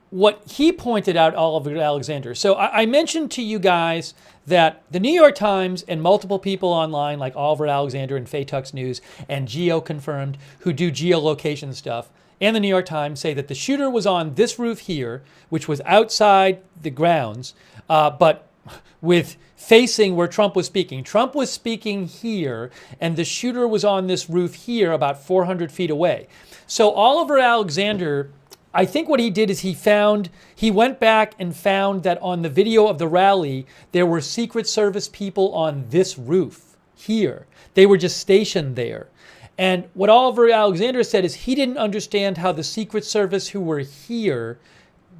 what he pointed out, Oliver Alexander. So I mentioned to you guys that the New York Times and multiple people online like Oliver Alexander and Tux News and Geo Confirmed, who do geolocation stuff, and the New York Times say that the shooter was on this roof here, which was outside the grounds, but with facing where Trump was speaking. Trump was speaking here, and the shooter was on this roof here about 400 feet away. So Oliver Alexander, I think what he did is he went back and found that on the video of the rally, there were Secret Service people on this roof here. They were just stationed there. And what Oliver Alexander said is he didn't understand how the Secret Service who were here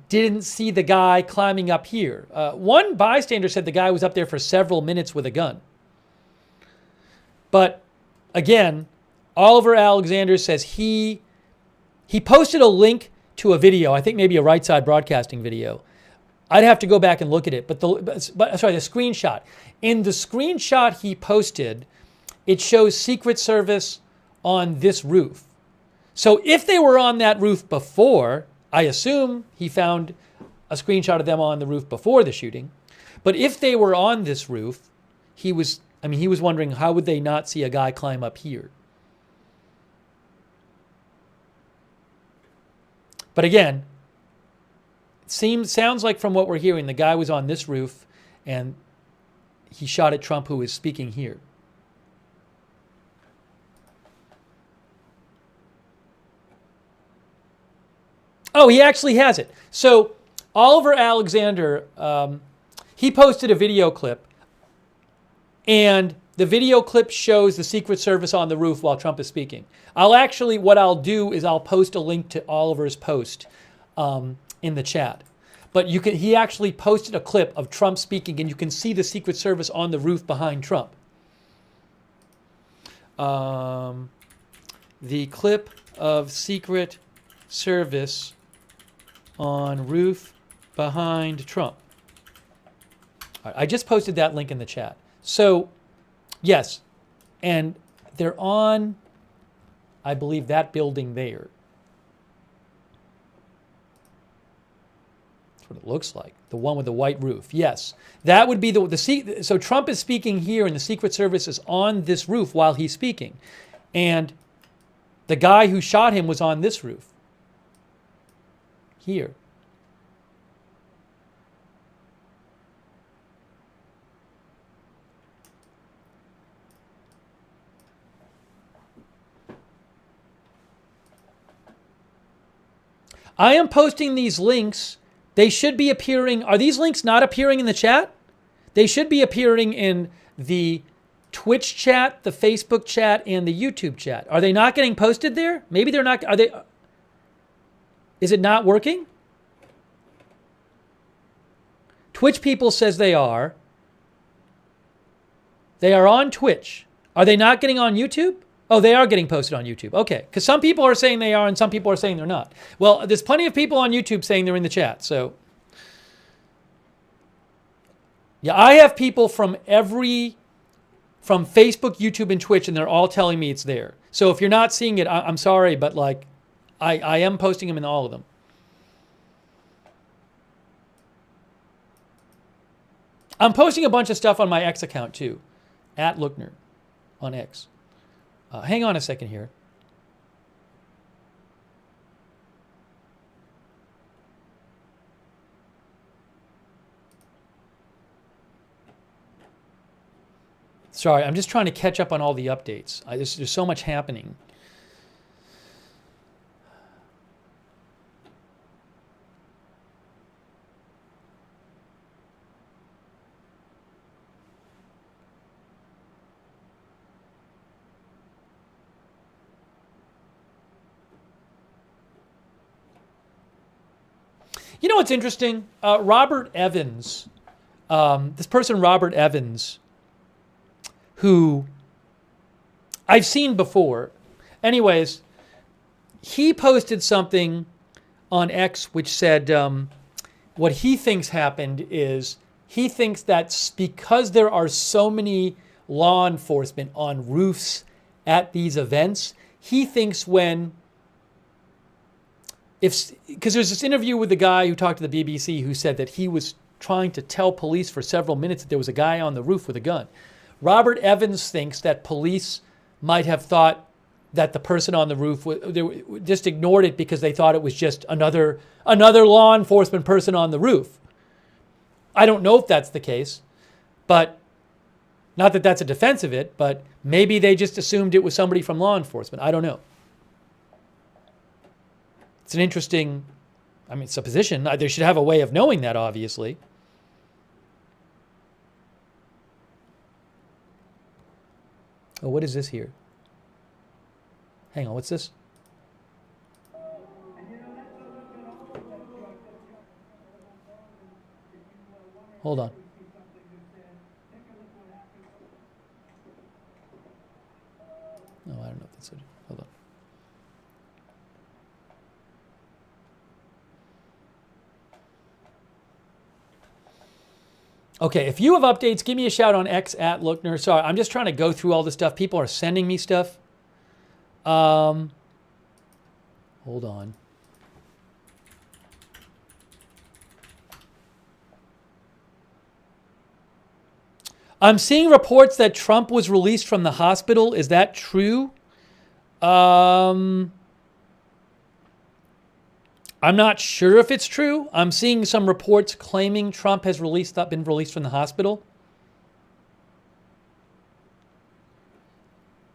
didn't see the guy climbing up here. One bystander said the guy was up there for several minutes with a gun. But again, Oliver Alexander says he posted a link to a video, I think maybe a Right Side Broadcasting video. I'd have to go back and look at it, the screenshot. In the screenshot he posted, it shows Secret Service on this roof. So if they were on that roof before, I assume he found a screenshot of them on the roof before the shooting. But if they were on this roof, he was wondering how would they not see a guy climb up here? But again, sounds like from what we're hearing, the guy was on this roof and he shot at Trump, who was speaking here. Oh, he actually has it. So Oliver Alexander, he posted a video clip, and the video clip shows the Secret Service on the roof while Trump is speaking. What I'll do is I'll post a link to Oliver's post in the chat. But he actually posted a clip of Trump speaking, and you can see the Secret Service on the roof behind Trump. The clip of Secret Service on roof behind Trump. All right, I just posted that link in the chat. So, yes, and they're on, I believe, that building there. That's what it looks like. The one with the white roof. Yes, that would be so Trump is speaking here, and the Secret Service is on this roof while he's speaking. And the guy who shot him was on this roof. Here. I am posting these links. They should be appearing. Are these links not appearing in the chat? They should be appearing in the Twitch chat, the Facebook chat, and the YouTube chat. Are they not getting posted there? Maybe they're not. Are they? Is it not working? Twitch people says they are. They are on Twitch. Are they not getting on YouTube? Oh, they are getting posted on YouTube. Okay, because some people are saying they are and some people are saying they're not. Well, there's plenty of people on YouTube saying they're in the chat. So, yeah, I have people from Facebook, YouTube, and Twitch, and they're all telling me it's there. So if you're not seeing it, I'm sorry, but like, I am posting them in all of them. I'm posting a bunch of stuff on my X account too, @Lookner on X. Hang on a second here. Sorry, I'm just trying to catch up on all the updates. There's so much happening. You know what's interesting? Robert Evans, this person Robert Evans, who I've seen before. Anyways, he posted something on X which said, what he thinks happened is he thinks that because there are so many law enforcement on roofs at these events, he thinks because there's this interview with the guy who talked to the BBC who said that he was trying to tell police for several minutes that there was a guy on the roof with a gun. Robert Evans thinks that police might have thought that the person on the roof just ignored it because they thought it was just another law enforcement person on the roof. I don't know if that's the case, but not that that's a defense of it, but maybe they just assumed it was somebody from law enforcement. I don't know. It's an interesting, supposition. They should have a way of knowing that, obviously. Oh, what is this here? Hang on, what's this? Hold on. No, I don't know if that's it. Hold on. Okay, if you have updates, give me a shout on X at Lookner. Sorry, I'm just trying to go through all this stuff. People are sending me stuff. Hold on. I'm seeing reports that Trump was released from the hospital. Is that true? I'm not sure if it's true. I'm seeing some reports claiming Trump has been released from the hospital.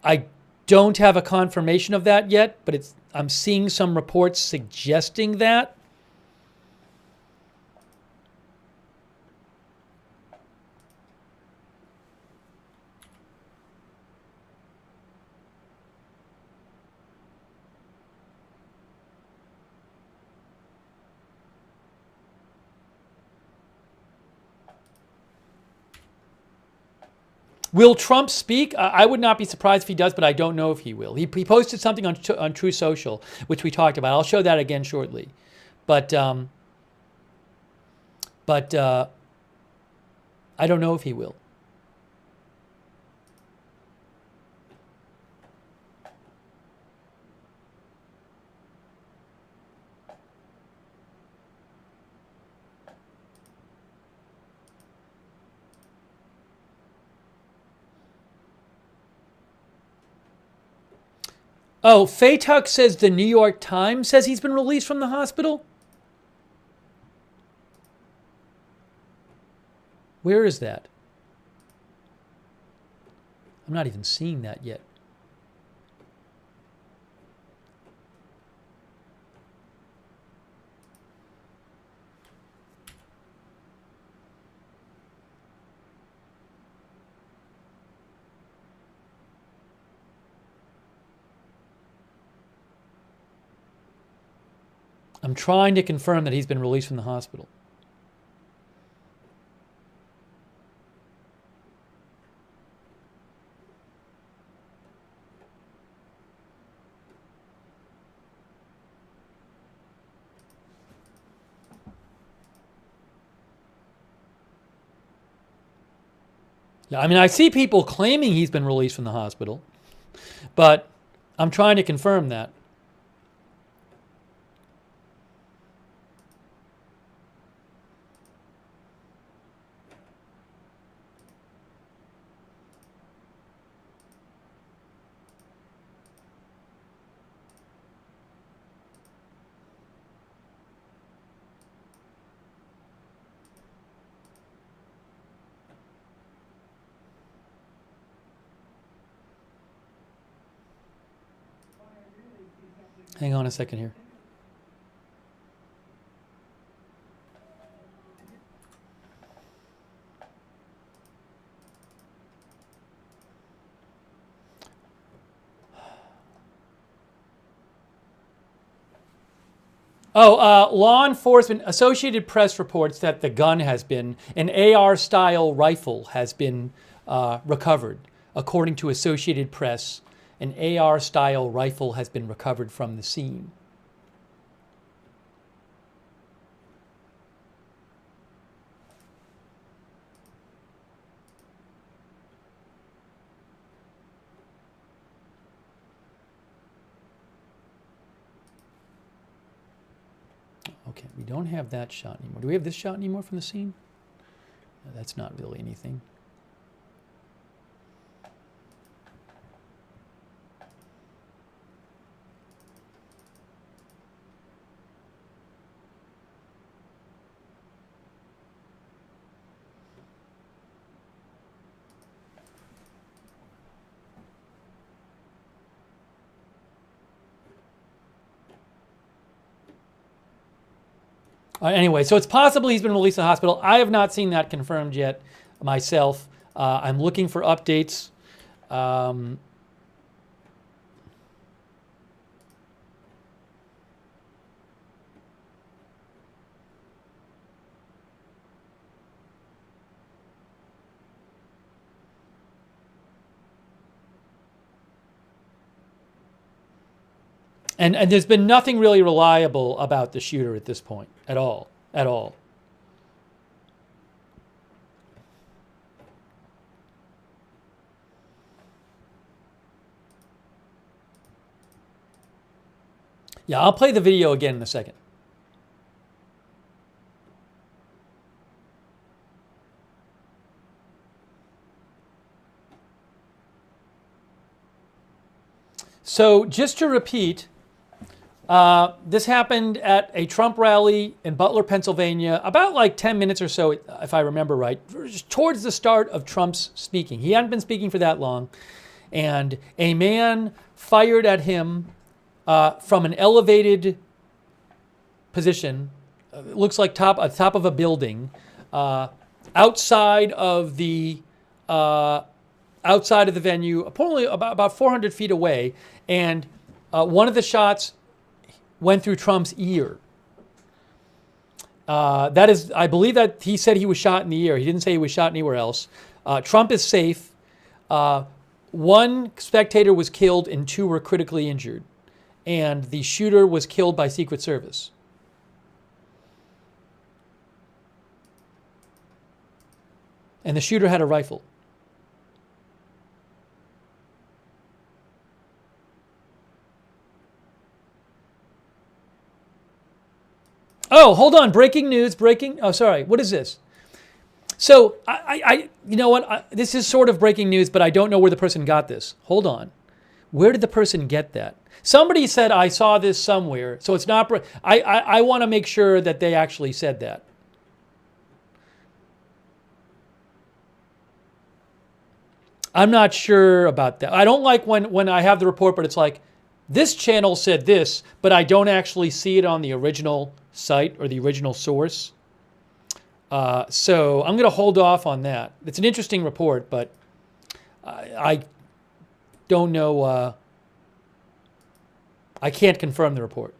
I don't have a confirmation of that yet, but I'm seeing some reports suggesting that. Will Trump speak? I would not be surprised if he does, but I don't know if he will. He posted something on True Social, which we talked about. I'll show that again shortly. But I don't know if he will. Oh, Faytuck says the New York Times says he's been released from the hospital? Where is that? I'm not even seeing that yet. I'm trying to confirm that he's been released from the hospital. Yeah, I see people claiming he's been released from the hospital, but I'm trying to confirm that. Hang on a second here. Law enforcement, Associated Press reports that the gun an AR-style rifle has been recovered. According to Associated Press, an AR-style rifle has been recovered from the scene. Okay, we don't have that shot anymore. Do we have this shot anymore from the scene? No, that's not really anything. Anyway, so it's possible he's been released from the hospital. I have not seen that confirmed yet myself. I'm looking for updates. And there's been nothing really reliable about the shooter at this point, at all. Yeah, I'll play the video again in a second. So just to repeat, this happened at a Trump rally in Butler, Pennsylvania, about like 10 minutes or so, if I remember right, towards the start of Trump's speaking. He hadn't been speaking for that long. And a man fired at him from an elevated position, looks like top of a building, outside of the venue, apparently about 400 feet away. And one of the shots went through Trump's ear. That is, I believe that he said he was shot in the ear. He didn't say he was shot anywhere else. Trump is safe. One spectator was killed and 2 were critically injured. And the shooter was killed by Secret Service. And the shooter had a rifle. Oh, hold on. Breaking news. Oh, sorry. What is this? So, you know what? This is sort of breaking news, but I don't know where the person got this. Hold on. Where did the person get that? Somebody said, I saw this somewhere. So it's not, I want to make sure that they actually said that. I'm not sure about that. I don't like when I have the report, but it's like, this channel said this, but I don't actually see it on the original site or the original source. So I'm going to hold off on that. It's an interesting report, but I don't know. I can't confirm the report.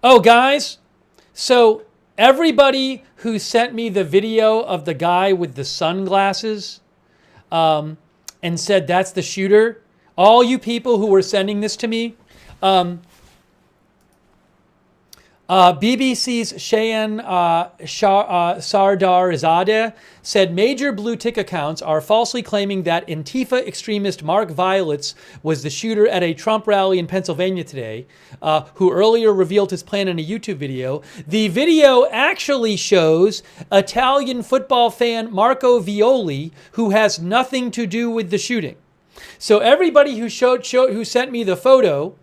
Oh, guys. So everybody who sent me the video of the guy with the sunglasses and said that's the shooter, all you people who were sending this to me, BBC's Shayan Sardarzadeh said major blue tick accounts are falsely claiming that Antifa extremist Mark Violets was the shooter at a Trump rally in Pennsylvania today, who earlier revealed his plan in a YouTube video. The video actually shows Italian football fan Marco Violi, who has nothing to do with the shooting. So everybody who sent me the photo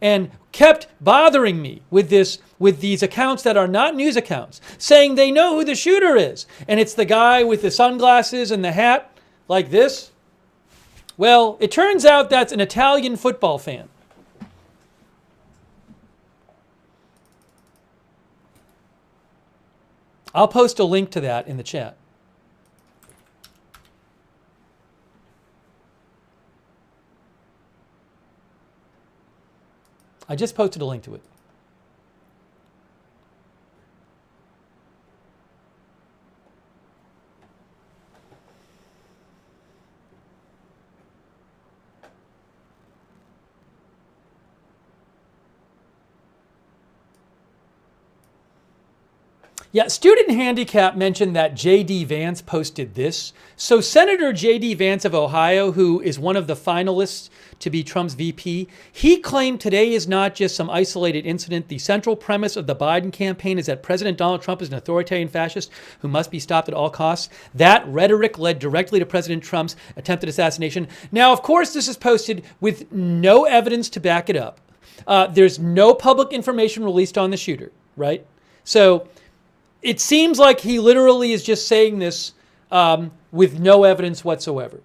and kept bothering me with these accounts that are not news accounts, saying they know who the shooter is, and it's the guy with the sunglasses and the hat like this. Well, it turns out that's an Italian football fan. I'll post a link to that in the chat. I just posted a link to it. Yeah, Student Handicap mentioned that J.D. Vance posted this. So Senator J.D. Vance of Ohio, who is one of the finalists to be Trump's VP, he claimed today is not just some isolated incident. The central premise of the Biden campaign is that President Donald Trump is an authoritarian fascist who must be stopped at all costs. That rhetoric led directly to President Trump's attempted assassination. Now, of course, this is posted with no evidence to back it up. There's no public information released on the shooter, right? So it seems like he literally is just saying this with no evidence whatsoever.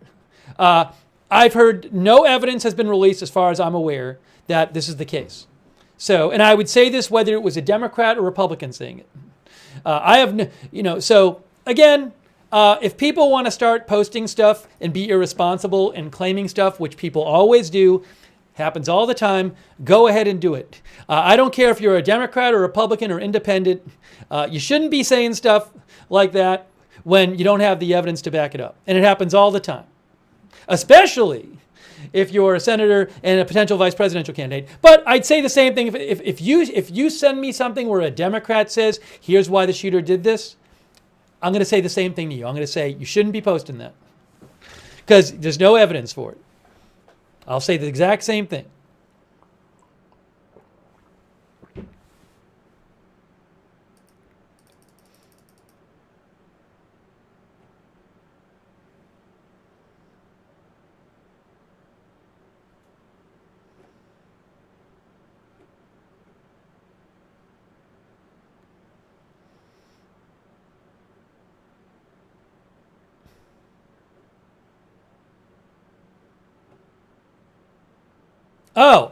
I've heard no evidence has been released, as far as I'm aware, that this is the case. So, and I would say this whether it was a Democrat or Republican saying it. So again, if people want to start posting stuff and be irresponsible and claiming stuff, which people always do, happens all the time, go ahead and do it. I don't care if you're a Democrat or Republican or independent. You shouldn't be saying stuff like that when you don't have the evidence to back it up. And it happens all the time, especially if you're a senator and a potential vice presidential candidate. But I'd say the same thing if you send me something where a Democrat says, here's why the shooter did this, I'm going to say the same thing to you. I'm going to say you shouldn't be posting that because there's no evidence for it. I'll say the exact same thing.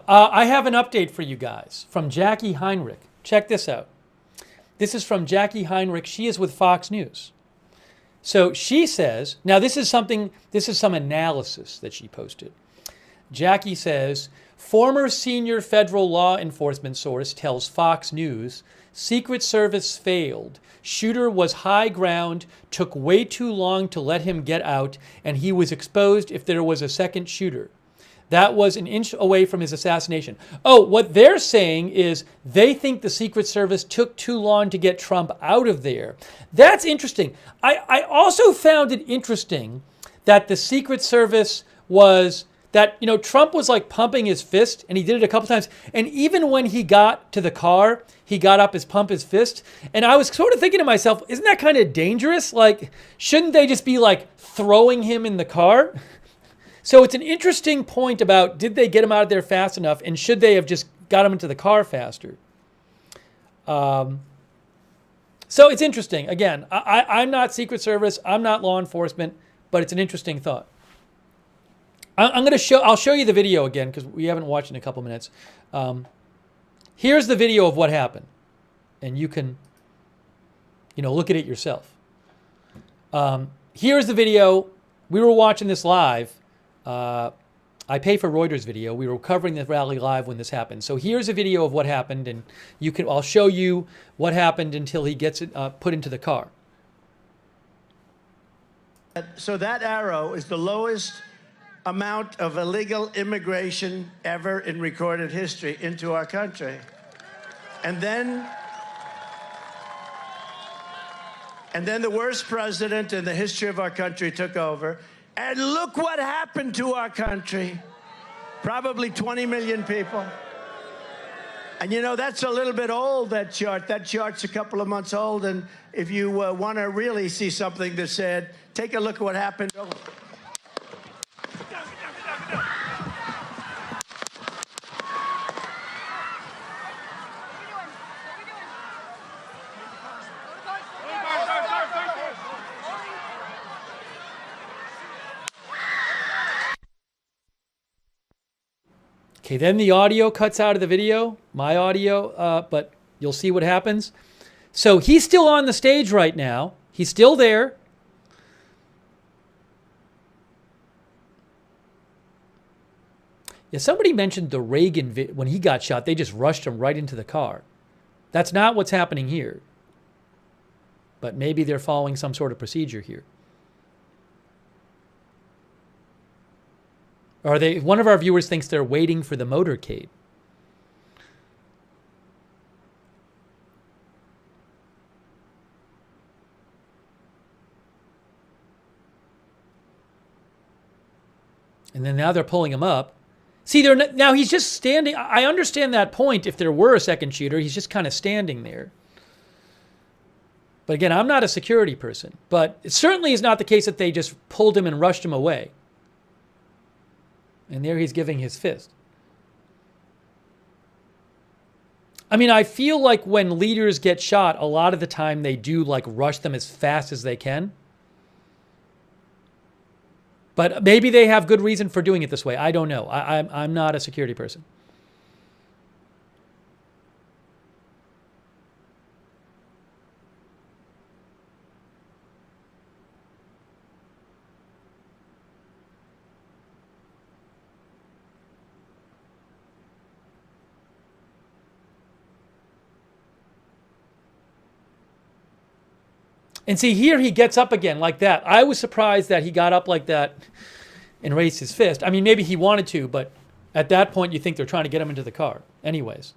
I have an update for you guys from Jackie Heinrich. Check this out. This is from Jackie Heinrich. She is with Fox News. So she says, now this is some analysis that she posted. Jackie says, former senior federal law enforcement source tells Fox News, Secret Service failed. Shooter was high ground, took way too long to let him get out, and he was exposed if there was a second shooter. That was an inch away from his assassination. Oh, what they're saying is they think the Secret Service took too long to get Trump out of there. That's interesting. I also found it interesting that the Secret Service was that, Trump was like pumping his fist, and he did it a couple times. And even when he got to the car, he got up pump his fist. And I was sort of thinking to myself, isn't that kind of dangerous? Like, shouldn't they just be like throwing him in the car? So it's an interesting point about did they get him out of there fast enough, and should they have just got him into the car faster? So it's interesting. Again, I'm not Secret Service. I'm not law enforcement, but it's an interesting thought. I'll show you the video again because we haven't watched it in a couple minutes. Here's the video of what happened, and you can, look at it yourself. Here's the video. We were watching this live. I pay for Reuters video. We were covering the rally live when this happened. So here's a video of what happened, and I'll show you what happened until he gets it put into the car. So that arrow is the lowest amount of illegal immigration ever in recorded history into our country. And then the worst president in the history of our country took over. And look what happened to our country. Probably 20 million people. And that's a little bit old, that chart. That chart's a couple of months old. And if you want to really see something that's said, take a look at what happened. Okay, then the audio cuts out of the video, my audio, but you'll see what happens. So he's still on the stage right now. He's still there. Yeah, somebody mentioned the Reagan, when he got shot, they just rushed him right into the car. That's not what's happening here. But maybe they're following some sort of procedure here. Or one of our viewers thinks they're waiting for the motorcade. And then now they're pulling him up. See, now he's just standing. I understand that point. If there were a second shooter, he's just kind of standing there. But again, I'm not a security person. But it certainly is not the case that they just pulled him and rushed him away. And there he's giving his fist. I mean, I feel like when leaders get shot, a lot of the time they do like rush them as fast as they can. But maybe they have good reason for doing it this way. I don't know. I'm not a security person. And see, here he gets up again like that. I was surprised that he got up like that and raised his fist. I mean, maybe he wanted to, but at that point, you think they're trying to get him into the car. Anyways.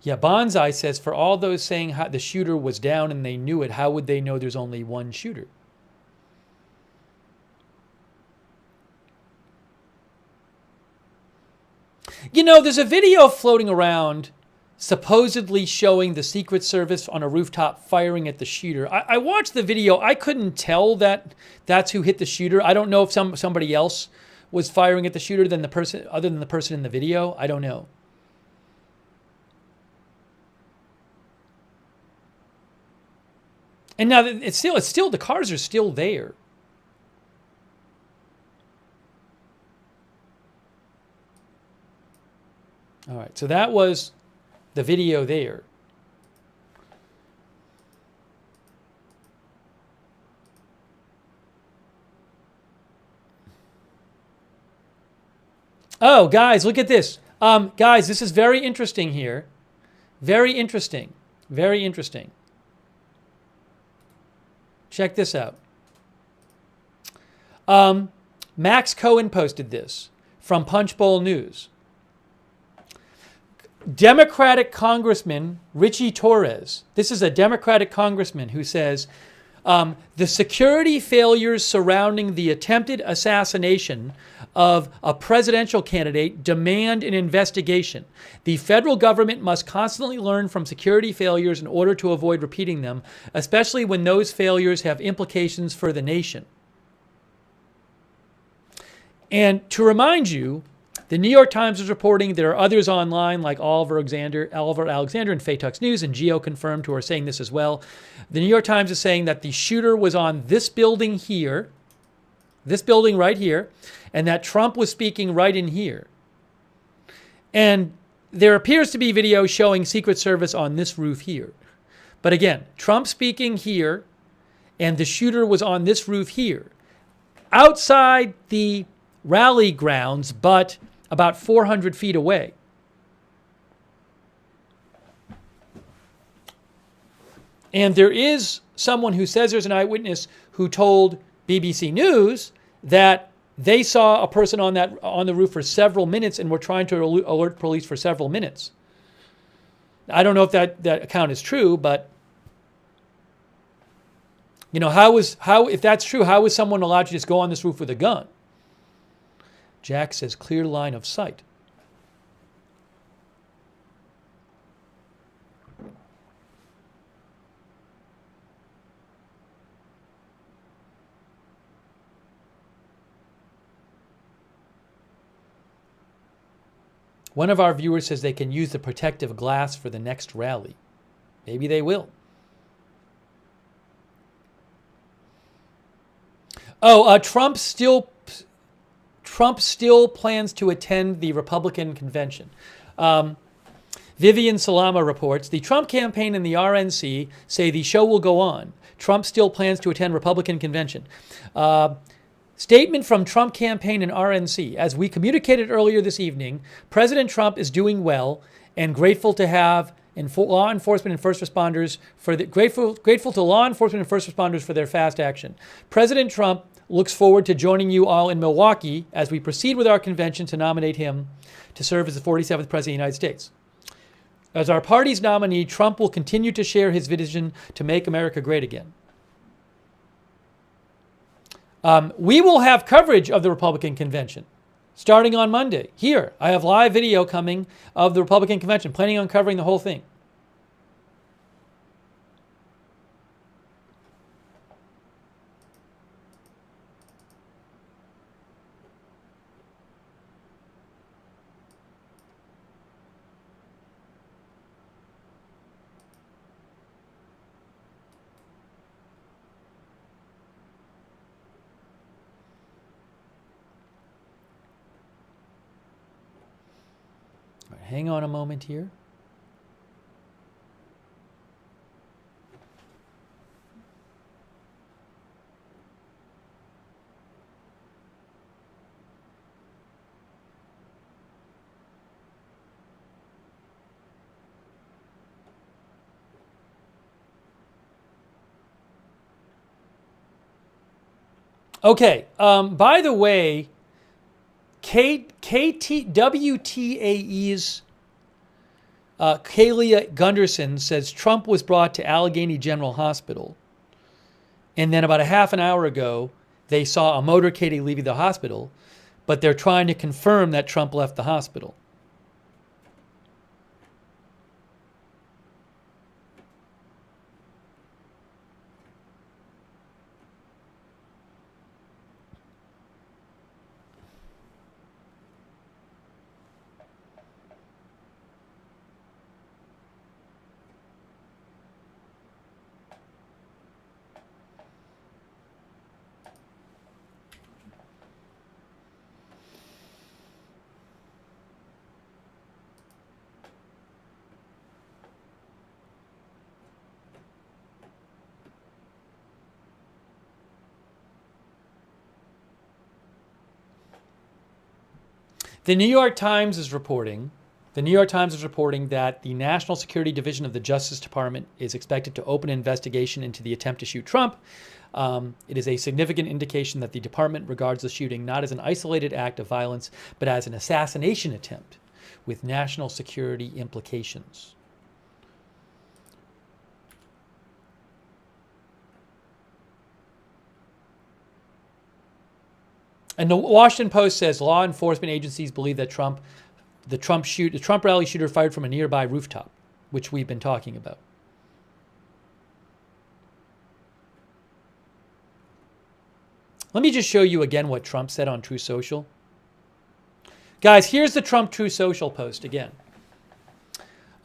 Yeah, Bonsai says, for all those saying how the shooter was down and they knew it, how would they know there's only one shooter? You know, there's a video floating around supposedly showing the Secret Service on a rooftop firing at the shooter. I watched the video. I couldn't tell that that's who hit the shooter. I don't know if somebody else was firing at the shooter than the person, other than the person in the video. I don't know. And now it's still the cars are still there. All right, so that was the video there. Oh, guys, look at this. Guys, this is very interesting here. Very interesting. Very interesting. Check this out. Max Cohen posted this from Punchbowl News. Democratic Congressman Richie Torres. This is a Democratic congressman who says, the security failures surrounding the attempted assassination of a presidential candidate demand an investigation. The federal government must constantly learn from security failures in order to avoid repeating them, especially when those failures have implications for the nation. And to remind you, the New York Times is reporting, there are others online like Oliver Alexander and Faytux News and Geo Confirmed who are saying this as well. The New York Times is saying that the shooter was on this building here, this building right here, and that Trump was speaking right in here. And there appears to be video showing Secret Service on this roof here. But again, Trump speaking here, and the shooter was on this roof here. Outside the rally grounds, but about 400 feet away. And there is someone who says there's an eyewitness who told BBC News that they saw a person on the roof for several minutes and were trying to alert police for several minutes. I don't know if that account is true, but you know, if that's true, how is someone allowed to just go on this roof with a gun? Jack says clear line of sight. One of our viewers says they can use the protective glass for the next rally. Maybe they will. Oh, Trump still plans to attend the Republican convention. Vivian Salama reports, the Trump campaign and the RNC say the show will go on. Trump still plans to attend Republican convention. Statement from Trump campaign and RNC. As we communicated earlier this evening, President Trump is doing well and grateful to have law enforcement and first responders grateful to law enforcement and first responders for their fast action. President Trump looks forward to joining you all in Milwaukee as we proceed with our convention to nominate him to serve as the 47th President of the United States. As our party's nominee, Trump will continue to share his vision to make America great again. We will have coverage of the Republican convention starting on Monday. Here, I have live video coming of the Republican convention, planning on covering the whole thing. Hang on a moment here. Okay, by the way, WTAE's Kalia Gunderson says Trump was brought to Allegheny General Hospital. And then about a half an hour ago, they saw a motorcade leaving the hospital, but they're trying to confirm that Trump left the hospital. The New York Times is reporting that the National Security Division of the Justice Department is expected to open an investigation into the attempt to shoot Trump. It is a significant indication that the department regards the shooting not as an isolated act of violence, but as an assassination attempt with national security implications. And the Washington Post says law enforcement agencies believe that the Trump rally shooter fired from a nearby rooftop, which we've been talking about. Let me just show you again what Trump said on Truth Social. Guys, here's the Trump Truth Social post again.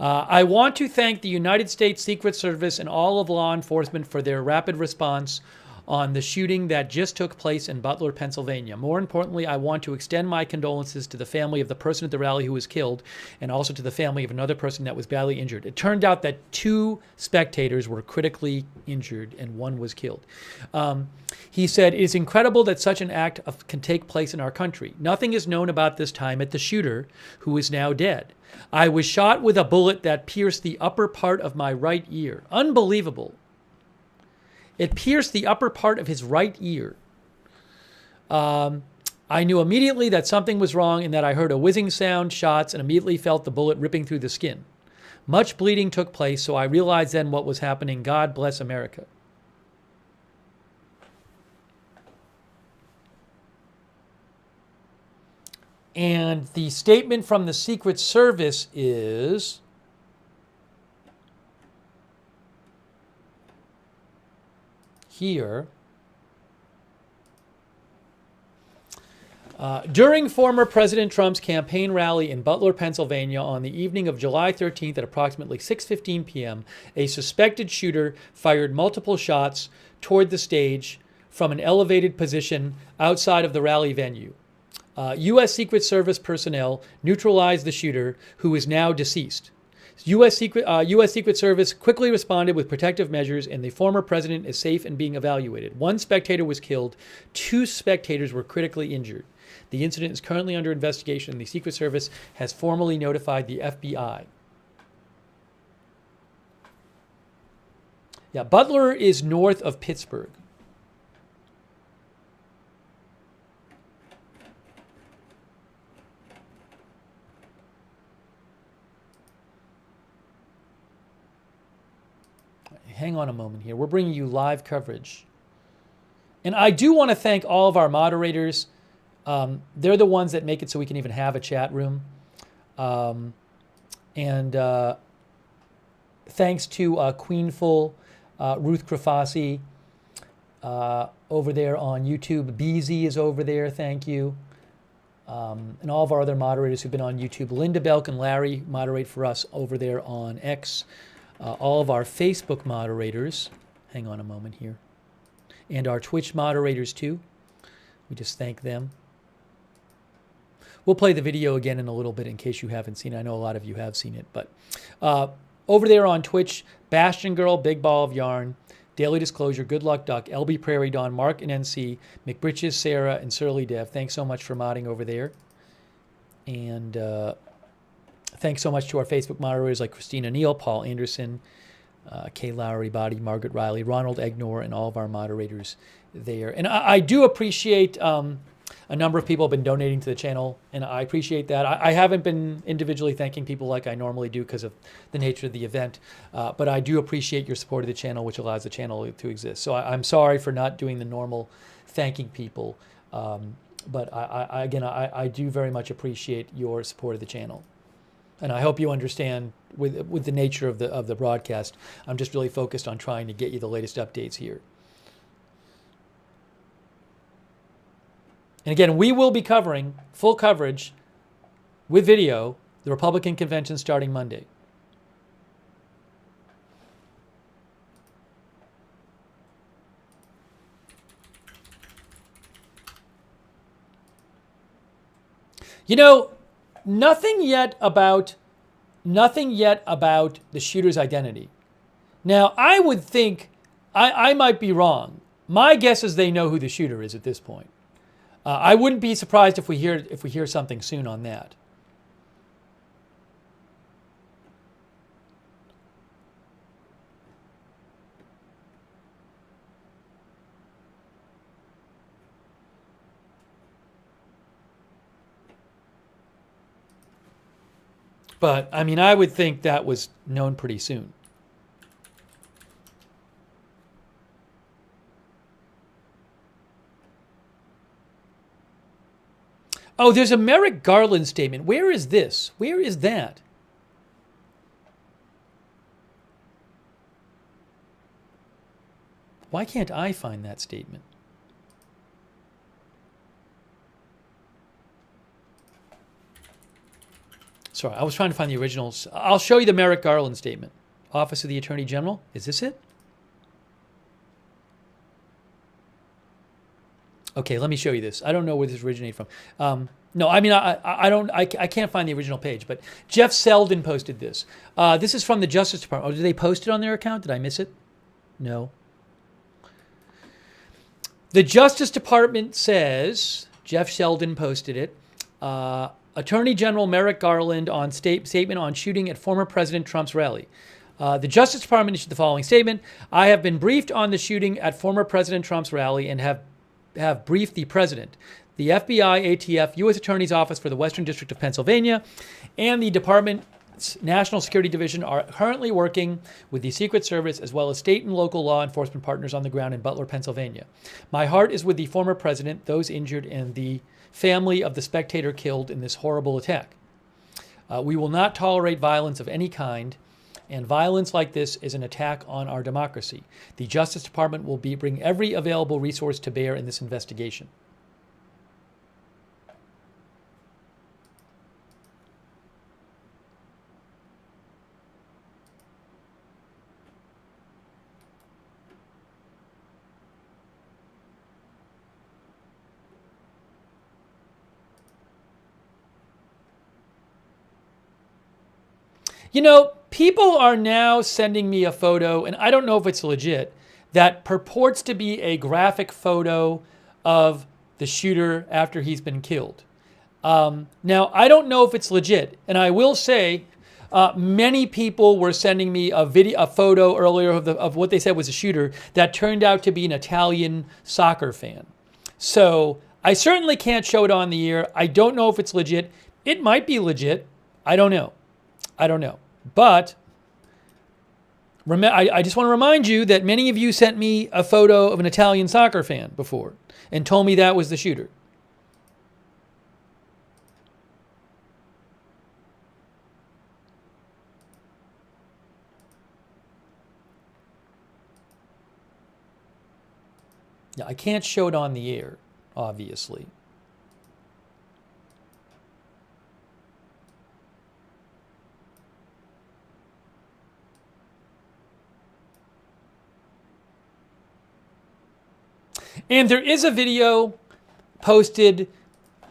I want to thank the United States Secret Service and all of law enforcement for their rapid response on the shooting that just took place in Butler, Pennsylvania. More importantly, I want to extend my condolences to the family of the person at the rally who was killed and also to the family of another person that was badly injured. It turned out that 2 spectators were critically injured and 1 was killed. He said, "It is incredible that such an act can take place in our country. Nothing is known about this time at the shooter, who is now dead. I was shot with a bullet that pierced the upper part of my right ear." Unbelievable. It pierced the upper part of his right ear. I knew immediately that something was wrong and that I heard a whizzing sound, shots, and immediately felt the bullet ripping through the skin. Much bleeding took place, so I realized then what was happening. God bless America. And the statement from the Secret Service is, here, during former President Trump's campaign rally in Butler, Pennsylvania on the evening of July 13th at approximately 6:15 p.m., a suspected shooter fired multiple shots toward the stage from an elevated position outside of the rally venue. U.S. Secret Service personnel neutralized the shooter, who is now deceased. U.S. Secret Service quickly responded with protective measures, and the former president is safe and being evaluated. 1 spectator was killed. 2 spectators were critically injured. The incident is currently under investigation, and the Secret Service has formally notified the FBI. Yeah, Butler is north of Pittsburgh. Hang on a moment here. We're bringing you live coverage. And I do want to thank all of our moderators. They're the ones that make it so we can even have a chat room. Thanks to Queenful, Ruth Krafasi over there on YouTube. Beezy is over there, thank you. And all of our other moderators who've been on YouTube. Linda Belk and Larry moderate for us over there on X. All of our Facebook moderators, hang on a moment here, and our Twitch moderators too. We just thank them. We'll play the video again in a little bit in case you haven't seen it. I know a lot of you have seen it, but over there on Twitch, Bastion Girl, Big Ball of Yarn, Daily Disclosure, Good Luck Duck, LB Prairie Dawn, Mark and NC, McBritches, Sarah, and Surly Dev. Thanks so much for modding over there. And thanks so much to our Facebook moderators like Christina Neal, Paul Anderson, Kay Lowry, Body, Margaret Riley, Ronald Egnor, and all of our moderators there. And I do appreciate a number of people have been donating to the channel, and I appreciate that. I haven't been individually thanking people like I normally do because of the nature of the event, but I do appreciate your support of the channel, which allows the channel to exist. So I'm sorry for not doing the normal thanking people, but I do very much appreciate your support of the channel. And I hope you understand with the nature of the broadcast, I'm just really focused on trying to get you the latest updates here. And again, we will be covering full coverage with video, the Republican convention starting Monday. You know, nothing yet about the shooter's identity. Now, I would think, I might be wrong. My guess is they know who the shooter is at this point. I wouldn't be surprised if we hear something soon on that. But I mean, I would think that was known pretty soon. Oh, there's a Merrick Garland statement. Where is this? Where is that? Why can't I find that statement? Sorry, I was trying to find the originals. I'll show you the Merrick Garland statement. Office of the Attorney General. Is this it? Okay, let me show you this. I don't know where this originated from. No, I mean, I can't find the original page, but Jeff Selden posted this. This is from the Justice Department. Oh, did they post it on their account? Did I miss it? No. The Justice Department says, Jeff Selden posted it, Attorney General Merrick Garland on statement on shooting at former President Trump's rally. The Justice Department issued the following statement. I have been briefed on the shooting at former President Trump's rally and have briefed the president. The FBI, ATF, U.S. Attorney's Office for the Western District of Pennsylvania, and the Department's National Security Division are currently working with the Secret Service as well as state and local law enforcement partners on the ground in Butler, Pennsylvania. My heart is with the former president, those injured, and the family of the spectator killed in this horrible attack. We will not tolerate violence of any kind, and violence like this is an attack on our democracy. The Justice Department will bring every available resource to bear in this investigation. You know, people are now sending me a photo, and I don't know if it's legit, that purports to be a graphic photo of the shooter after he's been killed. Now, I don't know if it's legit, and I will say Many people were sending me a photo earlier of what they said was a shooter that turned out to be an Italian soccer fan. So I certainly can't show it on the air. I don't know if it's legit. It might be legit. I don't know. But I just want to remind you that many of you sent me a photo of an Italian soccer fan before and told me that was the shooter. Yeah, I can't show it on the air, obviously. And there is a video posted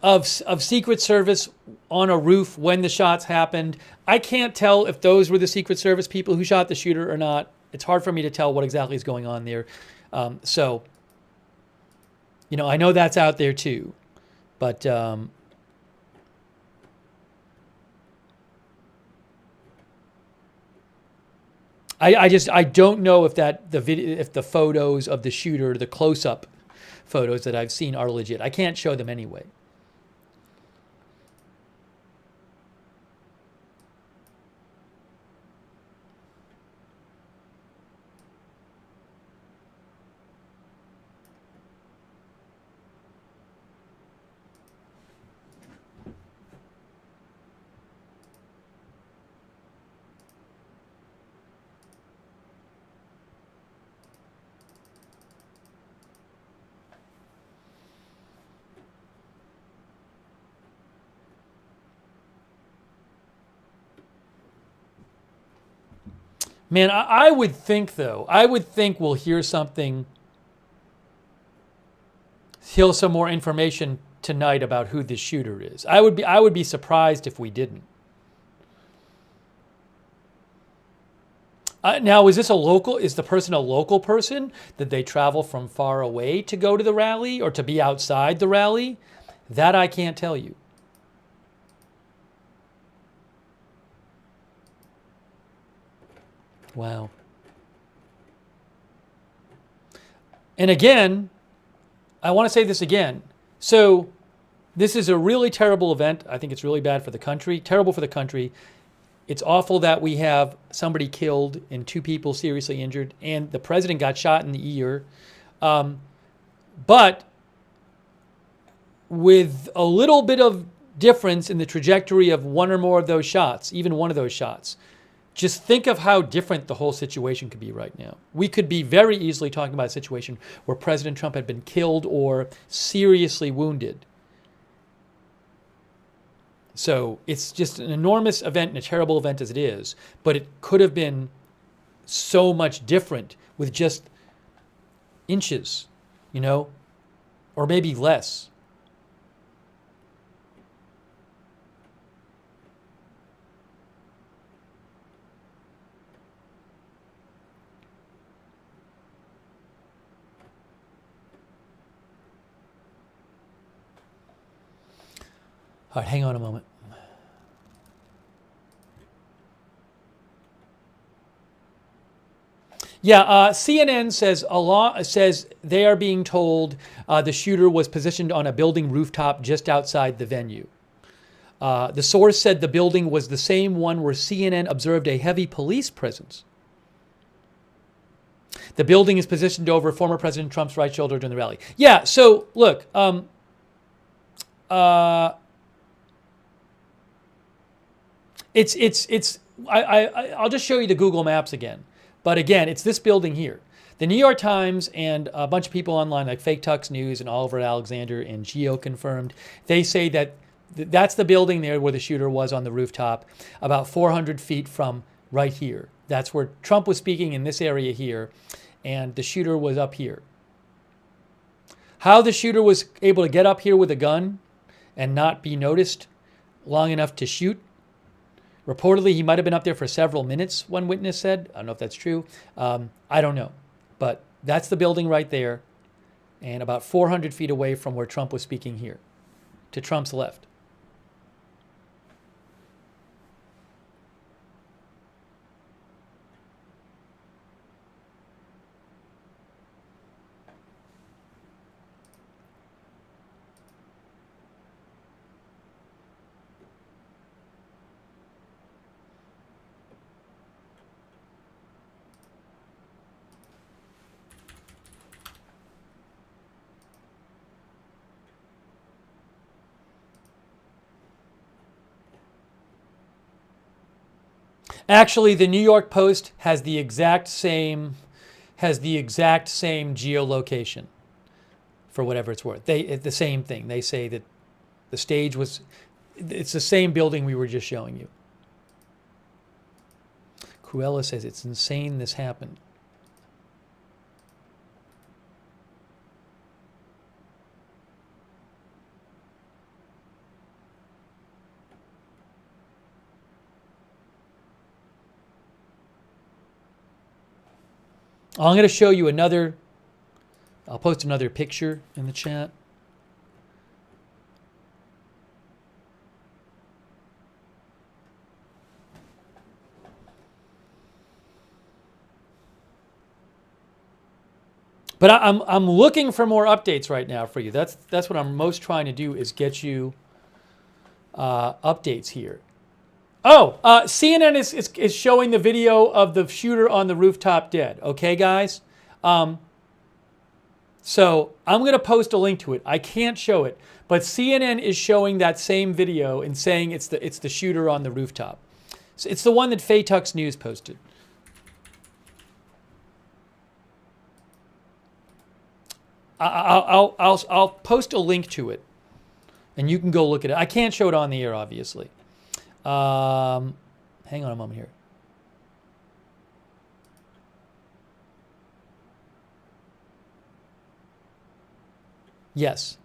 of Secret Service on a roof when the shots happened. I can't tell if those were the Secret Service people who shot the shooter or not. It's hard for me to tell what exactly is going on there. So, you know, I know that's out there too. But I don't know if if the photos of the shooter, the close-up photos that I've seen are legit. I can't show them anyway. Man, I would think we'll hear some more information tonight about who this shooter is. I would be surprised if we didn't. Now, is the person a local person? Did they travel from far away to go to the rally or to be outside the rally? That I can't tell you. Wow. And again, I want to say this again. So this is a really terrible event. I think it's really bad for the country, terrible for the country. It's awful that we have somebody killed and 2 people seriously injured, and the president got shot in the ear. But with a little bit of difference in the trajectory of one or more of those shots, even one of those shots, just think of how different the whole situation could be right now. We could be very easily talking about a situation where President Trump had been killed or seriously wounded. So it's just an enormous event and a terrible event as it is, but it could have been so much different with just inches, you know, or maybe less. All right, hang on a moment. Yeah, CNN says they are being told the shooter was positioned on a building rooftop just outside the venue. The source said the building was the same one where CNN observed a heavy police presence. The building is positioned over former President Trump's right shoulder during the rally. Yeah, so look, I'll just show you the Google Maps again. But again, it's this building here. The New York Times and a bunch of people online like Fake Tux News and Oliver Alexander and Geo confirmed, they say that that's the building there where the shooter was on the rooftop, about 400 feet from right here. That's where Trump was speaking in this area here, and the shooter was up here. How the shooter was able to get up here with a gun and not be noticed long enough to shoot, reportedly, he might have been up there for several minutes, one witness said. I don't know if that's true. I don't know. But that's the building right there, and about 400 feet away from where Trump was speaking here, to Trump's left. Actually, the New York Post has the exact same geolocation for whatever it's worth. The same thing. They say that the stage was, it's the same building we were just showing you. Cruella says it's insane this happened. I'm going to show you another, I'll post another picture in the chat. But I'm looking for more updates right now for you. That's what I'm most trying to do, is get you updates here. Oh, CNN is showing the video of the shooter on the rooftop dead. Okay, guys? So I'm going to post a link to it. I can't show it, but CNN is showing that same video and saying it's the shooter on the rooftop. So it's the one that Faytux News posted. I'll post a link to it, and you can go look at it. I can't show it on the air, obviously. Hang on a moment here. Yes.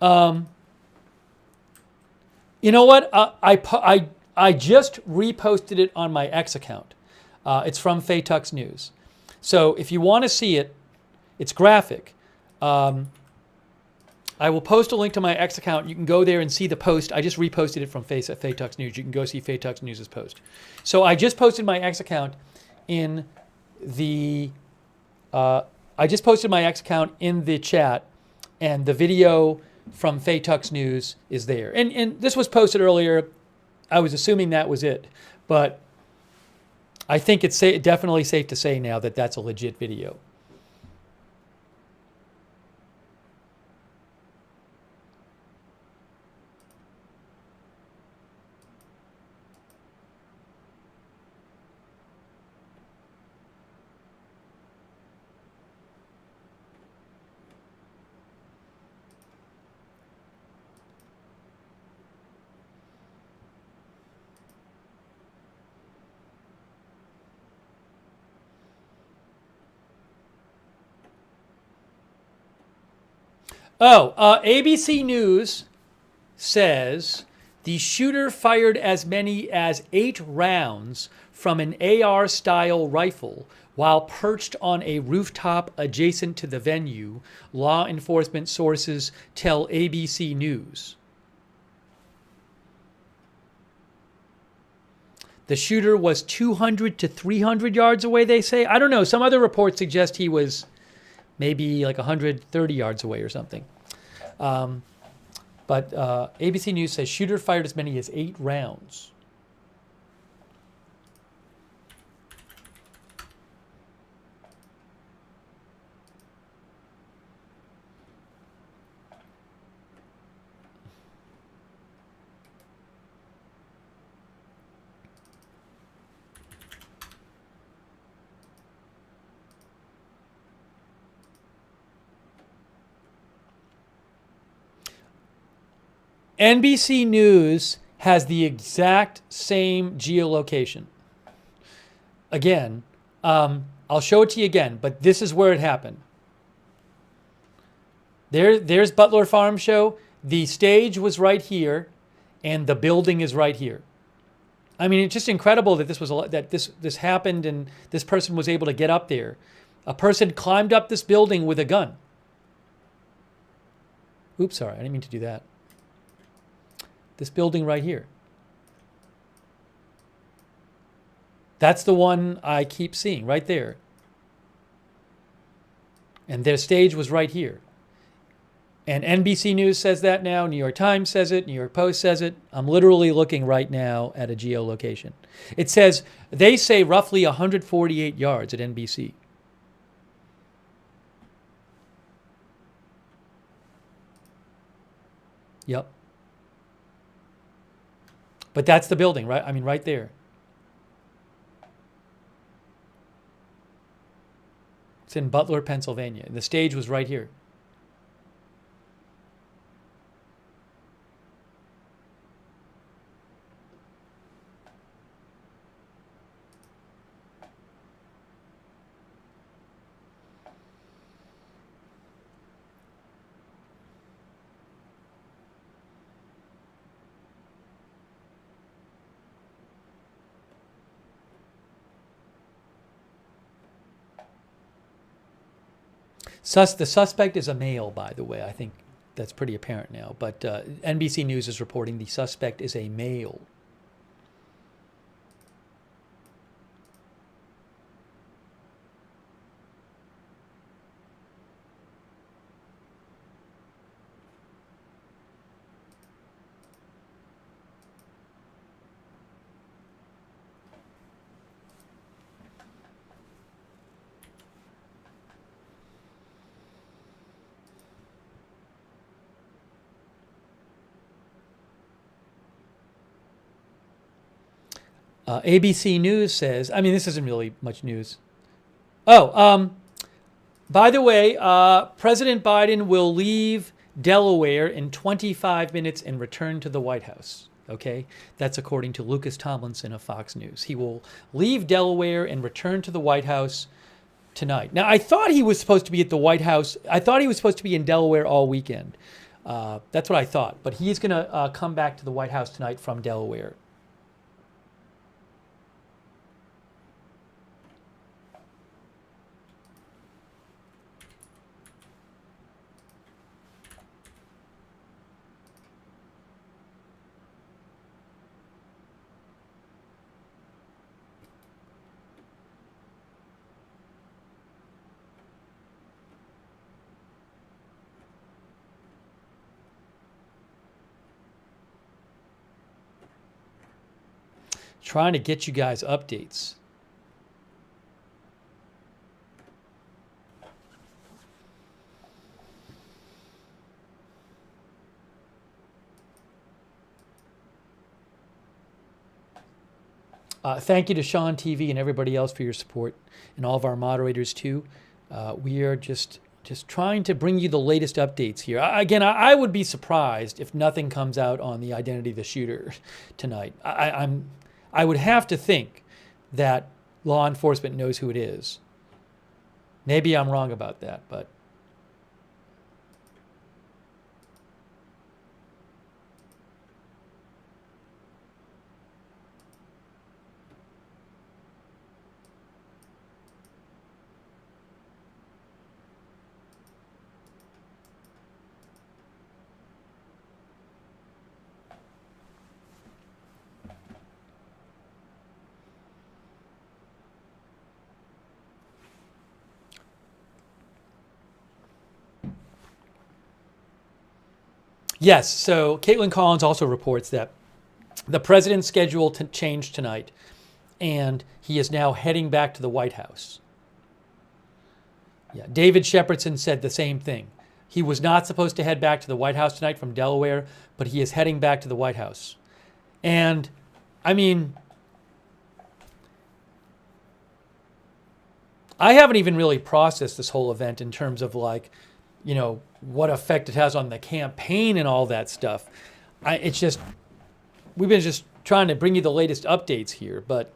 You know what? I just reposted it on my X account. It's from Faytux News. So if you want to see it, it's graphic. I will post a link to my X account. You can go there and see the post. I just reposted it from Faytux News. You can go see Faytux News' post. So I just posted my X account in the chat, and the video from Faytux News is there. And this was posted earlier. I was assuming that was it, but I think it's definitely safe to say now that that's a legit video. ABC News says the shooter fired as many as 8 rounds from an AR-style rifle while perched on a rooftop adjacent to the venue, law enforcement sources tell ABC News. The shooter was 200 to 300 yards away, they say. I don't know. Some other reports suggest he was maybe like 130 yards away or something. But ABC News says shooter fired as many as 8 rounds. NBC News has the exact same geolocation. Again, I'll show it to you again, but this is where it happened. There's Butler Farm Show. The stage was right here, and the building is right here. I mean, it's just incredible that this happened, and this person was able to get up there. A person climbed up this building with a gun. Oops, sorry, I didn't mean to do that. This building right here. That's the one I keep seeing right there. And their stage was right here. And NBC News says that now. New York Times says it. New York Post says it. I'm literally looking right now at a geolocation. It says, they say roughly 148 yards at NBC. Yep. But that's the building, right? I mean, right there. It's in Butler, Pennsylvania. And the stage was right here. The suspect is a male, by the way. I think that's pretty apparent now. But NBC News is reporting the suspect is a male. ABC News says, I mean, this isn't really much news. Oh, by the way, President Biden will leave Delaware in 25 minutes and return to the White House. Okay, that's according to Lucas Tomlinson of Fox News. He will leave Delaware and return to the White House tonight. Now, I thought he was supposed to be at the White House. I thought he was supposed to be in Delaware all weekend. That's what I thought. But he's going to come back to the White House tonight from Delaware. Trying to get you guys updates. Thank you to Sean TV and everybody else for your support, and all of our moderators too. We are just trying to bring you the latest updates here. Again, I would be surprised if nothing comes out on the identity of the shooter tonight. I would have to think that law enforcement knows who it is. Maybe I'm wrong about that, but yes, so Caitlin Collins also reports that the president's schedule changed tonight, and he is now heading back to the White House. Yeah, David Shepardson said the same thing. He was not supposed to head back to the White House tonight from Delaware, but he is heading back to the White House. And, I mean, I haven't even really processed this whole event in terms of, like, you know, what effect it has on the campaign and all that stuff. It's just, we've been just trying to bring you the latest updates here, but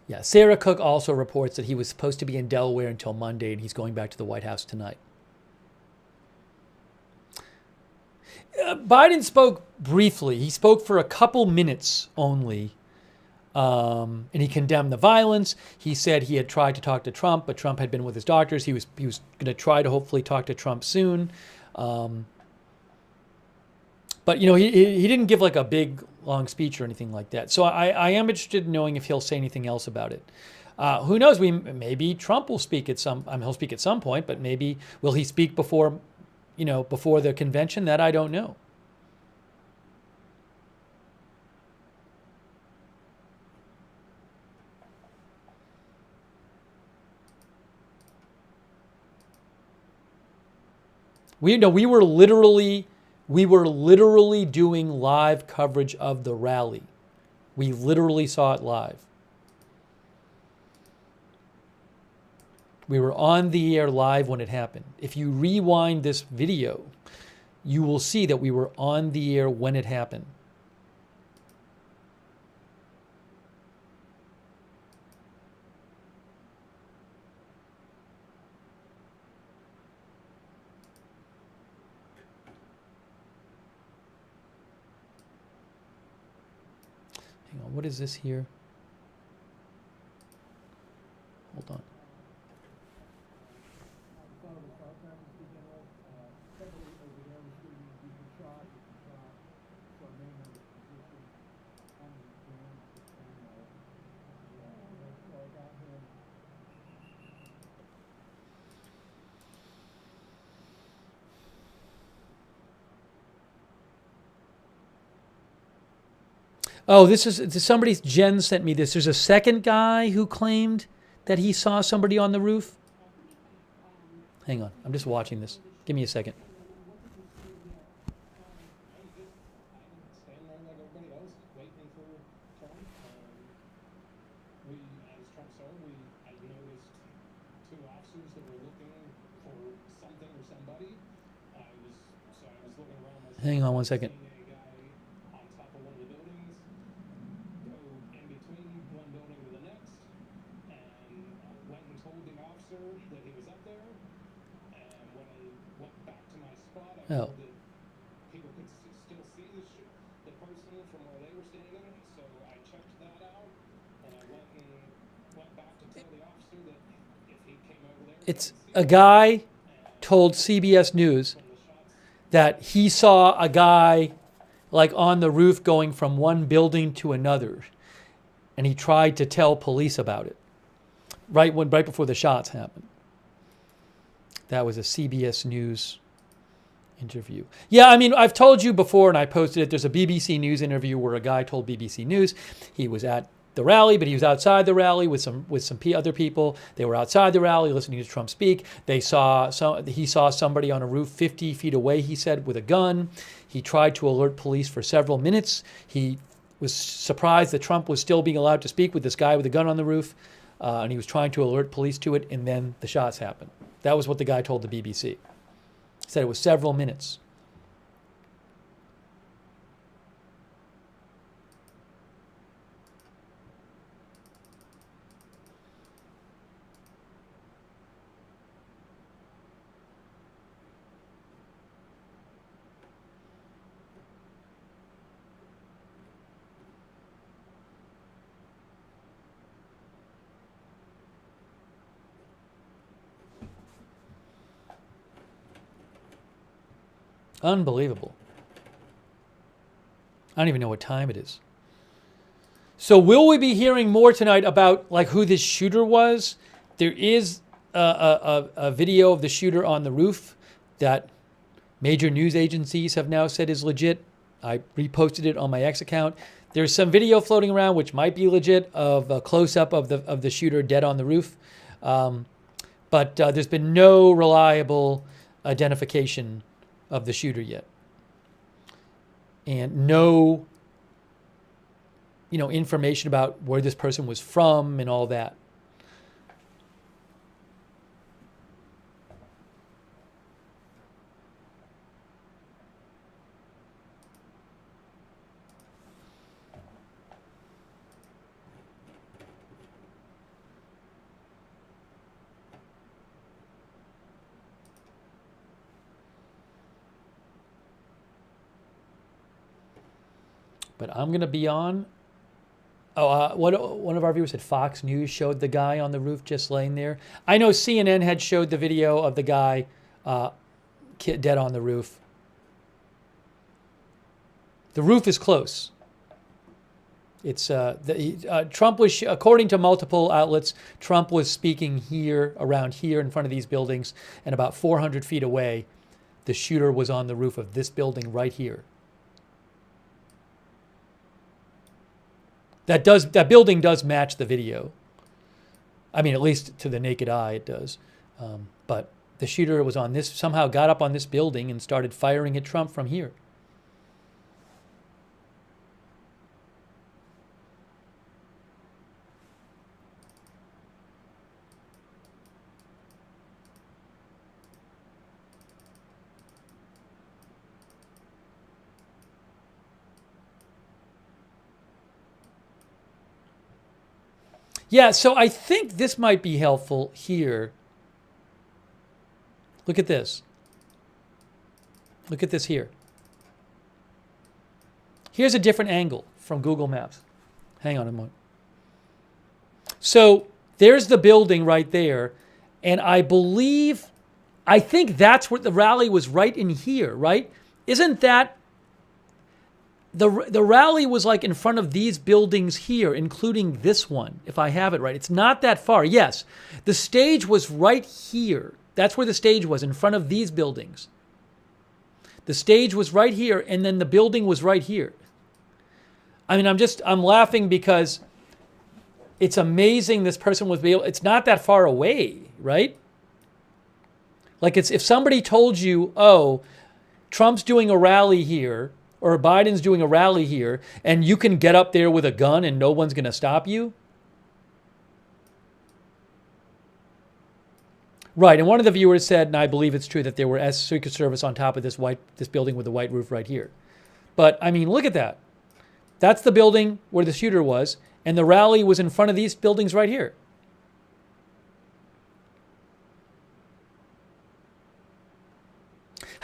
yeah, Sarah Cook also reports that he was supposed to be in Delaware until Monday, and he's going back to the White House tonight. Biden spoke briefly. He spoke for a couple minutes only, and he condemned the violence. He said he had tried to talk to Trump, but Trump had been with his doctors. He was going to try to hopefully talk to Trump soon. But, you know, he didn't give like a big long speech or anything like that. So I am interested in knowing if he'll say anything else about it. Who knows? Maybe Trump will speak at some. He'll speak at some point, but maybe will he speak before, before the convention? That I don't know. We were literally doing live coverage of the rally. We literally saw it live. We were on the air live when it happened. If you rewind this video, you will see that we were on the air when it happened. Hang on, what is this here? Hold on. Oh, this is somebody. Jen sent me this. There's a second guy who claimed that he saw somebody on the roof. Hang on, I'm just watching this. Give me a second. Hang on one second. Oh. People could still see the person from where they were standing, so I checked that out, and I went back to tell the officer that if he came over there. It's a guy told CBS News that he saw a guy like on the roof going from one building to another, and he tried to tell police about it right before the shots happened. That was a CBS News interview. Yeah, I mean, I've told you before, and I posted it. There's a BBC News interview where a guy told BBC News he was at the rally, but he was outside the rally with some other people. They were outside the rally listening to Trump speak. He saw somebody on a roof 50 feet away, he said, with a gun. He tried to alert police for several minutes. He was surprised that Trump was still being allowed to speak with this guy with a gun on the roof, and he was trying to alert police to it, and then the shots happened. That was what the guy told the BBC. He said it was several minutes. Unbelievable. I don't even know what time it is. So will we be hearing more tonight about like who this shooter was? There is a video of the shooter on the roof that major news agencies have now said is legit. I reposted it on my X account. There's some video floating around which might be legit of a close-up of the shooter dead on the roof. But there's been no reliable identification of the shooter yet. And no, information about where this person was from and all that. But I'm going to be on. One of our viewers said Fox News showed the guy on the roof just laying there. I know CNN had showed the video of the guy dead on the roof. The roof is close. It's Trump was, according to multiple outlets, Trump was speaking here, around here, in front of these buildings, and about 400 feet away, the shooter was on the roof of this building right here. That building does match the video. I mean, at least to the naked eye, it does. But the shooter was on this, somehow got up on this building and started firing at Trump from here. Yeah, so I think this might be helpful here. Look at this. Look at this here. Here's a different angle from Google Maps. Hang on a moment. So there's the building right there. And I think that's where the rally was, right in here, right? Isn't that... The rally was like in front of these buildings here, including this one, if I have it right. It's not that far. Yes, the stage was right here. That's where the stage was, in front of these buildings. The stage was right here, and then the building was right here. I mean, I'm laughing because it's amazing this person was able, it's not that far away, right? Like, it's if somebody told you, oh, Trump's doing a rally here, or Biden's doing a rally here, and you can get up there with a gun and no one's going to stop you? Right, and one of the viewers said, and I believe it's true, that there were Secret Service on top of this building with the white roof right here. But, I mean, look at that. That's the building where the shooter was, and the rally was in front of these buildings right here.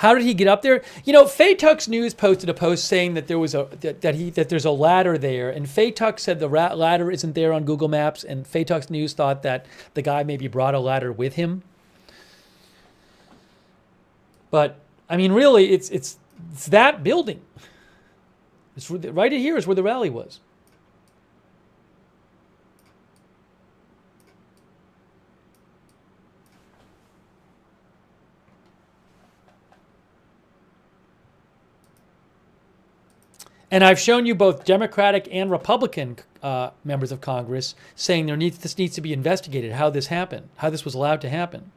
How did he get up there? You know, Faytuck's News posted a post saying that there was that there's a ladder there, and Faytuck said the ladder isn't there on Google Maps, and Faytuck's News thought that the guy maybe brought a ladder with him. But I mean, really, it's that building. It's right here is where the rally was. And I've shown you both Democratic and Republican members of Congress saying this needs to be investigated, how this happened, how this was allowed to happen.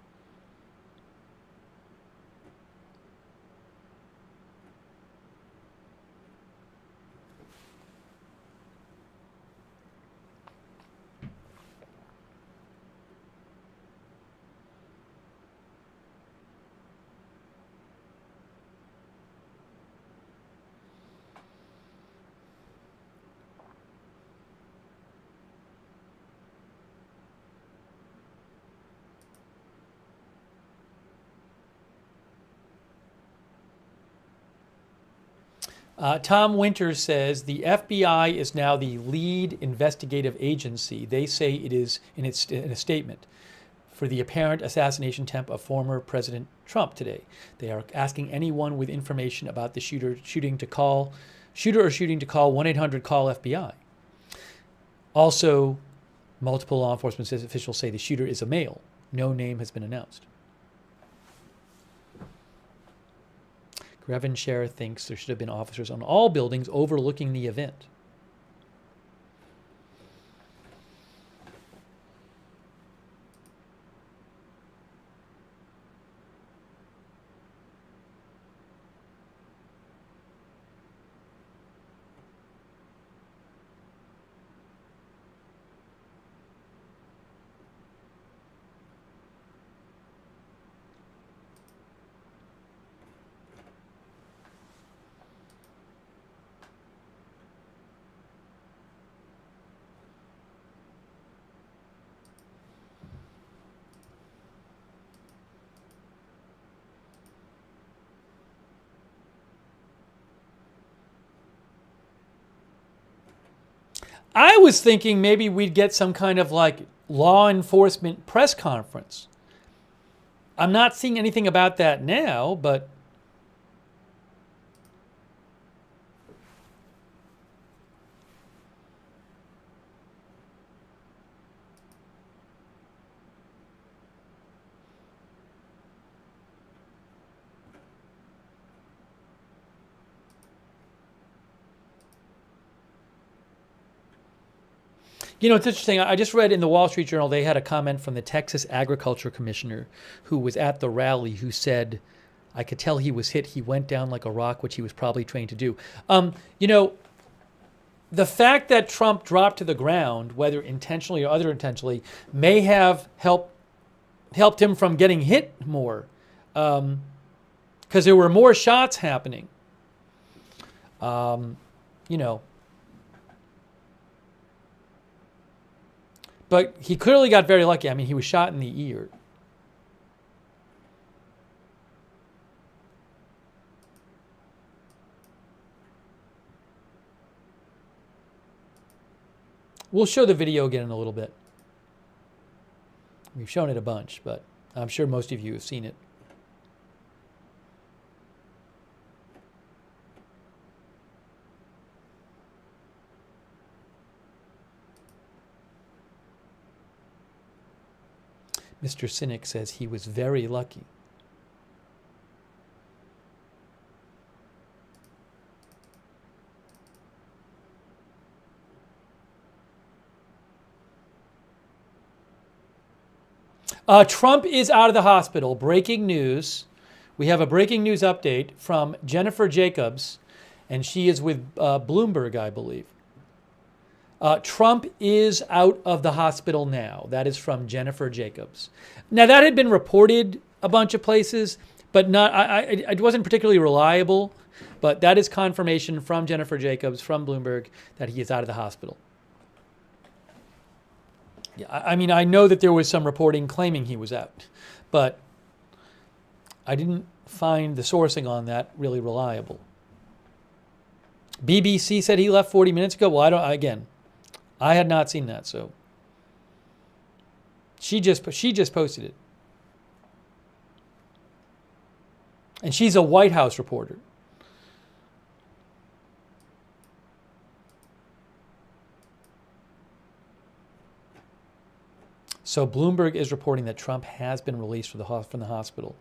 Tom Winters says the FBI is now the lead investigative agency. They say it is in a statement for the apparent assassination attempt of former President Trump today. They are asking anyone with information about the shooter or shooting to call 1-800-CALL-FBI. Also, multiple law enforcement officials say the shooter is a male. No name has been announced. Grevin Scher thinks there should have been officers on all buildings overlooking the event. I was thinking maybe we'd get some kind of like law enforcement press conference. I'm not seeing anything about that now, but You know, it's interesting. I just read in the Wall Street Journal, they had a comment from the Texas Agriculture Commissioner who was at the rally who said, I could tell he was hit. He went down like a rock, which he was probably trained to do. You know, the fact that Trump dropped to the ground, whether intentionally or unintentionally, may have helped him from getting hit more, because there were more shots happening. You know, but he clearly got very lucky. I mean, he was shot in the ear. We'll show the video again in a little bit. We've shown it a bunch, but I'm sure most of you have seen it. Mr. Cynic says he was very lucky. Trump is out of the hospital. Breaking news. We have a breaking news update from Jennifer Jacobs, and she is with Bloomberg, I believe. Trump is out of the hospital now. That is from Jennifer Jacobs. Now, that had been reported a bunch of places, but it wasn't particularly reliable. But that is confirmation from Jennifer Jacobs, from Bloomberg, that he is out of the hospital. Yeah, I mean, I know that there was some reporting claiming he was out, but I didn't find the sourcing on that really reliable. BBC said he left 40 minutes ago. Well, I had not seen that, so she just posted it. And she's a White House reporter. So Bloomberg is reporting that Trump has been released from the hospital.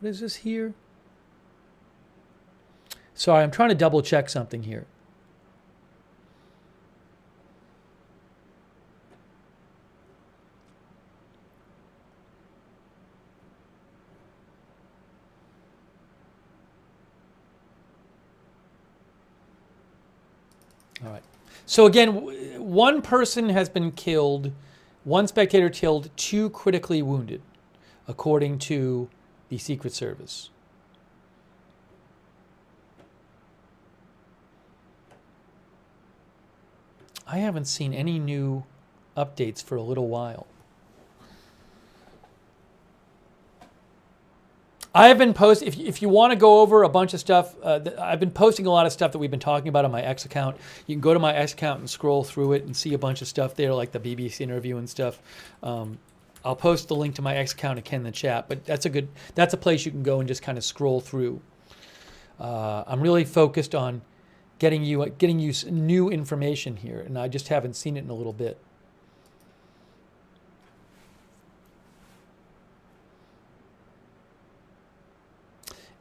What is this here? Sorry, I'm trying to double check something here. All right. So again, one person has been killed, one spectator killed, 2 critically wounded, according to the Secret Service. I haven't seen any new updates for a little while. I have been posting, if you want to go over a bunch of stuff, I've been posting a lot of stuff that we've been talking about on my X account. You can go to my X account and scroll through it and see a bunch of stuff there, like the BBC interview and stuff. I'll post the link to my X account again in the chat, but that's a place you can go and just kind of scroll through. I'm really focused on getting you new information here, and I just haven't seen it in a little bit.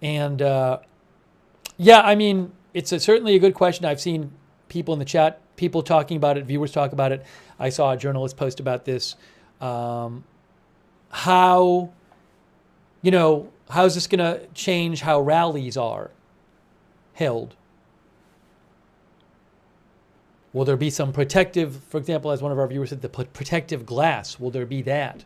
And yeah, I mean, it's certainly a good question. I've seen people in the chat, people talking about it, viewers talk about it. I saw a journalist post about this. How You know, how's this going to change how rallies are held? Will there be some protective, for example, as one of our viewers said, the protective glass? Will there be that?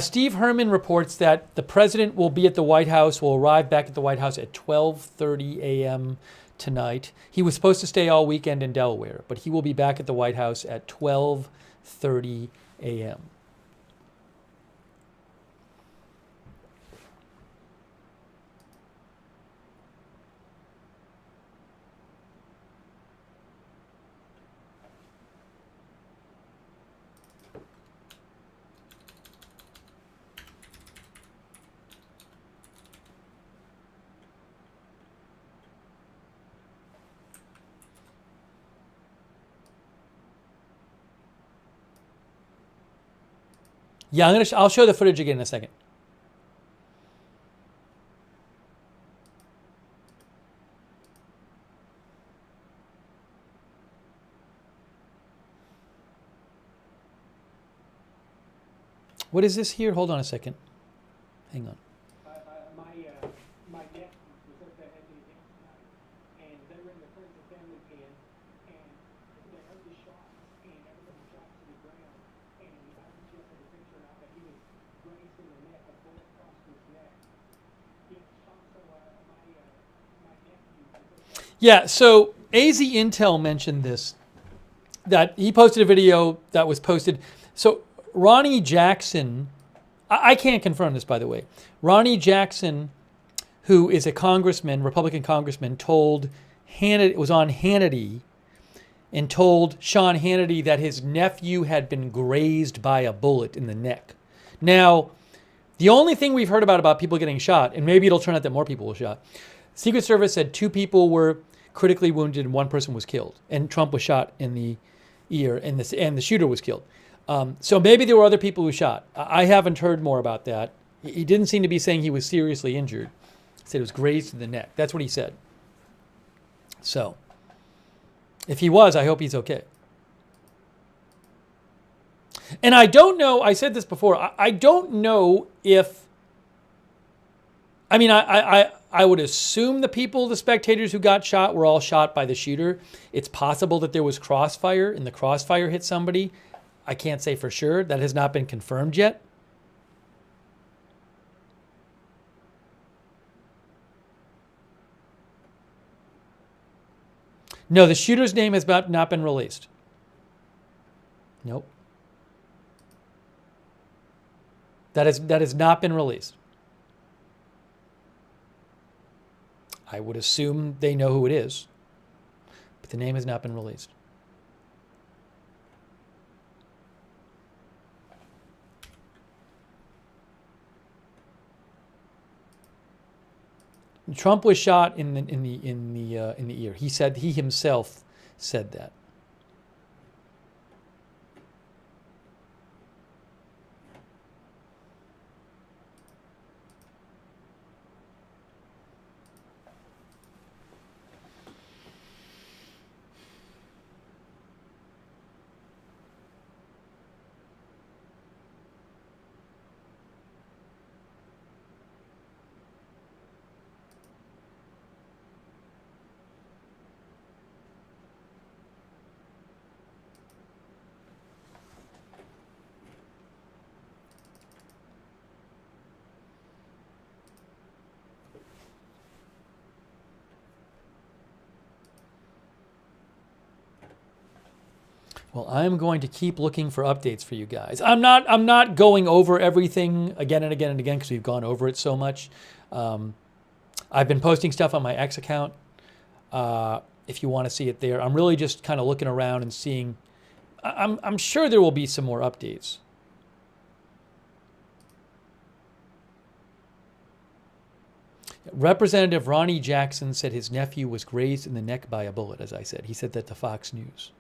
Steve Herman reports that the president will be at the White House, will arrive back at the White House at 12:30 a.m. tonight. He was supposed to stay all weekend in Delaware, but he will be back at the White House at 12:30 a.m. Yeah, I'll show the footage again in a second. What is this here? Hold on a second. Hang on. My nephew was up there at the event tonight, and they were in the Friends and Family pen, and they heard the shots, and everybody dropped to the ground, and I don't know if you have the picture or not, but he was grazed in the neck, a bullet crossed his neck. He had shot, so my nephew was up there. Yeah, so AZ Intel mentioned this, that he posted a video that was posted. So Ronnie Jackson, I can't confirm this, by the way. Ronnie Jackson, who is a congressman, Republican congressman, told Hannity, was on Hannity, and told Sean Hannity that his nephew had been grazed by a bullet in the neck. Now, the only thing we've heard about people getting shot, and maybe it'll turn out that more people were shot, Secret Service said 2 people were critically wounded and 1 person was killed, and Trump was shot in the ear, and the shooter was killed. So maybe there were other people who shot. I haven't heard more about that. He didn't seem to be saying he was seriously injured. He said it was grazed in the neck. That's what he said. So if he was, I hope he's okay. And I don't know, I said this before, I don't know if, I mean, I would assume the spectators who got shot were all shot by the shooter. It's possible that there was crossfire and the crossfire hit somebody. I can't say for sure. That has not been confirmed yet. No, the shooter's name has not been released. Nope. That has not been released. I would assume they know who it is, but the name has not been released. Trump was shot in the ear. He himself said that. Well, I'm going to keep looking for updates for you guys. I'm not going over everything again and again and again because we've gone over it so much. I've been posting stuff on my X account. If you want to see it there, I'm really just kind of looking around and seeing. I'm sure there will be some more updates. Representative Ronnie Jackson said his nephew was grazed in the neck by a bullet, as I said. He said that to Fox News.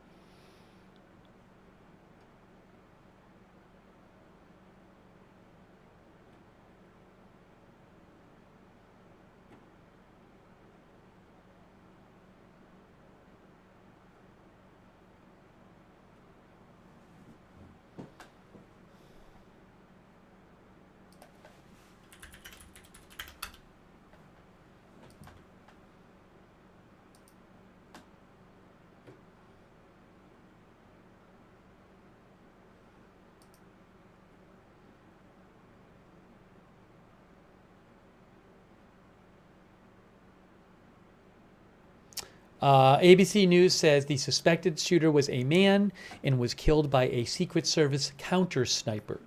ABC News says the suspected shooter was a man and was killed by a Secret Service counter sniper.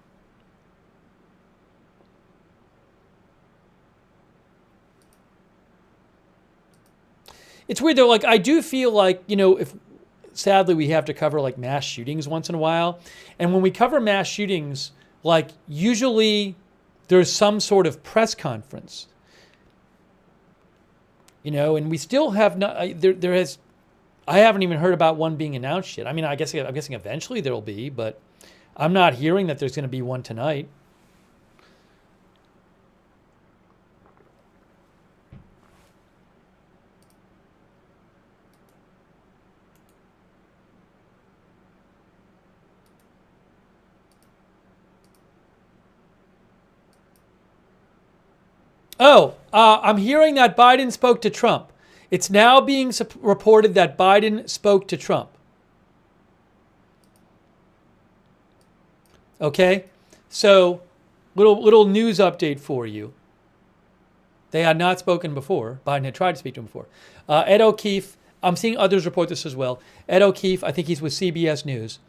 It's weird though, like I do feel like, if sadly we have to cover like mass shootings once in a while. And when we cover mass shootings, like usually there's some sort of press conference. And we still have not, I haven't even heard about one being announced yet. I mean, I'm guessing eventually there'll be, but I'm not hearing that there's going to be one tonight. I'm hearing that Biden spoke to Trump. It's now being reported that Biden spoke to Trump. Okay? So, little news update for you. They had not spoken before. Biden had tried to speak to him before. Ed O'Keefe, I'm seeing others report this as well. Ed O'Keefe, I think he's with CBS News.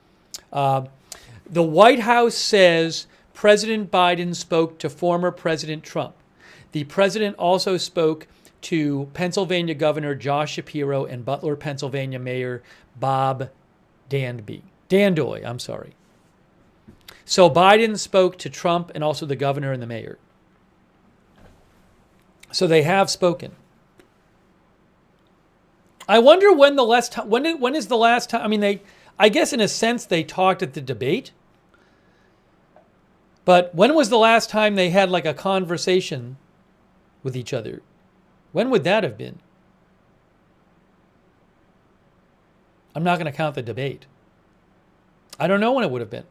The White House says President Biden spoke to former President Trump. The president also spoke to Pennsylvania Governor Josh Shapiro and Butler, Pennsylvania Mayor Bob Dandoy. So Biden spoke to Trump and also the governor and the mayor. So they have spoken. I wonder when the last time. When is the last time? I mean, I guess in a sense they talked at the debate. But when was the last time they had like a conversation with each other? When would that have been? I'm not going to count the debate. I don't know when it would have been.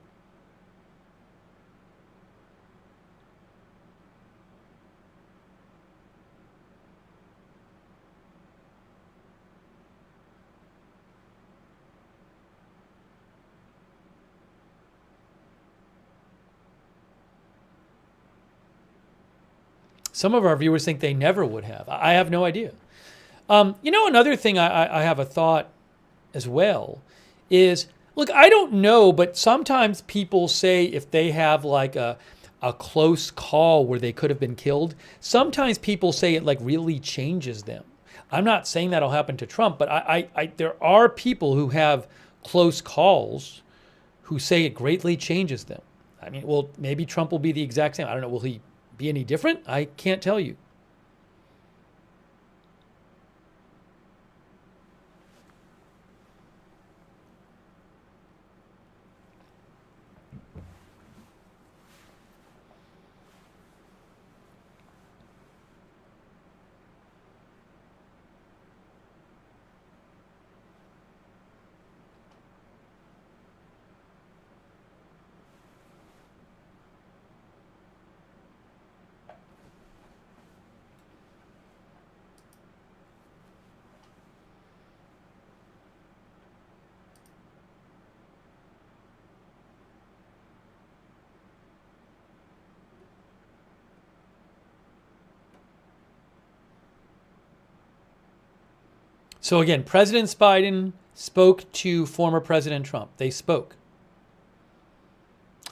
Some of our viewers think they never would have. I have no idea. Another thing I have a thought as well is, look, I don't know, but sometimes people say if they have like a close call where they could have been killed, sometimes people say it like really changes them. I'm not saying that'll happen to Trump, but there are people who have close calls who say it greatly changes them. I mean, well, maybe Trump will be the exact same. I don't know. Will he be any different? I can't tell you. So again, President Biden spoke to former President Trump. They spoke.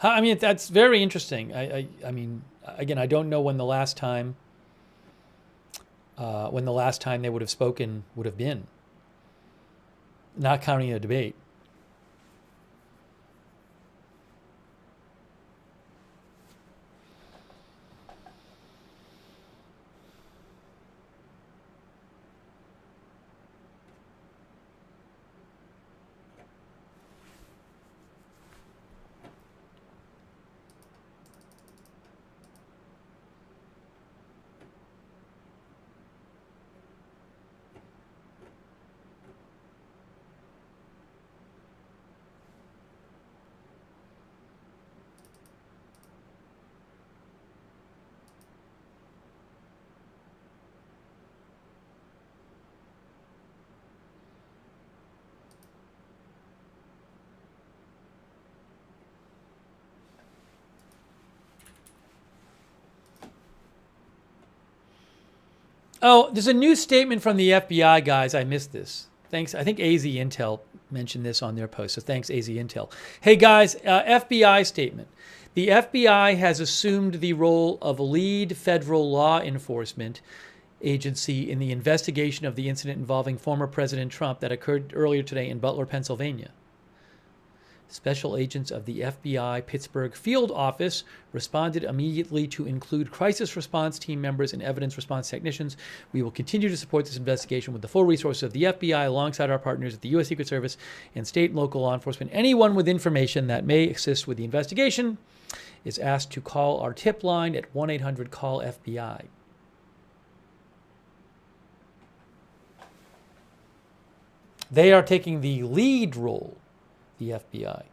I mean, that's very interesting. I mean, again, I don't know when the last time they would have spoken would have been. Not counting a debate. Oh, there's a new statement from the FBI, guys. I missed this. Thanks. I think AZ Intel mentioned this on their post. So thanks, AZ Intel. Hey, guys, FBI statement. The FBI has assumed the role of lead federal law enforcement agency in the investigation of the incident involving former President Trump that occurred earlier today in Butler, Pennsylvania. Special agents of the FBI Pittsburgh field office responded immediately to include crisis response team members and evidence response technicians. We will continue to support this investigation with the full resources of the FBI alongside our partners at the U.S. Secret Service and state and local law enforcement. Anyone with information that may assist with the investigation is asked to call our tip line at 1-800-CALL-FBI. They are taking the lead role, the FBI.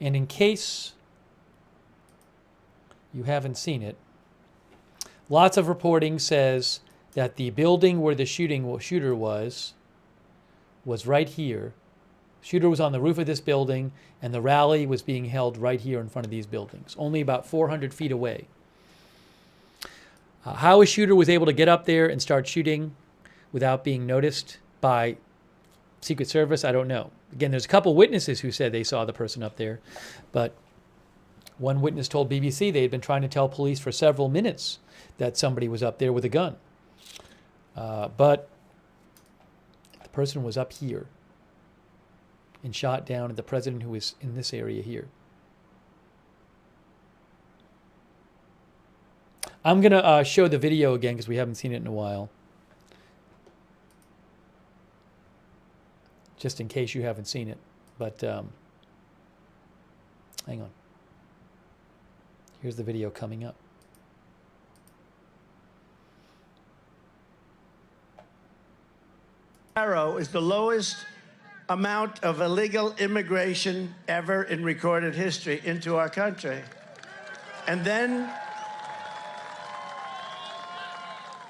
And in case you haven't seen it, lots of reporting says that the building where the shooter was right here. Shooter was on the roof of this building, and the rally was being held right here in front of these buildings, only about 400 feet away. How a shooter was able to get up there and start shooting without being noticed by Secret Service, I don't know. Again, there's a couple witnesses who said they saw the person up there, but one witness told BBC they had been trying to tell police for several minutes that somebody was up there with a gun. But the person was up here and shot down at the president, who was in this area here. I'm going to show the video again because we haven't seen it in a while. Just in case you haven't seen it. But hang on. Here's the video coming up. Is the lowest amount of illegal immigration ever in recorded history into our country. And then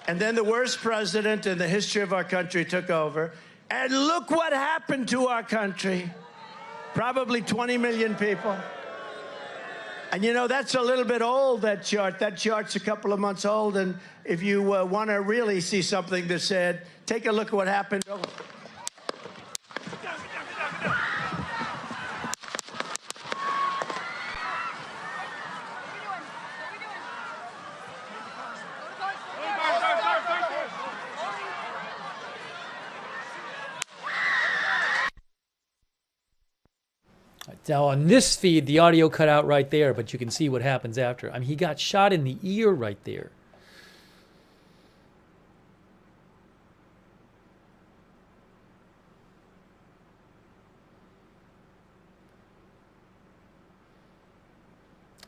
the worst president in the history of our country took over. And look what happened to our country. Probably 20 million people. And you know, that's a little bit old, that chart. That chart's a couple of months old. And if you want to really see something that's said, take a look at what happened. Now on this feed, the audio cut out right there, but you can see what happens after. I mean, he got shot in the ear right there.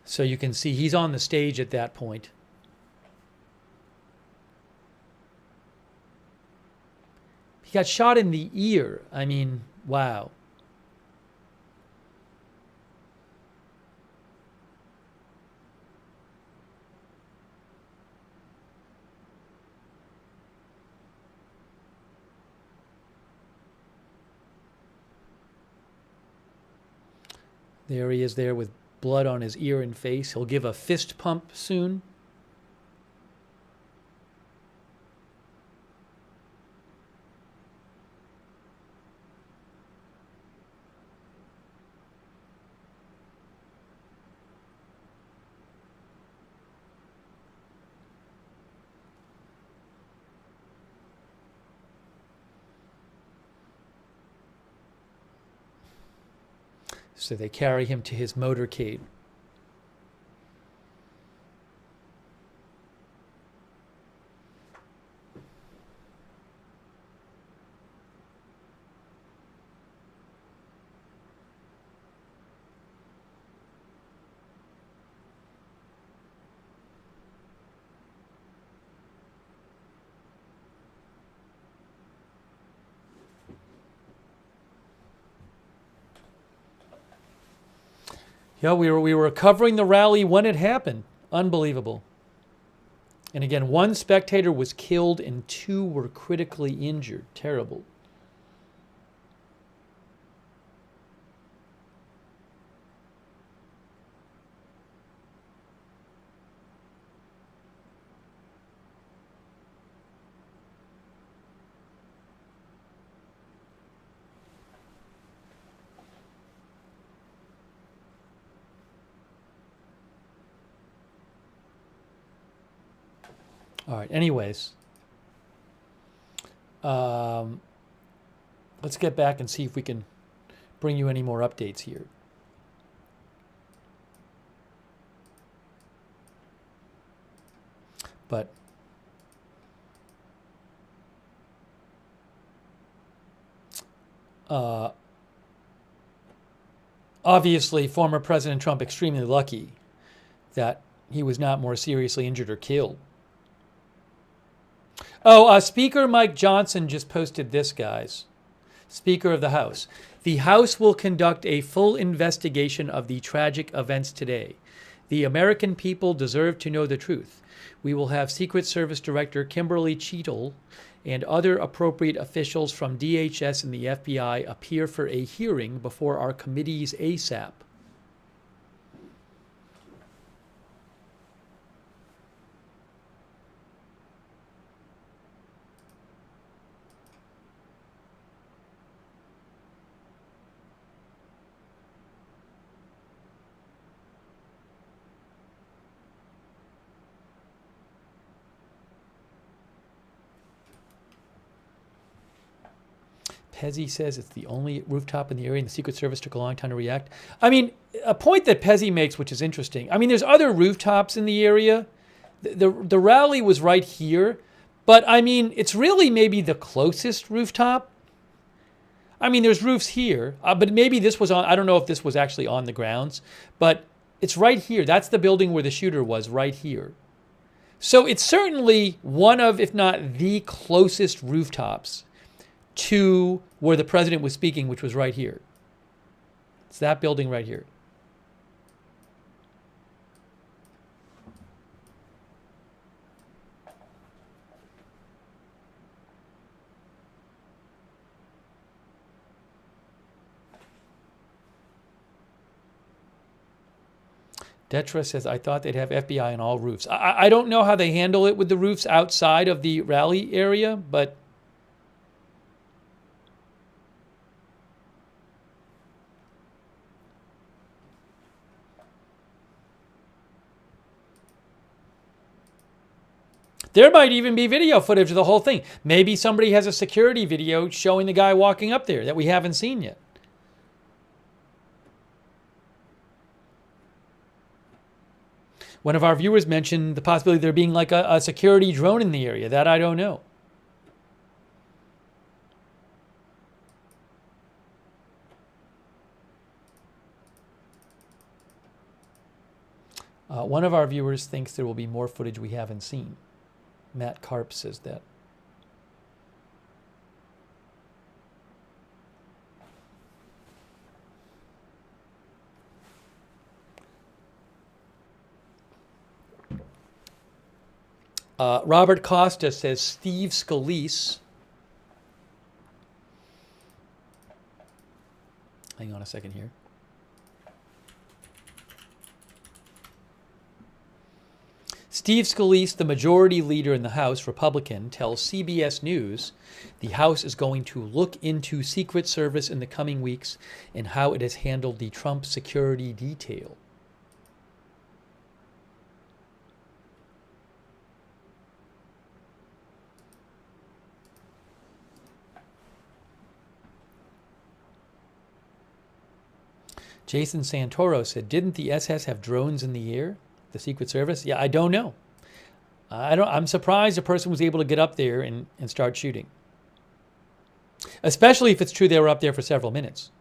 So you can see he's on the stage at that point. He got shot in the ear. I mean, wow. There he is there with blood on his ear and face. He'll give a fist pump soon. So they carry him to his motorcade. Yeah, we were covering the rally when it happened. Unbelievable. And again, one spectator was killed and 2 were critically injured. Terrible. All right. Anyways, let's get back and see if we can bring you any more updates here. But obviously, former President Trump extremely lucky that he was not more seriously injured or killed. Oh, Speaker Mike Johnson just posted this, guys. Speaker of the House. The House will conduct a full investigation of the tragic events today. The American people deserve to know the truth. We will have Secret Service Director Kimberly Cheatle and other appropriate officials from DHS and the FBI appear for a hearing before our committees ASAP. Pezzi says it's the only rooftop in the area and the Secret Service took a long time to react. I mean, a point that Pezzi makes, which is interesting. I mean, there's other rooftops in the area. The rally was right here. But, I mean, it's really maybe the closest rooftop. I mean, there's roofs here. But maybe this was on, I don't know if this was actually on the grounds. But it's right here. That's the building where the shooter was, right here. So it's certainly one of, if not the closest rooftops to where the president was speaking, which was right here. It's that building right here. Detra says, I thought they'd have FBI on all roofs. I don't know how they handle it with the roofs outside of the rally area, but there might even be video footage of the whole thing. Maybe somebody has a security video showing the guy walking up there that we haven't seen yet. One of our viewers mentioned the possibility of there being like a security drone in the area. That I don't know. One of our viewers thinks there will be more footage we haven't seen. Matt Karp says that. Robert Costa says Steve Scalise. Hang on a second here. Steve Scalise, the majority leader in the House, Republican, tells CBS News the House is going to look into Secret Service in the coming weeks and how it has handled the Trump security detail. Jason Santoro said, didn't the SS have drones in the air? The Secret Service? Yeah, I don't know. I'm surprised a person was able to get up there and start shooting. Especially if it's true they were up there for several minutes.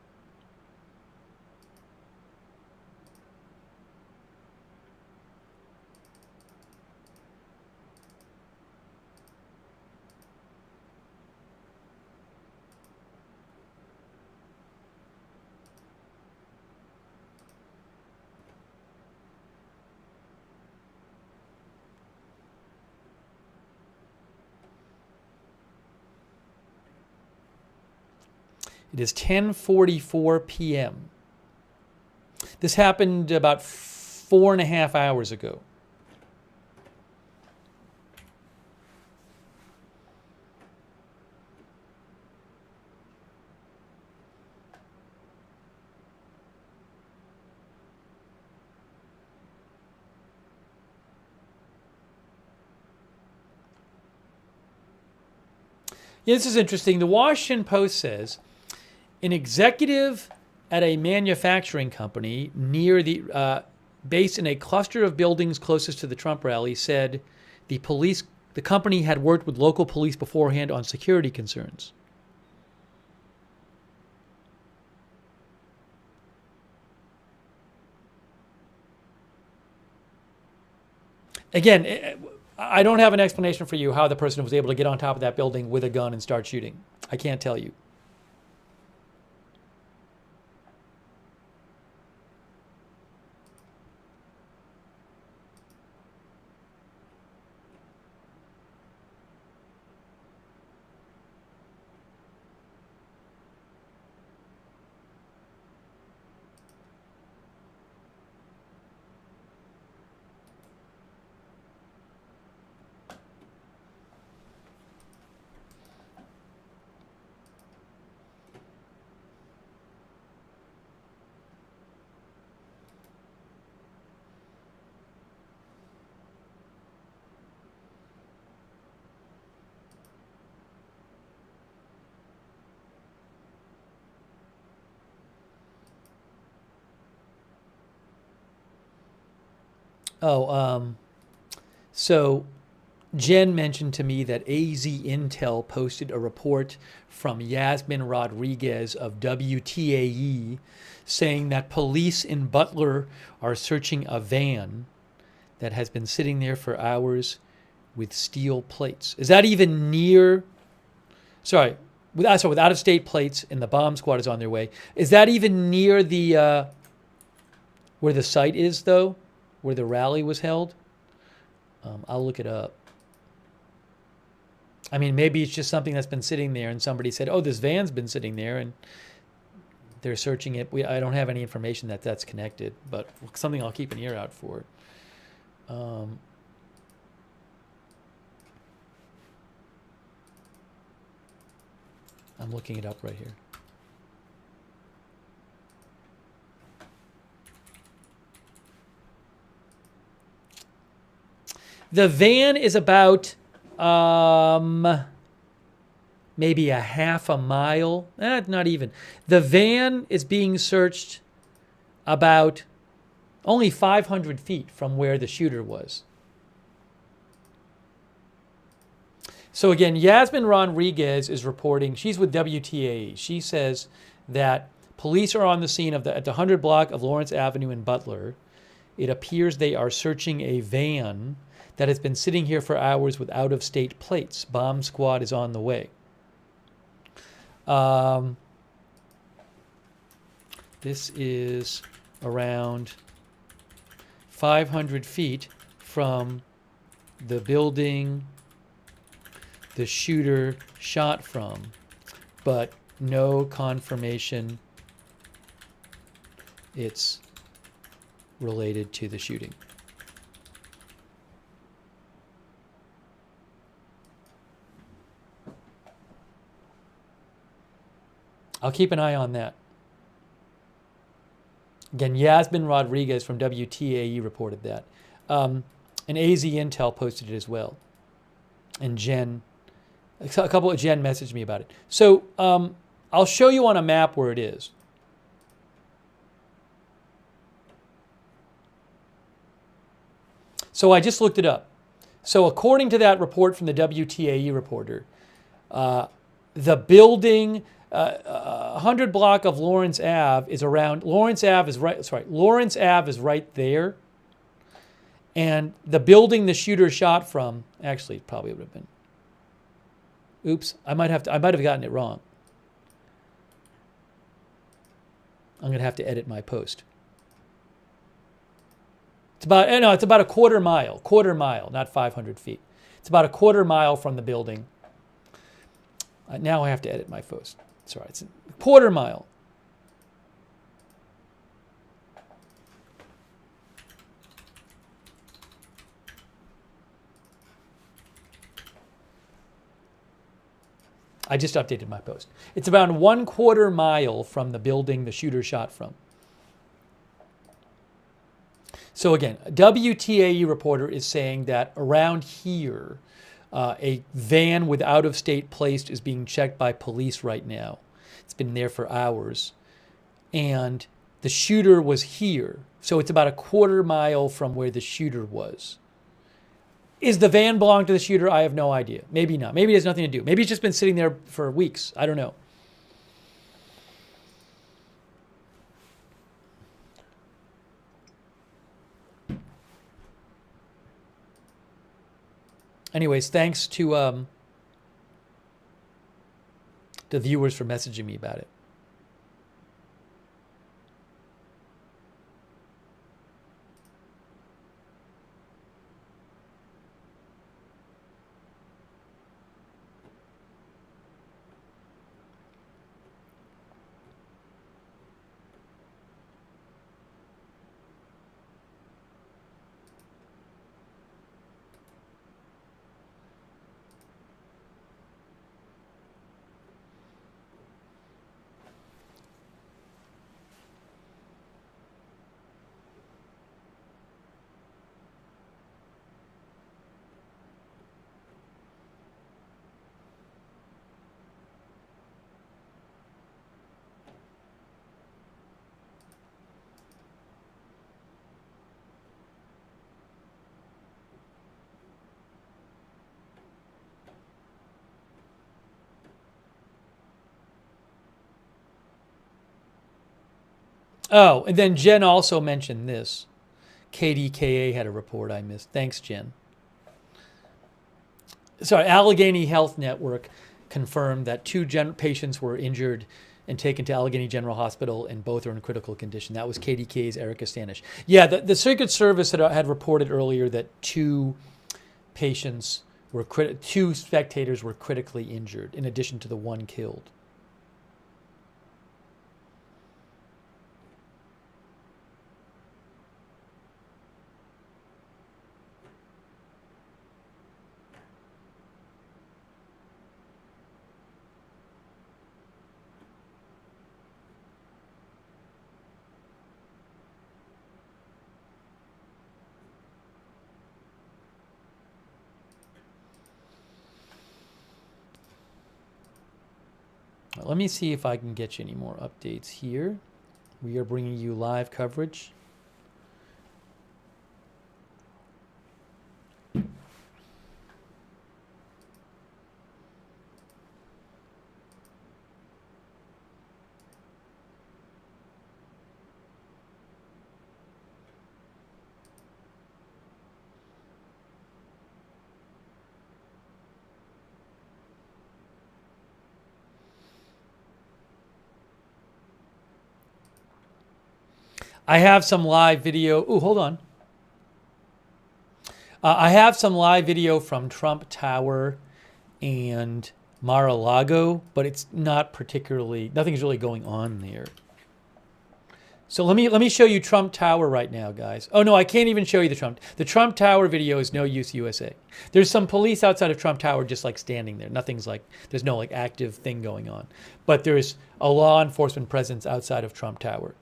It is 10:44 p.m. This happened about 4.5 hours ago. This is interesting. The Washington Post says an executive at a manufacturing company near the based in a cluster of buildings closest to the Trump rally said the company had worked with local police beforehand on security concerns. Again, I don't have an explanation for you how the person was able to get on top of that building with a gun and start shooting. I can't tell you. So Jen mentioned to me that AZ Intel posted a report from Yasmin Rodriguez of WTAE saying that police in Butler are searching a van that has been sitting there for hours with steel plates. Is that even near? Sorry, with out-of-state plates, and the bomb squad is on their way. Is that even near the where the site is, though, where the rally was held? I'll look it up. I mean, maybe it's just something that's been sitting there, and somebody said, "Oh, this van's been sitting there," and they're searching it. I don't have any information that that's connected, but something I'll keep an ear out for. I'm looking it up right here. The van is about maybe a half a mile. Not even. The van is being searched about only 500 feet from where the shooter was. So again, Yasmin Rodriguez is reporting, she's with WTAE. She says that police are on the scene at the 100 block of Lawrence Avenue in Butler. It appears they are searching a van that has been sitting here for hours with out-of-state plates. Bomb squad is on the way. This is around 500 feet from the building the shooter shot from, but no confirmation it's related to the shooting. I'll keep an eye on that. Again, Yasmin Rodriguez from WTAE reported that. And AZ Intel posted it as well. And Jen, a couple of Jen messaged me about it. So I'll show you on a map where it is. So I just looked it up. So according to that report from the WTAE reporter, the building 100 block of Lawrence Ave is around. Lawrence Ave is right there. And the building the shooter shot from, actually it probably would have been. Oops, I might have gotten it wrong. I'm going to have to edit my post. It's about a quarter mile, not 500 feet. It's about a quarter mile from the building. Now I have to edit my post. Sorry, it's a quarter mile. I just updated my post. It's about 1/4 mile from the building the shooter shot from. So again, a WTAE reporter is saying that around here, A van with out-of-state plate is being checked by police right now. It's been there for hours. And the shooter was here. So it's about a quarter mile from where the shooter was. Is the van belong to the shooter? I have no idea. Maybe not. Maybe it has nothing to do. Maybe it's just been sitting there for weeks. I don't know. Anyways, thanks to the viewers for messaging me about it. Oh, and then Jen also mentioned this. KDKA had a report I missed. Thanks, Jen. Sorry, Allegheny Health Network confirmed that 2 patients were injured and taken to Allegheny General Hospital, and both are in critical condition. That was KDKA's Erica Stanish. Yeah, the Secret Service had reported earlier that 2 patients were 2 spectators were critically injured, in addition to the 1 killed. Let me see if I can get you any more updates here. We are bringing you live coverage. I have some live video. Ooh, hold on. I have some live video from Trump Tower and Mar-a-Lago, but it's not particularly, nothing's really going on there. So let me show you Trump Tower right now, guys. Oh no, I can't even show you the Trump Tower video is no use USA. There's some police outside of Trump Tower just like standing there. Nothing's like, there's no like active thing going on. But there's a law enforcement presence outside of Trump Tower.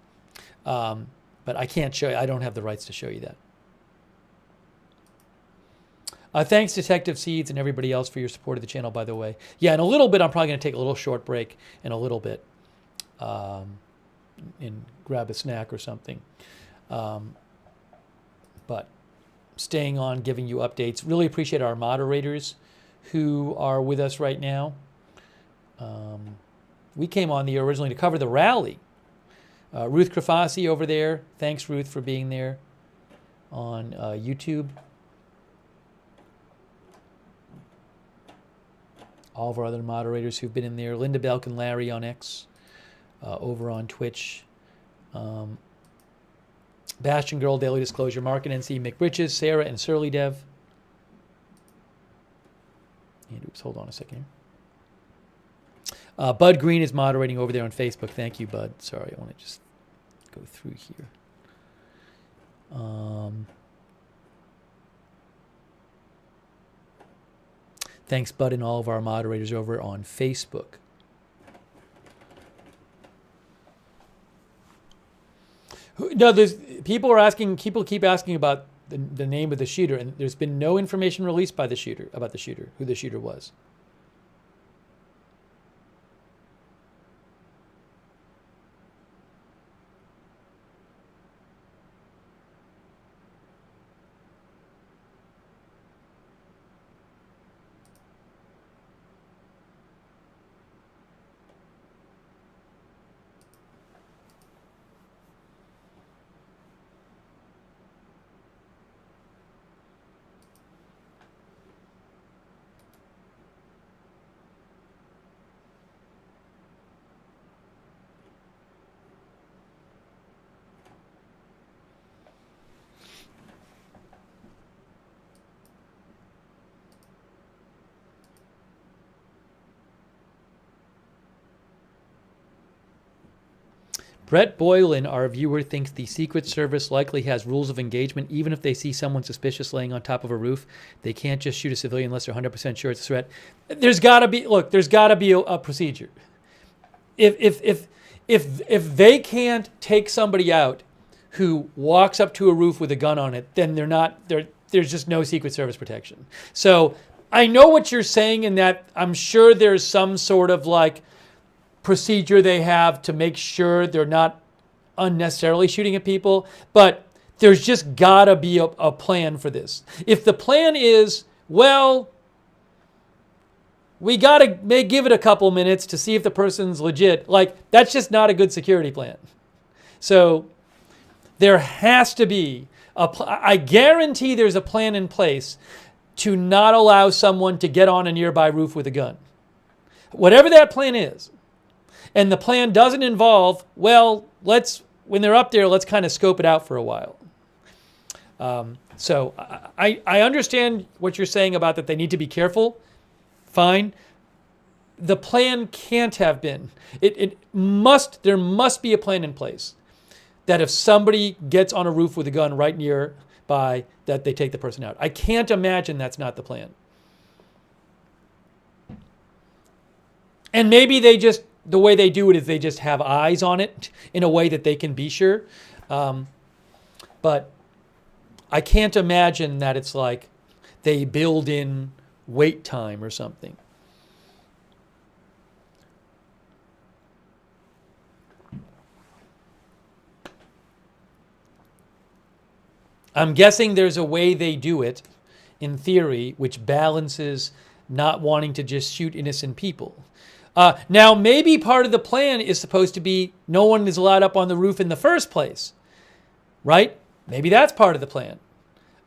But I can't show you, I don't have the rights to show you that. Thanks, Detective Seeds and everybody else for your support of the channel, by the way. Yeah, in a little bit, I'm probably going to take a little short break in a little bit and grab a snack or something. But staying on, giving you updates. Really appreciate our moderators who are with us right now. We came on the air originally to cover the rally. Ruth Krafasi over there. Thanks, Ruth, for being there on YouTube. All of our other moderators who've been in there. Linda Belk and Larry on X. Over on Twitch. Bastion Girl, Daily Disclosure, Mark and NC, McBritches, Sarah, and Surly Dev. And oops, hold on a second here. Bud Green is moderating over there on Facebook. Thank you, Bud. Sorry, I want to just go through here. Thanks, Bud, and all of our moderators over on Facebook. No, people keep asking about the name of the shooter, and there's been no information released by the shooter about the shooter, who the shooter was. Brett Boylan, our viewer, thinks the Secret Service likely has rules of engagement. Even if they see someone suspicious laying on top of a roof, they can't just shoot a civilian unless they're 100% sure it's a threat. There's got to be a procedure. If they can't take somebody out who walks up to a roof with a gun on it, then there's just no Secret Service protection. So I know what you're saying in that I'm sure there's some sort of like procedure they have to make sure they're not unnecessarily shooting at people, but there's just gotta be a plan for this. If the plan is, well, we gotta give it a couple minutes to see if the person's legit, like that's just not a good security plan. So there has to be I guarantee there's a plan in place to not allow someone to get on a nearby roof with a gun. Whatever that plan is. And the plan doesn't involve, well, when they're up there, let's kind of scope it out for a while. So I understand what you're saying about that they need to be careful. Fine. The plan can't have been. There must be a plan in place that if somebody gets on a roof with a gun right nearby, that they take the person out. I can't imagine that's not the plan. And maybe the way they do it is they just have eyes on it in a way that they can be sure. But I can't imagine that it's like they build in wait time or something. I'm guessing there's a way they do it, in theory, which balances not wanting to just shoot innocent people. Now, maybe part of the plan is supposed to be no one is allowed up on the roof in the first place, right? Maybe that's part of the plan.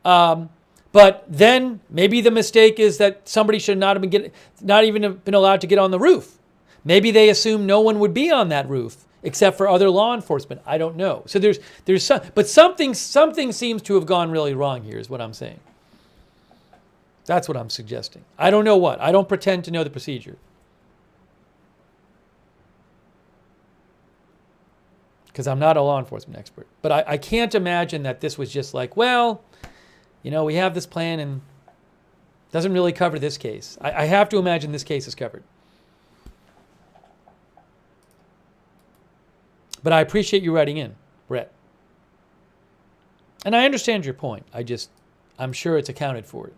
But then maybe the mistake is that somebody should not even have been allowed to get on the roof. Maybe they assume no one would be on that roof except for other law enforcement. I don't know. So there's something seems to have gone really wrong here, is what I'm saying. That's what I'm suggesting. I don't know what. I don't pretend to know the procedure. Because I'm not a law enforcement expert. But I can't imagine that this was just like, well, we have this plan and it doesn't really cover this case. I have to imagine this case is covered. But I appreciate you writing in, Brett. And I understand your point. I'm sure it's accounted for.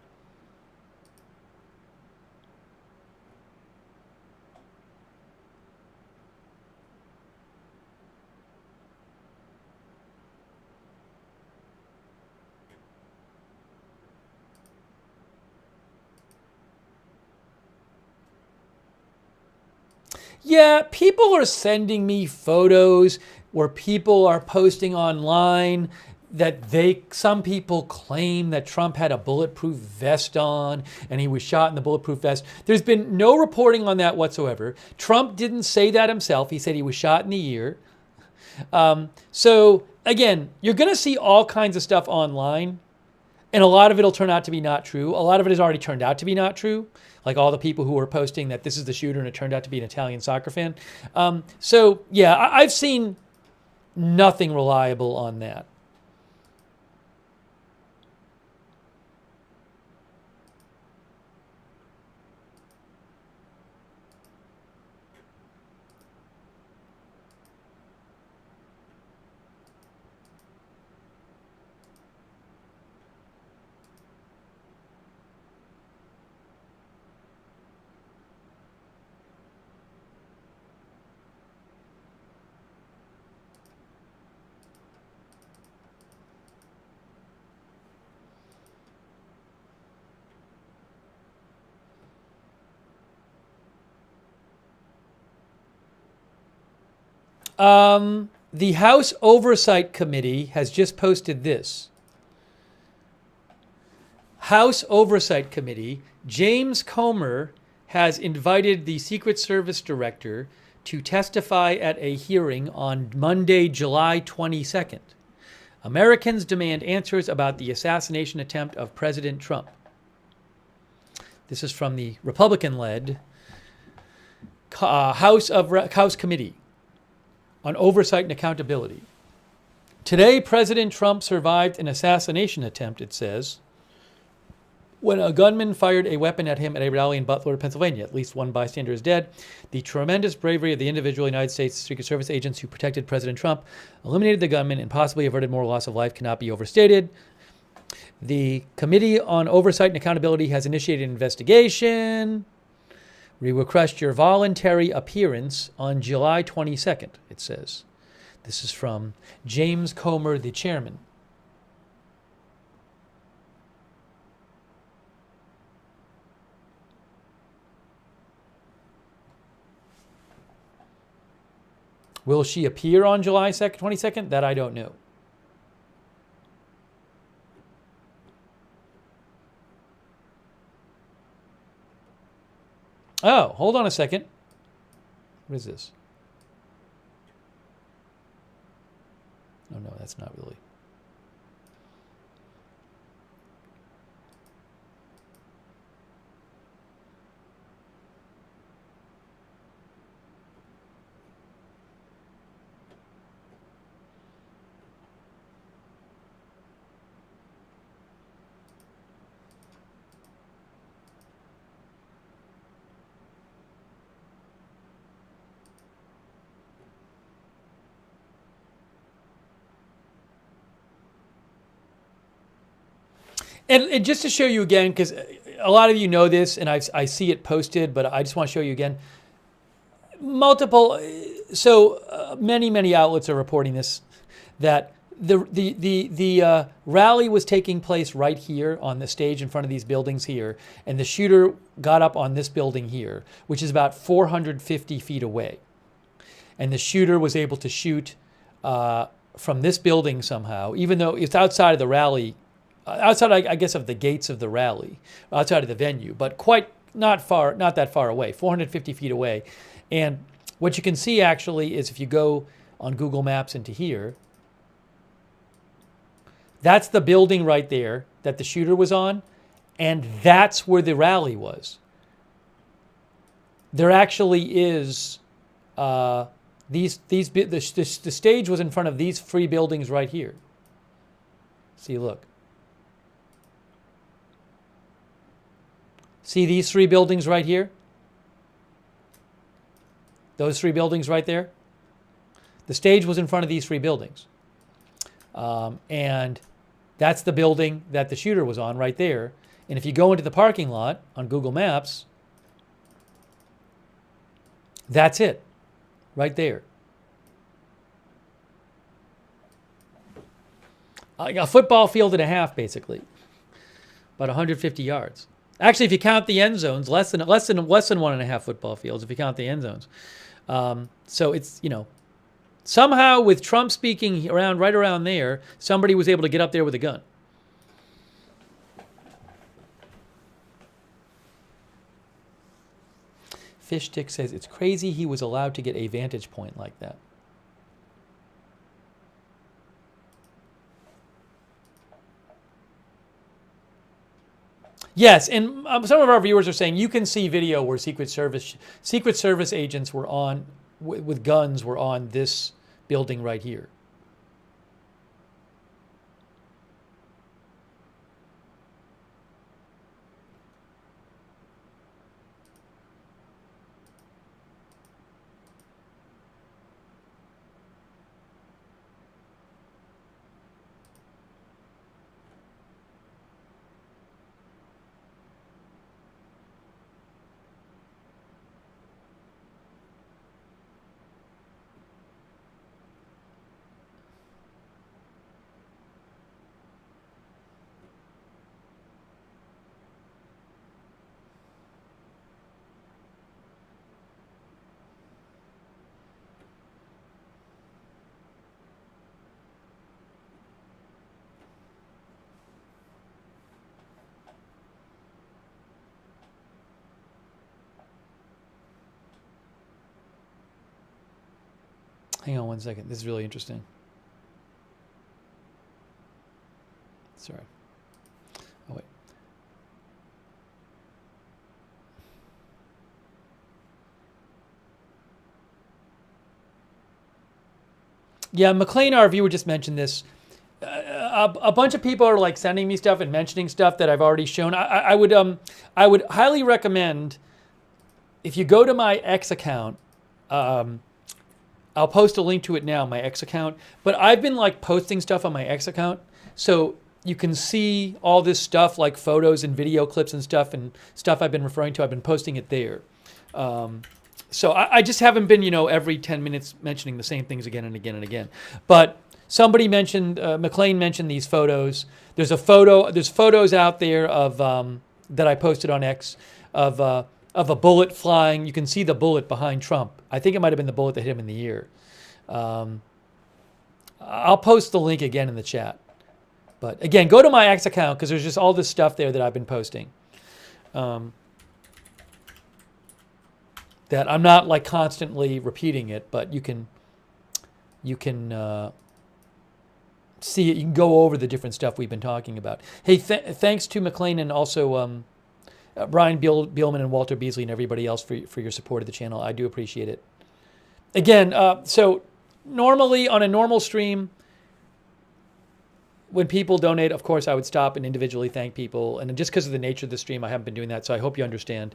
Yeah, people are sending me photos where people are posting online that some people claim that Trump had a bulletproof vest on and he was shot in the bulletproof vest. There's been no reporting on that whatsoever. Trump didn't say that himself. He said he was shot in the ear. So again, you're going to see all kinds of stuff online, and a lot of it will turn out to be not true. A lot of it has already turned out to be not true. Like all the people who were posting that this is the shooter and it turned out to be an Italian soccer fan. So yeah, I've seen nothing reliable on that. The House Oversight Committee has just posted this. House Oversight Committee, James Comer has invited the Secret Service director to testify at a hearing on Monday, July 22nd. Americans demand answers about the assassination attempt of President Trump. This is from the Republican-led House Committee on Oversight and Accountability. Today, President Trump survived an assassination attempt, it says, when a gunman fired a weapon at him at a rally in Butler, Pennsylvania. At least one bystander is dead. The tremendous bravery of the individual United States Secret Service agents who protected President Trump, eliminated the gunman, and possibly averted more loss of life cannot be overstated. The Committee on Oversight and Accountability has initiated an investigation. We request your voluntary appearance on July 22nd, it says. This is from James Comer, the chairman. Will she appear on July 22nd? That I don't know. Oh, hold on a second. What is this? Oh, no, that's not really. And just to show you again, because a lot of you know this, and I see it posted, but I just want to show you again. Many outlets are reporting this, that the rally was taking place right here on the stage in front of these buildings here, and the shooter got up on this building here, which is about 450 feet away. And the shooter was able to shoot from this building somehow, even though it's outside of the rally, outside, I guess, of the gates of the rally, outside of the venue, but not that far away, 450 feet away. And what you can see actually is if you go on Google Maps into here, that's the building right there that the shooter was on, and that's where the rally was. There actually is the stage was in front of these three buildings right here. See, look. See these three buildings right here? Those three buildings right there? The stage was in front of these three buildings. And that's the building that the shooter was on right there. And if you go into the parking lot on Google Maps, that's it, right there. A football field and a half, basically, about 150 yards. Actually, if you count the end zones, less than 1.5 football fields if you count the end zones. So it's, somehow with Trump speaking right around there, somebody was able to get up there with a gun. Fish Stick says it's crazy he was allowed to get a vantage point like that. Yes, and some of our viewers are saying you can see video where Secret Service agents were on with guns were on this building right here. Hang on one second. This is really interesting. Sorry. Oh, wait. Yeah, McLean, our viewer, just mentioned this. A bunch of people are like sending me stuff and mentioning stuff that I've already shown. I would highly recommend, if you go to my X account, I'll post a link to it now, my X account. But I've been like posting stuff on my X account, so you can see all this stuff like photos and video clips and stuff I've been referring to. I've been posting it there. So I just haven't been, every 10 minutes mentioning the same things again and again and again. But somebody mentioned, McLean mentioned these photos. There's photos out there of that I posted on X of a bullet flying. You can see the bullet behind Trump. I think it might have been the bullet that hit him in the ear. I'll post the link again in the chat. But again, go to my X account because there's just all this stuff there that I've been posting. That I'm not like constantly repeating it, but you can see it. You can go over the different stuff we've been talking about. Hey, thanks to McLean and also Brian Bielman and Walter Beasley and everybody else for your support of the channel. I do appreciate it. Again, so normally on a normal stream, when people donate, of course, I would stop and individually thank people. And just because of the nature of the stream, I haven't been doing that. So I hope you understand.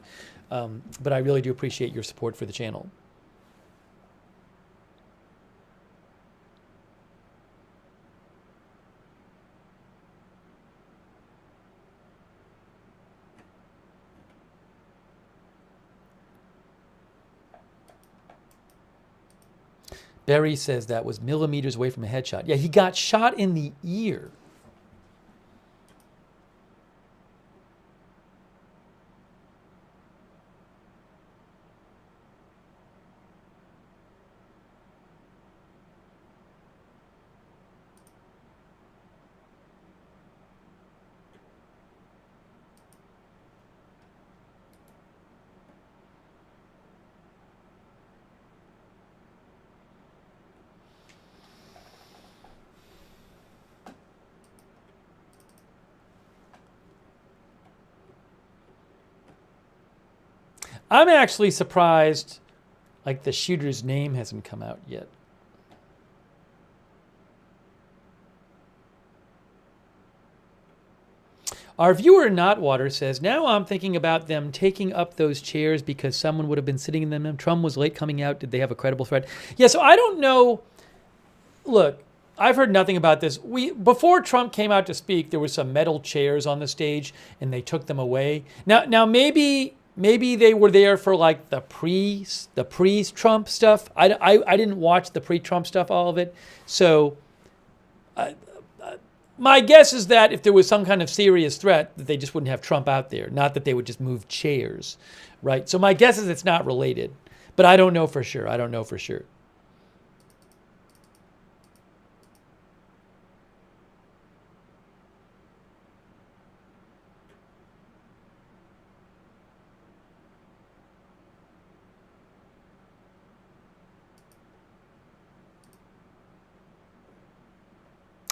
But I really do appreciate your support for the channel. Barry says that was millimeters away from a headshot. Yeah, he got shot in the ear. I'm actually surprised, like, the shooter's name hasn't come out yet. Our viewer Notwater says, now I'm thinking about them taking up those chairs because someone would have been sitting in them. Trump was late coming out. Did they have a credible threat? Yeah, so I don't know. Look, I've heard nothing about this. Before Trump came out to speak, there were some metal chairs on the stage, and they took them away. Now maybe they were there for like the pre-Trump stuff. I didn't watch the pre-Trump stuff, all of it. So my guess is that if there was some kind of serious threat, that they just wouldn't have Trump out there. Not that they would just move chairs, right? So my guess is it's not related. But I don't know for sure. I don't know for sure.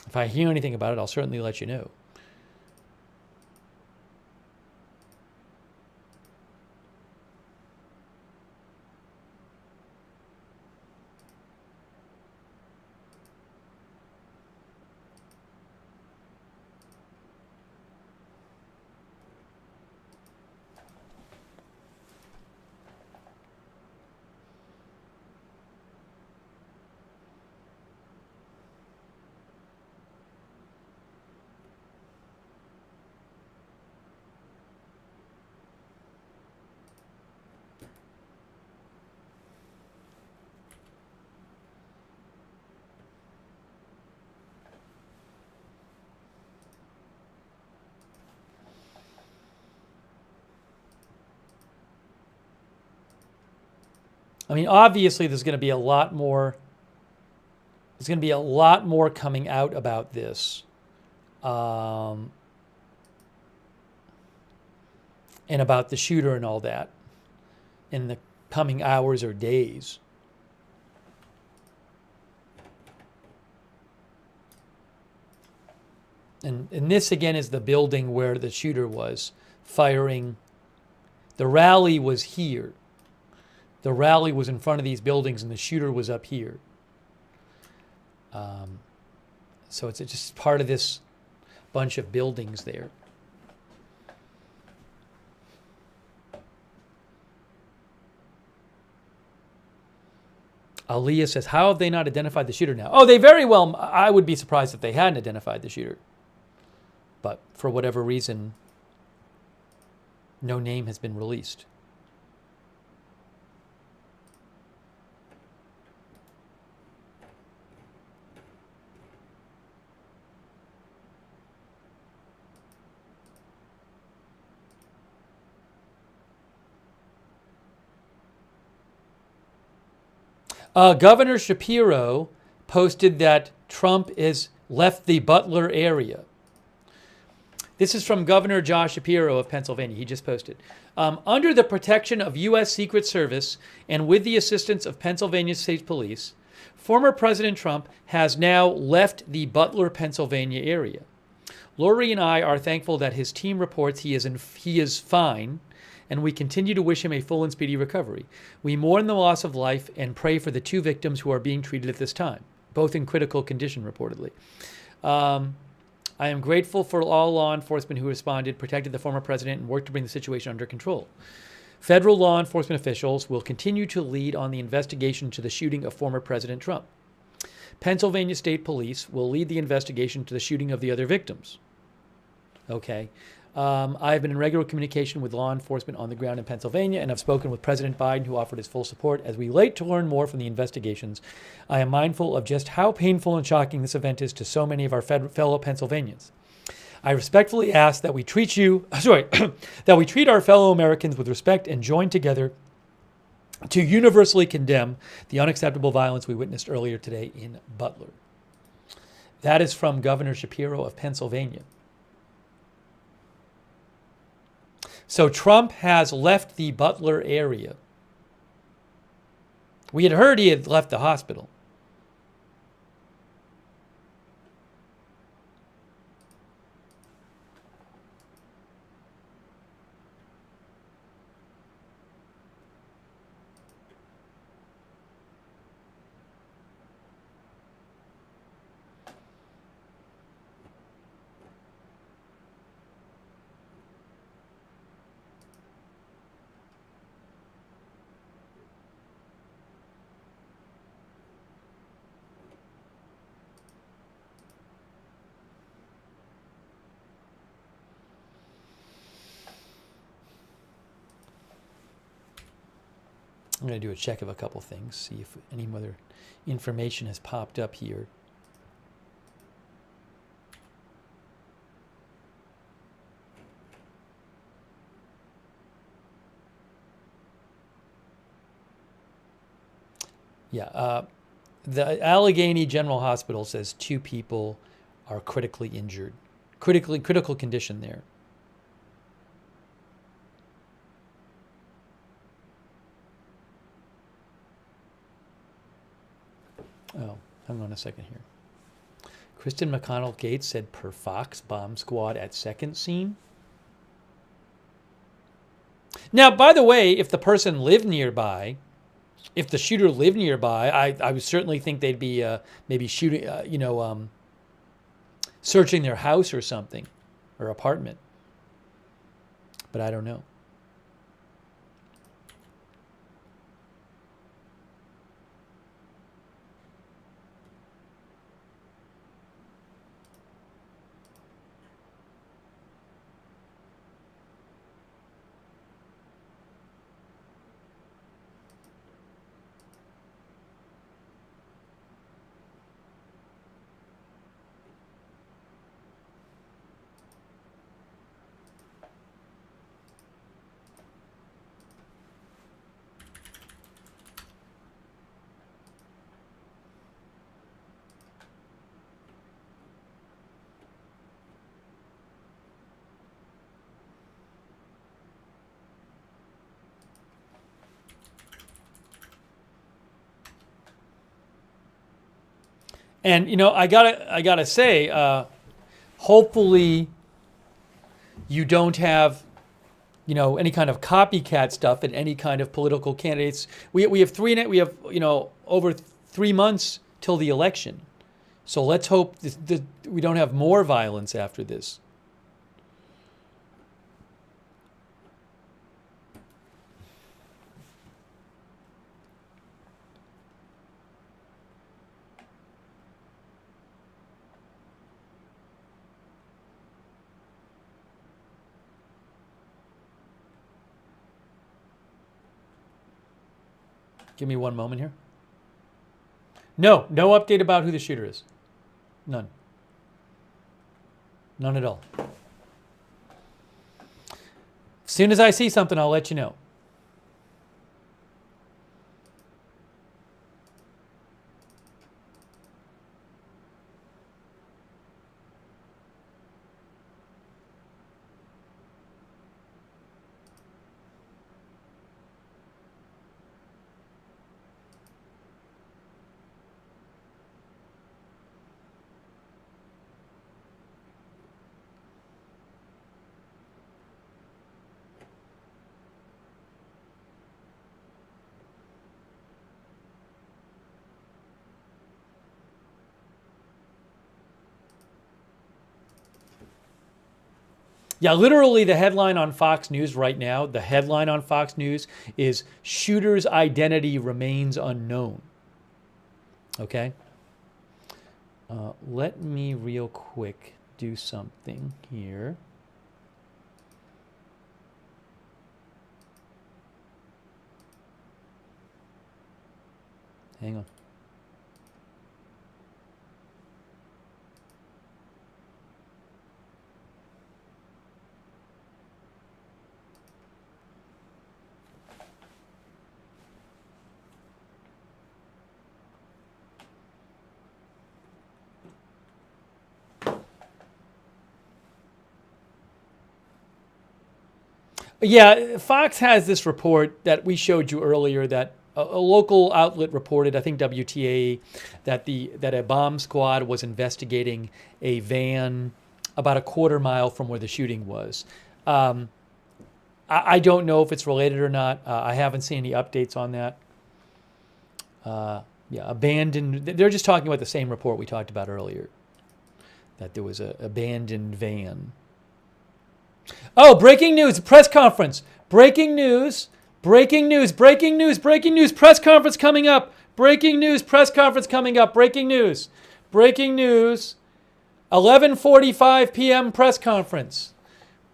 If I hear anything about it, I'll certainly let you know. I mean, obviously, there's going to be a lot more. There's going to be a lot more coming out about this, and about the shooter and all that, in the coming hours or days. And this again is the building where the shooter was firing. The rally was here. The rally was in front of these buildings, and the shooter was up here. So it's just part of this bunch of buildings there. Aliyah says, how have they not identified the shooter now? Oh, they very well, I would be surprised if they hadn't identified the shooter. But for whatever reason, no name has been released. Governor Shapiro posted that Trump has left the Butler area. This is from Governor Josh Shapiro of Pennsylvania. He just posted. Under the protection of U.S. Secret Service and with the assistance of Pennsylvania State Police, former President Trump has now left the Butler, Pennsylvania area. Lori and I are thankful that his team reports he is fine, and we continue to wish him a full and speedy recovery. We mourn the loss of life and pray for the two victims who are being treated at this time, both in critical condition, reportedly. I am grateful for all law enforcement who responded, protected the former president, and worked to bring the situation under control. Federal law enforcement officials will continue to lead on the investigation to the shooting of former President Trump. Pennsylvania State Police will lead the investigation to the shooting of the other victims. Okay. I have been in regular communication with law enforcement on the ground in Pennsylvania and have spoken with President Biden, who offered his full support. As we wait to learn more from the investigations, I am mindful of just how painful and shocking this event is to so many of our fellow Pennsylvanians. I respectfully ask that we treat that we treat our fellow Americans with respect and join together to universally condemn the unacceptable violence we witnessed earlier today in Butler. That is from Governor Shapiro of Pennsylvania. So Trump has left the Butler area. We had heard he had left the hospital. I'm going to do a check of a couple things, see if any other information has popped up here. Yeah, the Allegheny General Hospital says 2 people are critically injured, critical condition there. Oh, hang on a second here. Kristen McConnell Gates said per Fox bomb squad at second scene. Now, by the way, if the person lived nearby, if the shooter lived nearby, I would certainly think they'd be maybe shooting, searching their house or something, or apartment. But I don't know. And I gotta say, hopefully you don't have, any kind of copycat stuff and any kind of political candidates. We have over 3 months till the election. So let's hope that we don't have more violence after this. Give me one moment here. No update about who the shooter is. None. None at all. As soon as I see something, I'll let you know. Yeah, literally the headline on Fox News right now, the headline on Fox News is "Shooter's Identity Remains Unknown." Okay? Let me real quick do something here. Hang on. Yeah, Fox has this report that we showed you earlier that a local outlet reported, I think WTA, that a bomb squad was investigating a van about a quarter mile from where the shooting was. I don't know if it's related or not. I haven't seen any updates on that. Abandoned. They're just talking about the same report we talked about earlier, that there was an abandoned van. Oh, breaking news, press conference. Breaking news, press conference coming up. Breaking news, press conference coming up. Breaking news, 11:45 p.m. press conference.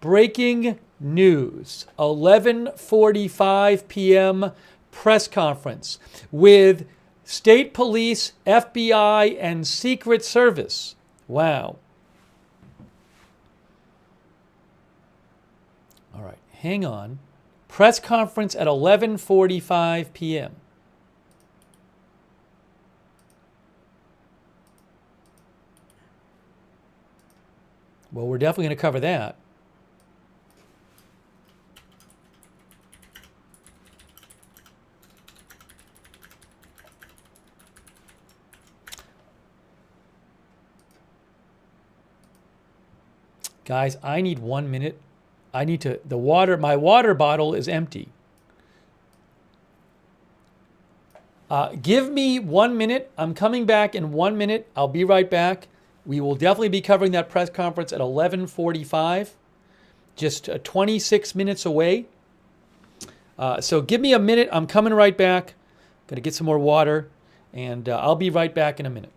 Breaking news, 11:45 p.m. press conference with state police, FBI, and Secret Service. Wow. All right, hang on. Press conference at 11:45 p.m. Well, we're definitely going to cover that. Guys, I need 1 minute. My water bottle is empty. Give me 1 minute. I'm coming back in 1 minute. I'll be right back. We will definitely be covering that press conference at 11:45, just 26 minutes away. So give me a minute. I'm coming right back. Going to get some more water, and I'll be right back in a minute.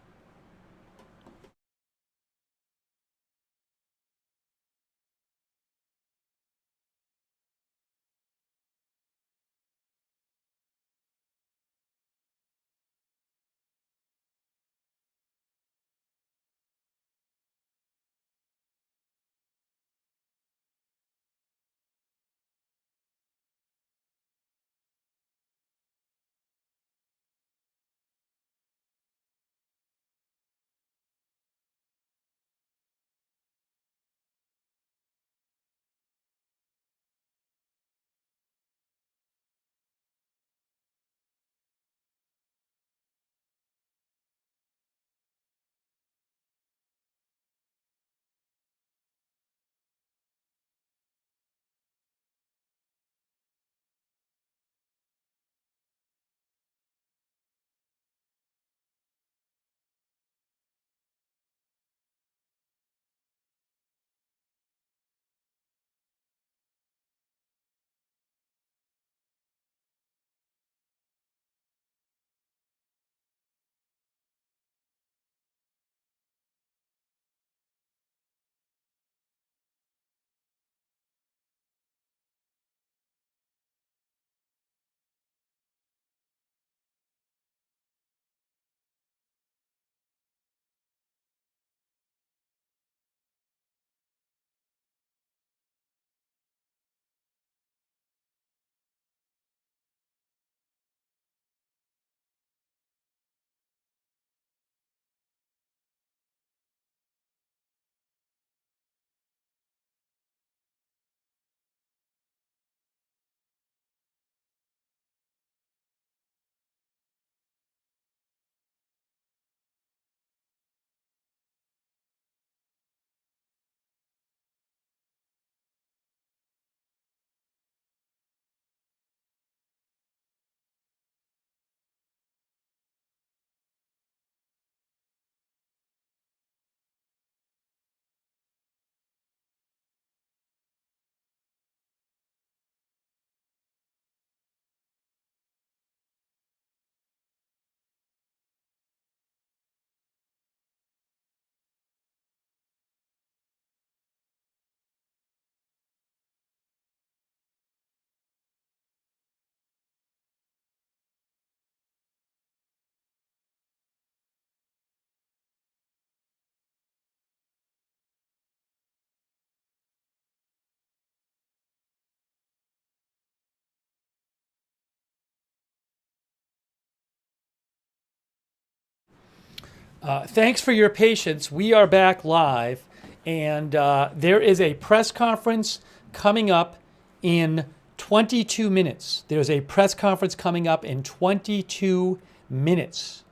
Thanks for your patience. We are back live, and there is a press conference coming up in 22 minutes. There's a press conference coming up in 22 minutes.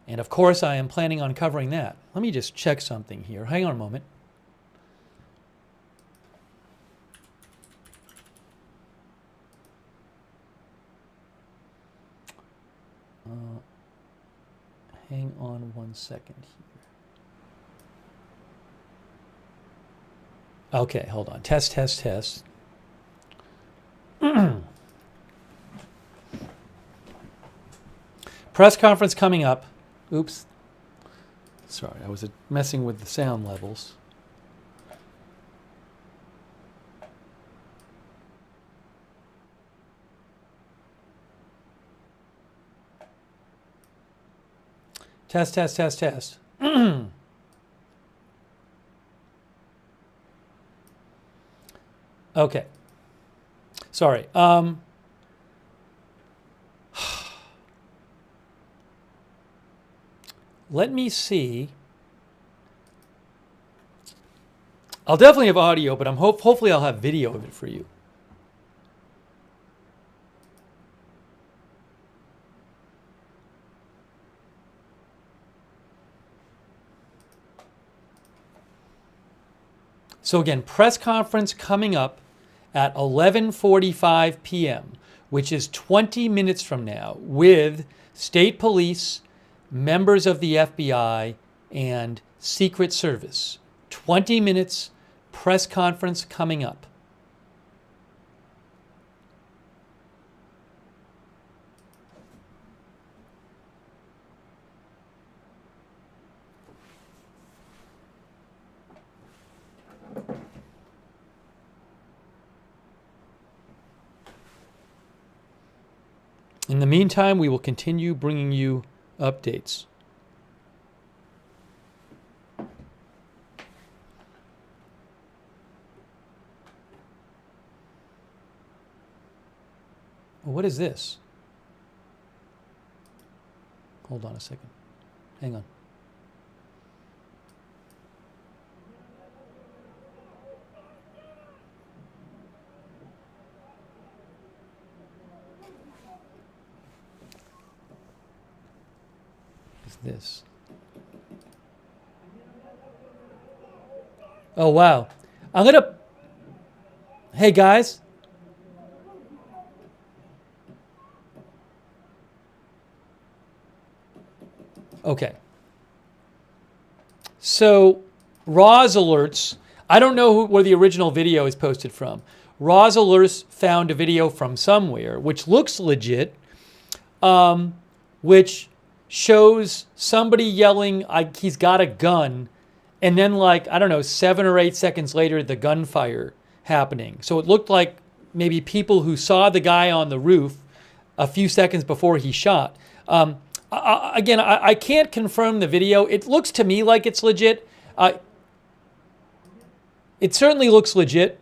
And of course, I am planning on covering that. Let me just check something here. Hang on a moment. Hang on 1 second here. Okay, hold on. Test, test, test. Press conference coming up. Oops. Sorry, I was messing with the sound levels. Test, test, test, test. Okay. Sorry. Let me see. I'll definitely have audio, but hopefully I'll have video of it for you. So again, press conference coming up at 11:45 p.m., which is 20 minutes from now, with state police, members of the FBI, and Secret Service. 20 minutes, press conference coming up. In the meantime, we will continue bringing you updates. What is this? Hold on a second. Hang on. This. Oh, wow. I'm going to... Hey, guys. Okay. So, Roz Alerts. I don't know where the original video is posted from. Roz Alerts found a video from somewhere, which looks legit, which shows somebody yelling, he's got a gun, and then 7 or 8 seconds later, the gunfire happening. So it looked like maybe people who saw the guy on the roof a few seconds before he shot. Again, I can't confirm the video. It looks to me like it's legit. It certainly looks legit.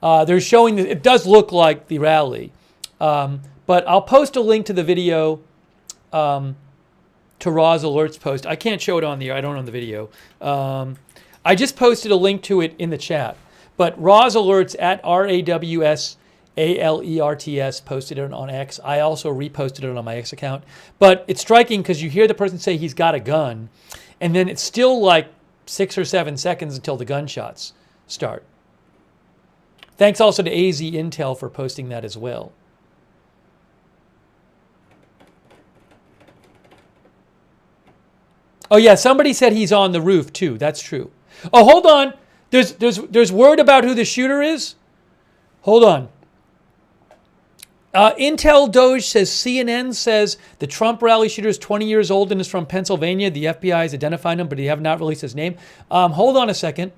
They're showing that it does look like the rally. But I'll post a link to the video to Roz Alerts post. I can't show it on the air. I don't own the video. I just posted a link to it in the chat. But Roz Alerts at RAWSALERTS posted it on X. I also reposted it on my X account. But it's striking because you hear the person say he's got a gun, and then it's still like 6 or 7 seconds until the gunshots start. Thanks also to AZ Intel for posting that as well. Oh yeah, somebody said he's on the roof too. That's true. Oh, hold on. There's word about who the shooter is. Hold on. Intel Doge says CNN says the Trump rally shooter is 20 years old and is from Pennsylvania. The FBI has identified him, but they have not released his name. Hold on a second.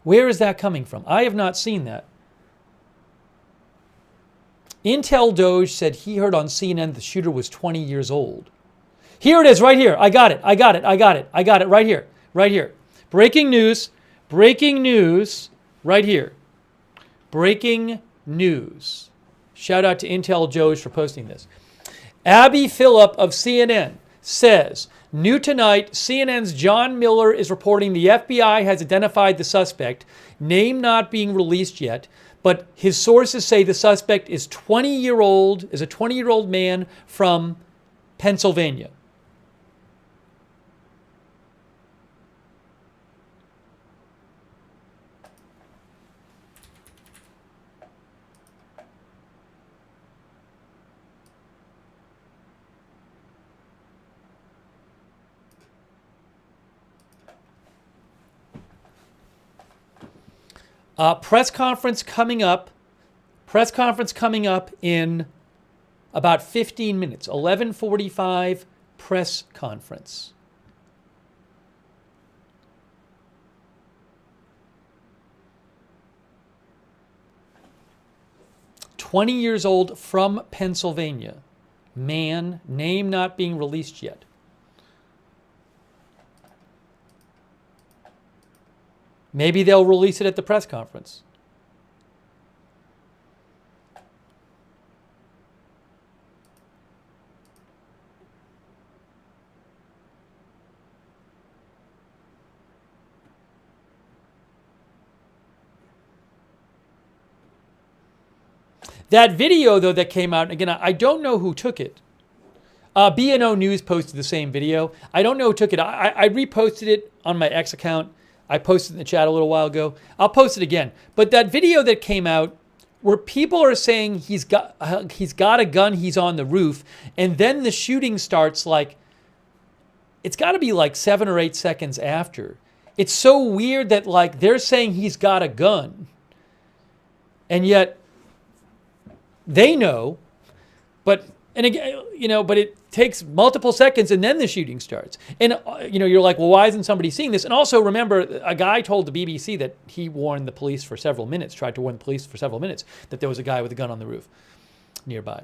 Where is that coming from? I have not seen that. Intel Doge said he heard on CNN the shooter was 20 years old. Here it is, right here. I got it right here. Right here. Breaking news, right here. Breaking news. Shout out to Intel Doge for posting this. Abby Phillip of CNN says, new tonight, CNN's John Miller is reporting the FBI has identified the suspect, name not being released yet, but his sources say the suspect is a 20-year-old man from Pennsylvania. Press conference coming up in about 15 minutes. 11:45 press conference. "20 years old from Pennsylvania. Man, name not being released yet." Maybe they'll release it at the press conference. That video, though, that came out, again, I don't know who took it. B&O News posted the same video. I don't know who took it. I reposted it on my X account. I posted it in the chat a little while ago. I'll post it again. But that video that came out where people are saying he's got a gun, he's on the roof, and then the shooting starts, like, it's got to be like 7 or 8 seconds after. It's so weird that, like, they're saying he's got a gun, and yet they know, but it takes multiple seconds and then the shooting starts. And, you're like, well, why isn't somebody seeing this? And also remember, a guy told the BBC that he warned the police for several minutes, tried to warn the police for several minutes, that there was a guy with a gun on the roof nearby.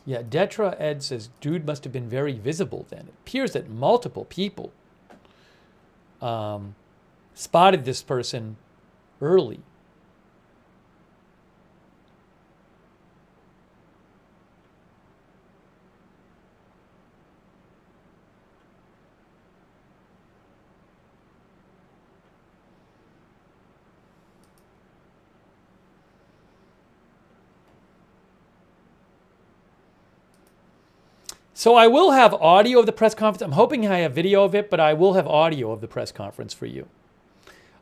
Yeah, Detra Ed says, dude must have been very visible then. It appears that multiple people spotted this person early. So I will have audio of the press conference. I'm hoping I have video of it, but I will have audio of the press conference for you.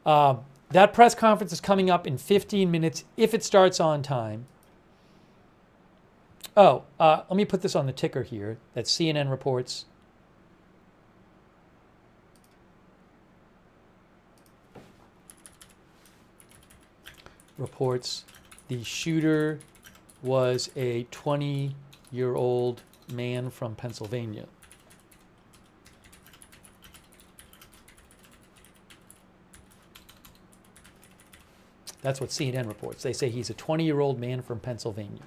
That press conference is coming up in 15 minutes if it starts on time. Let me put this on the ticker here. That's CNN reports. Reports the shooter was a 20-year-old man from Pennsylvania. That's what CNN reports. They say he's a 20-year-old man from Pennsylvania.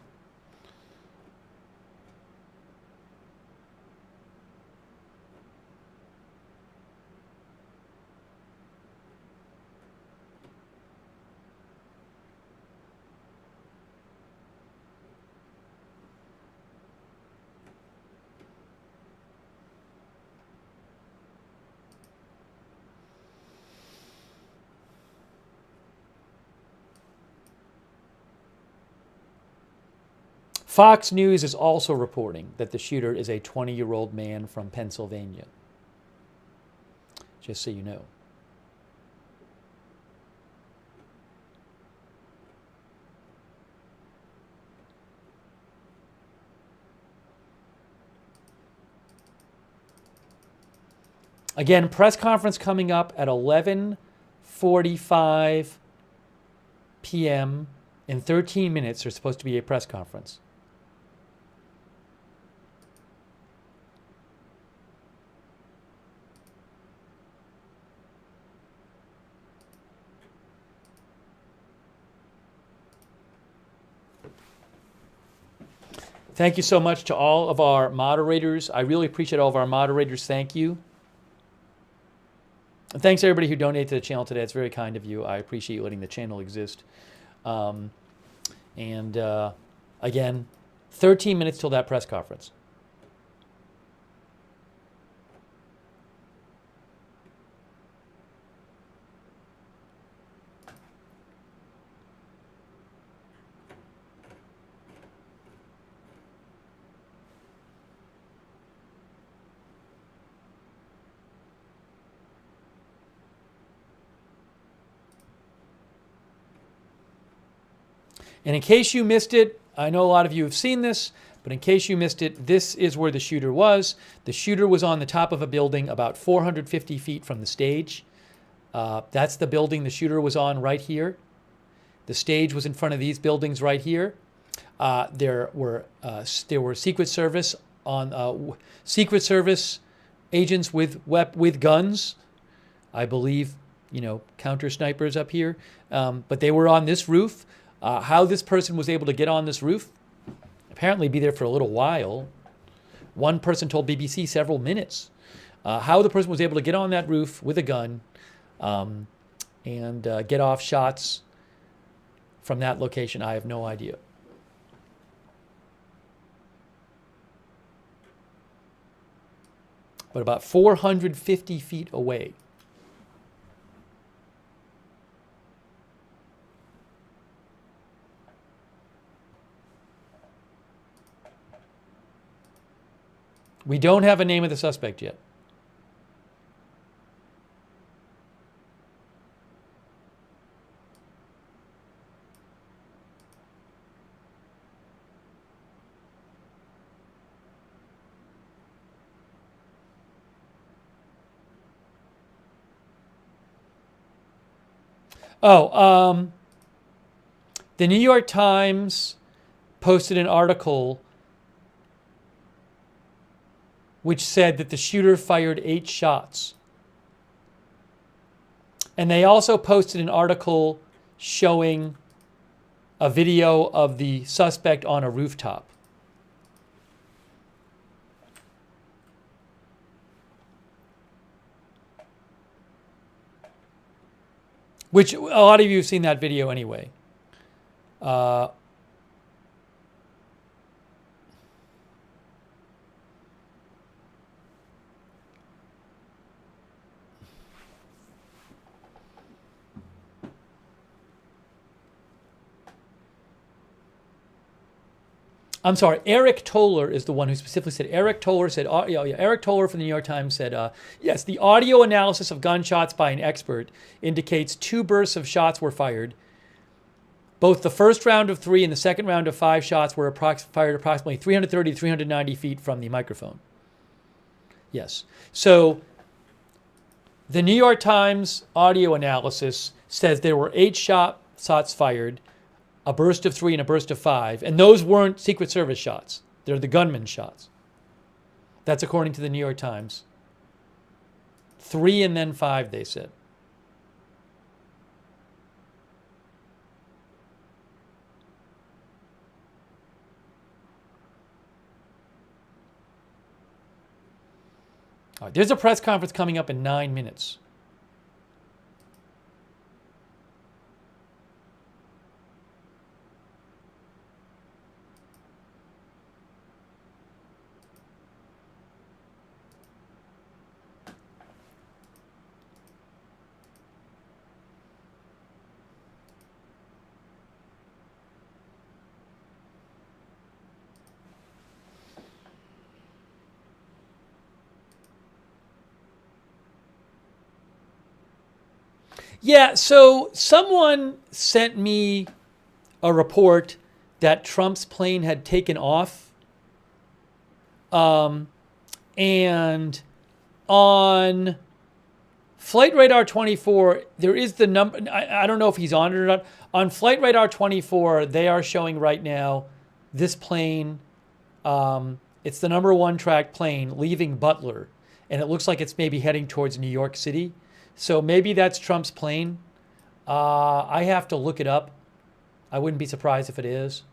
Fox News is also reporting that the shooter is a 20-year-old man from Pennsylvania. Just so you know. Again, press conference coming up at 11:45 p.m. In 13 minutes, there's supposed to be a press conference. Thank you so much to all of our moderators. I really appreciate all of our moderators. Thank you. And thanks everybody who donated to the channel today. It's very kind of you. I appreciate you letting the channel exist. Again, 13 minutes till that press conference. And in case you missed it, I know a lot of you have seen this, but in case you missed it, this is where the shooter was. The shooter was on the top of a building about 450 feet from the stage. That's the building the shooter was on right here. The stage was in front of these buildings right here. There were Secret Service agents with guns, I believe, counter snipers up here. But they were on this roof. How this person was able to get on this roof, apparently be there for a little while. One person told BBC several minutes. How the person was able to get on that roof with a gun and get off shots from that location, I have no idea. But about 450 feet away. We don't have a name of the suspect yet. The New York Times posted an article which said that the shooter fired 8 shots. And they also posted an article showing a video of the suspect on a rooftop. Which a lot of you have seen that video anyway. I'm sorry, Eric Toller is the one who specifically said, Eric Toller from the New York Times said, yes, the audio analysis of gunshots by an expert indicates 2 bursts of shots were fired. Both the first round of 3 and the second round of 5 shots were fired approximately 330 to 390 feet from the microphone. Yes. So the New York Times audio analysis says there were 8 shots fired, a burst of 3 and a burst of 5. And those weren't Secret Service shots. They're the gunman shots. That's according to the New York Times. 3 and then 5, they said. All right, there's a press conference coming up in 9 minutes. Yeah, so someone sent me a report that Trump's plane had taken off. And on Flight Radar 24, there is the number. I don't know if he's on it or not. On Flight Radar 24, they are showing right now this plane. It's the number 1 tracked plane leaving Butler. And it looks like it's maybe heading towards New York City. So maybe that's Trump's plane. I have to look it up. I wouldn't be surprised if it is.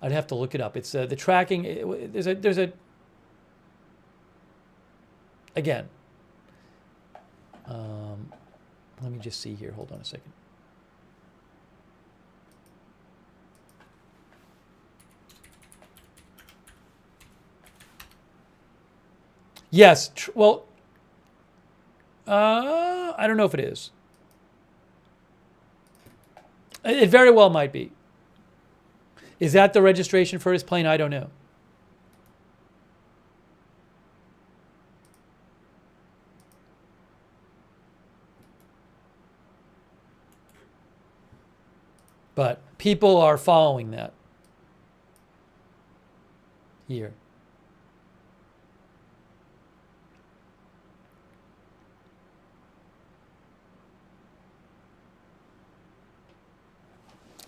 I'd have to look it up. It's the tracking. There's a again, Let me just see here. Hold on a second. Yes. Well, I don't know if it is. It very well might be. Is that the registration for his plane? I don't know. But people are following that here.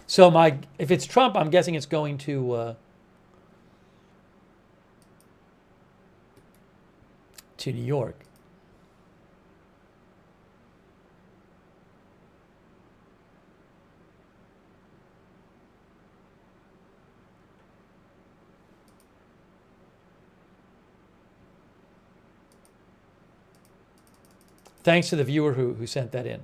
So if it's Trump, I'm guessing it's going to New York. Thanks to the viewer who sent that in.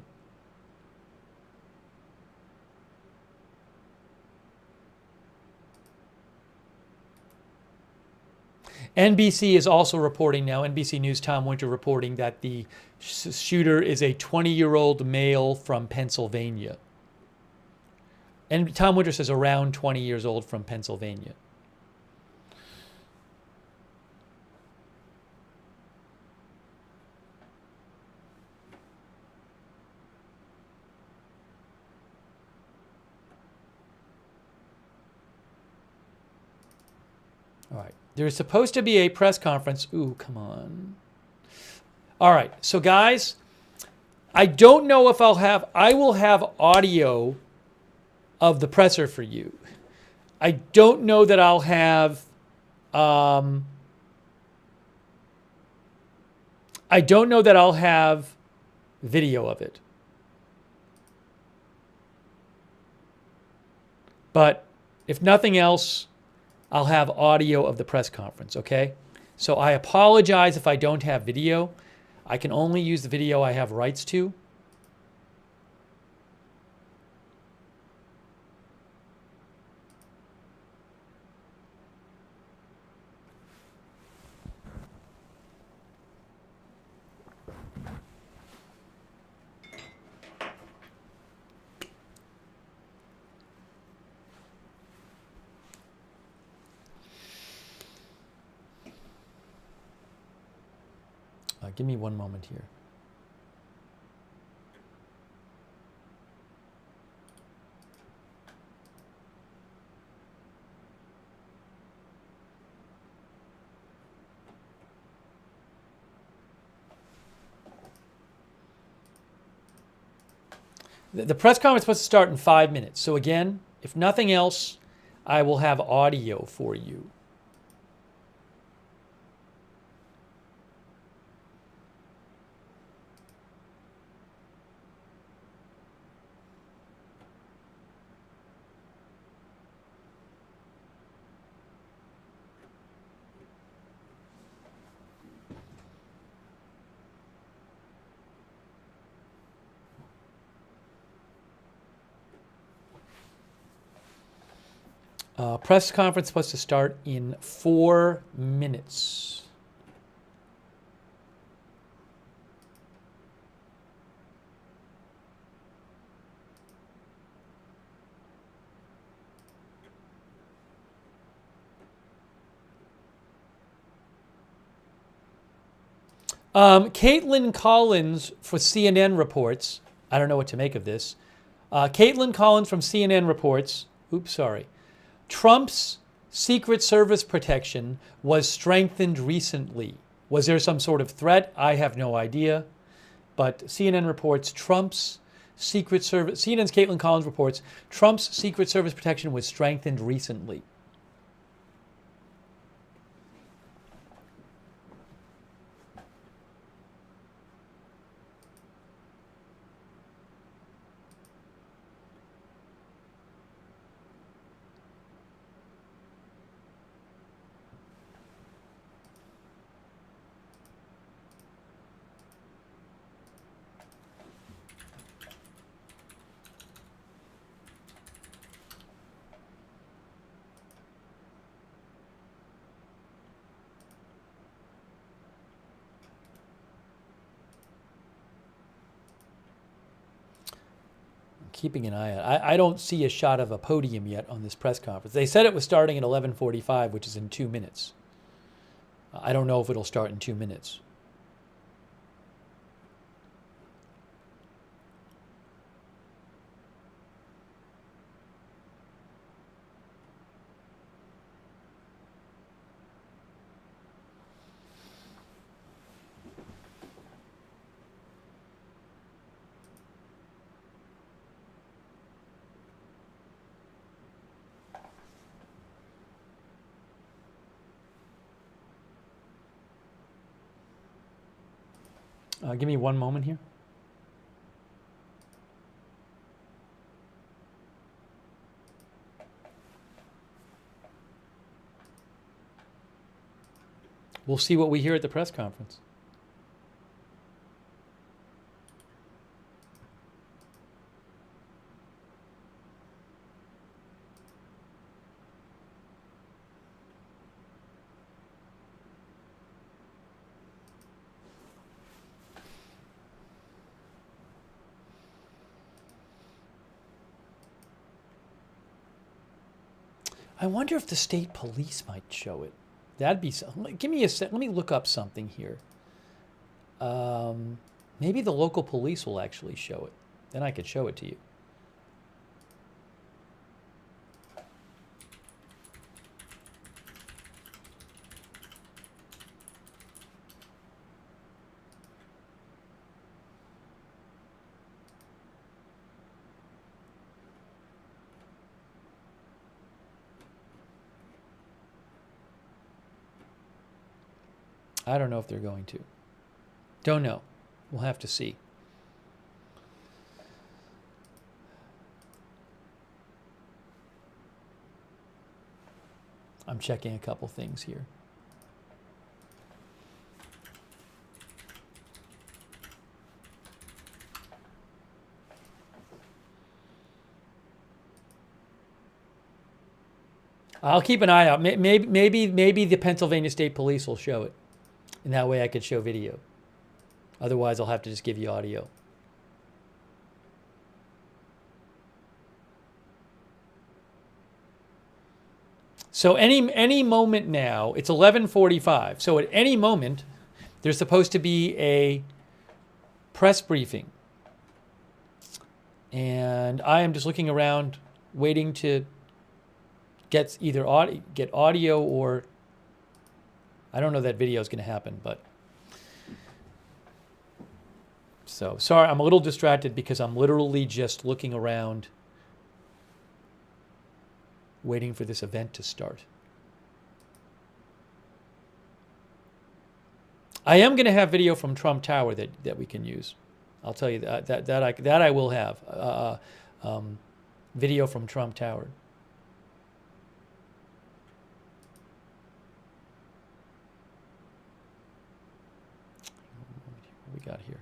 NBC is also reporting now, NBC News' Tom Winter reporting that the shooter is a 20-year-old male from Pennsylvania. And Tom Winter says around 20 years old from Pennsylvania. All right. There's supposed to be a press conference. Ooh, come on. All right. So, guys, I don't know if I will have audio of the presser for you. I don't know that I'll have, I don't know that I'll have video of it. But if nothing else, I'll have audio of the press conference, okay? So I apologize if I don't have video. I can only use the video I have rights to. Give me one moment here. The press conference is supposed to start in 5 minutes. So again, if nothing else, I will have audio for you. Press conference supposed to start in 4 minutes. Caitlin Collins for CNN reports. I don't know what to make of this. Caitlin Collins from CNN reports. Oops, sorry. Trump's Secret Service protection was strengthened recently. Was there some sort of threat? I have no idea. But CNN reports Trump's Secret Service, CNN's Caitlin Collins reports Trump's Secret Service protection was strengthened recently. keeping an eye out. I don't see a shot of a podium yet on this press conference. They said it was starting at 11:45, which is in 2 minutes. I don't know if it'll start in 2 minutes. Give me one moment here. We'll see what we hear at the press conference. I wonder if the state police might show it. That'd be something. Give me a sec. Let me look up something here. Maybe the local police will actually show it. Then I could show it to you. I don't know if they're going to. Don't know. We'll have to see. I'm checking a couple things here. I'll keep an eye out. Maybe the Pennsylvania State Police will show it. And that way I could show video. Otherwise, I'll have to just give you audio. So any moment now, it's 11:45. So at any moment, there's supposed to be a press briefing. And I am just looking around, waiting to get either audio or I don't know that video is going to happen, but so sorry, I'm a little distracted because I'm literally just looking around waiting for this event to start. I am going to have video from Trump Tower that we can use. I'll tell you that I will have video from Trump Tower. What we got here?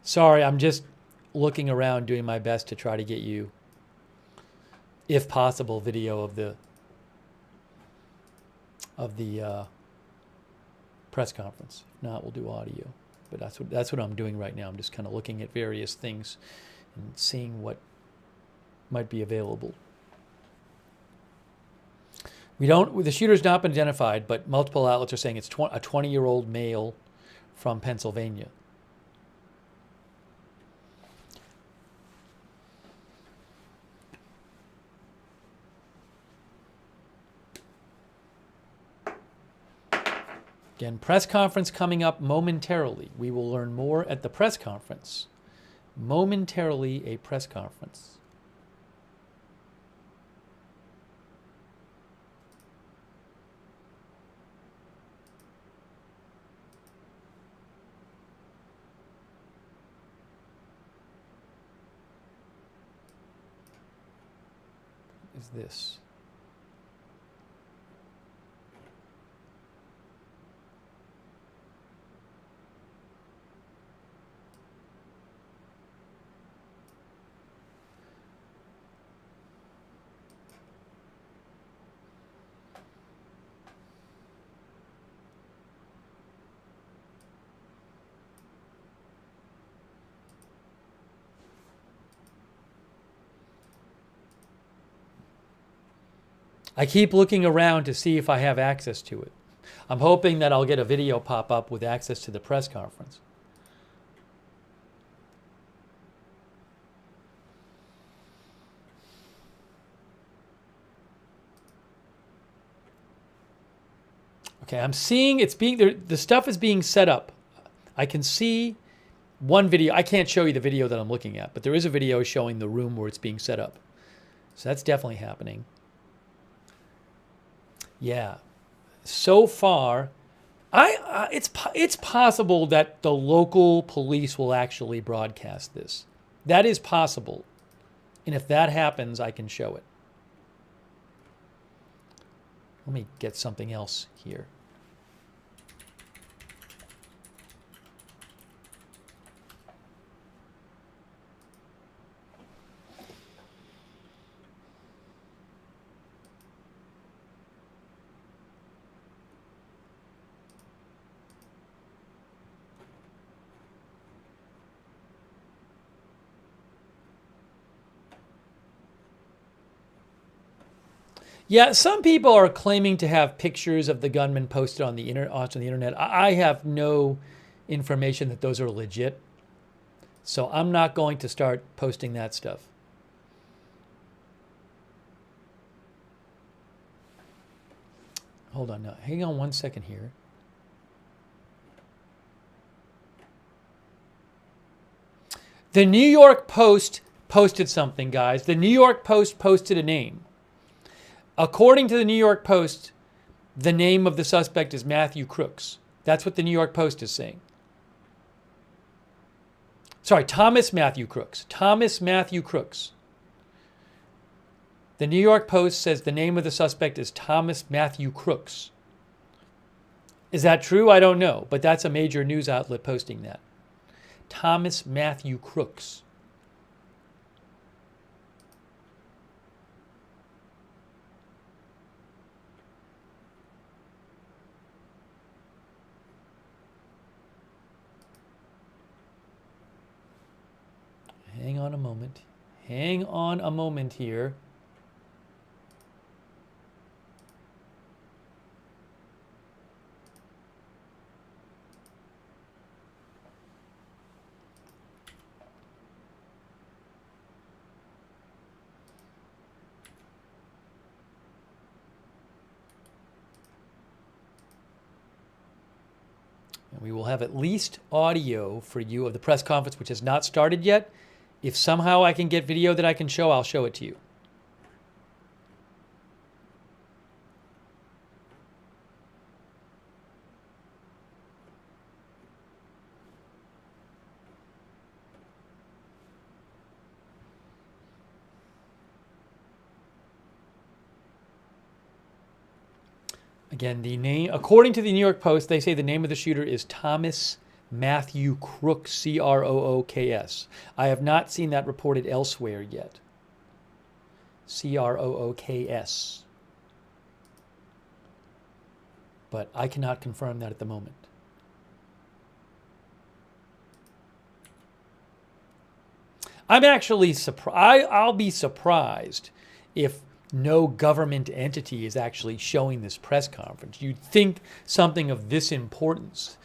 Sorry, I'm just looking around doing my best to try to get you, if possible, video of the press conference. If not, we'll do audio. But that's what I'm doing right now. I'm just kind of looking at various things and seeing what might be available. The shooter's not been identified, but multiple outlets are saying it's a 20-year-old male from Pennsylvania. Again, press conference coming up momentarily. We will learn more at the press conference. Momentarily, a press conference. What is this? I keep looking around to see if I have access to it. I'm hoping that I'll get a video pop up with access to the press conference. Okay, I'm seeing it's being, the stuff is being set up. I can see one video. I can't show you the video that I'm looking at, but there is a video showing the room where it's being set up. So that's definitely happening. Yeah. So far, it's possible that the local police will actually broadcast this. That is possible. And if that happens, I can show it. Let me get something else here. Yeah, some people are claiming to have pictures of the gunman posted on the internet. I have no information that those are legit. So I'm not going to start posting that stuff. Hold on now. Hang on one second here. The New York Post posted something, guys. The New York Post posted a name. According to the New York Post, the name of the suspect is Matthew Crooks. That's what the New York Post is saying. Sorry, Thomas Matthew Crooks. Thomas Matthew Crooks. The New York Post says the name of the suspect is Thomas Matthew Crooks. Is that true? I don't know, but that's a major news outlet posting that. Thomas Matthew Crooks. Hang on a moment. Hang on a moment here. And we will have at least audio for you of the press conference, which has not started yet. If somehow I can get video that I can show, I'll show it to you. Again, the name, according to the New York Post, they say the name of the shooter is Thomas Matthew Crooks, C-R-O-O-K-S. I have not seen that reported elsewhere yet. C-R-O-O-K-S. But I cannot confirm that at the moment. I'm actually surprised. I'll be surprised if no government entity is actually showing this press conference. You'd think something of this importance,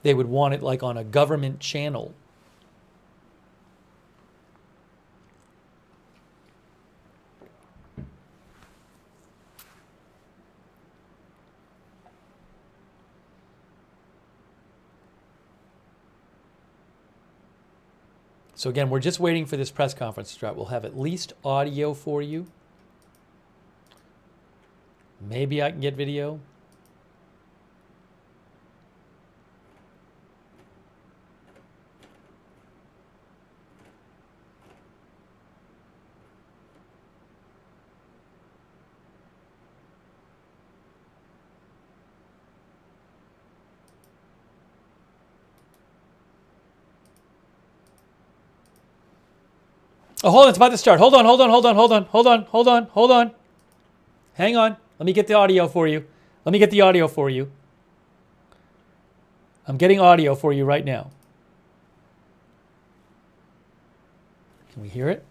they would want it like on a government channel. So again, we're just waiting for this press conference to start. We'll have at least audio for you. Maybe I can get video. Oh, hold on, it's about to start. Hold on. Hang on. Let me get the audio for you. I'm getting audio for you right now. Can we hear it?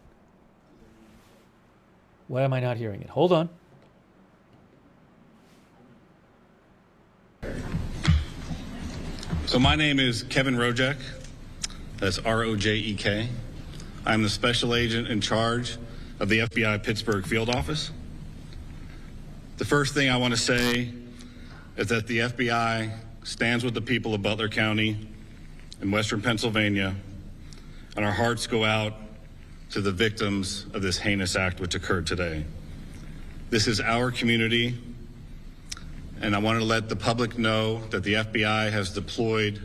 Why am I not hearing it? Hold on. So my name is Kevin Rojek. That's R-O-J-E-K. I'm the special agent in charge of the FBI Pittsburgh field office. The first thing I want to say is that the FBI stands with the people of Butler County in Western Pennsylvania, and our hearts go out to the victims of this heinous act which occurred today. This is our community, and I want to let the public know that the FBI has deployed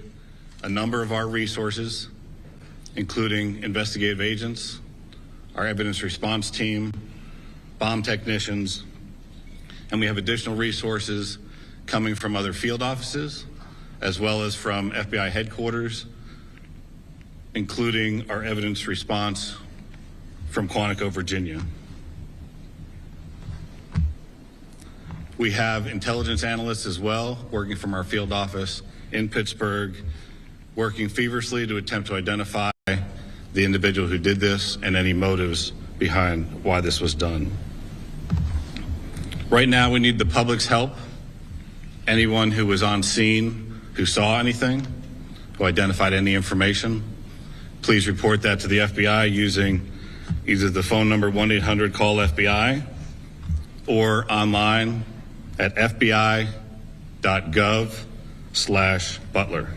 a number of our resources, including investigative agents, our evidence response team, bomb technicians, and we have additional resources coming from other field offices, as well as from FBI headquarters, including our evidence response from Quantico, Virginia. We have intelligence analysts as well, working from our field office in Pittsburgh, working feverishly to attempt to identify the individual who did this and any motives behind why this was done. Right now, we need the public's help. Anyone who was on scene, who saw anything, who identified any information, please report that to the FBI using either the phone number 1-800-CALL-FBI or online at fbi.gov/Butler.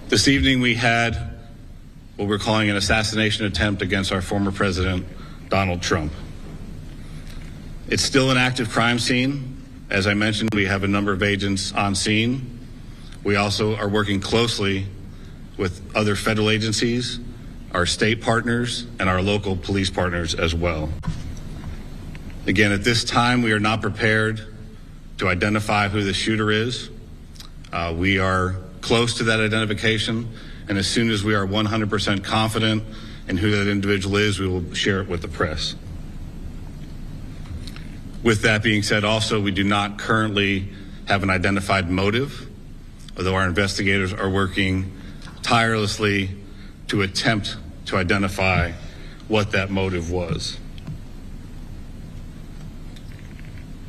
This evening we had what we're calling an assassination attempt against our former president, Donald Trump. It's still an active crime scene. As I mentioned, we have a number of agents on scene. We also are working closely with other federal agencies, our state partners, and our local police partners as well. Again, at this time, we are not prepared to identify who the shooter is. We are close to that identification, and as soon as we are 100% confident in who that individual is, we will share it with the press. With that being said, also, we do not currently have an identified motive, although our investigators are working tirelessly to attempt to identify what that motive was.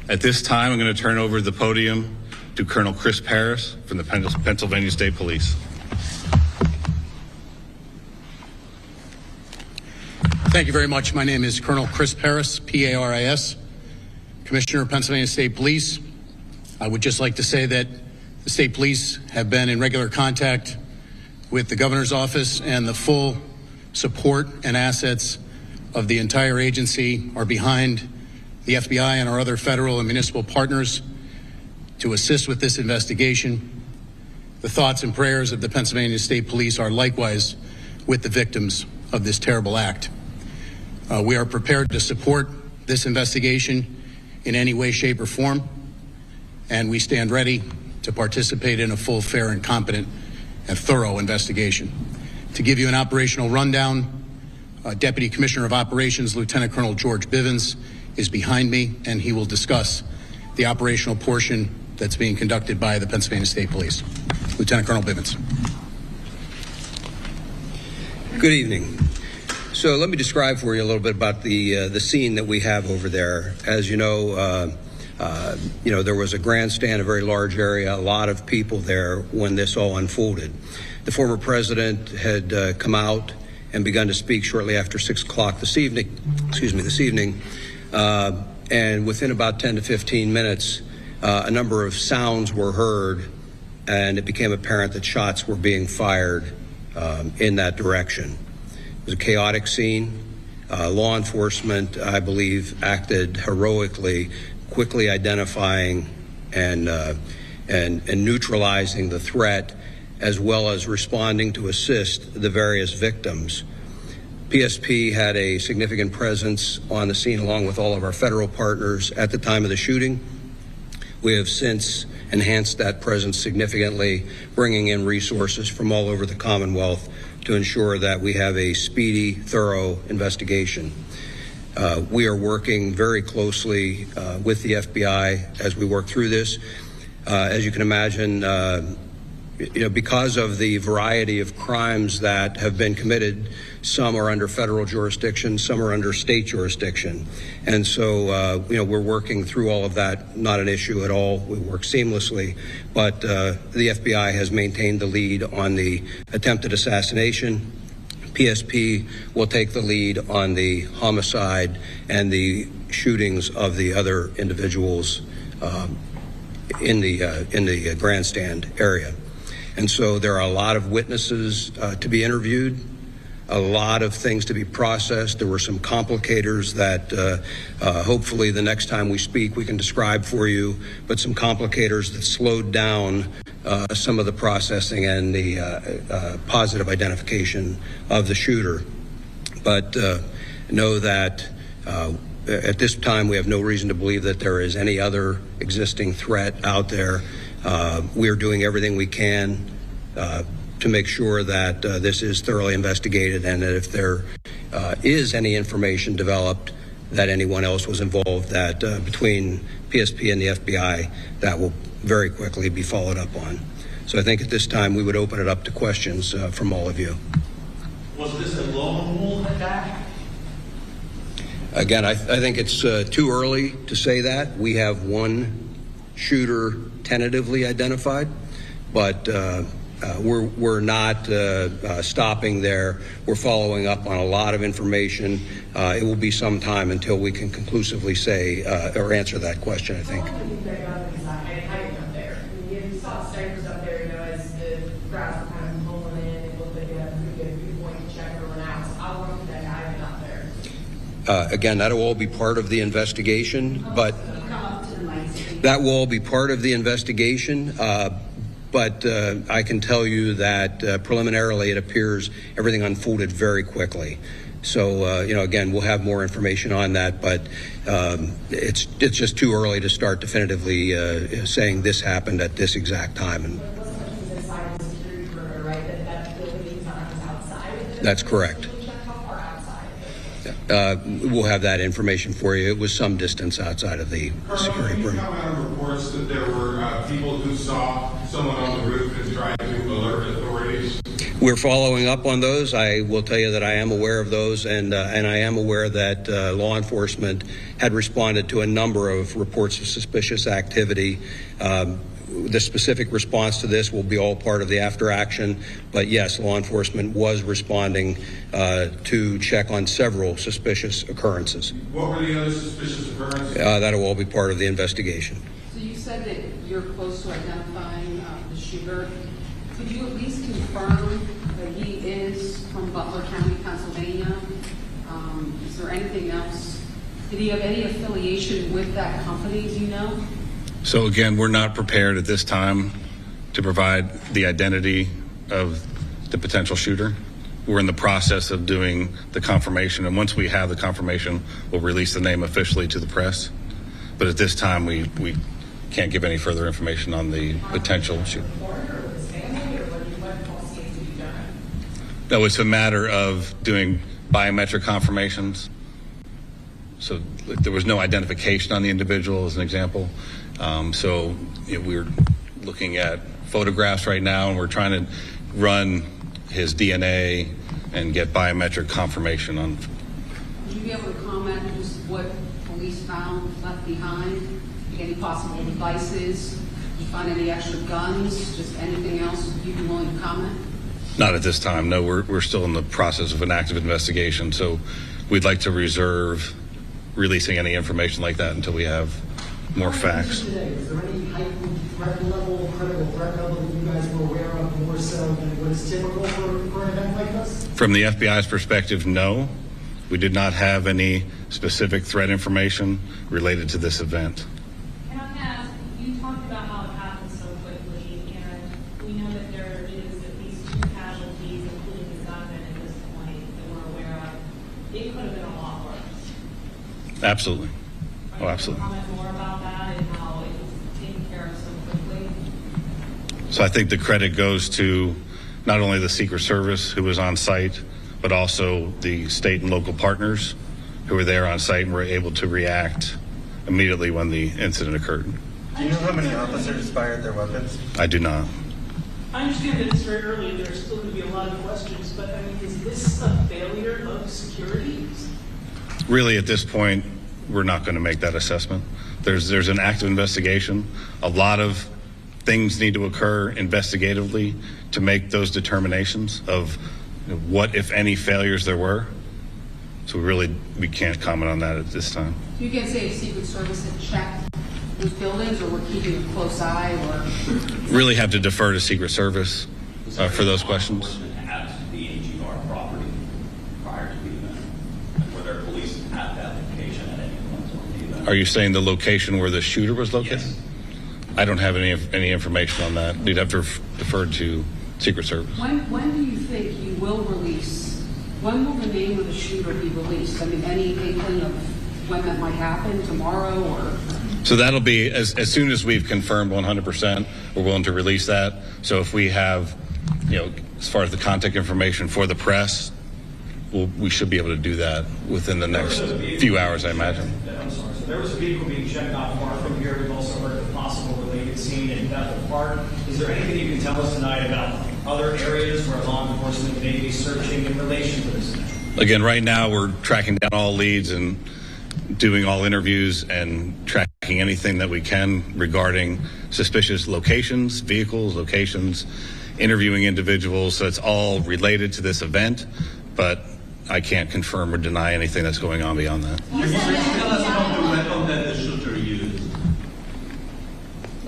At this time, I'm going to turn over the podium to Colonel Chris Paris from the Pennsylvania State Police. Thank you very much. My name is Colonel Chris Paris, P-A-R-I-S, Commissioner of Pennsylvania State Police. I would just like to say that the State Police have been in regular contact with the Governor's office, and the full support and assets of the entire agency are behind the FBI and our other federal and municipal partners to assist with this investigation. The thoughts and prayers of the Pennsylvania State Police are likewise with the victims of this terrible act. We are prepared to support this investigation in any way, shape, or form, and we stand ready to participate in a full, fair, and competent and thorough investigation. To give you an operational rundown, Deputy Commissioner of Operations, Lieutenant Colonel George Bivens, is behind me, and he will discuss the operational portion that's being conducted by the Pennsylvania State Police. Lieutenant Colonel Bivens. Good evening. So let me describe for you a little bit about the scene that we have over there. As you know, there was a grandstand, a very large area, a lot of people there when this all unfolded. The former president had come out and begun to speak shortly after 6 o'clock this evening. And within about 10 to 15 minutes, a number of sounds were heard, and it became apparent that shots were being fired in that direction. It was a chaotic scene. Law enforcement, I believe, acted heroically, quickly identifying and neutralizing the threat, as well as responding to assist the various victims. PSP had a significant presence on the scene along with all of our federal partners at the time of the shooting. We have since enhanced that presence significantly, bringing in resources from all over the Commonwealth to ensure that we have a speedy, thorough investigation. We are working very closely with the FBI as we work through this. As you can imagine, because of the variety of crimes that have been committed, some are under federal jurisdiction, some are under state jurisdiction. And so, we're working through all of that, not an issue at all. We work seamlessly. But the FBI has maintained the lead on the attempted assassination. PSP will take the lead on the homicide and the shootings of the other individuals in the grandstand area. And so there are a lot of witnesses to be interviewed, a lot of things to be processed. There were some complicators that hopefully the next time we speak we can describe for you, but some complicators that slowed down some of the processing and the positive identification of the shooter. But know that at this time we have no reason to believe that there is any other existing threat out there. We are doing everything we can to make sure that this is thoroughly investigated, and that if there is any information developed that anyone else was involved, that between PSP and the FBI, that will very quickly be followed up on. So I think at this time we would open it up to questions from all of you. Was this a lone wolf attack? Again, I think it's too early to say that. We have one shooter tentatively identified, but we're not stopping there. We're following up on a lot of information. It will be some time until we can conclusively say or answer that question, I think. You saw snipers up there, as the crowds were kind of pulling in. It looked like they had a pretty good viewpoint to check everyone out. So how long did that guy get up there? Again, that'll all be part of the investigation, but that will all be part of the investigation. But I can tell you that preliminarily it appears everything unfolded very quickly. So, again, we'll have more information on that, but it's just too early to start definitively saying this happened at this exact time. And that's correct. We'll have that information for you. It was some distance outside of the security perimeter. Can you comment on reports that there were people who saw someone on the roof and tried to alert authorities? We're following up on those. I will tell you that I am aware of those, and I am aware that law enforcement had responded to a number of reports of suspicious activity. The specific response to this will be all part of the after action, but yes, law enforcement was responding to check on several suspicious occurrences. What were the other suspicious occurrences? That'll all be part of the investigation. So you said that you're close to identifying the shooter. Could you at least confirm that he is from Butler County, Pennsylvania? Is there anything else? Did he have any affiliation with that company, do you know? So again, we're not prepared at this time to provide the identity of the potential shooter. We're in the process of doing the confirmation, and once we have the confirmation, we'll release the name officially to the press. But at this time, we can't give any further information on the potential shooter. No, it's a matter of doing biometric confirmations. So there was no identification on the individual, as an example. We're looking at photographs right now, and we're trying to run his DNA and get biometric confirmation on. Would you be able to comment on just what police found left behind? Any possible devices? Did you find any extra guns? Just anything else you'd be willing to comment? Not at this time. No, we're still in the process of an active investigation, so we'd like to reserve releasing any information like that until we have more facts. Today, is there any heightened threat level, critical threat level that you guys were aware of more so than what is typical for an event like this? From the FBI's perspective, no. We did not have any specific threat information related to this event. And I'm going to ask, you talked about how it happened so quickly, and we know that there is at least 2 casualties, including the gunman at this point, that we're aware of. It could have been a lot worse. Absolutely. Oh, absolutely. Can you comment more about that and how it was taken care of so quickly? So I think the credit goes to not only the Secret Service, who was on site, but also the state and local partners who were there on site and were able to react immediately when the incident occurred. Do you know how many officers fired their weapons? I do not. I understand that it's very early and there's still going to be a lot of questions, but I mean, is this a failure of security? Really, at this point, we're not going to make that assessment. There's an active investigation. A lot of things need to occur investigatively to make those determinations of what, if any, failures there were. So we can't comment on that at this time. You can say Secret Service had checked those buildings, or we're keeping a close eye, or Really have to defer to Secret Service for those questions. At the AGR property prior to the event, were there police at that location at any point during the event? Are you saying the location where the shooter was located? Yes. I don't have any information on that. We'd have to defer to Secret Service. when do you think you will release? When will the name of the shooter be released? I mean, any inkling of when that might happen, tomorrow, or? So that'll be as soon as we've confirmed 100%, we're willing to release that. So if we have, as far as the contact information for the press, we should be able to do that within the next few hours, I imagine. I'm sorry. So there was a vehicle being checked not far from here. We've also heard of a possible related scene in Butler Park. Is there anything you can tell us tonight about other areas where law enforcement may be searching in relation to this? Again, right now we're tracking down all leads and doing all interviews and tracking anything that we can regarding suspicious locations, vehicles, locations, interviewing individuals. So it's all related to this event, but I can't confirm or deny anything that's going on beyond that. Can you tell us about the weapon that the shooter used?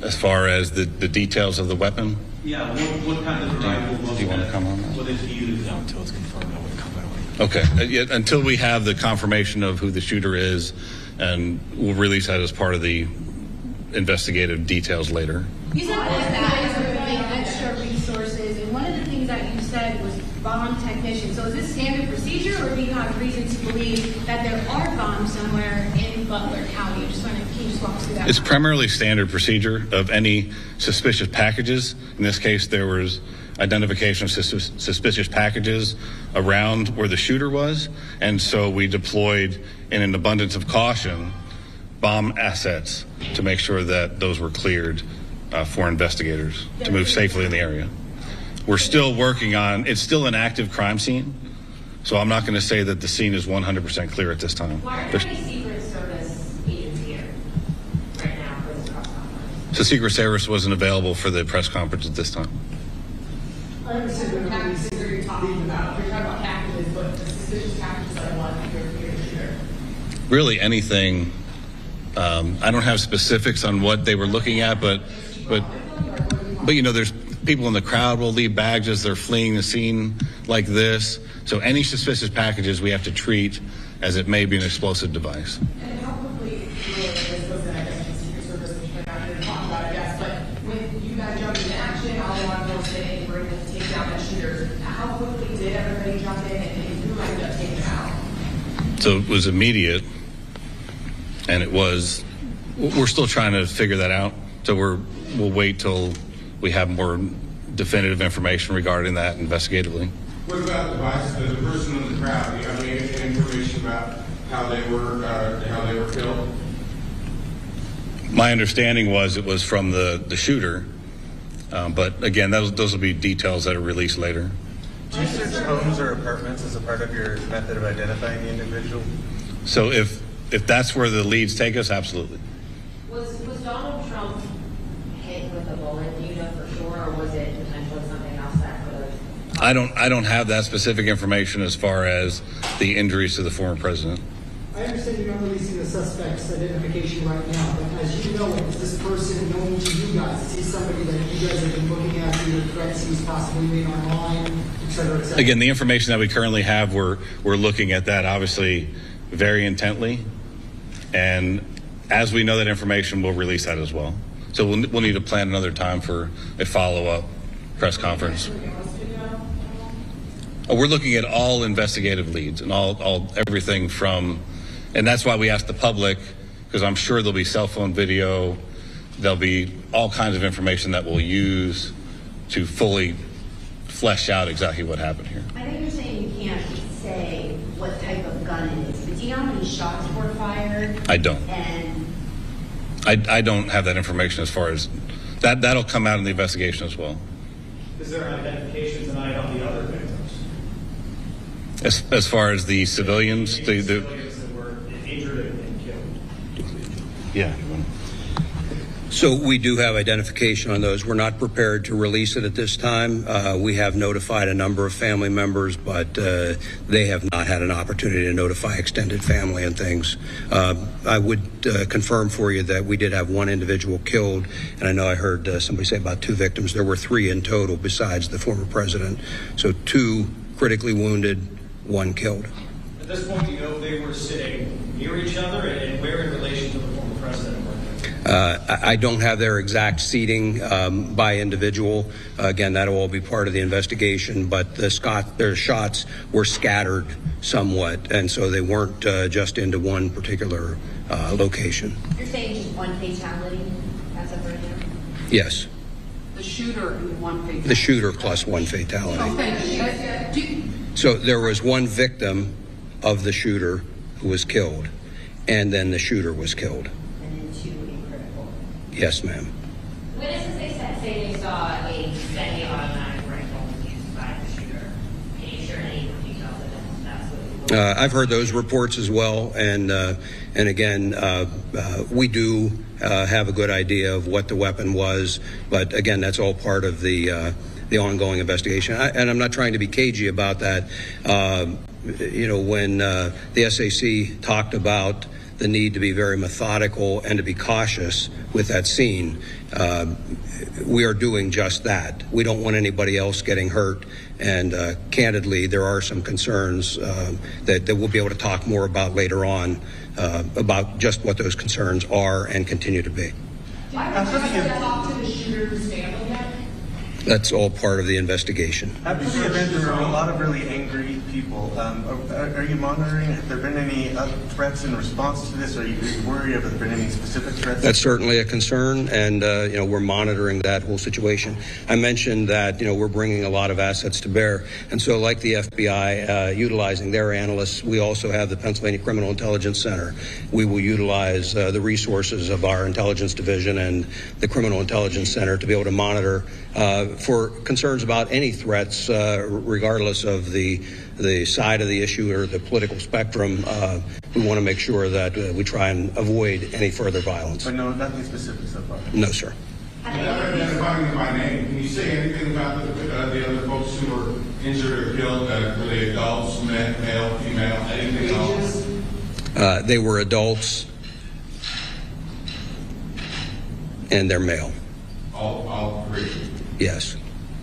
As far as the details of the weapon? Yeah, what kind of rifle was that? Do you want to come on that? What did he use? No, until it's confirmed, I wouldn't comment on it. Okay. Until we have the confirmation of who the shooter is, and we'll release that as part of the investigative details later. You said that you guys are putting extra resources, and one of the things that you said was bomb technicians. So is this standard procedure, or do you have reason to believe that there are bombs somewhere in Butler County? Can you just walk us through that? It's primarily standard procedure of any suspicious packages. In this case, there was identification of suspicious packages around where the shooter was, and so we deployed, in an abundance of caution, bomb assets to make sure that those were cleared for investigators to move safely in the area. We're still working on, it's still an active crime scene, so I'm not going to say that the scene is 100% clear at this time. Why are there any Secret Service agents here right now for this press conference? So Secret Service wasn't available for the press conference at this time. I understand what packages are you talking about? You're talking about packages, but the suspicious packages that I want here to share. Really anything. I don't have specifics on what they were looking at, but there's people in the crowd will leave bags as they're fleeing the scene like this. So any suspicious packages we have to treat as it may be an explosive device. And how quickly, this goes in, I guess, to Secret Service, which we're not going to talk about, I guess, but when you guys jumped into action, all the law enforcement and bring them to take down that shooter, how quickly did everybody jump in and who ended up taking it out? So it was immediate, and we're still trying to figure that out. So we'll wait till we have more definitive information regarding that investigatively. What about the person in the crowd? Do you have any information about how they were killed? My understanding was it was from the shooter, but again, those will be details that are released later. Do you search homes or apartments as a part of your method of identifying the individual? So if that's where the leads take us, absolutely. Was Donald Trump hit with a bullet, do you know for sure, or was it potentially something else that could have? I don't have that specific information as far as the injuries to the former president. I understand you're not releasing the suspect's identification right now, but as you know, is this person known to you guys? Is he somebody that you guys have been looking at through the threats he's possibly made online, et cetera, et cetera? Again, the information that we currently have, we're looking at that obviously very intently, and as we know that information, we'll release that as well. So we'll need to plan another time for a follow-up press conference. We're looking at all investigative leads and everything from, and that's why we asked the public, because I'm sure there'll be cell phone video, there'll be all kinds of information that we'll use to fully flesh out exactly what happened here. I think you're saying you can't say what type of gun it is, but do you know how many shots were fired? I don't. And I don't have that information as far as that'll come out in the investigation as well. Is there an identification tonight on the other victims? As far as the civilians, Civilians that were injured and killed. yeah. So we do have identification on those. We're not prepared to release it at this time. We have notified a number of family members, but they have not had an opportunity to notify extended family and things. I would confirm for you that we did have one individual killed, and I know I heard somebody say about 2 victims. There were 3 in total besides the former president. So 2 critically wounded, 1 killed. At this point, do you know if they were sitting near each other and where in relation to the former president were they? I don't have their exact seating by individual. Again, that'll all be part of the investigation, but their shots were scattered somewhat, and so they weren't just into one particular location. You're saying just 1 fatality as of right now? Yes. The shooter and 1 fatality. The shooter plus 1 fatality. Okay. So there was 1 victim of the shooter who was killed, and then the shooter was killed. Yes, ma'am. Witnesses say they saw a semi-automatic rifle used by the shooter. Can you share any details of that? I've heard those reports as well, and again, we do have a good idea of what the weapon was, but again, that's all part of the ongoing investigation. And I'm not trying to be cagey about that. When the SAC talked about the need to be very methodical and to be cautious with that scene, we are doing just that. We don't want anybody else getting hurt, and candidly, there are some concerns that we'll be able to talk more about later on about just what those concerns are and continue to be. Did you talk to the shooter's family yet? That's all part of the investigation. After the event, there were a lot of really angry people. Are you monitoring? Have there been any threats in response to this? Are you worried? Have there been any specific threats? That's certainly a concern, and we're monitoring that whole situation. I mentioned that we're bringing a lot of assets to bear, and so like the FBI, utilizing their analysts, we also have the Pennsylvania Criminal Intelligence Center. We will utilize the resources of our intelligence division and the Criminal Intelligence Center to be able to monitor for concerns about any threats, regardless of the side of the issue or the political spectrum. We want to make sure that we try and avoid any further violence. But no, nothing specific so far? No, sir. Identifying them by name, can you say anything about the other folks who were injured or killed? Were they adults, male, female, anything else? They were adults, and they're male. All 3? Yes.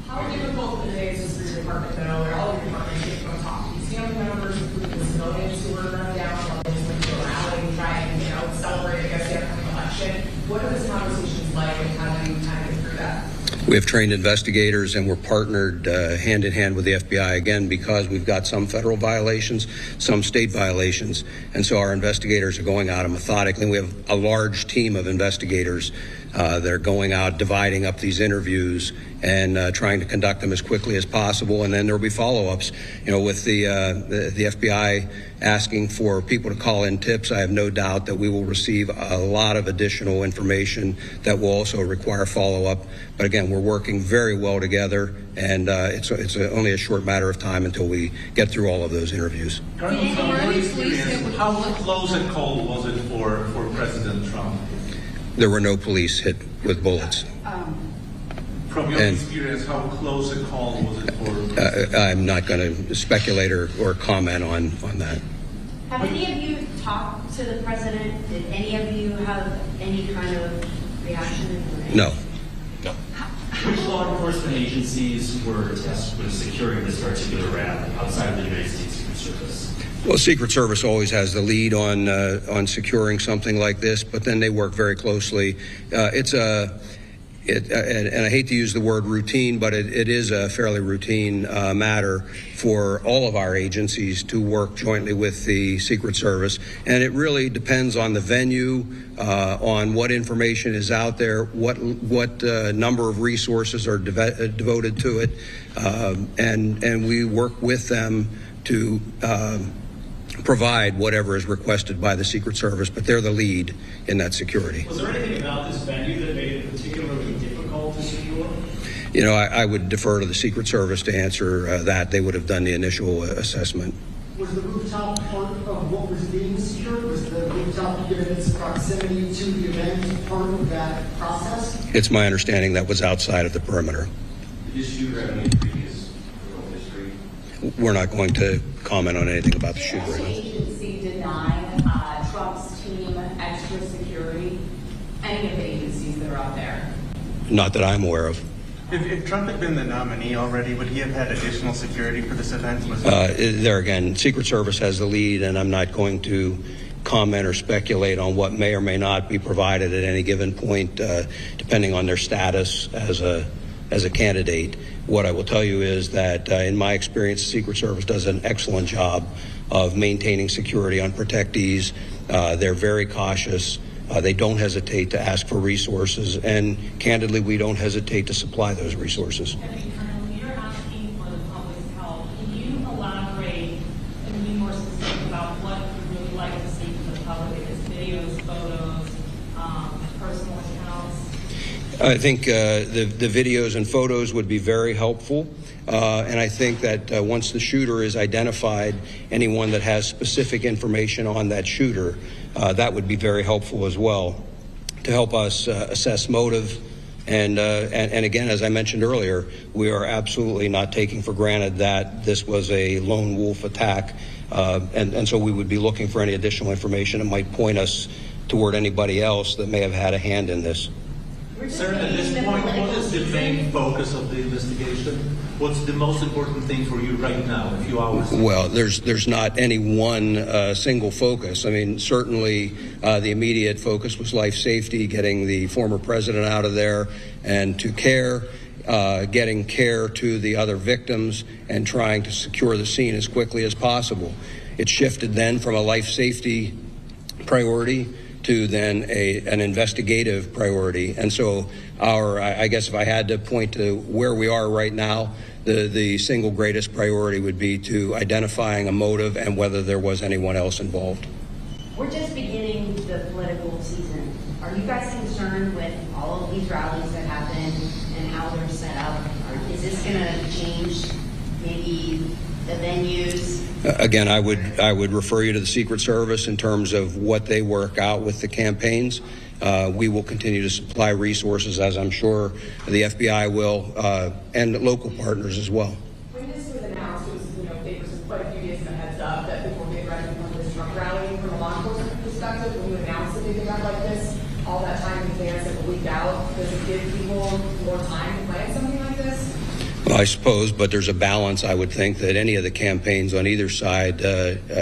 How difficult it is for your department to know where all your departments get from talk? Do you see family members, including the civilians who were gunned down while they went to a rally and try and, celebrate against the upcoming election? What are those conversations like, and how do you kind of get through that? We have trained investigators, and we're partnered hand in hand with the FBI, again, because we've got some federal violations, some state violations, and so our investigators are going out and methodically. We have a large team of investigators that are going out, dividing up these interviews and trying to conduct them as quickly as possible, and then there will be follow-ups. With the FBI asking for people to call in tips, I have no doubt that we will receive a lot of additional information that will also require follow-up. But again, we're working very well together, and it's only a short matter of time until we get through all of those interviews. Colonel, how close and cold was it for President Trump? There were no police hit with bullets. From your experience, how close and cold was it for? I'm not going to speculate or comment on that. Have any of you talked to the president? Did any of you have any kind of reaction? No. Which law enforcement agencies were tasked with securing this particular rally outside of the United States Secret Service? Well, Secret Service always has the lead on securing something like this, but then they work very closely. And I hate to use the word routine, but it is a fairly routine matter for all of our agencies to work jointly with the Secret Service. And it really depends on the venue, on what information is out there, what number of resources are devoted to it, and we work with them to provide whatever is requested by the Secret Service, but they're the lead in that security. Was there anything about this venue that made it particularly difficult to secure? You know, I would defer to the Secret Service to answer that. They would have done the initial assessment. Was the rooftop part of what was being secured? Was the rooftop, given its proximity to the event, part of that process? It's my understanding that was outside of the perimeter. Did this shooter have any previous criminal history? We're not going to comment on anything about the shooter. Did the agency deny Trump's team extra security? Any of the agencies that are out there? Not that I'm aware of. If Trump had been the nominee already, would he have had additional security for this event? There again, Secret Service has the lead, and I'm not going to comment or speculate on what may or may not be provided at any given point, depending on their status as a candidate. What I will tell you is that, in my experience, the Secret Service does an excellent job of maintaining security on protectees. They're very cautious. They don't hesitate to ask for resources, and candidly, we don't hesitate to supply those resources. When you're asking for the public's help, can you elaborate and be more specific about what you really like to see from the public? If it's videos, photos, personal accounts? I think the videos and photos would be very helpful. And I think that once the shooter is identified, anyone that has specific information on that shooter, that would be very helpful as well to help us assess motive. And again, as I mentioned earlier, we are absolutely not taking for granted that this was a lone wolf attack. And so we would be looking for any additional information that might point us toward anybody else that may have had a hand in this. Sir, at this point, what is the main focus of the investigation? What's the most important thing for you right now, a few hours? Well, there's not any one single focus. I mean, certainly the immediate focus was life safety, getting the former president out of there and to care, getting care to the other victims, and trying to secure the scene as quickly as possible. It shifted then from a life safety priority to then an investigative priority. And so I guess if I had to point to where we are right now, the single greatest priority would be to identifying a motive and whether there was anyone else involved. We're just beginning the political season. Are you guys concerned with all of these rallies that happen and how they're set up? Is this going to change maybe the venues? Again, I would refer you to the Secret Service in terms of what they work out with the campaigns. We will continue to supply resources, as I'm sure the FBI will, and local partners as well. When this was announced, it was quite a few days in a heads up that people were getting ready for this Trump rally. From a law enforcement perspective, when you announce a big event like this, all that time in advance, like a week out, does it give people more time to plan something like this? Well, I suppose, but there's a balance, I would think, that any of the campaigns on either side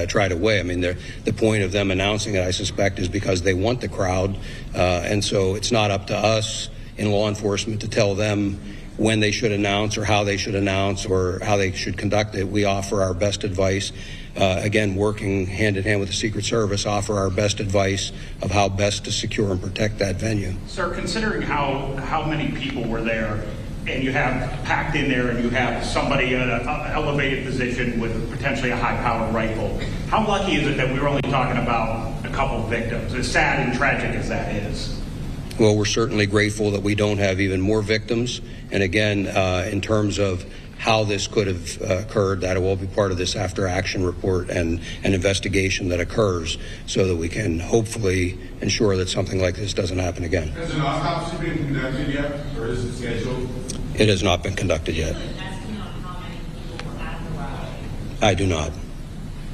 try to weigh. I mean, the point of them announcing it, I suspect, is because they want the crowd. And so it's not up to us in law enforcement to tell them when they should announce or how they should announce or how they should conduct it. We offer our best advice. Again, working hand in hand with the Secret Service, offer our best advice of how best to secure and protect that venue. Sir, considering how many people were there, and you have packed in there, and you have somebody in an elevated position with potentially a high-powered rifle, how lucky is it that we were only talking about a couple of victims, as sad and tragic as that is? Well, we're certainly grateful that we don't have even more victims. And again, in terms of how this could have occurred, that will be part of this after-action report and an investigation that occurs so that we can hopefully ensure that something like this doesn't happen again. Has an autopsy been conducted yet, or is it scheduled? It has not been conducted yet. I do not.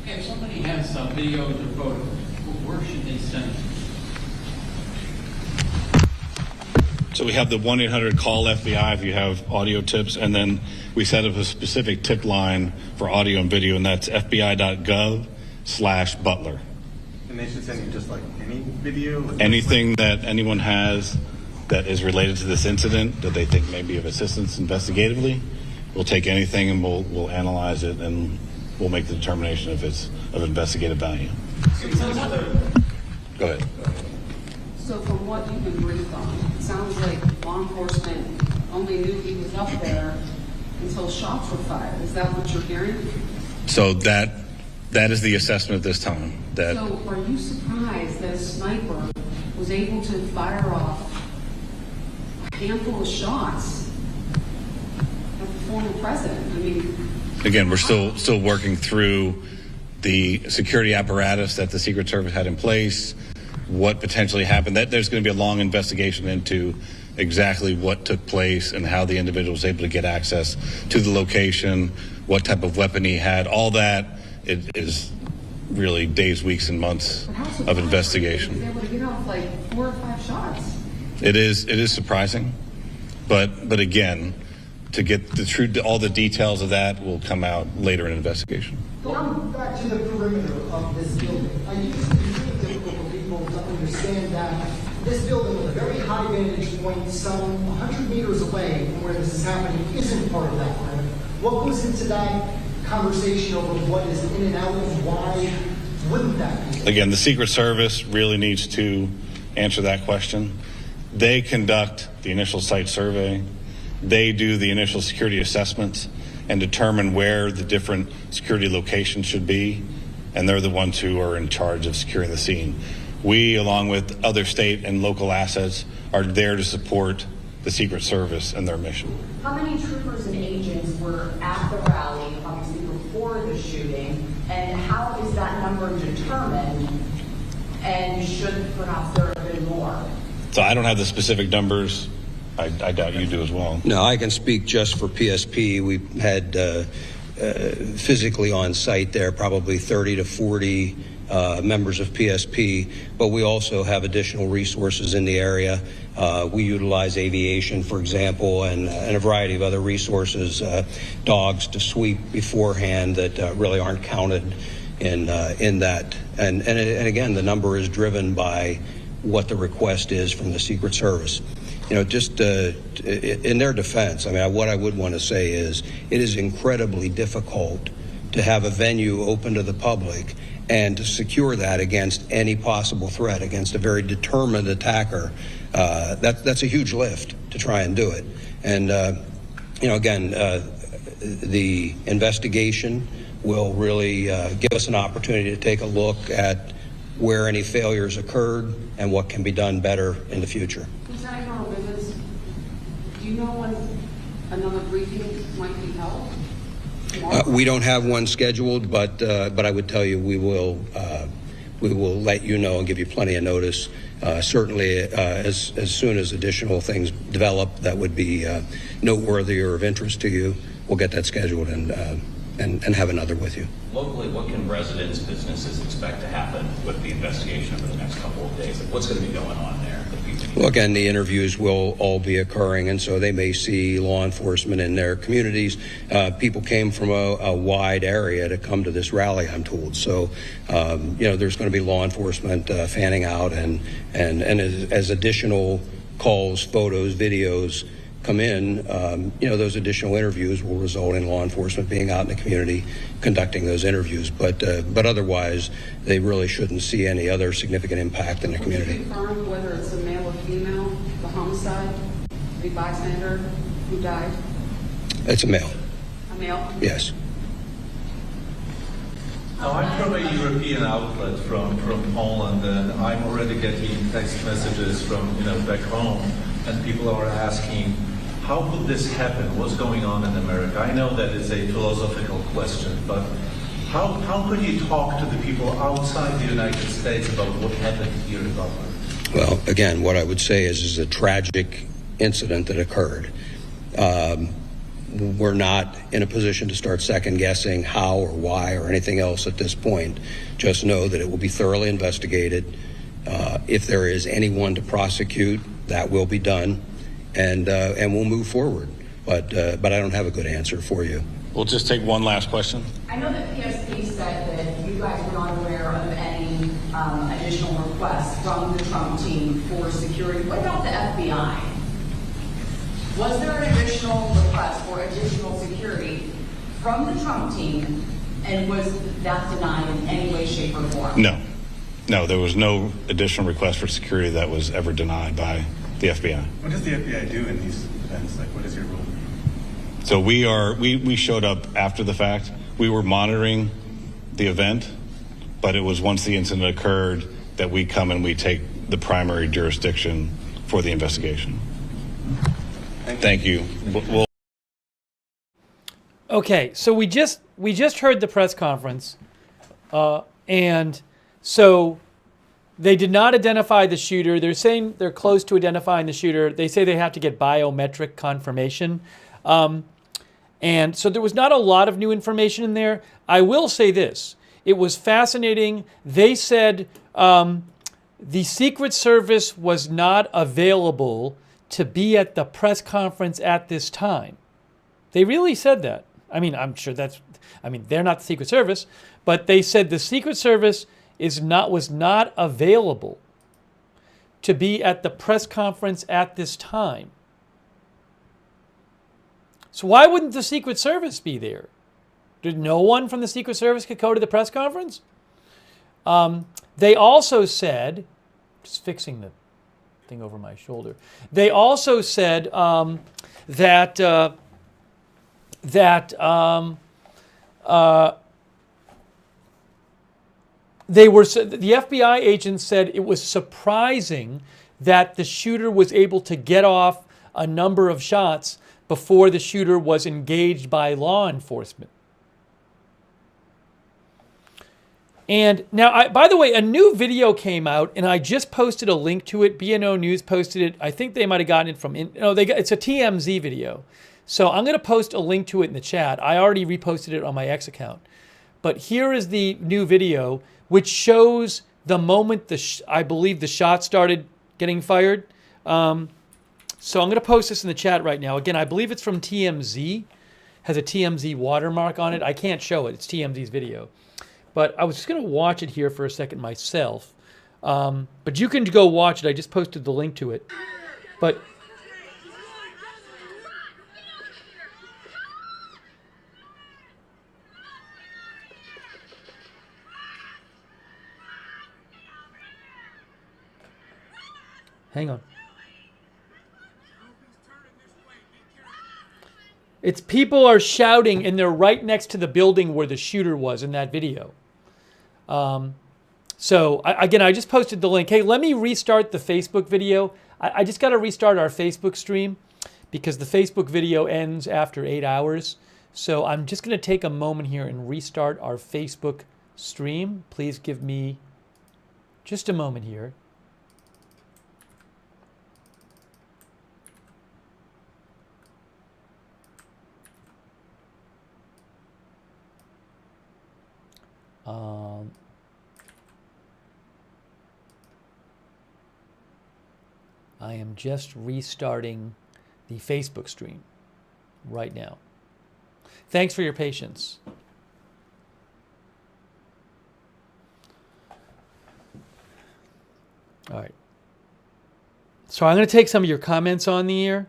If somebody has some videos or photos, where should they send it? So we have the 1-800-CALL-FBI if you have audio tips, and then we set up a specific tip line for audio and video, and that's fbi.gov/Butler. And they should send you just like any video? Anything that anyone has that is related to this incident that they think may be of assistance investigatively, we'll take anything and we'll analyze it, and we'll make the determination if it's of investigative value. Go ahead. So from what you've been briefed on, it sounds like law enforcement only knew he was up there until shots were fired. Is that what you're hearing? So that is the assessment at this time. So are you surprised that a sniper was able to fire off a handful of shots a former president. I mean, Again, we're still working through the security apparatus that the Secret Service had in place, what potentially happened. There's going to be a long investigation into exactly what took place and how the individual was able to get access to the location, what type of weapon he had. All that is really days, weeks, and months of investigation. He was able to get off like 4 or 5 shots. It is surprising, but again, to get all the details of that will come out later in an investigation. Going back to the perimeter of this building, I used to be really difficult for people to understand that this building with a very high vantage point, some 100 meters away from where this is happening, isn't part of that perimeter. What goes into that conversation over what is in and out and why wouldn't that be? Again, the Secret Service really needs to answer that question. They conduct the initial site survey. They do the initial security assessments and determine where the different security locations should be, and they're the ones who are in charge of securing the scene. We, along with other state and local assets, are there to support the Secret Service and their mission. How many troopers and agents were at the rally, obviously before the shooting, and how is that number determined, and should perhaps there have been more? So I don't have the specific numbers. I doubt you do as well. No, I can speak just for PSP. We had physically on site there probably 30 to 40 members of PSP, but we also have additional resources in the area. We utilize aviation, for example, and a variety of other resources, dogs to sweep beforehand that really aren't counted in that. And again, the number is driven by what the request is from the Secret Service. You know, just in their defense, I mean, what I would want to say is it is incredibly difficult to have a venue open to the public and to secure that against any possible threat, against a very determined attacker. That's a huge lift to try and do it. And, you know, again, the investigation will really give us an opportunity to take a look at where any failures occurred and what can be done better in the future. Lieutenant Colonel Bivens, do you know when another briefing might be held? We don't have one scheduled, but I would tell you we will let you know and give you plenty of notice. Certainly, as soon as additional things develop that would be noteworthy or of interest to you, we'll get that scheduled and have another with you. Locally, what can residents, businesses expect to happen with the investigation over the next couple of days? What's going to be going on there? Well, again, the interviews will all be occurring, and so they may see law enforcement in their communities. People came from a wide area to come to this rally, I'm told. So, you know, there's going to be law enforcement fanning out, and as additional calls, photos, videos come in, you know, those additional interviews will result in law enforcement being out in the community conducting those interviews. But otherwise, they really shouldn't see any other significant impact in the community. Can you confirm whether it's a male or female, the homicide, the bystander who died? It's a male. A male? Yes. Now, I'm from a European outlet from Poland, and I'm already getting text messages from, back home, and people are asking, how could this happen? What's going on in America? I know that it's a philosophical question, but how could you talk to the people outside the United States about what happened here in Butler? Well, again, what I would say is a tragic incident that occurred. We're not in a position to start second-guessing how or why or anything else at this point. Just know that it will be thoroughly investigated. If there is anyone to prosecute, that will be done, and we'll move forward. But I don't have a good answer for you. We'll just take one last question. I know that PSP said that you guys were not aware of any additional requests from the Trump team for security. What about the FBI? Was there an additional request for additional security from the Trump team, and was that denied in any way, shape, or form? No, there was no additional request for security that was ever denied by the FBI. What does the FBI do in these events? Like, what is your role? So we showed up after the fact. We were monitoring the event, but it was once the incident occurred that we come and we take the primary jurisdiction for the investigation. Thank you. We'll Okay, so we just heard the press conference, and so they did not identify the shooter. They're saying they're close to identifying the shooter. They say they have to get biometric confirmation, and so there was not a lot of new information in there. I will say this: it was fascinating. They said the Secret Service was not available to be at the press conference at this time. They really said that. I mean, I'm sure they're not the Secret Service, but they said the Secret Service was not available to be at the press conference at this time. So why wouldn't the Secret Service be there? Did no one from the Secret Service could go to the press conference? They also said, just fixing the thing over my shoulder. They also said that the FBI agents said it was surprising that the shooter was able to get off a number of shots before the shooter was engaged by law enforcement. And now, by the way, a new video came out, and I just posted a link to it. BNO News posted it. I think they might have gotten it from... it's a TMZ video. So I'm going to post a link to it in the chat. I already reposted it on my X account. But here is the new video, which shows the moment I believe the shot started getting fired. So I'm going to post this in the chat right now. Again, I believe it's from TMZ. Has a TMZ watermark on it. I can't show it. It's TMZ's video. But I was just going to watch it here for a second myself. But you can go watch it. I just posted the link to it. But... hang on. It's people are shouting, and they're right next to the building where the shooter was in that video. Again, I just posted the link. Hey, let me restart the Facebook video. I just got to restart our Facebook stream because the Facebook video ends after 8 hours. So I'm just going to take a moment here and restart our Facebook stream. Please give me just a moment here. I am just restarting the Facebook stream right now. Thanks for your patience. All right. So I'm going to take some of your comments on the air.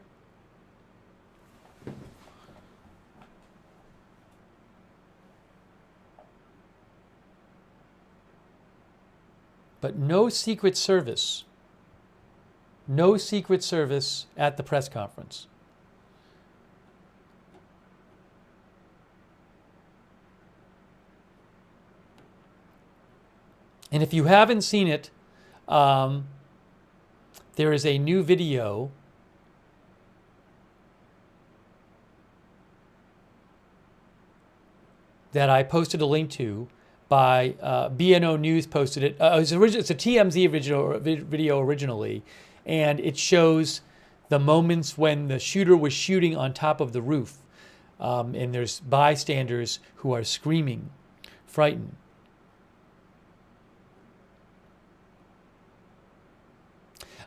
But no Secret Service. No Secret Service at the press conference. And if you haven't seen it, there is a new video that I posted a link to by BNO News posted it. It's a TMZ video originally, and it shows the moments when the shooter was shooting on top of the roof, and there's bystanders who are screaming, frightened.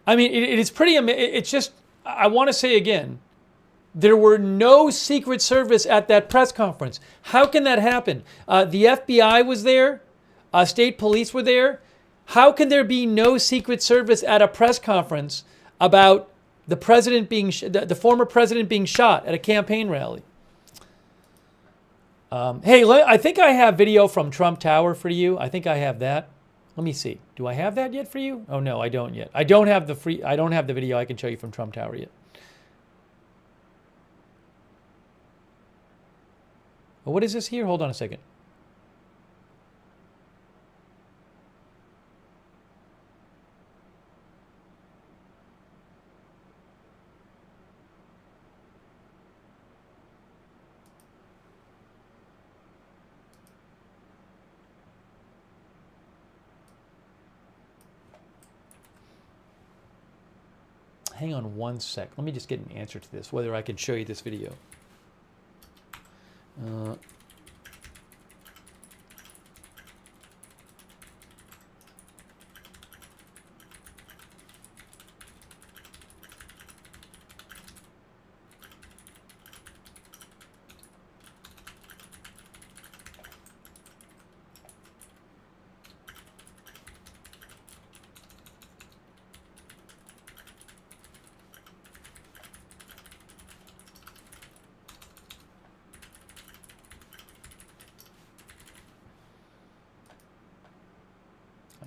I mean, it is pretty amazing. It's just, I want to say again, there were no Secret Service at that press conference. How can that happen? The FBI was there. State police were there. How can there be no Secret Service at a press conference about the president the former president being shot at a campaign rally? Hey, I think I have video from Trump Tower for you. I think I have that. Let me see. Do I have that yet for you? Oh no, I don't yet. I don't have the video I can show you from Trump Tower yet. Well, what is this here? Hold on a second. hang on one sec. Let me just get an answer to this, whether I can show you this video.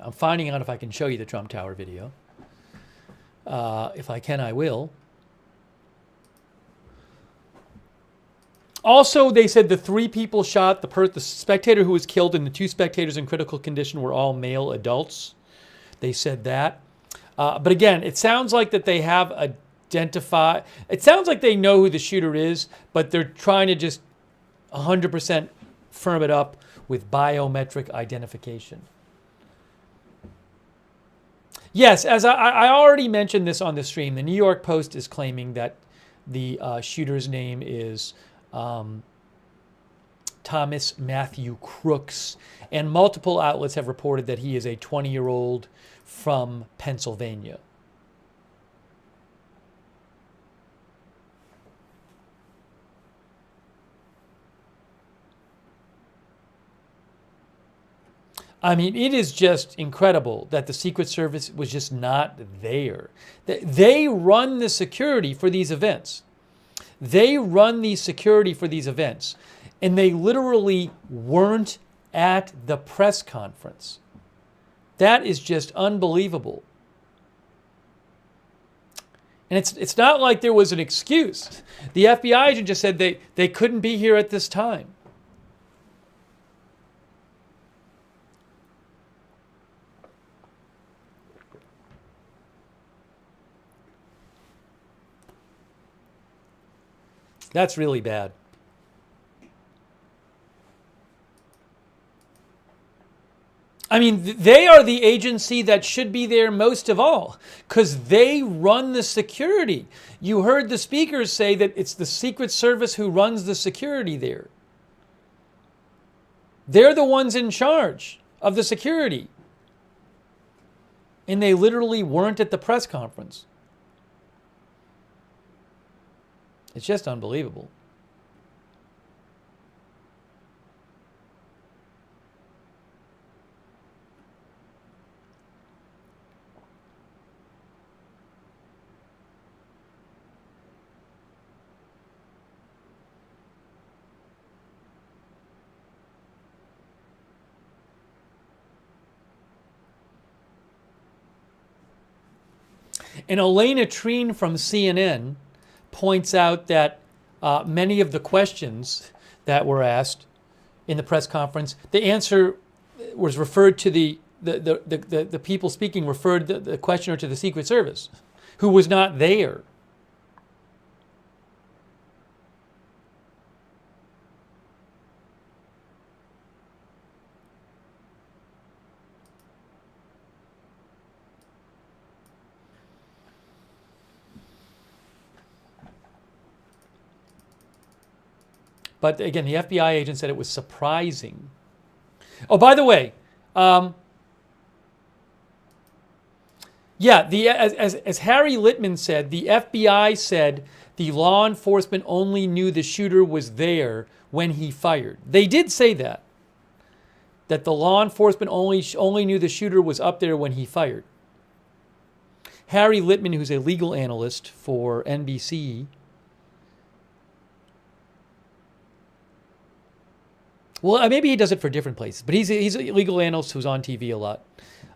I'm finding out if I can show you the Trump Tower video. If I can, I will. Also, they said the 3 people shot, the spectator who was killed and the 2 spectators in critical condition were all male adults. They said that. But again, it sounds like that they have identified, it sounds like they know who the shooter is, but they're trying to just 100% firm it up with biometric identification. Yes, as I already mentioned this on the stream, the New York Post is claiming that the shooter's name is Thomas Matthew Crooks, and multiple outlets have reported that he is a 20-year-old from Pennsylvania. I mean, it is just incredible that the Secret Service was just not there. They run the security for these events. They run the security for these events. And they literally weren't at the press conference. That is just unbelievable. And it's not like there was an excuse. The FBI agent just said they couldn't be here at this time. That's really bad. I mean, they are the agency that should be there most of all because they run the security. You heard the speakers say that it's the Secret Service who runs the security there. They're the ones in charge of the security. And they literally weren't at the press conference. It's just unbelievable. And Elena Treen from CNN points out that many of the questions that were asked in the press conference, the answer was referred to the people speaking referred the questioner to the Secret Service, who was not there. But again, the FBI agent said it was surprising. Oh, by the way, yeah, as Harry Littman said, the FBI said the law enforcement only knew the shooter was there when he fired. They did say that the law enforcement only knew the shooter was up there when he fired. Harry Littman, who's a legal analyst for NBC, well, maybe he does it for different places, but he's a legal analyst who's on TV a lot,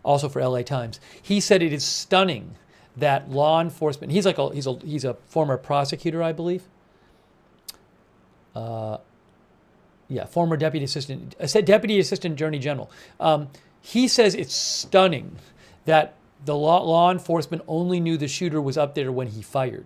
also for LA Times. He said it is stunning that law enforcement. He's a former prosecutor, I believe. Former deputy assistant attorney general. He says it's stunning that the law enforcement only knew the shooter was up there when he fired.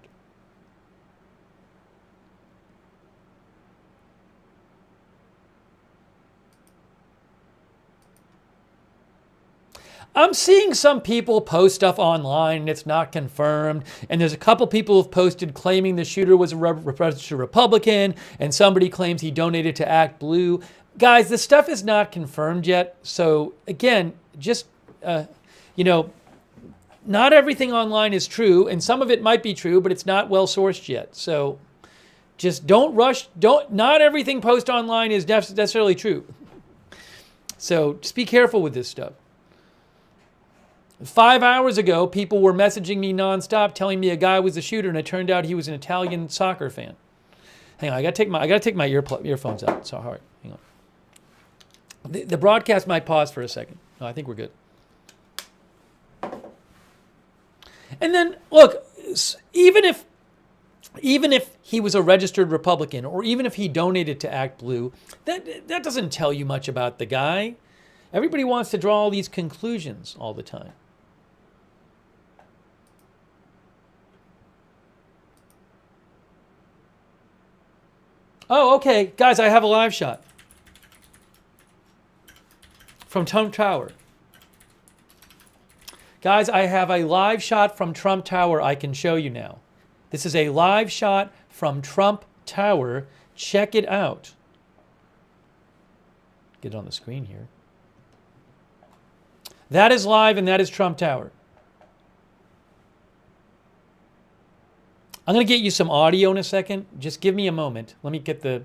I'm seeing some people post stuff online and it's not confirmed. And there's a couple people who've posted claiming the shooter was a registered Republican, and somebody claims he donated to Act Blue. Guys, this stuff is not confirmed yet. So again, just, not everything online is true, and some of it might be true, but it's not well sourced yet. So just don't rush. Not everything posted online is necessarily true. So just be careful with this stuff. 5 hours ago, people were messaging me nonstop telling me a guy was a shooter, and it turned out he was an Italian soccer fan. Hang on, I gotta take my earphones out. Sorry, hang on. The broadcast might pause for a second. No, I think we're good. And then look, even if he was a registered Republican, or even if he donated to Act Blue, that doesn't tell you much about the guy. Everybody wants to draw all these conclusions all the time. Oh, okay. Guys, I have a live shot from Trump Tower. Guys, I have a live shot from Trump Tower I can show you now. This is a live shot from Trump Tower. Check it out. Get it on the screen here. That is live, and that is Trump Tower. I'm going to get you some audio in a second. Just give me a moment. Let me get the...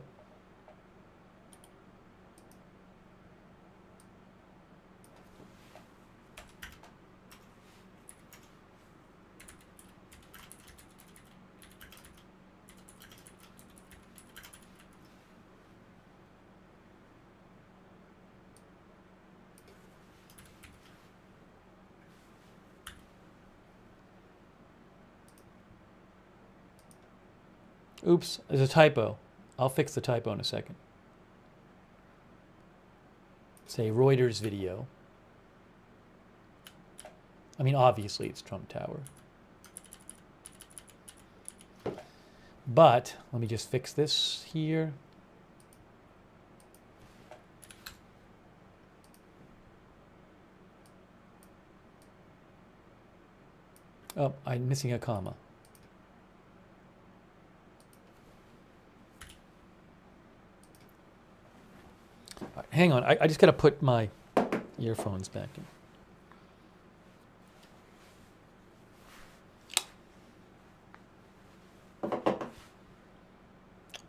Oops, there's a typo. I'll fix the typo in a second. Say Reuters video. I mean, obviously it's Trump Tower. But let me just fix this here. Oh, I'm missing a comma. Right, hang on, I just got to put my earphones back in.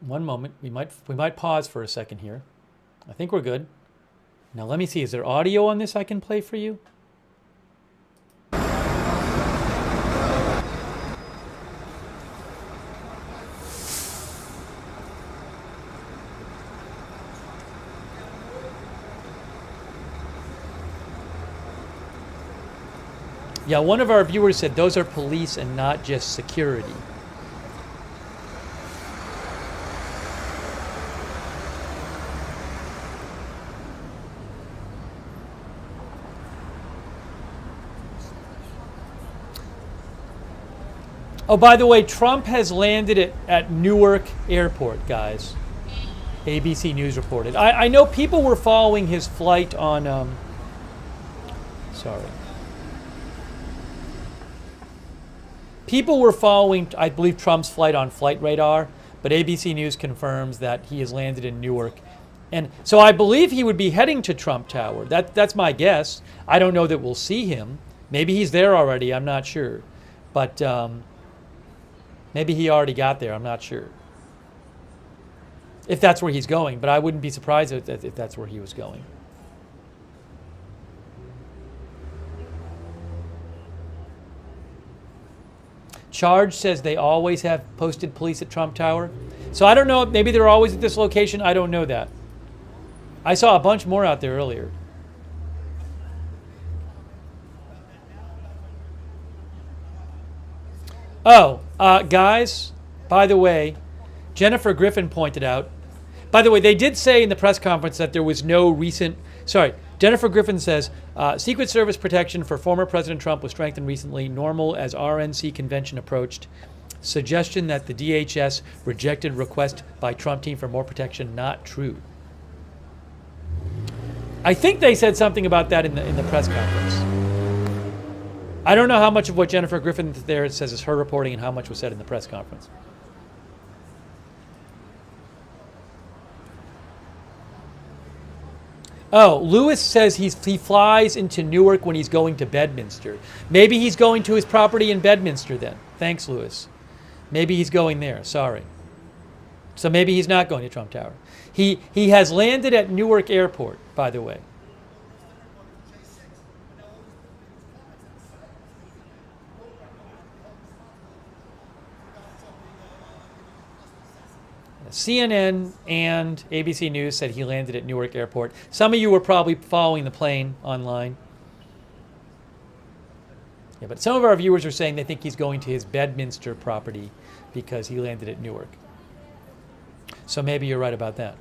One moment, we might pause for a second here. I think we're good. Now let me see, is there audio on this I can play for you? Yeah, one of our viewers said those are police and not just security. Oh, by the way, Trump has landed at Newark Airport, guys. ABC News reported. I know people were following his flight on... sorry. People were following, I believe, Trump's flight on flight radar, but ABC News confirms that he has landed in Newark. And so I believe he would be heading to Trump Tower. That's my guess. I don't know that we'll see him. Maybe he's there already, I'm not sure. But maybe he already got there, I'm not sure. If that's where he's going, but I wouldn't be surprised if that's where he was going. Charge says they always have posted police at Trump Tower. So I don't know, maybe they're always at this location. I don't know that. I saw a bunch more out there earlier. Oh, guys, by the way, Jennifer Griffin pointed out, by the way, they did say in the press conference that there was no recent, Jennifer Griffin says, Secret Service protection for former President Trump was strengthened recently, normal as RNC convention approached. Suggestion that the DHS rejected request by Trump team for more protection, not true. I think they said something about that in the press conference. I don't know how much of what Jennifer Griffin there says is her reporting and how much was said in the press conference. Oh, Lewis says he flies into Newark when he's going to Bedminster. Maybe he's going to his property in Bedminster then. Thanks, Lewis. Maybe he's going there. Sorry. So maybe he's not going to Trump Tower. He has landed at Newark Airport, by the way. CNN and ABC News said he landed at Newark Airport. Some of you were probably following the plane online. Yeah, but some of our viewers are saying they think he's going to his Bedminster property because he landed at Newark. So maybe you're right about that.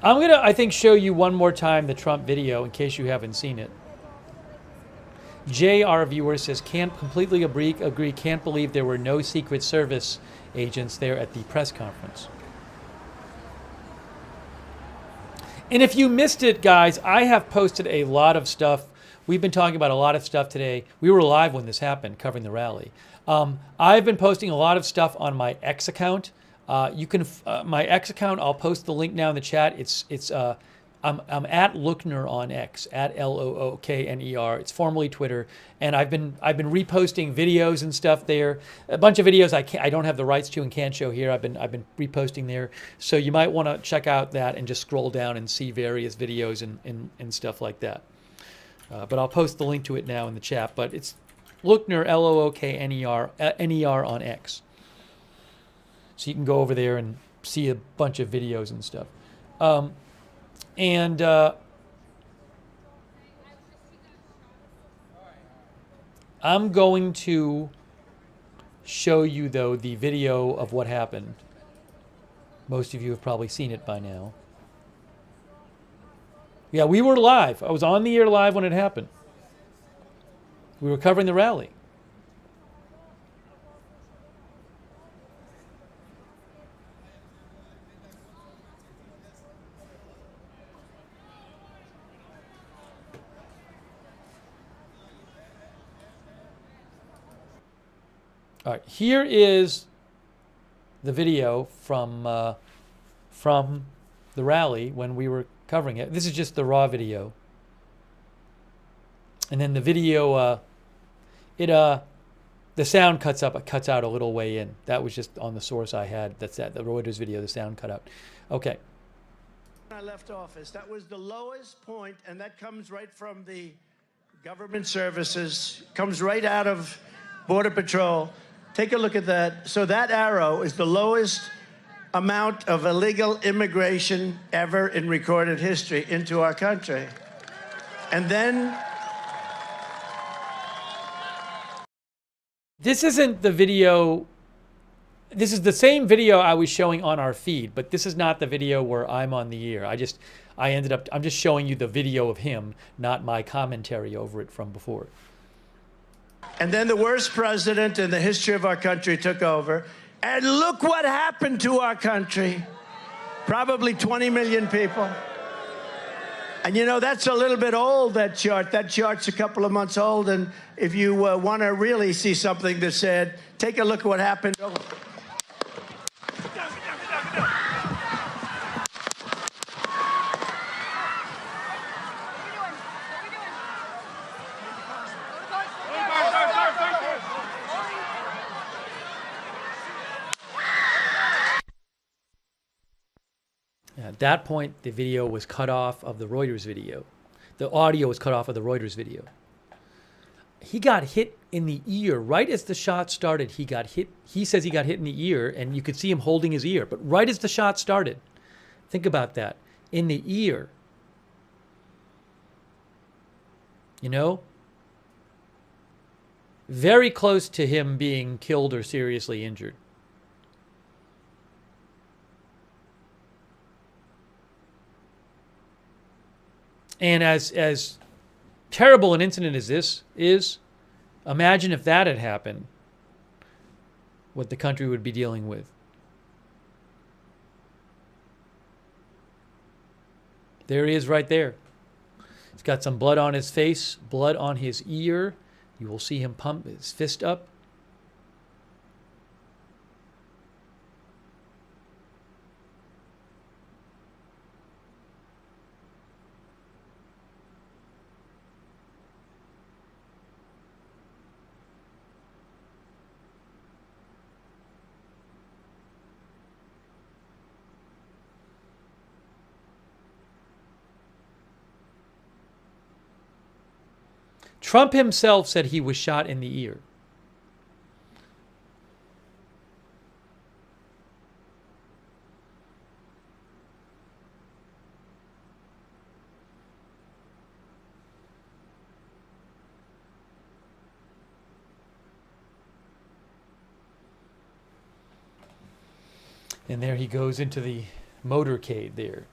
I'm going to, I think, show you one more time the Trump video in case you haven't seen it. Jay, our viewer, says, can't completely agree, can't believe there were no Secret Service agents there at the press conference. And if you missed it, guys, I have posted a lot of stuff. We've been talking about a lot of stuff today. We were live when this happened, covering the rally. I've been posting a lot of stuff on my X account. You can my X account. I'll post the link now in the chat. I'm at Lookner on X, at Lookner. It's formerly Twitter, and I've been reposting videos and stuff there. A bunch of videos I don't have the rights to and can't show here. I've been reposting there, so you might want to check out that and just scroll down and see various videos and stuff like that. But I'll post the link to it now in the chat. But it's Lookner, Lookner on X. So you can go over there and see a bunch of videos and stuff. I'm going to show you, though, the video of what happened. Most of you have probably seen it by now. Yeah, we were live. I was on the air live when it happened. We were covering the rally. All right, here is the video from the rally when we were covering it. This is just the raw video, and then the video, the sound cuts out a little way in. That was just on the source I had. That's the Reuters video. The sound cut out. Okay. When I left office, that was the lowest point, and that comes right from the government services, comes right out of Border Patrol. Take a look at that. So that arrow is the lowest amount of illegal immigration ever in recorded history into our country. And then... This isn't the video. This is the same video I was showing on our feed, but this is not the video where I'm on the air. I'm just showing you the video of him, not my commentary over it from before. And then the worst president in the history of our country took over. And look what happened to our country. Probably 20 million people. And you know, that's a little bit old, that chart. That chart's a couple of months old. And if you want to really see something that's said, take a look at what happened. At that point, the video was cut off of the Reuters video. The audio was cut off of the Reuters video. He got hit in the ear right as the shot started. He got hit. He says he got hit in the ear, and you could see him holding his ear. But right as the shot started, Think about that. In the ear. You know? Very close to him being killed or seriously injured. And as terrible an incident as this is, imagine if that had happened, what the country would be dealing with. There he is right there. He's got some blood on his face, blood on his ear. You will see him pump his fist up. Trump himself said he was shot in the ear. And there he goes into the motorcade there.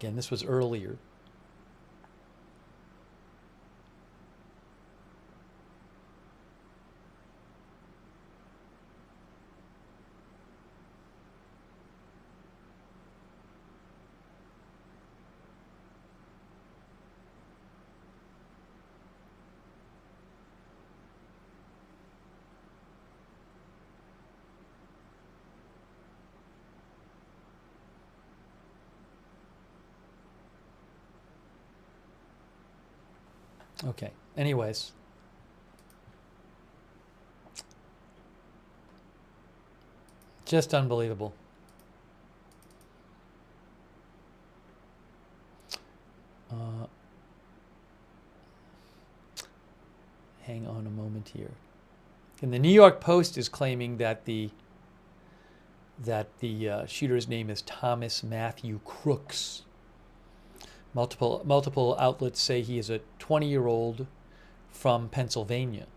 Again, this was earlier. Okay. Anyways. Just unbelievable. Hang on a moment here. And the New York Post is claiming that the shooter's name is Thomas Matthew Crooks. Multiple outlets say he is a 20-year-old from Pennsylvania.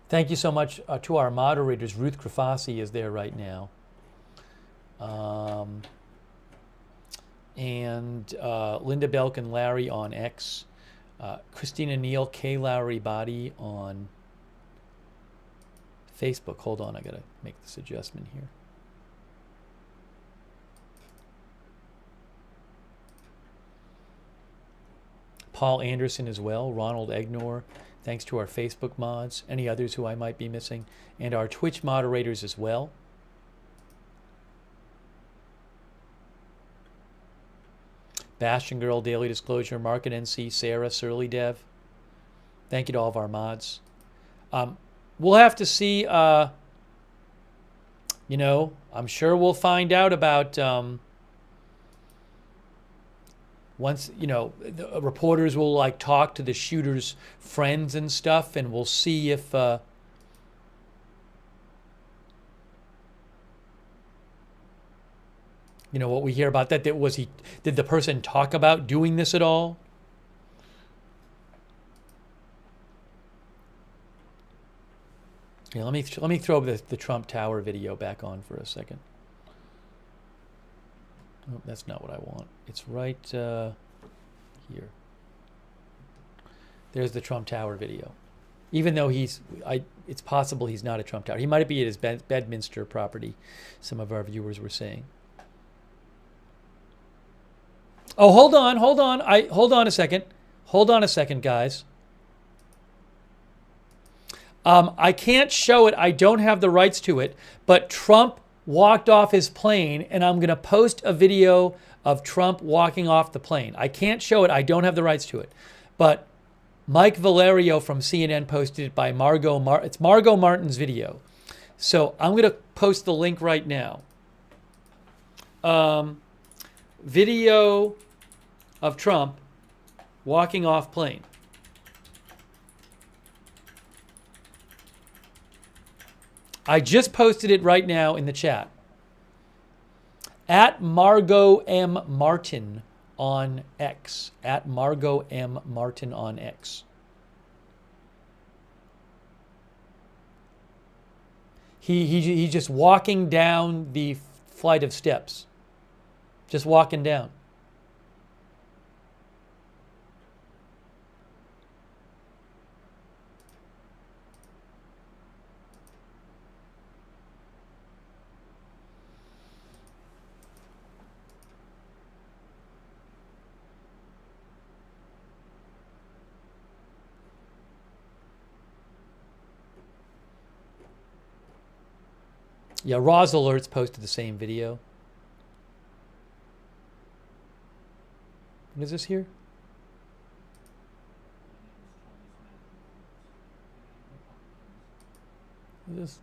Thank you so much to our moderators. Ruth Krafasi is there right now. And Linda Belk and Larry on X. Christina Neal, K. Lowry Body on Facebook. Hold on, I gotta make this adjustment here. Paul Anderson as well, Ronald Egnor. Thanks to our Facebook mods, any others who I might be missing, and our Twitch moderators as well. Bastion Girl, Daily Disclosure, Market NC, Sarah, Surly Dev. Thank you to all of our mods. We'll have to see, I'm sure we'll find out about, once, the reporters will talk to the shooter's friends and stuff, and we'll see if, what we hear about that. Did the person talk about doing this at all? Yeah, let me throw the Trump Tower video back on for a second. Oh, that's not what I want. It's right here. There's the Trump Tower video. Even though it's possible he's not at Trump Tower. He might be at his Bedminster property, some of our viewers were saying. Oh, hold on. Hold on a second. Hold on a second, guys. I can't show it. I don't have the rights to it. But Trump walked off his plane, and I'm going to post a video of Trump walking off the plane. I can't show it. I don't have the rights to it. But Mike Valerio from CNN posted it by it's Margot Martin's video. So I'm going to post the link right now. Video of Trump walking off plane. I just posted it right now in the chat. At Margot M. Martin on X. At Margot M. Martin on X. He's just walking down the flight of steps. Just walking down. Yeah, Roz Alerts posted the same video. What is this here? What is this?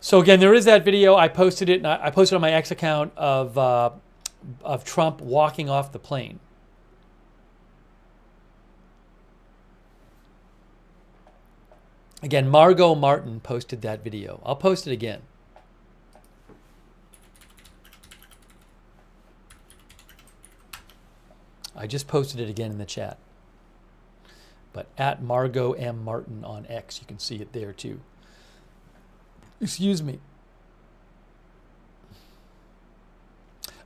So again, there is that video. I posted it. And I posted on my X account of Trump walking off the plane. Again, Margot Martin posted that video. I'll post it again. I just posted it again in the chat. But at Margot M. Martin on X, you can see it there too. Excuse me.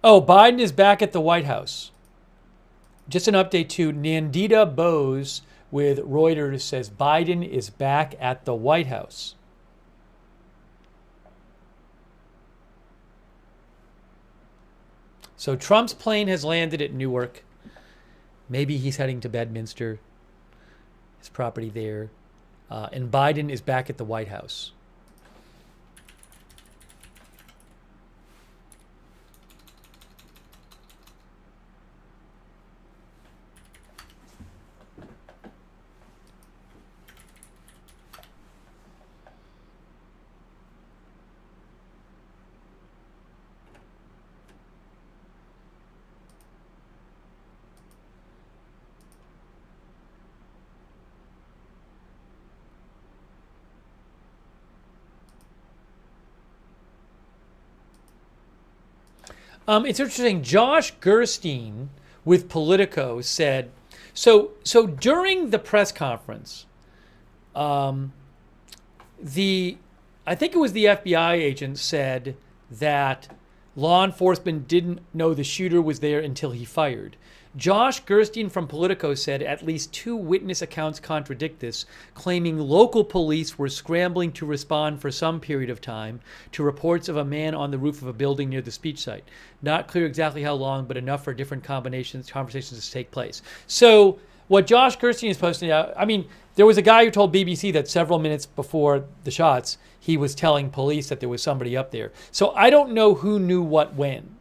Oh, Biden is back at the White House. Just an update to Nandita Bose with Reuters says Biden is back at the White House. So Trump's plane has landed at Newark. Maybe he's heading to Bedminster, his property there. And Biden is back at the White House. It's interesting. Josh Gerstein with Politico said, so during the press conference, I think it was the FBI agent said that law enforcement didn't know the shooter was there until he fired. Josh Gerstein from Politico said at least 2 witness accounts contradict this, claiming local police were scrambling to respond for some period of time to reports of a man on the roof of a building near the speech site. Not clear exactly how long, but enough for different conversations to take place. So what Josh Gerstein is posting out, I mean, there was a guy who told BBC that several minutes before the shots, he was telling police that there was somebody up there. So I don't know who knew what when.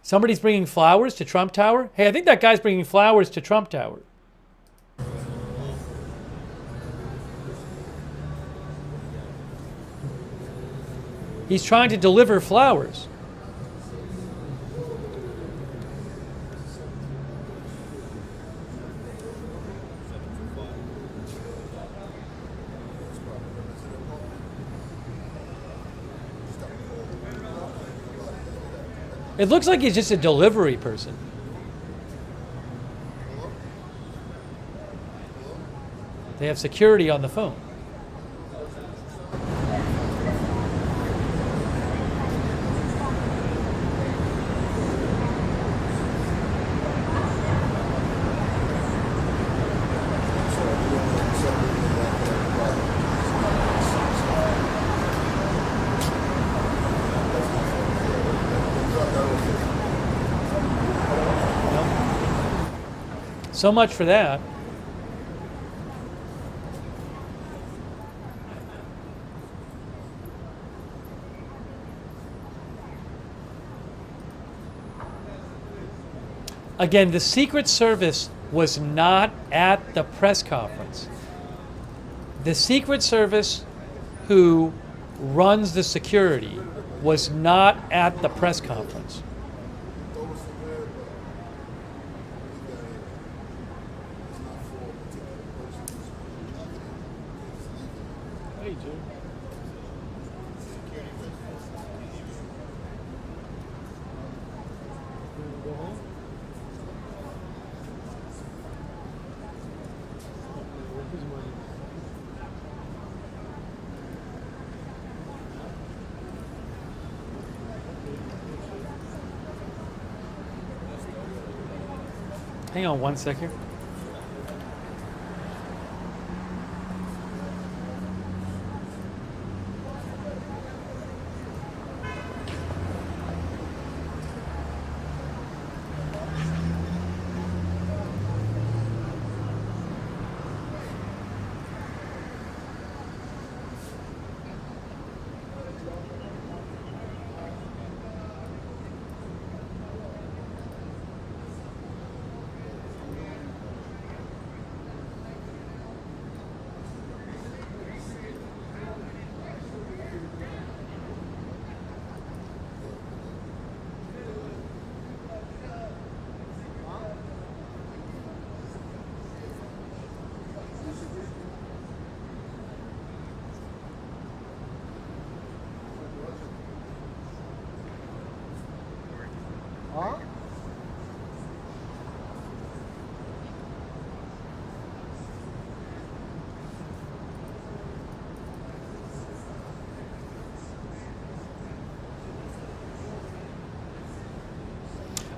Somebody's bringing flowers to Trump Tower? Hey, I think that guy's bringing flowers to Trump Tower. He's trying to deliver flowers. It looks like he's just a delivery person. They have security on the phone. So much for that. Again, the Secret Service was not at the press conference. The Secret Service, who runs the security, was not at the press conference. Hang on one second.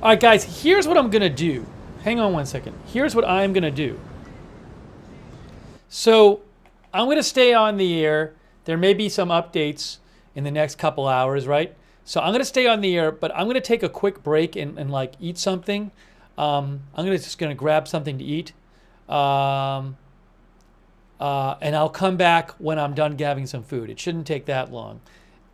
All right, guys, here's what I'm going to do. Hang on one second. Here's what I'm going to do. So I'm going to stay on the air. There may be some updates in the next couple hours, right? So I'm going to stay on the air, but I'm going to take a quick break and like eat something. I'm just going to grab something to eat. And I'll come back when I'm done having some food. It shouldn't take that long.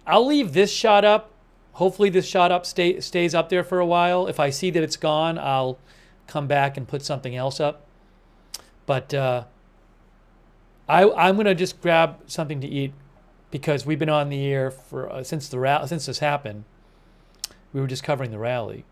I'll leave this shot up. Hopefully this shot up stays up there for a while. If I see that it's gone, I'll come back and put something else up. But I'm going to just grab something to eat because we've been on the air for since this happened. We were just covering the rally.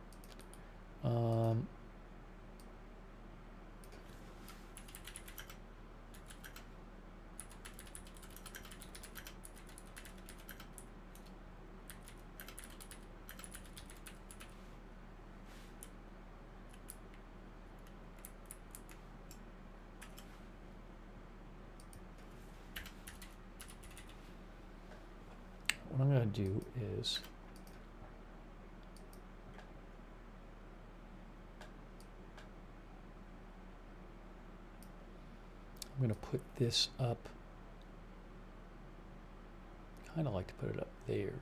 What I'm going to do is I'm going to put this up. Kind of like to put it up there.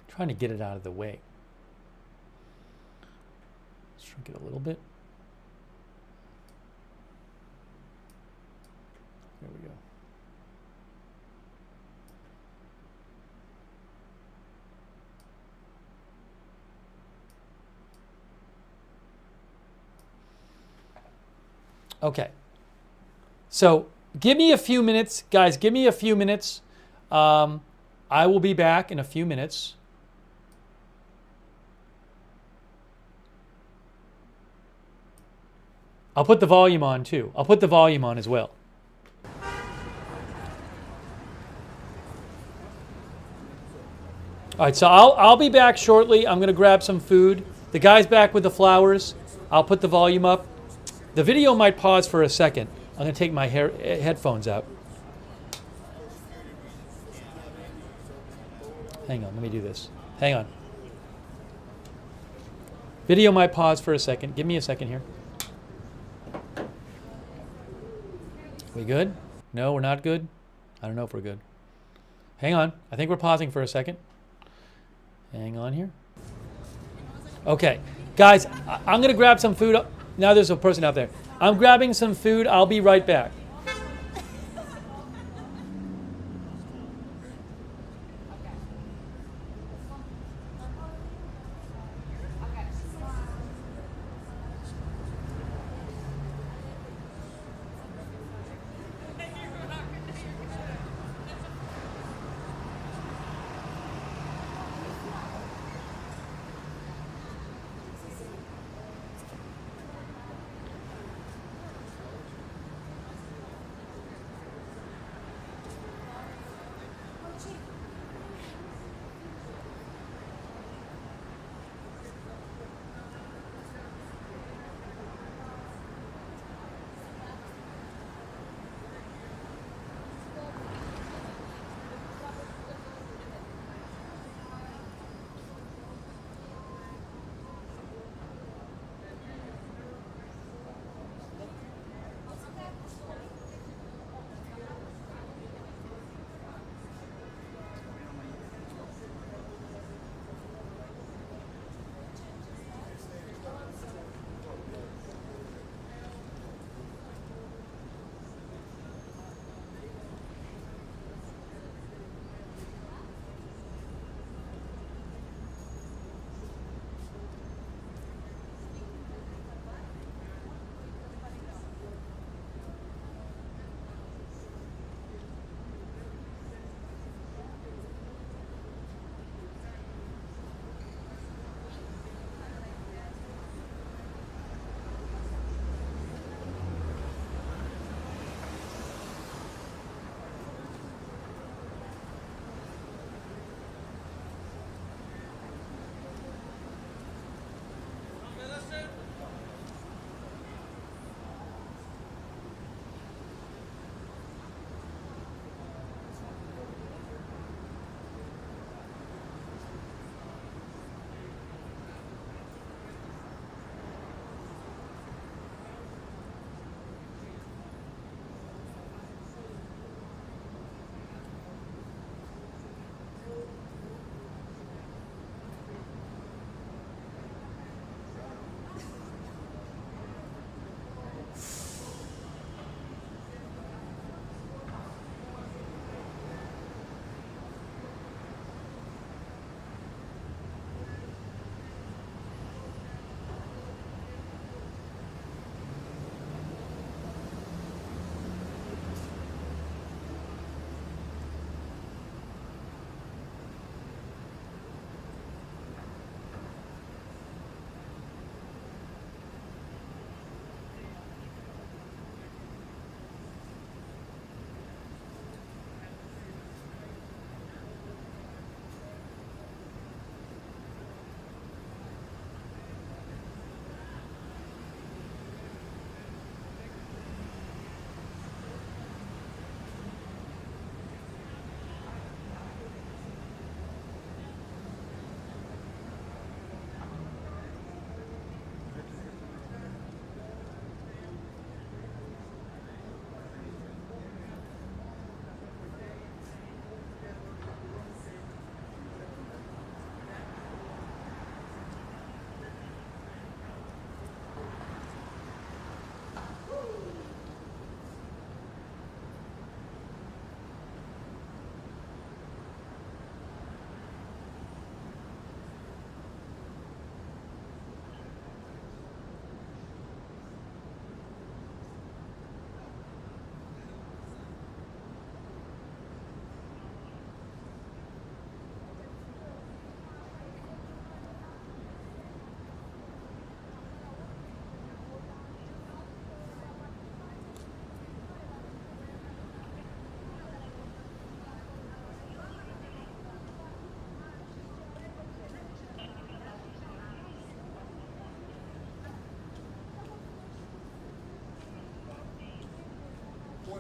Trying to get it out of the way. Shrink it a little bit. There we go. Okay. So give me a few minutes, guys. Give me a few minutes. I will be back in a few minutes. I'll put the volume on too. I'll put the volume on as well. All right, so I'll be back shortly. I'm going to grab some food. The guy's back with the flowers. I'll put the volume up. The video might pause for a second. I'm going to take my headphones out. Hang on, let me do this. Hang on. Video might pause for a second. Give me a second here. We good? No, we're not good? I don't know if we're good. Hang on. I think we're pausing for a second. Hang on here. Okay. Guys, I'm going to grab some food. Now there's a person out there. I'm grabbing some food. I'll be right back.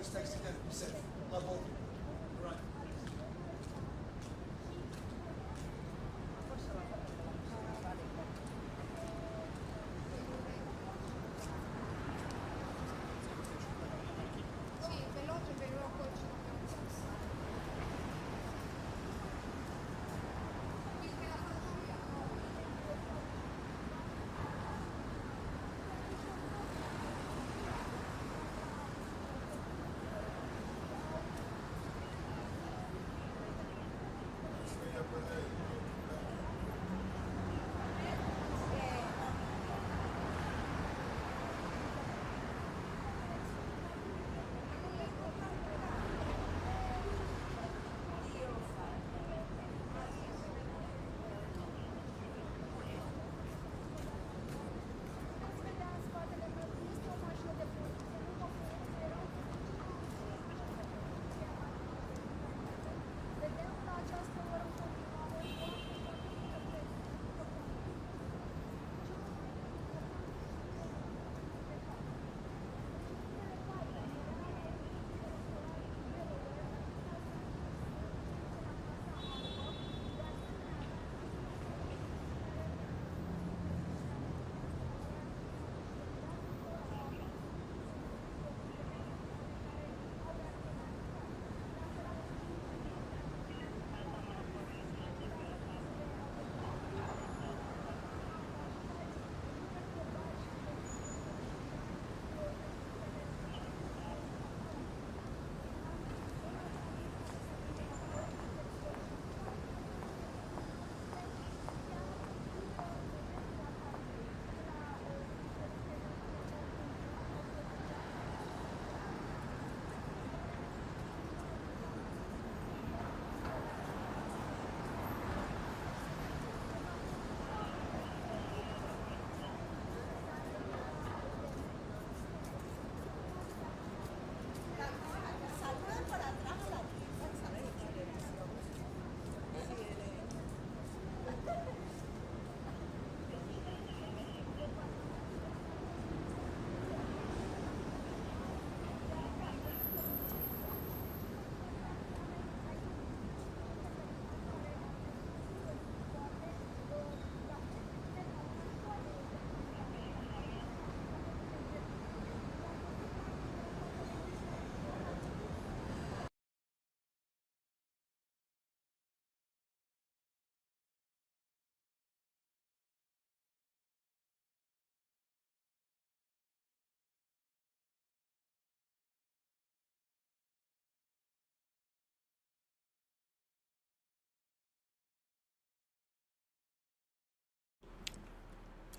always text together. Be safe. Love both of you. All right.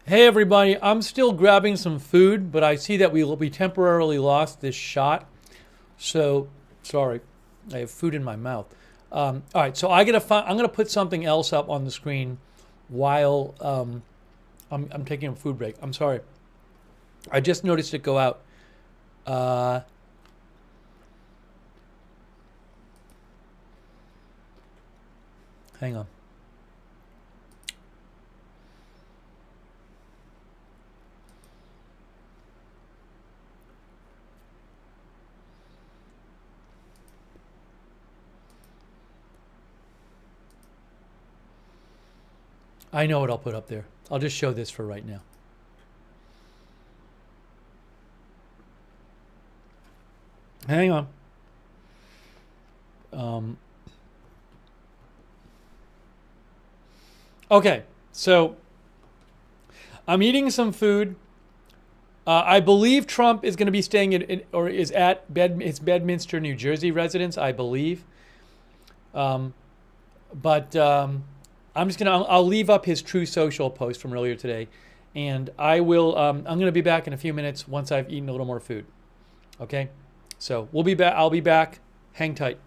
Hey everybody, I'm still grabbing some food, but I see that we temporarily lost this shot. So, sorry, I have food in my mouth. All right, so I'm gonna put something else up on the screen while I'm taking a food break. I'm sorry, I just noticed it go out. Hang on. I know what I'll put up there. I'll just show this for right now. Hang on. Okay, so I'm eating some food. I believe Trump is going to be staying or is at his Bedminster, New Jersey residence, I believe. I'm just I'll leave up his True Social post from earlier today, and I'm going to be back in a few minutes once I've eaten a little more food. Okay, so we'll be back. I'll be back. Hang tight.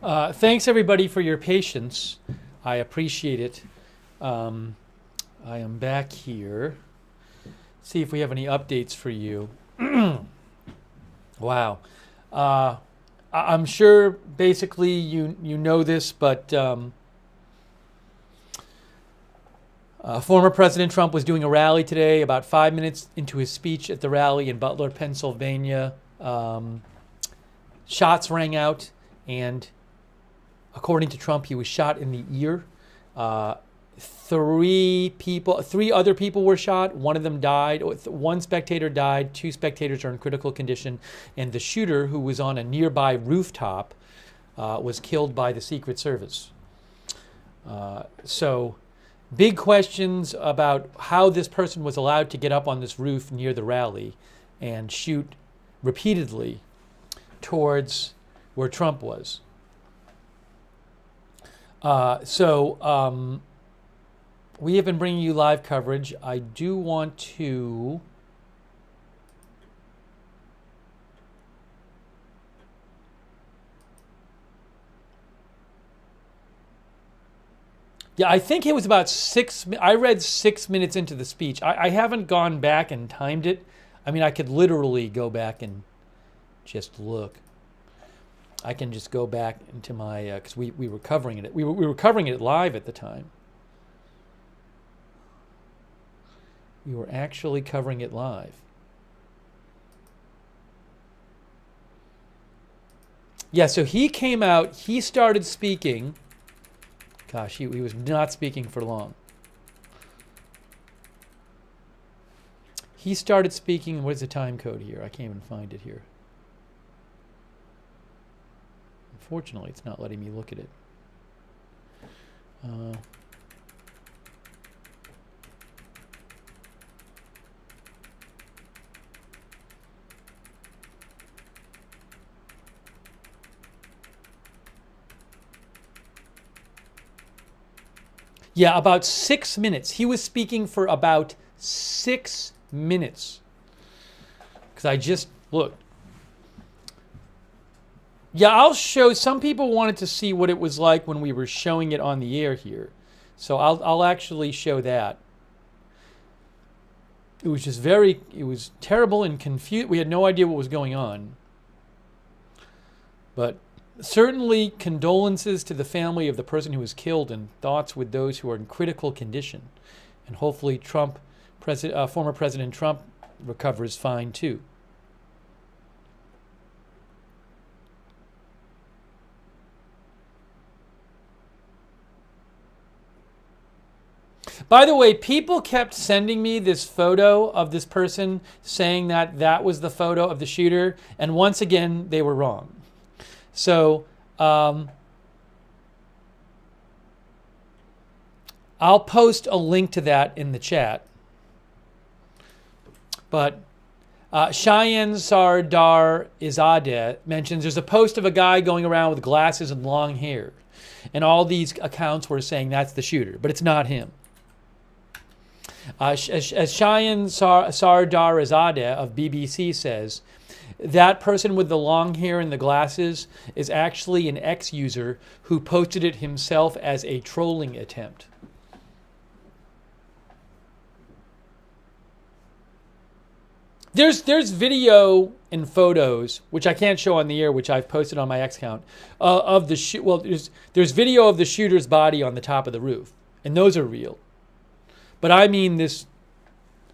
Thanks everybody for your patience. I appreciate it. I am back here. See if we have any updates for you. Wow. I'm sure basically you know this, but former President Trump was doing a rally today. About 5 minutes into his speech at the rally in Butler, Pennsylvania, shots rang out, and according to Trump, he was shot in the ear. Three other people were shot. One of them died. One spectator died. 2 spectators are in critical condition. And the shooter, who was on a nearby rooftop, was killed by the Secret Service. So big questions about how this person was allowed to get up on this roof near the rally and shoot repeatedly towards where Trump was. We have been bringing you live coverage. I do want to I think it was about I read 6 minutes into the speech. I haven't gone back and timed it. I mean, I could literally go back and just look. I can just go back into my, because we were covering it. We were covering it live at the time. We were actually covering it live. Yeah, so he came out, he started speaking. Gosh, he was not speaking for long. He started speaking, what is the time code here? I can't even find it here. Unfortunately, it's not letting me look at it. Yeah, about 6 minutes. He was speaking for about 6 minutes. Because I just looked. Yeah, I'll show. Some people wanted to see what it was like when we were showing it on the air here. So I'll actually show that. It was just it was terrible and confused. We had no idea what was going on. But certainly condolences to the family of the person who was killed and thoughts with those who are in critical condition. And hopefully former President Trump recovers fine too. By the way, people kept sending me this photo of this person saying that that was the photo of the shooter. And once again, they were wrong. So I'll post a link to that in the chat. But Cheyenne Sardar Izadeh mentions there's a post of a guy going around with glasses and long hair. And all these accounts were saying that's the shooter, but it's not him. As Cheyenne Sardar Izadeh of BBC says, that person with the long hair and the glasses is actually an ex-user who posted it himself as a trolling attempt. There's video and photos, which I can't show on the air, which I've posted on my X account, of the there's video of the shooter's body on the top of the roof, and those are real. But I mean this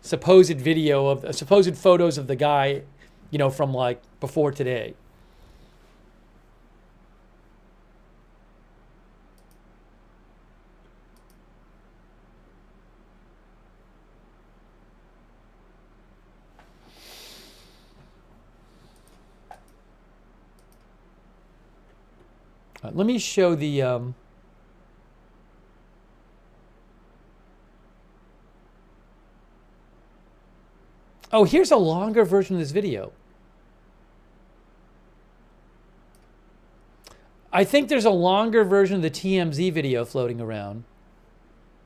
supposed video of supposed photos of the guy, you know, from like before today. Let me show the oh, here's a longer version of this video. I think there's a longer version of the TMZ video floating around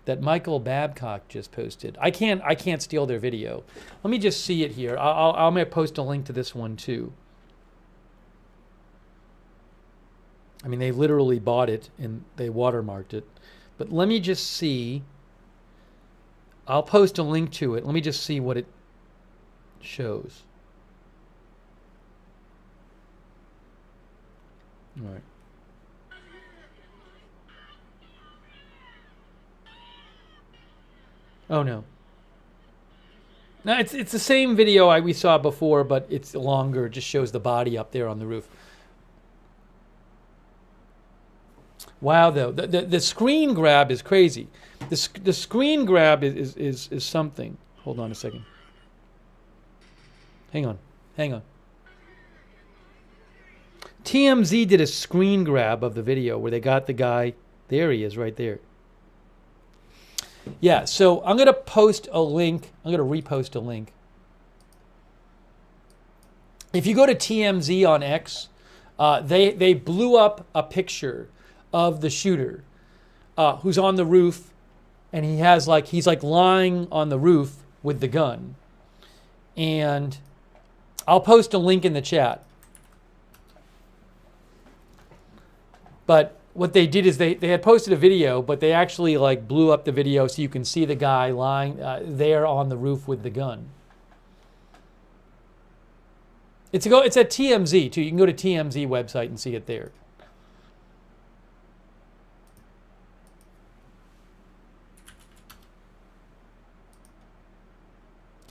that Michael Babcock just posted. I can't steal their video. Let me just see it here. I'm going to post a link to this one too. I mean, they literally bought it and they watermarked it. But let me just see. I'll post a link to it. Let me just see what it shows. All right. Oh no. No, it's the same video we saw before, but it's longer. It just shows the body up there on the roof. Wow, though the screen grab is crazy. The screen grab is something. Hold on a second. Hang on. TMZ did a screen grab of the video where they got the guy. There he is, right there. Yeah, so I'm going to post a link. I'm going to repost a link. If you go to TMZ on X, they blew up a picture of the shooter who's on the roof, and he's like lying on the roof with the gun. And I'll post a link in the chat. But what they did is they had posted a video, but they actually like blew up the video so you can see the guy lying there on the roof with the gun. It's at TMZ too. You can go to TMZ website and see it there.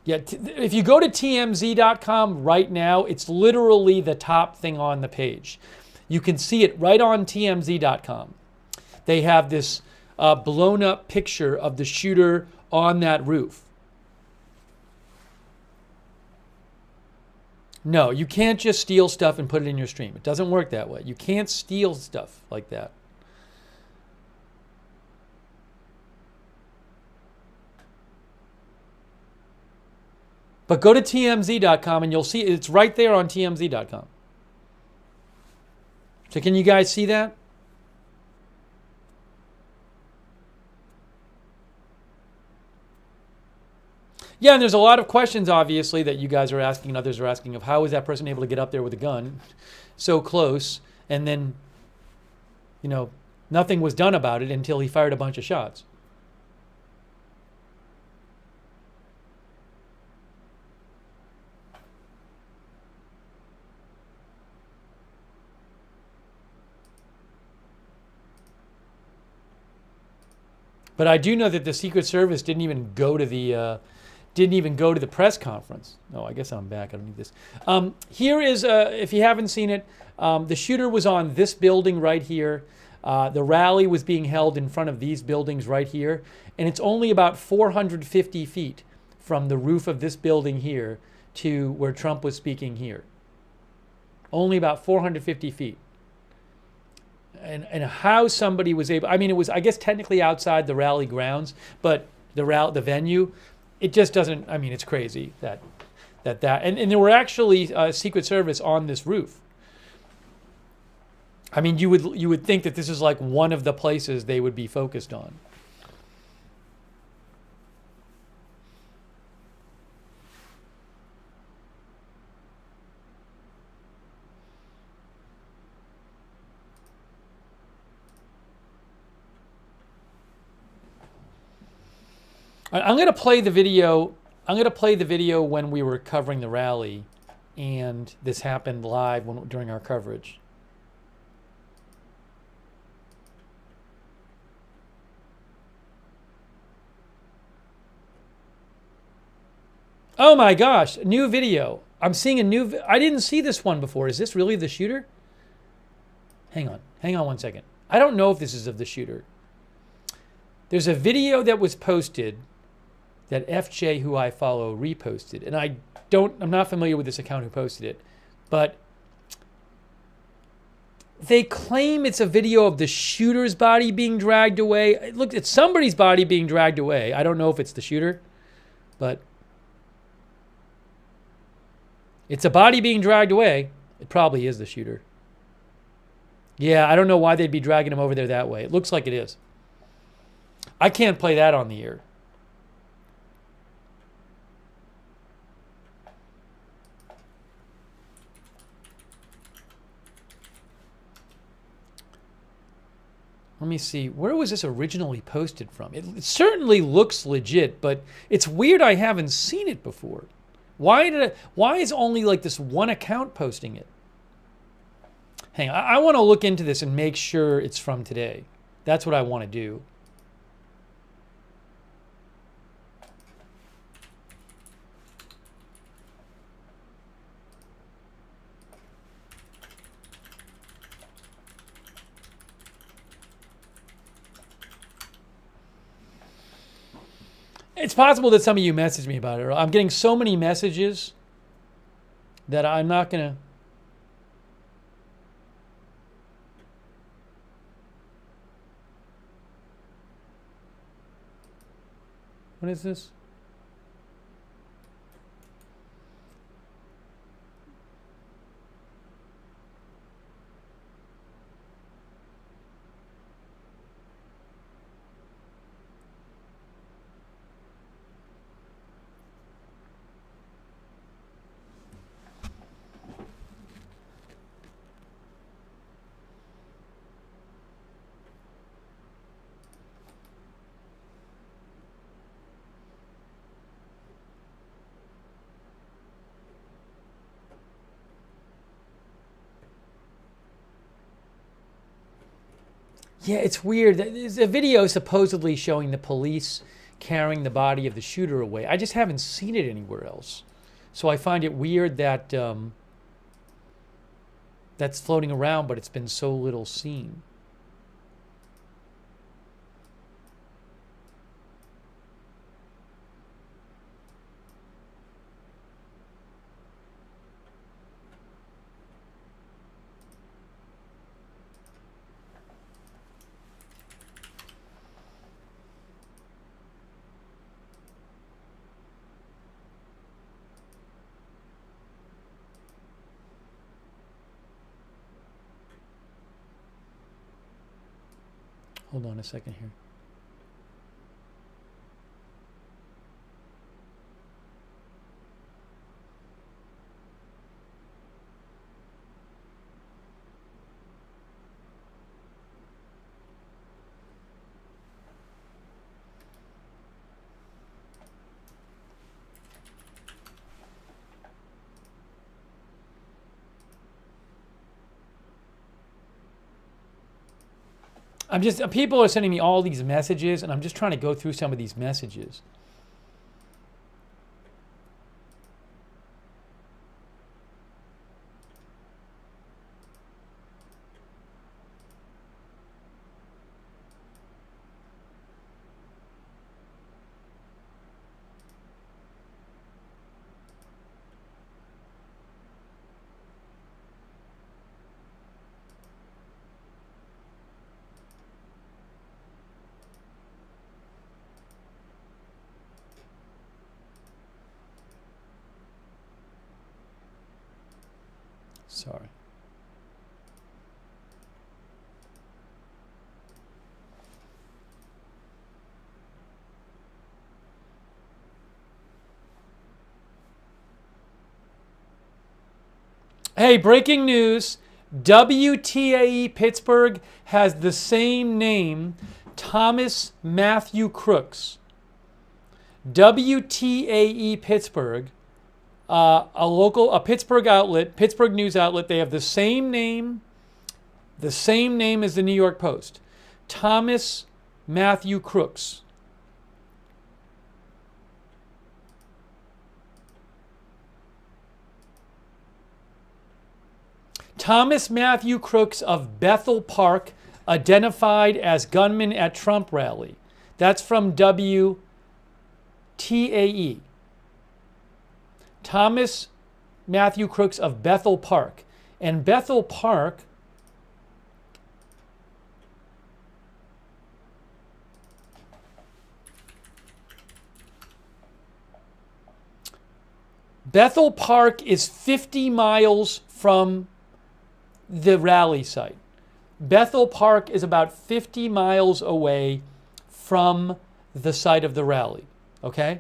Yeah, if you go to TMZ.com right now, it's literally the top thing on the page. You can see it right on TMZ.com. They have this blown up picture of the shooter on that roof. No, you can't just steal stuff and put it in your stream. It doesn't work that way. You can't steal stuff like that. But go to TMZ.com and you'll see it's right there on TMZ.com. So can you guys see that? Yeah, and there's a lot of questions, obviously, that you guys are asking and others are asking of how is that person able to get up there with a gun so close, and then, you know, nothing was done about it until he fired a bunch of shots. But I do know that the Secret Service didn't even go to the press conference. Oh, I guess I'm back. I don't need this. Here is, if you haven't seen it, the shooter was on this building right here. The rally was being held in front of these buildings right here, and it's only about 450 feet from the roof of this building here to where Trump was speaking here. Only about 450 feet. And how somebody was able, I mean, it was, I guess, technically outside the rally grounds, but the venue, it just doesn't, I mean, it's crazy that and there were actually Secret Service on this roof. I mean, you would think that this is like one of the places they would be focused on. I'm going to play the video. I'm going to play the video when we were covering the rally, and this happened live during our coverage. Oh my gosh, new video. I'm seeing a new, I didn't see this one before. Is this really the shooter? Hang on 1 second. I don't know if this is of the shooter. There's a video that was posted that FJ, who I follow, reposted. And I'm not familiar with this account who posted it, but they claim it's a video of the shooter's body being dragged away. Look, it's somebody's body being dragged away. I don't know if it's the shooter, but it's a body being dragged away. It probably is the shooter. Yeah, I don't know why they'd be dragging him over there that way. It looks like it is. I can't play that on the air. Let me see. Where was this originally posted from? It certainly looks legit, but it's weird I haven't seen it before. Why is only like this one account posting it? Hang on. I want to look into this and make sure it's from today. That's what I want to do. It's possible that some of you messaged me about it. I'm getting so many messages that I'm not going to... What is this? Yeah, it's weird. There's a video supposedly showing the police carrying the body of the shooter away. I just haven't seen it anywhere else. So I find it weird that that's floating around, but it's been so little seen. Hold on a second here. People are sending me all these messages, and I'm just trying to go through some of these messages. Sorry. Hey, breaking news. WTAE Pittsburgh has the same name, Thomas Matthew Crooks. WTAE Pittsburgh, a Pittsburgh outlet, Pittsburgh news outlet. They have the same name as the New York Post. Thomas Matthew Crooks. Thomas Matthew Crooks of Bethel Park, identified as gunman at Trump rally. That's from WTAE. Thomas Matthew Crooks of Bethel Park. And Bethel Park is 50 miles from the rally site. Bethel Park is about 50 miles away from the site of the rally. Okay?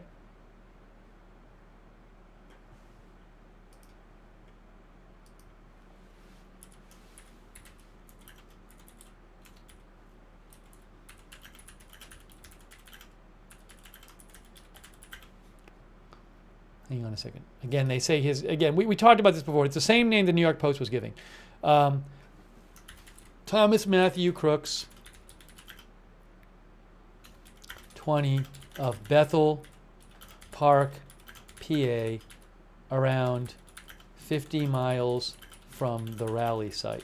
a second. Again, they say again, we talked about this before. It's the same name the New York Post was giving. Thomas Matthew Crooks, 20, of Bethel Park, PA, around 50 miles from the rally site.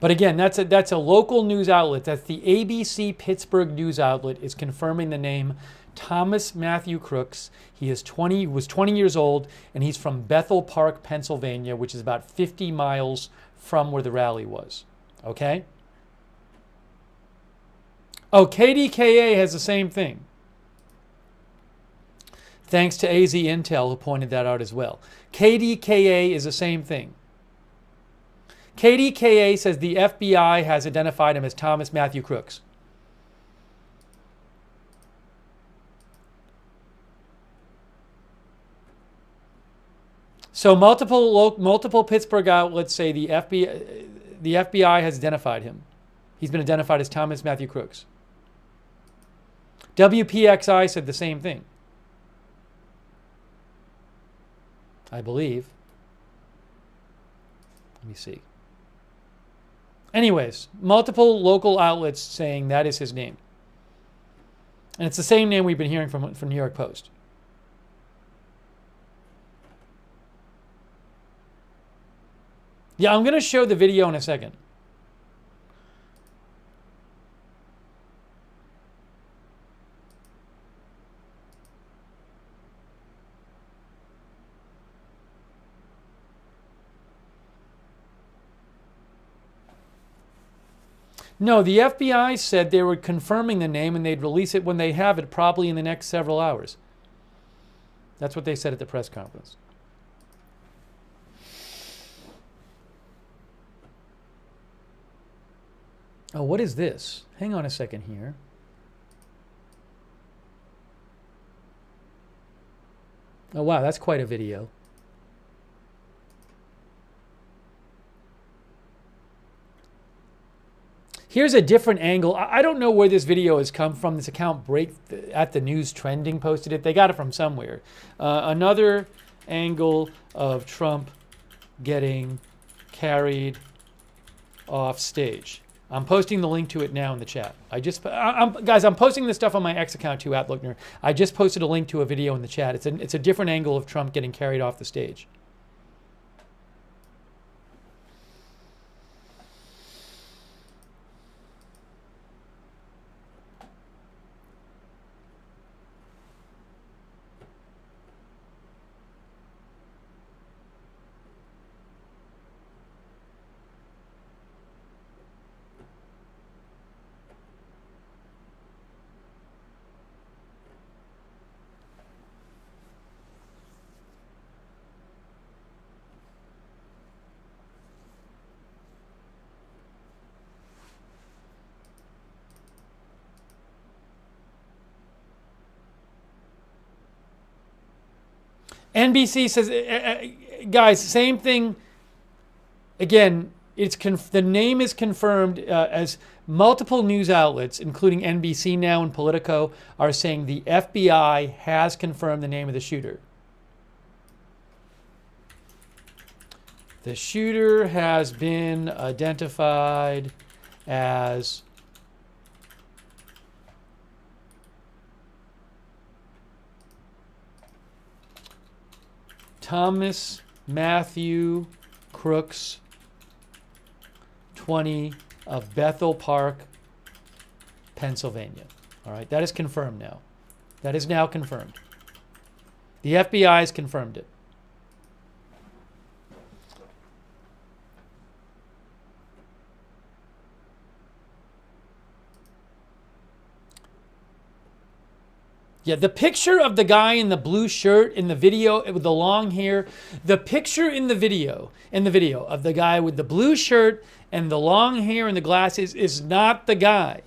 But again, that's a local news outlet. That's the ABC Pittsburgh news outlet is confirming the name Thomas Matthew Crooks. He was 20 years old, and he's from Bethel Park, Pennsylvania, which is about 50 miles from where the rally was. Okay? Oh, KDKA has the same thing. Thanks to AZ Intel, who pointed that out as well. KDKA is the same thing. KDKA says the FBI has identified him as Thomas Matthew Crooks. So multiple Pittsburgh outlets say the FBI has identified him. He's been identified as Thomas Matthew Crooks. WPXI said the same thing, I believe. Let me see. Anyways, multiple local outlets saying that is his name. And it's the same name we've been hearing from New York Post. Yeah, I'm going to show the video in a second. No, the FBI said they were confirming the name and they'd release it when they have it, probably in the next several hours. That's what they said at the press conference. Oh, what is this? Hang on a second here. Oh, wow, that's quite a video. Here's a different angle. I don't know where this video has come from. This account Break at the News Trending posted it. They got it from somewhere. Another angle of Trump getting carried off stage. I'm posting the link to it now in the chat. Guys, I'm posting this stuff on my X account too, @Lookner. I just posted a link to a video in the chat. It's a different angle of Trump getting carried off the stage. NBC says, guys, same thing. Again, the name is confirmed as multiple news outlets, including NBC Now and Politico, are saying the FBI has confirmed the name of the shooter. The shooter has been identified as Thomas Matthew Crooks, 20, of Bethel Park, Pennsylvania. All right, that is confirmed now. That is now confirmed. The FBI has confirmed it. Yeah, the picture of the guy in the blue shirt in the video with the long hair, the picture in the video of the guy with the blue shirt and the long hair and the glasses is not the guy.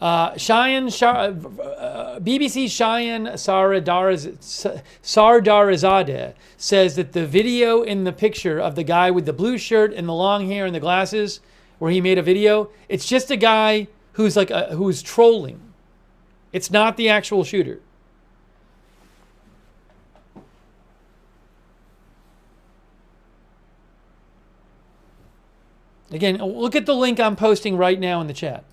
BBC Cheyenne Sardarizadeh says that the video in the picture of the guy with the blue shirt and the long hair and the glasses, where he made a video, it's just a guy who's who's trolling. It's not the actual shooter. Again, look at the link I'm posting right now in the chat.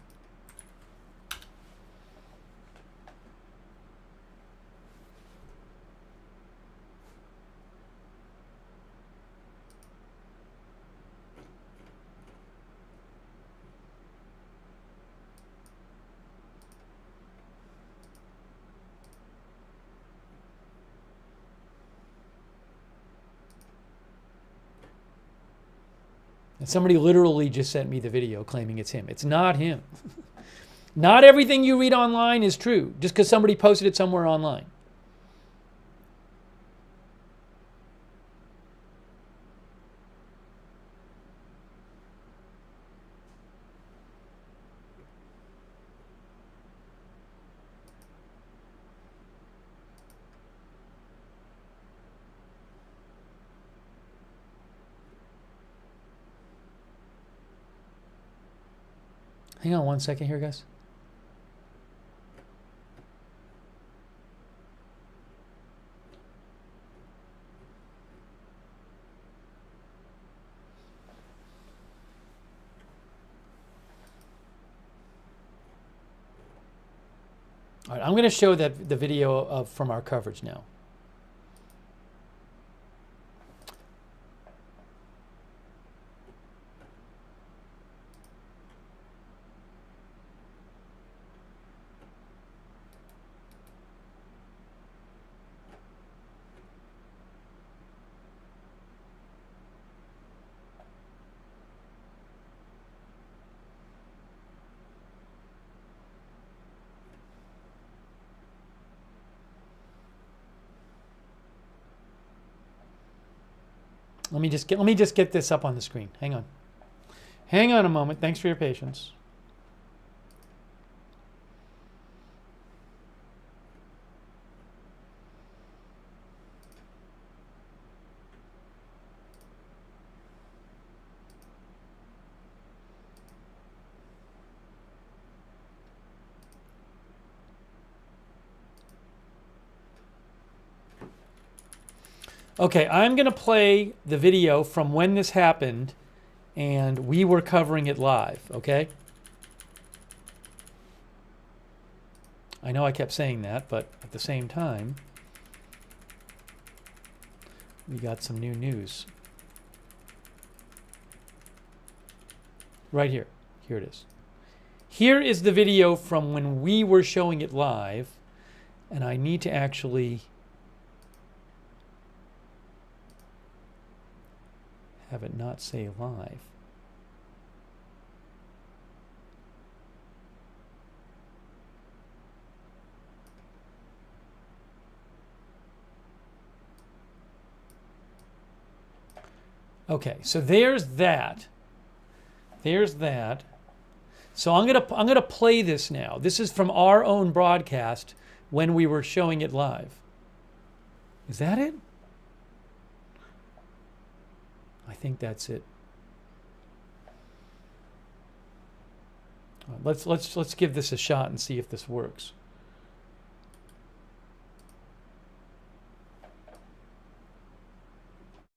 And somebody literally just sent me the video claiming it's him. It's not him. Not everything you read online is true just because somebody posted it somewhere online. Hang on one second here, guys. All right, I'm going to show the video from our coverage now. Let me just get this up on the screen. Hang on. Hang on a moment. Thanks for your patience. Okay, I'm going to play the video from when this happened, and we were covering it live, okay? I know I kept saying that, but at the same time, we got some new news. Right here. Here it is. Here is the video from when we were showing it live, and I need to actually have it not say live. Okay, so there's that. There's that. So I'm gonna play this now. This is from our own broadcast when we were showing it live. Is that it? I think that's it. Let's give this a shot and see if this works.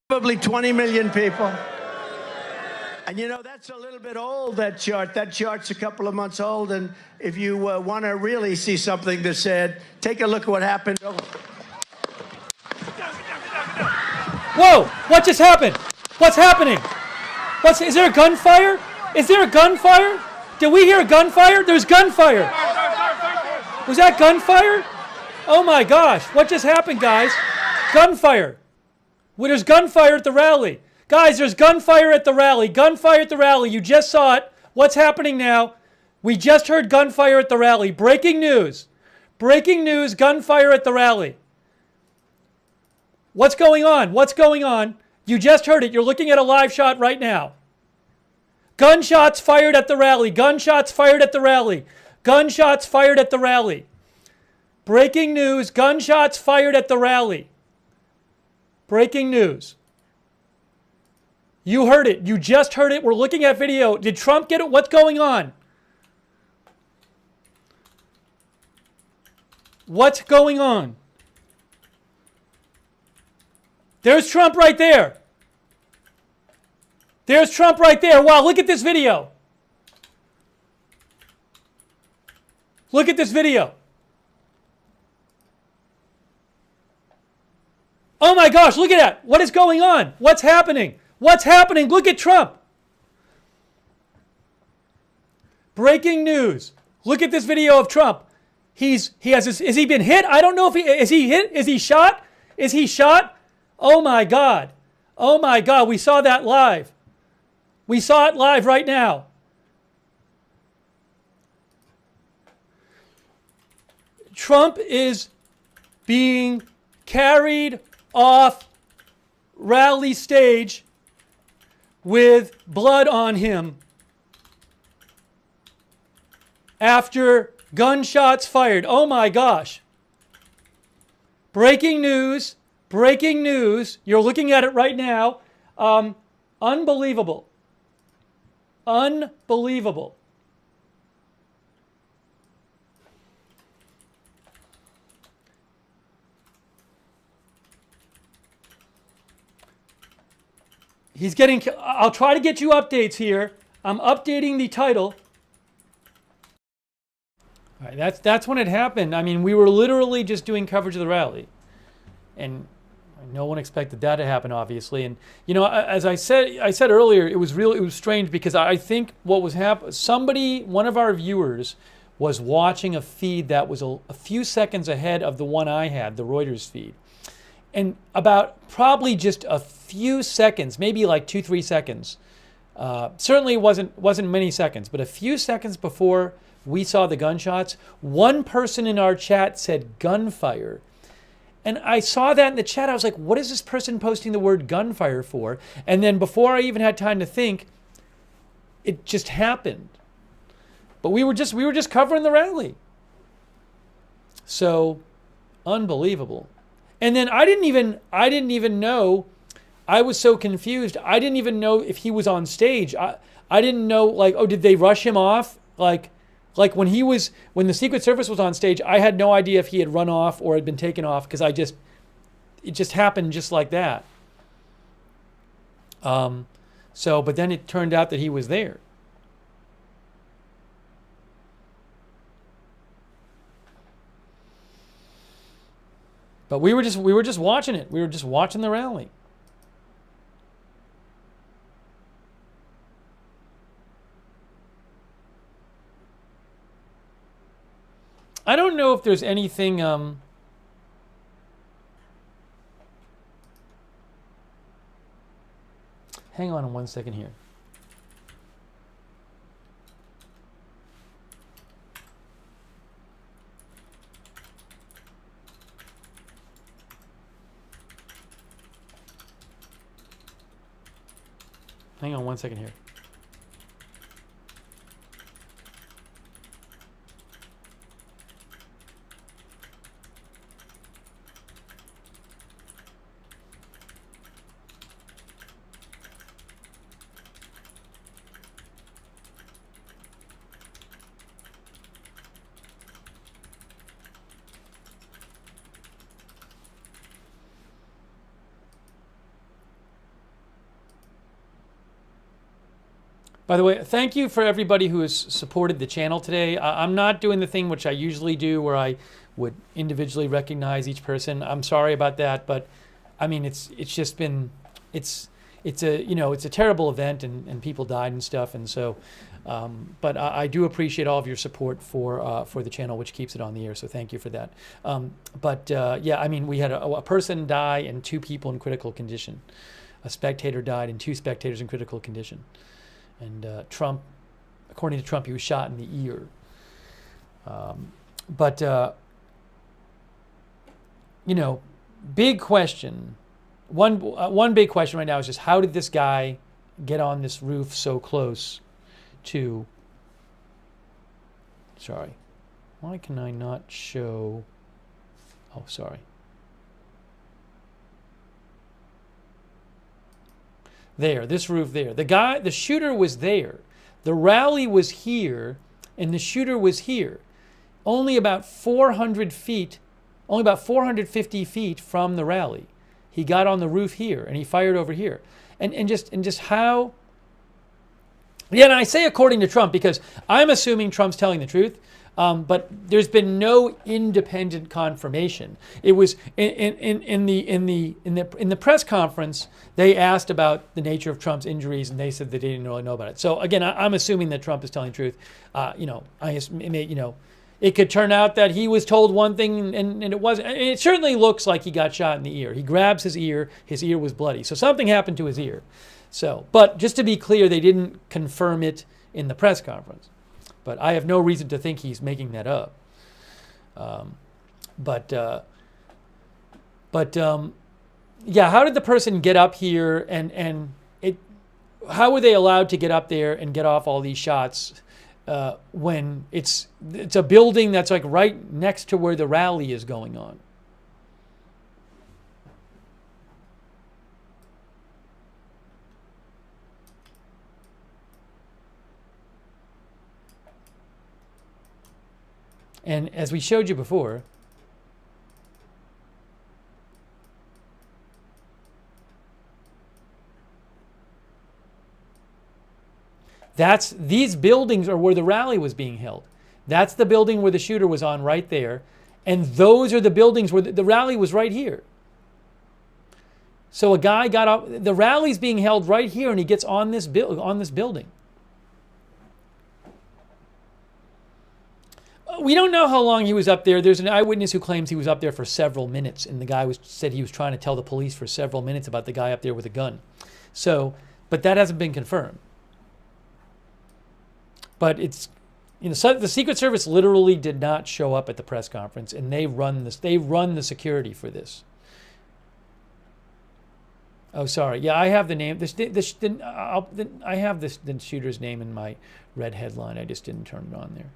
Probably 20 million people. And you know, that's a little bit old, that chart. That chart's a couple of months old. And if you want to really see something that said, take a look at what happened. Whoa! What just happened? What's happening? Is there a gunfire? Is there a gunfire? Did we hear a gunfire? There's gunfire. Was that gunfire? Oh my gosh. What just happened, guys? Gunfire. Well, there's gunfire at the rally. Guys, there's gunfire at the rally. Gunfire at the rally. You just saw it. What's happening now? We just heard gunfire at the rally. Breaking news. Breaking news, gunfire at the rally. What's going on? What's going on? You just heard it. You're looking at a live shot right now. Gunshots fired at the rally. Gunshots fired at the rally. Gunshots fired at the rally. Breaking news, gunshots fired at the rally. Breaking news. You heard it. You just heard it. We're looking at video. Did Trump get it? What's going on? What's going on? There's Trump right there. There's Trump right there. Wow, look at this video. Look at this video. Oh my gosh, look at that. What is going on? What's happening? What's happening? Look at Trump. Breaking news. Look at this video of Trump. Has he been hit? I don't know if is he hit? Is he shot? Is he shot? Oh my God. Oh my God. We saw that live. We saw it live right now. Trump is being carried off rally stage with blood on him after gunshots fired. Oh my gosh. Breaking news. Breaking news. You're looking at it right now. Unbelievable. Unbelievable. He's getting, I'll try to get you updates here. I'm updating the title. All right, that's when it happened. I mean, we were literally just doing coverage of the rally. And no one expected that to happen, obviously. And, you know, as I said earlier, it was strange because I think what was happening, one of our viewers was watching a feed that was a few seconds ahead of the one I had, the Reuters feed. And about probably just a few seconds, maybe like 2-3 seconds, certainly wasn't many seconds, but a few seconds before we saw the gunshots, one person in our chat said gunfire. And I saw that in the chat. I was like, what is this person posting the word gunfire for? And then before I even had time to think, it just happened. But we were just covering the rally. So unbelievable. And then I didn't even know. I was so confused. I didn't even know if he was on stage. I didn't know, like, oh, did they rush him off? Like when the Secret Service was on stage, I had no idea if he had run off or had been taken off because it just happened just like that. But then it turned out that he was there. But we were just watching it. We were just watching the rally. I don't know if there's anything hang on 1 second here. Hang on 1 second here. By the way, thank you for everybody who has supported the channel today. I'm not doing the thing which I usually do where I would individually recognize each person. I'm sorry about that, but I mean, it's just been, it's a terrible event and people died and stuff. And so, but I do appreciate all of your support for the channel, which keeps it on the air. So thank you for that. Yeah, I mean, we had a person die and 2 people in critical condition. A spectator died and 2 spectators in critical condition. And Trump according to Trump, he was shot in the ear. But you know, big question. One big question right now is just how did this guy get on this roof so close to? Sorry, why can I not show? Oh, sorry. There, this roof there. The shooter was there. The rally was here, and the shooter was here. Only about 400 feet, only about 450 feet from the rally. He got on the roof here, and he fired over here. And just how... Yeah, and I say according to Trump because I'm assuming Trump's telling the truth. But there's been no independent confirmation. It was in the press conference they asked about the nature of Trump's injuries, and they said they didn't really know about it. So again, I'm assuming that Trump is telling the truth. It could turn out that he was told one thing and it wasn't. It certainly looks like he got shot in the ear. He grabs his ear was bloody. So something happened to his ear. So, but just to be clear, they didn't confirm it in the press conference. But I have no reason to think he's making that up. Yeah, how did the person get up here and how were they allowed to get up there and get off all these shots when it's a building that's like right next to where the rally is going on? And as we showed you before, these buildings are where the rally was being held. That's the building where the shooter was on right there. And those are the buildings where the rally was right here. So a guy got up, the rally's being held right here and he gets on this building. We don't know how long he was up there. There's an eyewitness who claims he was up there for several minutes, and the guy said he was trying to tell the police for several minutes about the guy up there with a gun. So, but that hasn't been confirmed. But it's, so the Secret Service literally did not show up at the press conference, and they run this. They run the security for this. Oh, sorry. Yeah, I have the name. I have the shooter's name in my red headline. I just didn't turn it on there.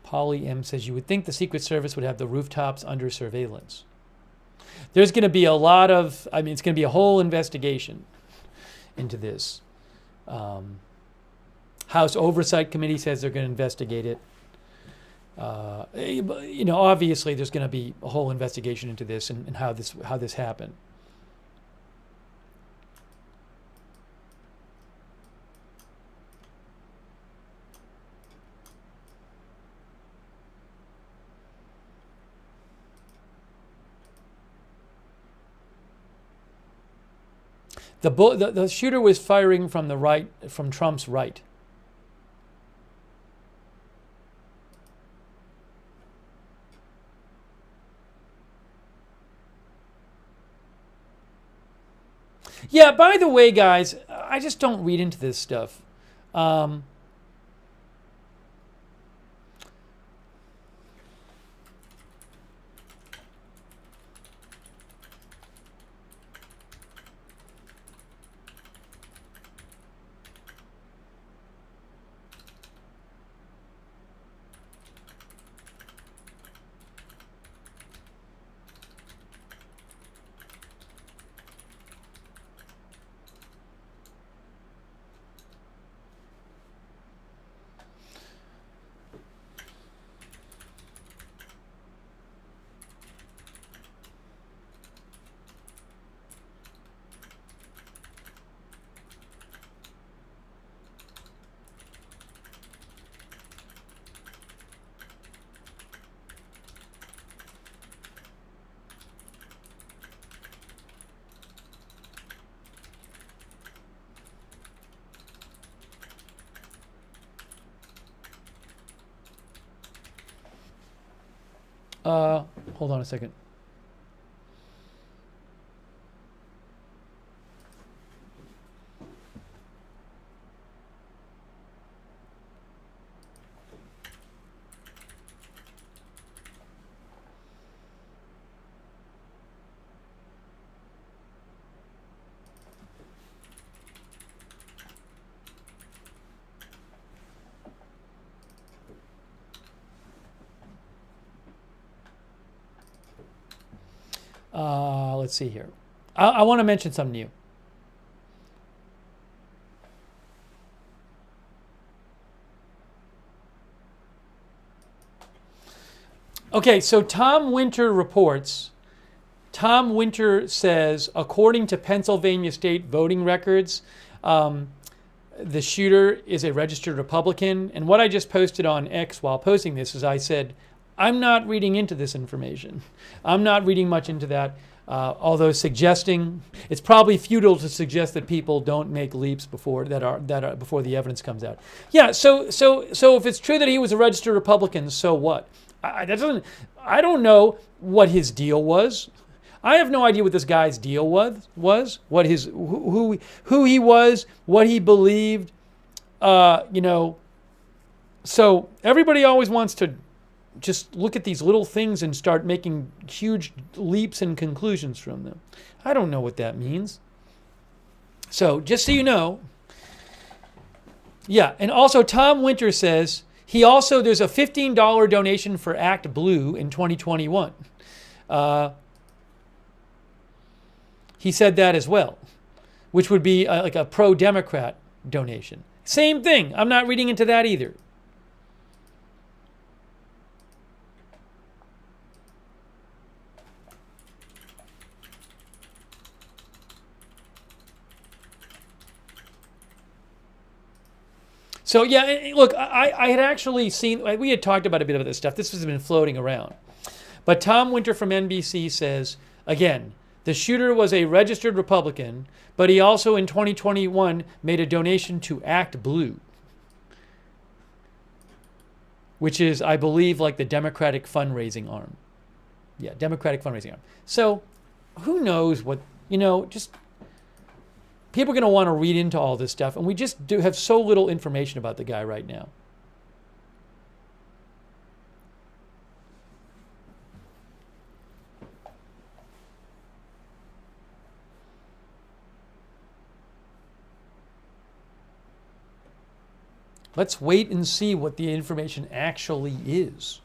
Polly M says, you would think the Secret Service would have the rooftops under surveillance. There's going to be a lot of, it's going to be a whole investigation into this. House Oversight Committee says they're going to investigate it. Obviously there's going to be a whole investigation into this and how this happened. The shooter was firing from the right, from Trump's right. Yeah, by the way, guys, I just don't read into this stuff. Hold on a second. Let's see here. I want to mention something new. Okay, so Tom Winter reports. Tom Winter says, according to Pennsylvania state voting records, the shooter is a registered Republican. And what I just posted on X while posting this is I said, I'm not reading into this information. I'm not reading much into that. Although suggesting it's probably futile to suggest that people don't make leaps before before the evidence comes out. Yeah. So if it's true that he was a registered Republican, so what? I don't know what his deal was. I have no idea what this guy's deal was. What his who he was, what he believed. So everybody always wants to just look at these little things and start making huge leaps and conclusions from them. I don't know what that means. So just so you know. Yeah, and also Tom Winter says there's a $15 donation for Act Blue in 2021. He said that as well, which would be like a pro-Democrat donation. Same thing. I'm not reading into that either. So yeah, look, I had actually seen, we had talked about a bit of this stuff. This has been floating around. But Tom Winter from NBC says, again, the shooter was a registered Republican, but he also in 2021 made a donation to Act Blue, which is, I believe, like the Democratic fundraising arm. Yeah, Democratic fundraising arm. So who knows what, just people are going to want to read into all this stuff, and we just do have so little information about the guy right now. Let's wait and see what the information actually is.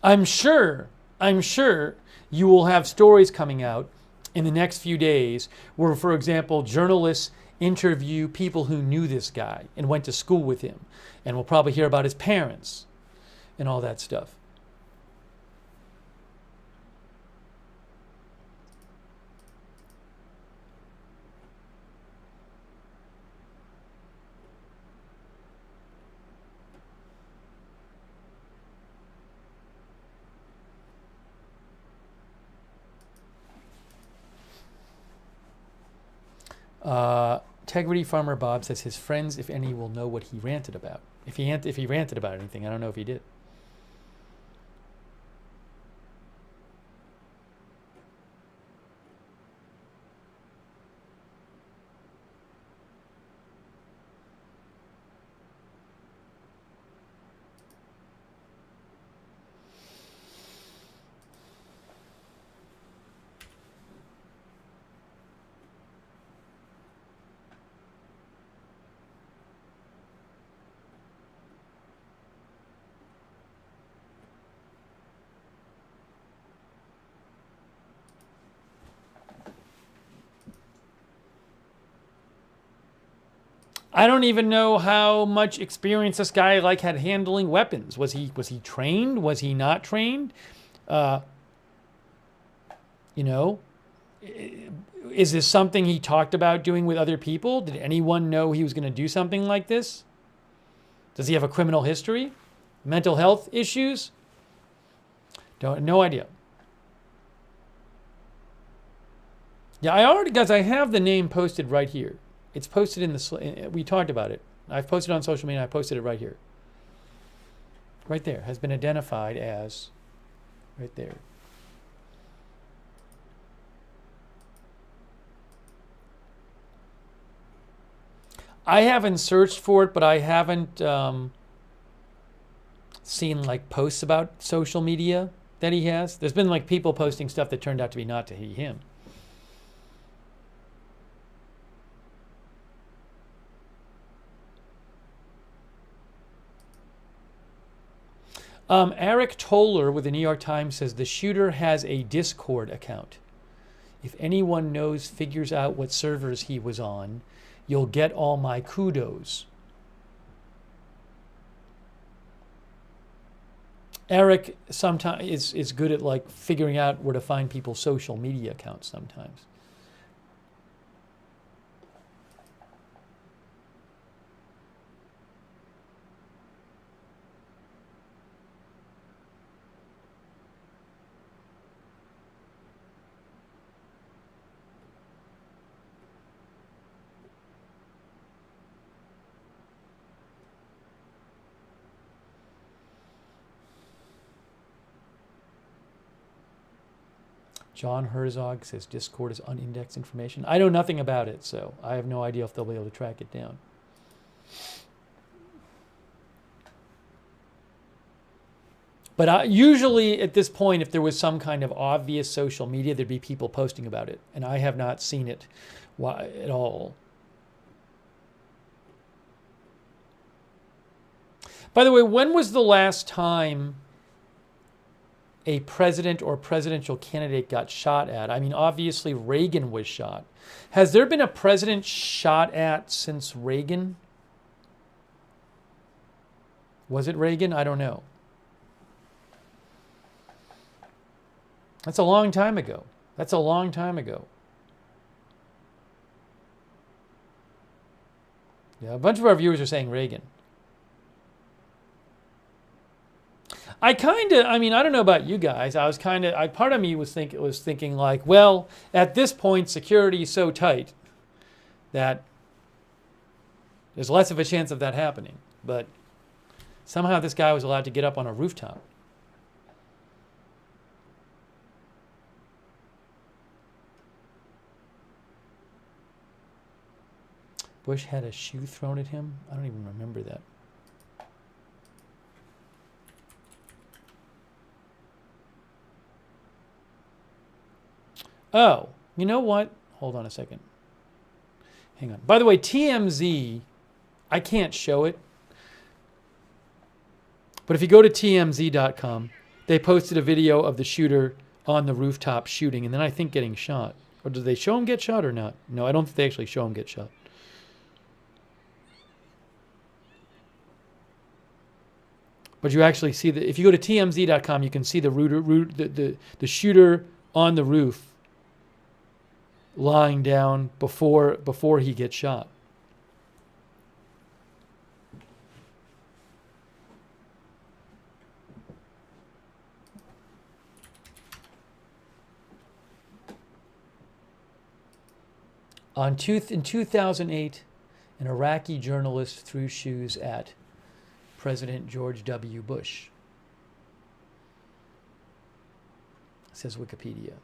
I'm sure you will have stories coming out in the next few days where, for example, journalists interview people who knew this guy and went to school with him. And we'll probably hear about his parents and all that stuff. Integrity Farmer Bob says his friends, if any, will know what he ranted about. If he ranted about anything, I don't know if he did. I don't even know how much experience this guy had handling weapons. Was he trained? Was he not trained? Is this something he talked about doing with other people? Did anyone know he was going to do something like this? Does he have a criminal history? Mental health issues? No idea. Yeah, I have the name posted right here. It's posted in the, we talked about it. I've posted it on social media, I posted it right here. Right there, has been identified as, right there. I haven't searched for it, but I haven't seen like posts about social media that he has. There's been like people posting stuff that turned out to be not to be him. Eric Toller with the New York Times says the shooter has a Discord account. If anyone figures out what servers he was on, you'll get all my kudos. Eric sometimes is good at like figuring out where to find people's social media accounts sometimes. John Herzog says Discord is unindexed information. I know nothing about it, so I have no idea if they'll be able to track it down. But usually at this point, if there was some kind of obvious social media, there'd be people posting about it. And I have not seen it at all. By the way, when was the last time a president or presidential candidate got shot at? I mean, obviously Reagan was shot. Has there been a president shot at since Reagan? Was it Reagan? I don't know. That's a long time ago. That's a long time ago. Yeah, a bunch of our viewers are saying Reagan. I don't know about you guys. Part of me was thinking like, well, at this point, security is so tight that there's less of a chance of that happening. But somehow this guy was allowed to get up on a rooftop. Bush had a shoe thrown at him? I don't even remember that. Oh, you know what? Hold on a second. Hang on. By the way, TMZ, I can't show it. But if you go to TMZ.com, they posted a video of the shooter on the rooftop shooting and then I think getting shot. Or did they show him get shot or not? No, I don't think they actually show him get shot. But you actually see if you go to TMZ.com, you can see the shooter on the roof lying down before he gets shot. In 2008, an Iraqi journalist threw shoes at President George W. Bush, says Wikipedia.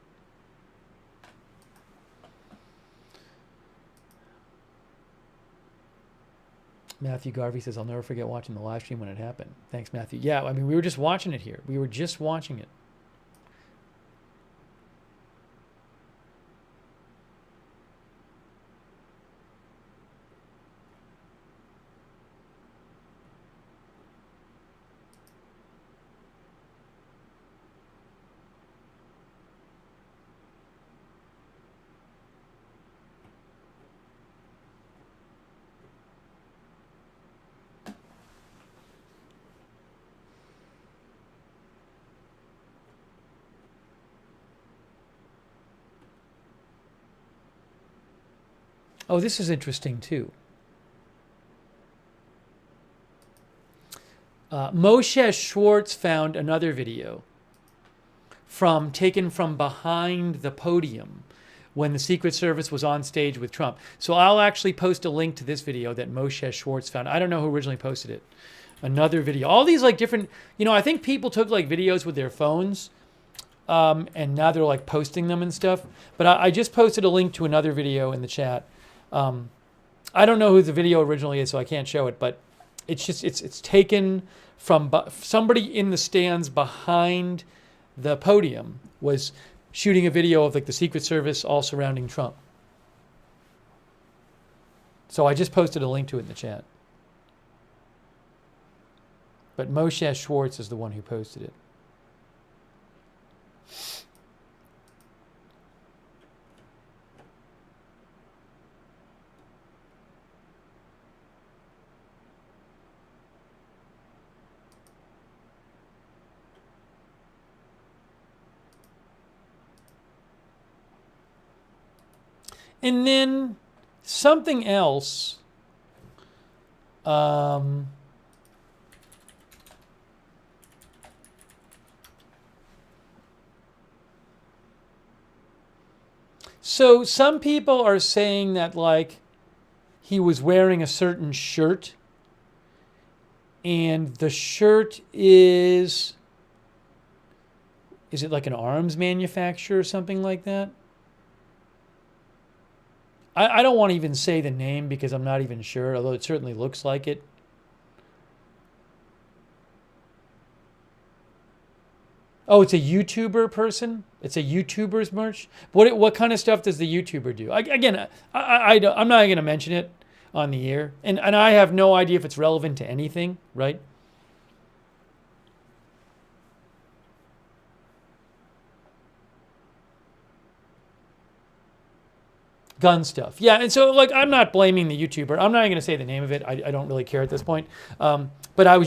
Matthew Garvey says, I'll never forget watching the live stream when it happened. Thanks, Matthew. Yeah, I mean, we were just watching it here. We were just watching it. Oh, this is interesting too. Moshe Schwartz found another video taken from behind the podium when the Secret Service was on stage with Trump. So I'll actually post a link to this video that Moshe Schwartz found. I don't know who originally posted it. Another video. All these like different, I think people took like videos with their phones and now they're like posting them and stuff. But I just posted a link to another video in the chat. I don't know who the video originally is, so I can't show it, but it's taken from somebody in the stands behind the podium was shooting a video of like the Secret Service all surrounding Trump. So I just posted a link to it in the chat. But Moshe Schwartz is the one who posted it. And then something else. So some people are saying that like he was wearing a certain shirt, and the shirt is it like an arms manufacturer or something like that? I don't want to even say the name because I'm not even sure, although it certainly looks like it. Oh, it's a YouTuber person? It's a YouTuber's merch? What kind of stuff does the YouTuber do? Again, I'm not going to mention it on the air. And I have no idea if it's relevant to anything, right? Gun stuff. Yeah, and so like I'm not blaming the YouTuber. I'm not even going to say the name of it. I don't really care at this point. But I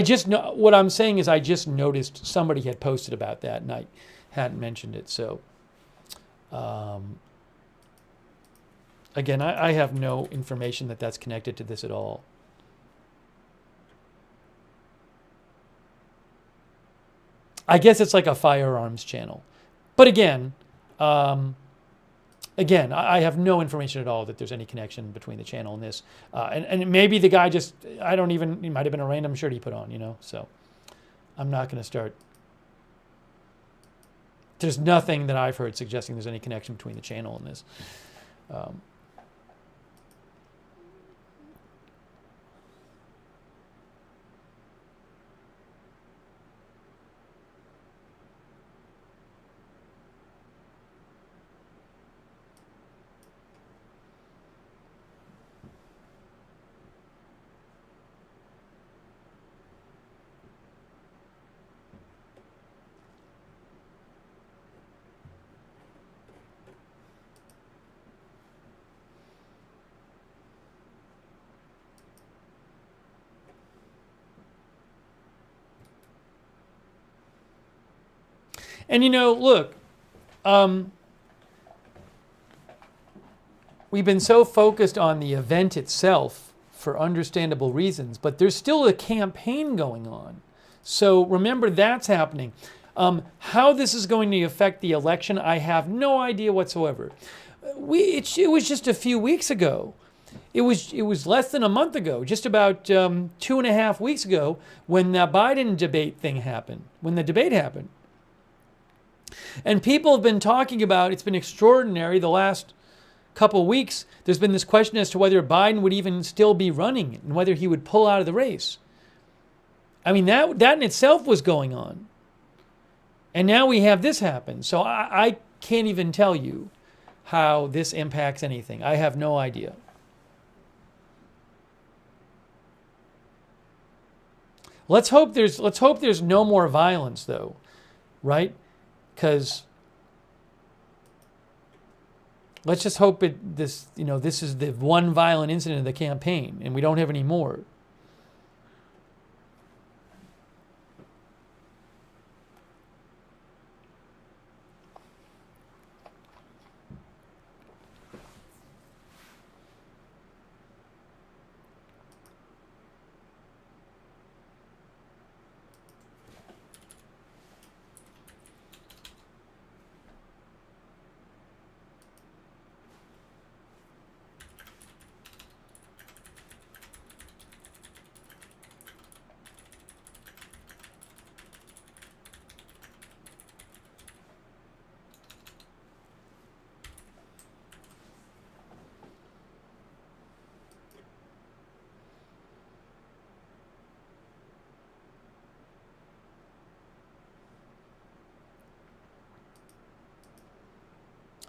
just know what I'm saying is I just noticed somebody had posted about that and I hadn't mentioned it. So again, I have no information that's connected to this at all. I guess it's like a firearms channel. But again, I have no information at all that there's any connection between the channel and this. And maybe the guy just, he might have been a random shirt he put on, so I'm not going to start. There's nothing that I've heard suggesting there's any connection between the channel and this. And look, we've been so focused on the event itself for understandable reasons, but there's still a campaign going on. So remember that's happening. How this is going to affect the election, I have no idea whatsoever. It was just a few weeks ago. It was less than a month ago, just about 2.5 weeks ago, when the Biden debate thing happened, when the debate happened. And people have been talking about, it's been extraordinary the last couple of weeks. There's been this question as to whether Biden would even still be running and whether he would pull out of the race. I mean, that in itself was going on. And now we have this happen. So I can't even tell you how this impacts anything. I have no idea. Let's hope there's no more violence though, right? Because let's just hope this is the one violent incident of the campaign and we don't have any more.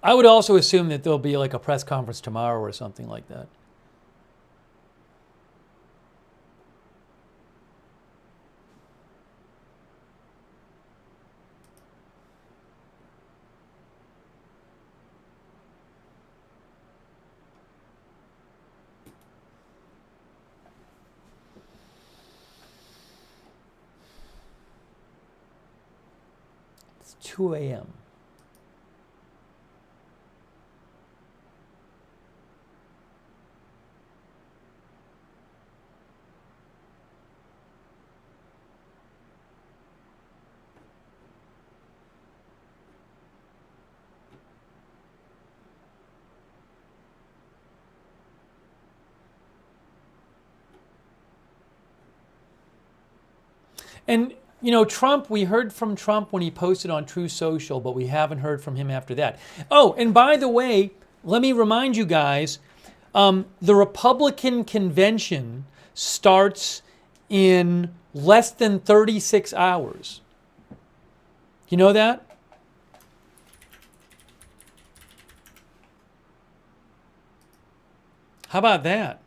I would also assume that there'll be like a press conference tomorrow or something like that. It's 2 a.m. And, you know, Trump, we heard from Trump when he posted on True Social, but we haven't heard from him after that. Oh, and by the way, let me remind you guys, the Republican convention starts in less than 36 hours. You know that? How about that?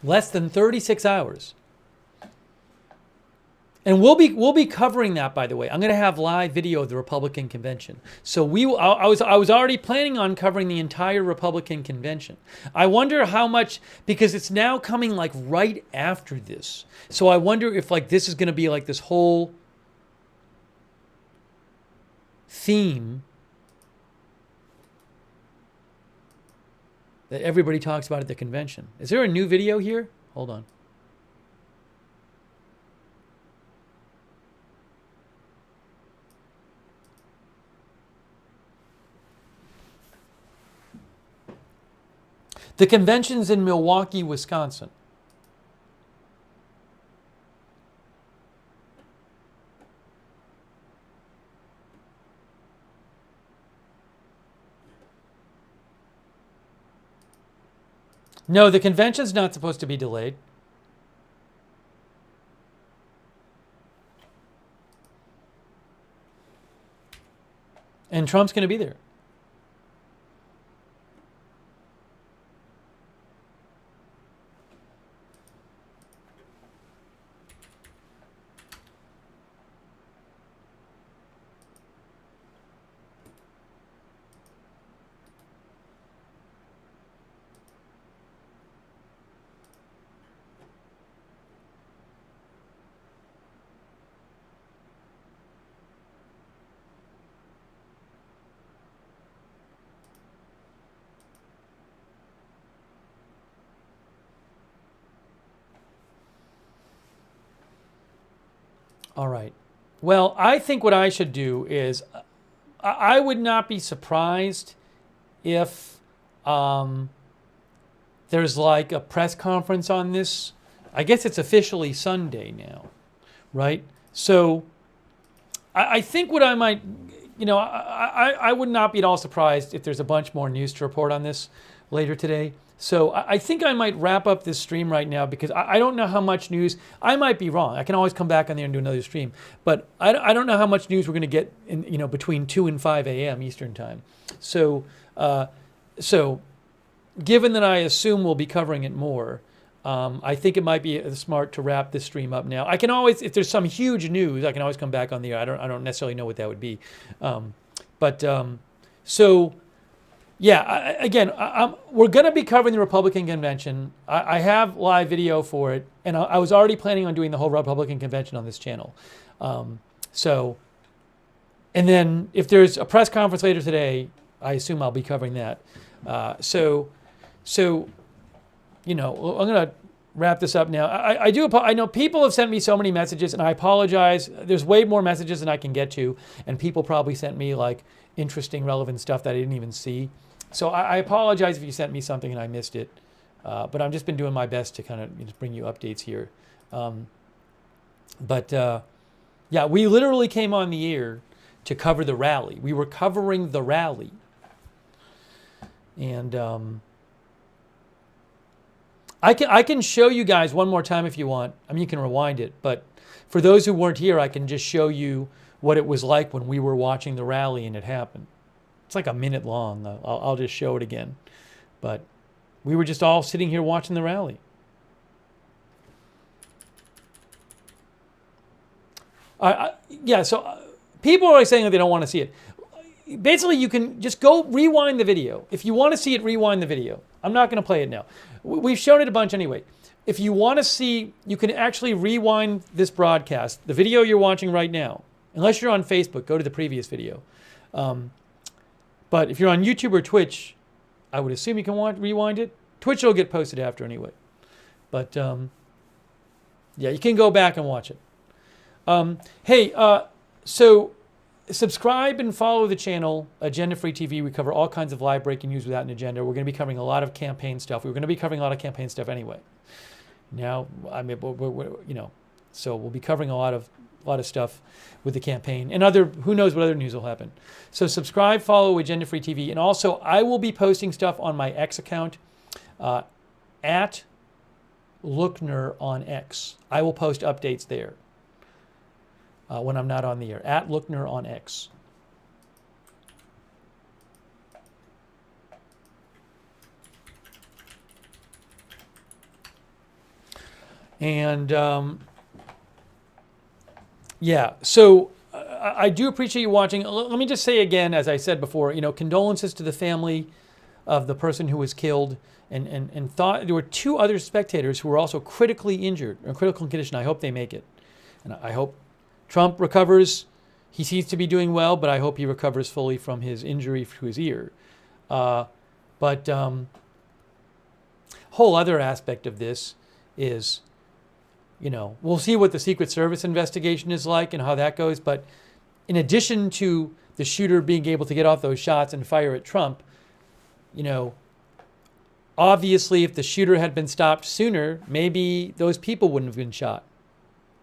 Less than 36 hours. And we'll be covering that, by the way. I'm going to have live video of the Republican convention. So I was already planning on covering the entire Republican convention. I wonder how much, because it's now coming like right after this. So I wonder if like this is going to be like this whole theme that everybody talks about at the convention. Is there a new video here? Hold on. The convention's in Milwaukee, Wisconsin. No, the convention's not supposed to be delayed. And Trump's going to be there. All right. Well, I think what I should do is I would not be surprised if there's like a press conference on this. I guess it's officially Sunday now, right? So I think what I might, you know, I would not be at all surprised if there's a bunch more news to report on this later today. So I think I might wrap up this stream right now because I don't know how much news. I might be wrong. I can always come back on there and do another stream. But I don't know how much news we're going to get in, you know, between 2 and 5 a.m. Eastern time. So given that I assume we'll be covering it more, I think it might be smart to wrap this stream up now. I can always, if there's some huge news, I can always come back on the air. I don't necessarily know what that would be. Yeah, again, we're going to be covering the Republican convention. I have live video for it, and I was already planning on doing the whole Republican convention on this channel. And then if there's a press conference later today, I assume I'll be covering that. So you know, I'm going to wrap this up now. I know people have sent me so many messages, and I apologize. There's way more messages than I can get to, and people probably sent me like interesting, relevant stuff that I didn't even see. So I apologize if you sent me something and I missed it. But I've just been doing my best to kind of bring you updates here. Yeah, we literally came on the air to cover the rally. We were covering the rally. And I can show you guys one more time if you want. I mean, you can rewind it, but for those who weren't here, I can just show you what it was like when we were watching the rally and it happened. It's like a minute long. I'll just show it again. But we were just all sitting here watching the rally. Yeah, so people are always saying that they don't want to see it. Basically, you can just go rewind the video. If you want to see it, rewind the video. I'm not going to play it now. We've shown it a bunch anyway. If you want to see, you can actually rewind this broadcast, the video you're watching right now. Unless you're on Facebook, go to the previous video. But if you're on YouTube or Twitch, I would assume you can rewind it. Twitch will get posted after anyway. But yeah, you can go back and watch it. So subscribe and follow the channel, Agenda Free TV. We cover all kinds of live breaking news without an agenda. We're going to be covering a lot of campaign stuff. We were going to be covering a lot of campaign stuff anyway. Now, I mean, so we'll be covering a lot of stuff with the campaign and who knows what other news will happen. So subscribe, follow Agenda Free TV, and also I will be posting stuff on my X account, at Lookner on X. I will post updates there. When I'm not on the air, at Lookner on X. And yeah, so I do appreciate you watching. Let me just say again, as I said before, condolences to the family of the person who was killed, and thought there were 2 other spectators who were also critically injured or critical condition. I hope they make it, and I hope Trump recovers. He seems to be doing well, but I hope he recovers fully from his injury to his ear. Whole other aspect of this is, we'll see what the Secret Service investigation is like and how that goes. But in addition to the shooter being able to get off those shots and fire at Trump, obviously if the shooter had been stopped sooner, maybe those people wouldn't have been shot.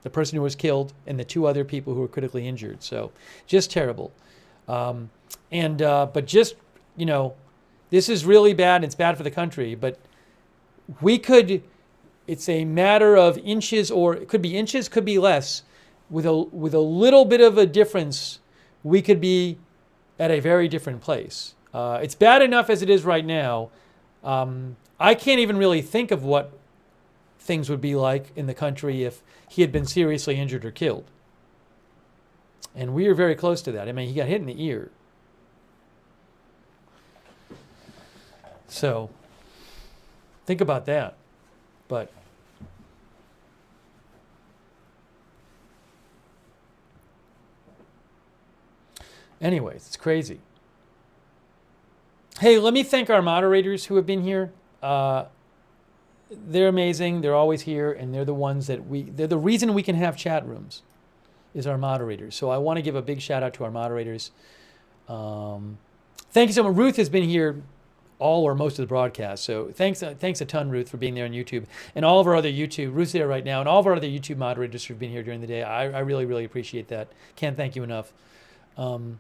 The person who was killed and the 2 other people who were critically injured. So just terrible. But just, this is really bad. It's bad for the country, but it's a matter of inches, or it could be inches, could be less. With a little bit of a difference, we could be at a very different place. It's bad enough as it is right now. I can't even really think of what things would be like in the country if he had been seriously injured or killed. And we are very close to that. I mean, he got hit in the ear. So think about that. But anyways, it's crazy. Hey, let me thank our moderators who have been here. They're amazing. They're always here, and they're the ones they're the reason we can have chat rooms, is our moderators. So I want to give a big shout out to our moderators. Thank you so much. Ruth has been here all or most of the broadcast. So thanks a ton, Ruth, for being there on YouTube. And all of our other YouTube, Ruth's there right now, and all of our other YouTube moderators who've been here during the day. I really, really appreciate that. Can't thank you enough. And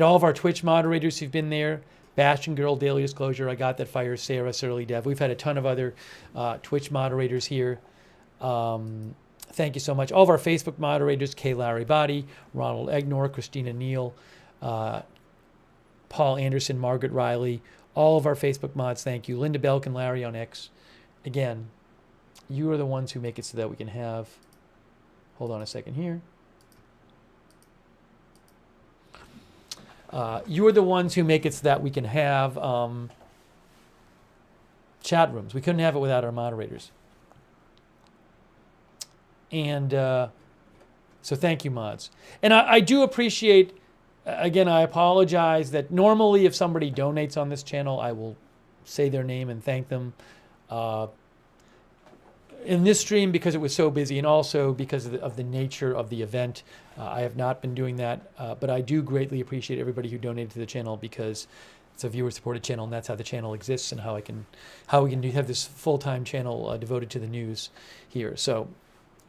all of our Twitch moderators who've been there. Bastion Girl, Daily Disclosure, I Got That Fire, Sarah, Surly Dev. We've had a ton of other Twitch moderators here. Thank you so much. All of our Facebook moderators, K. Larry Body, Ronald Egnor, Christina Neal, Paul Anderson, Margaret Riley, all of our Facebook mods, thank you. Linda Belk and Larry on X. Again, you are the ones who make it so that we can have, hold on a second here. You are the ones who make it so that we can have chat rooms. We couldn't have it without our moderators. And so thank you, mods. And I do appreciate, again, I apologize that normally if somebody donates on this channel, I will say their name and thank them. In this stream, because it was so busy, and also because of the nature of the event, I have not been doing that. But I do greatly appreciate everybody who donated to the channel, because It's a viewer-supported channel, and that's how the channel exists, and how we can have this full-time channel devoted to the news here. So,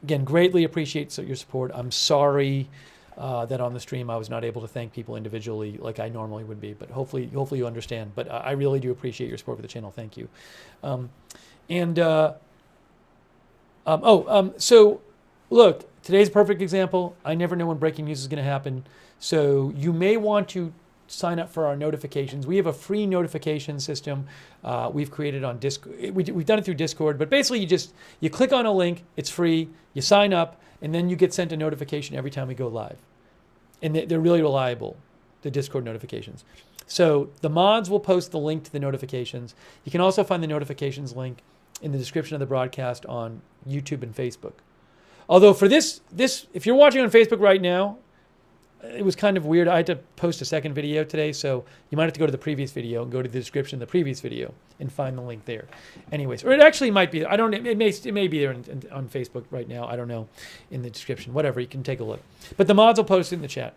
again, greatly appreciate your support. I'm sorry that on the stream I was not able to thank people individually like I normally would be, but hopefully you understand. But I really do appreciate your support for the channel. Thank you. So look, today's a perfect example. I never know when breaking news is going to happen, so you may want to sign up for our notifications. We have a free notification system we've created on Discord. We've done it through Discord, but basically you click on a link, it's free, you sign up, and then you get sent a notification every time we go live. And they're really reliable, the Discord notifications. So the mods will post the link to the notifications. You can also find the notifications link in the description of the broadcast on YouTube and Facebook. Although for this, if you're watching on Facebook right now, it was kind of weird. I had to post a second video today, so you might have to go to the previous video and go to the description of the previous video and find the link there. Anyways, or it actually might be. I don't know. It may be there on Facebook right now. I don't know, in the description. Whatever. You can take a look. But the mods will post it in the chat.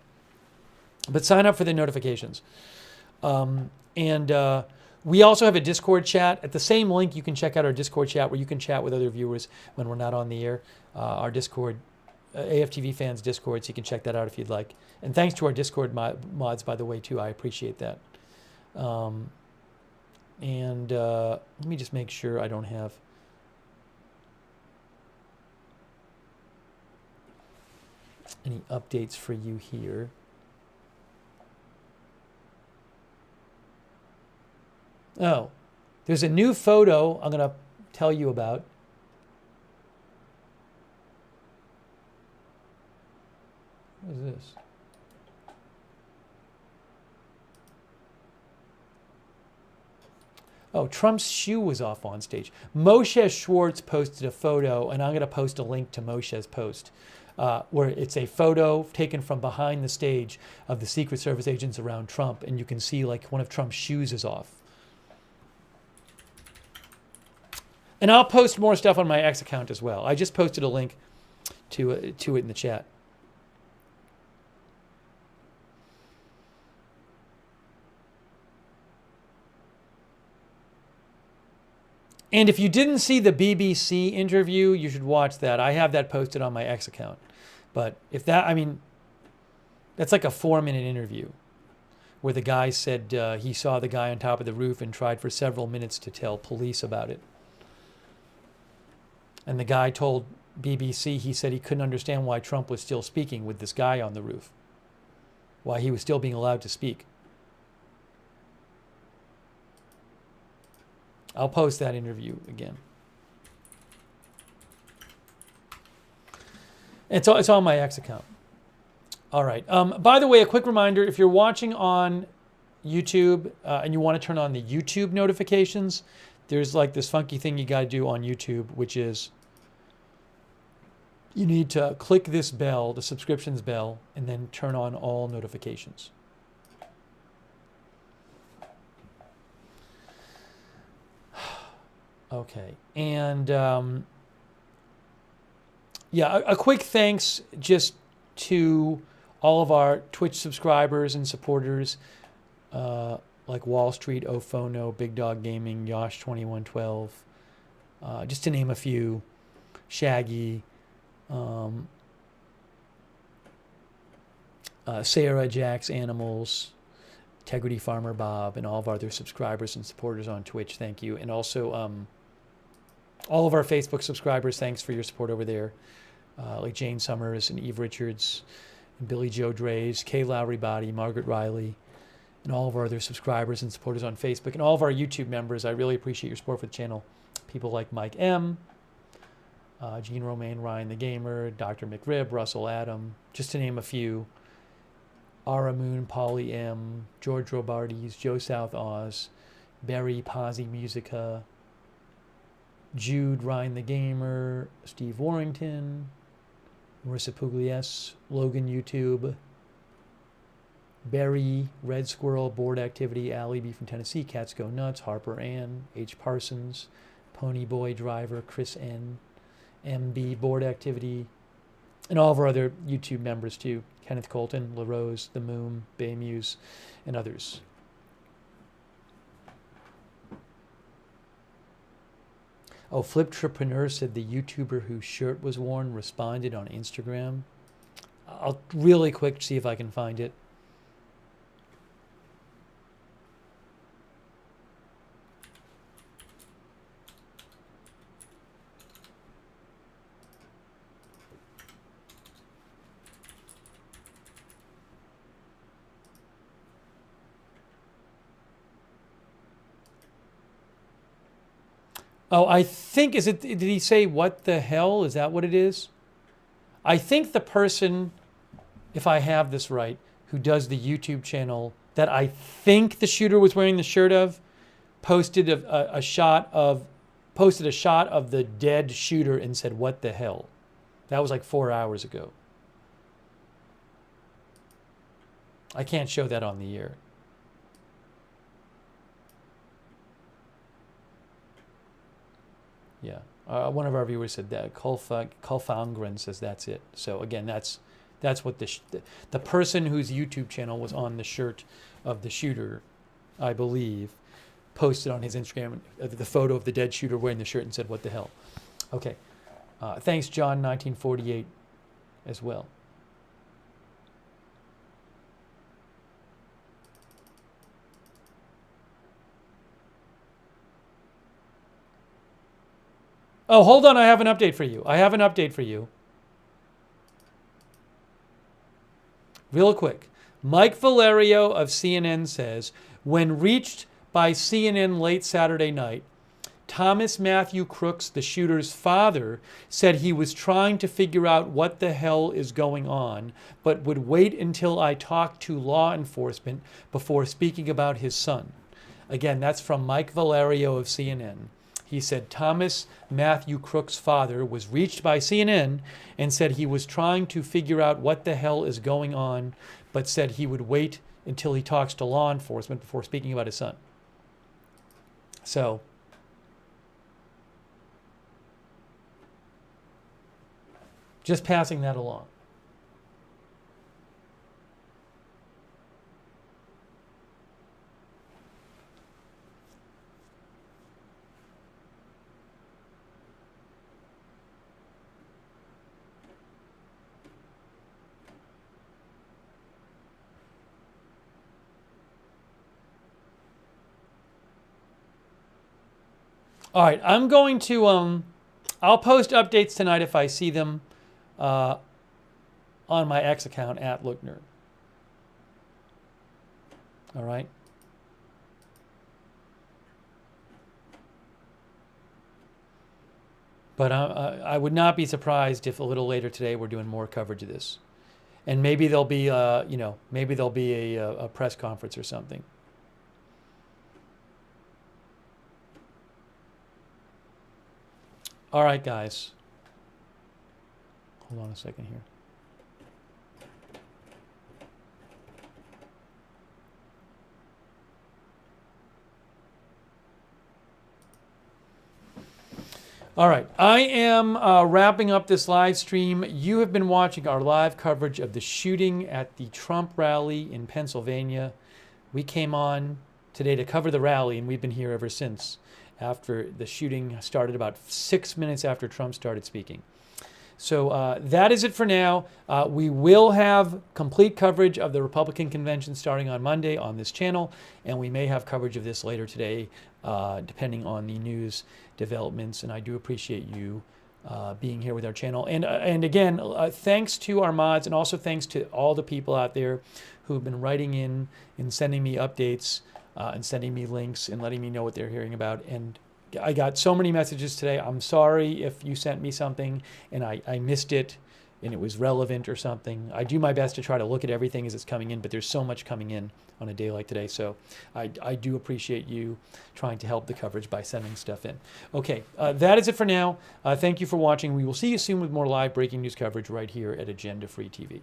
But sign up for the notifications. We also have a Discord chat. At the same link, you can check out our Discord chat where you can chat with other viewers when we're not on the air. Our Discord, AFTV Fans Discord, so you can check that out if you'd like. And thanks to our Discord mods, by the way, too. I appreciate that. Let me just make sure I don't have... any updates for you here. Oh, there's a new photo I'm going to tell you about. What is this? Oh, Trump's shoe was off on stage. Moshe Schwartz posted a photo, and I'm going to post a link to Moshe's post, where it's a photo taken from behind the stage of the Secret Service agents around Trump, and you can see like one of Trump's shoes is off. And I'll post more stuff on my X account as well. I just posted a link to it in the chat. And if you didn't see the BBC interview, you should watch that. I have that posted on my X account. But if that, I mean, that's like a 4-minute interview where the guy said he saw the guy on top of the roof and tried for several minutes to tell police about it. And the guy told BBC, he said he couldn't understand why Trump was still speaking with this guy on the roof, why he was still being allowed to speak. I'll post that interview again. It's on my X account. All right. By the way, a quick reminder, if you're watching on YouTube and you want to turn on the YouTube notifications, there's like this funky thing you got to do on YouTube, which is you need to click this bell, the subscriptions bell, and then turn on all notifications. Okay, and yeah, a quick thanks just to all of our Twitch subscribers and supporters, like Wall Street, Ophono, Big Dog Gaming, Yosh2112, just to name a few, Shaggy, Sarah, Jack's Animals, Integrity Farmer Bob, and all of our other subscribers and supporters on Twitch. Thank you. And also all of our Facebook subscribers, thanks for your support over there. Like Jane Summers and Eve Richards, and Billy Joe Drays, Kay Lowry Body, Margaret Riley, and all of our other subscribers and supporters on Facebook, and all of our YouTube members. I really appreciate your support for the channel. People like Mike M., Gene Romaine, Ryan the Gamer, Dr. McRib, Russell Adam, just to name a few. Ara Moon, Polly M., George Robardes, Joe South Oz, Barry Pazzi Musica, Jude, Ryan the Gamer, Steve Warrington, Marissa Pugliese, Logan YouTube, Barry, Red Squirrel, Board Activity, Allie B from Tennessee, Cats Go Nuts, Harper Ann, H. Parsons, Pony Boy Driver, Chris N., MB, Board Activity, and all of our other YouTube members too. Kenneth Colton, LaRose, The Moon, Baymuse, and others. Oh, Fliptrepreneur said the YouTuber whose shirt was worn responded on Instagram. I'll really quick see if I can find it. Oh, I think, did he say what the hell? Is that what it is? I think the person, if I have this right, who does the YouTube channel that I think the shooter was wearing the shirt of, posted a shot of the dead shooter and said, "What the hell?" That was like 4 hours ago. I can't show that on the air. Yeah, one of our viewers said that. Kolfangren says that's it. So again, that's what the person whose YouTube channel was on the shirt of the shooter, I believe, posted on his Instagram the photo of the dead shooter wearing the shirt and said, "What the hell?" Okay, thanks, John 1948, as well. Oh, hold on. I have an update for you. Real quick. Mike Valerio of CNN says, when reached by CNN late Saturday night, Thomas Matthew Crooks, the shooter's father, said he was trying to figure out what the hell is going on, but would wait until I talked to law enforcement before speaking about his son. Again, that's from Mike Valerio of CNN. He said Thomas Matthew Crooks' father was reached by CNN and said he was trying to figure out what the hell is going on, but said he would wait until he talks to law enforcement before speaking about his son. So, just passing that along. All right, I'm going to, I'll post updates tonight if I see them on my X account, @Lookner. All right. But I would not be surprised if a little later today we're doing more coverage of this. And maybe there'll be, maybe there'll be a press conference or something. All right, guys. Hold on a second here. All right, I am wrapping up this live stream. You have been watching our live coverage of the shooting at the Trump rally in Pennsylvania. We came on today to cover the rally, and we've been here ever since, after the shooting started about 6 minutes after Trump started speaking. So that is it for now. We will have complete coverage of the Republican convention starting on Monday on this channel, and we may have coverage of this later today, depending on the news developments. And I do appreciate you being here with our channel. And again, thanks to our mods, and also thanks to all the people out there who have been writing in and sending me updates and sending me links and letting me know what they're hearing about. And I got so many messages today. I'm sorry if you sent me something and I missed it and it was relevant or something. I do my best to try to look at everything as it's coming in, but there's so much coming in on a day like today. So I do appreciate you trying to help the coverage by sending stuff in. Okay, that is it for now. Thank you for watching. We will see you soon with more live breaking news coverage right here at Agenda Free TV.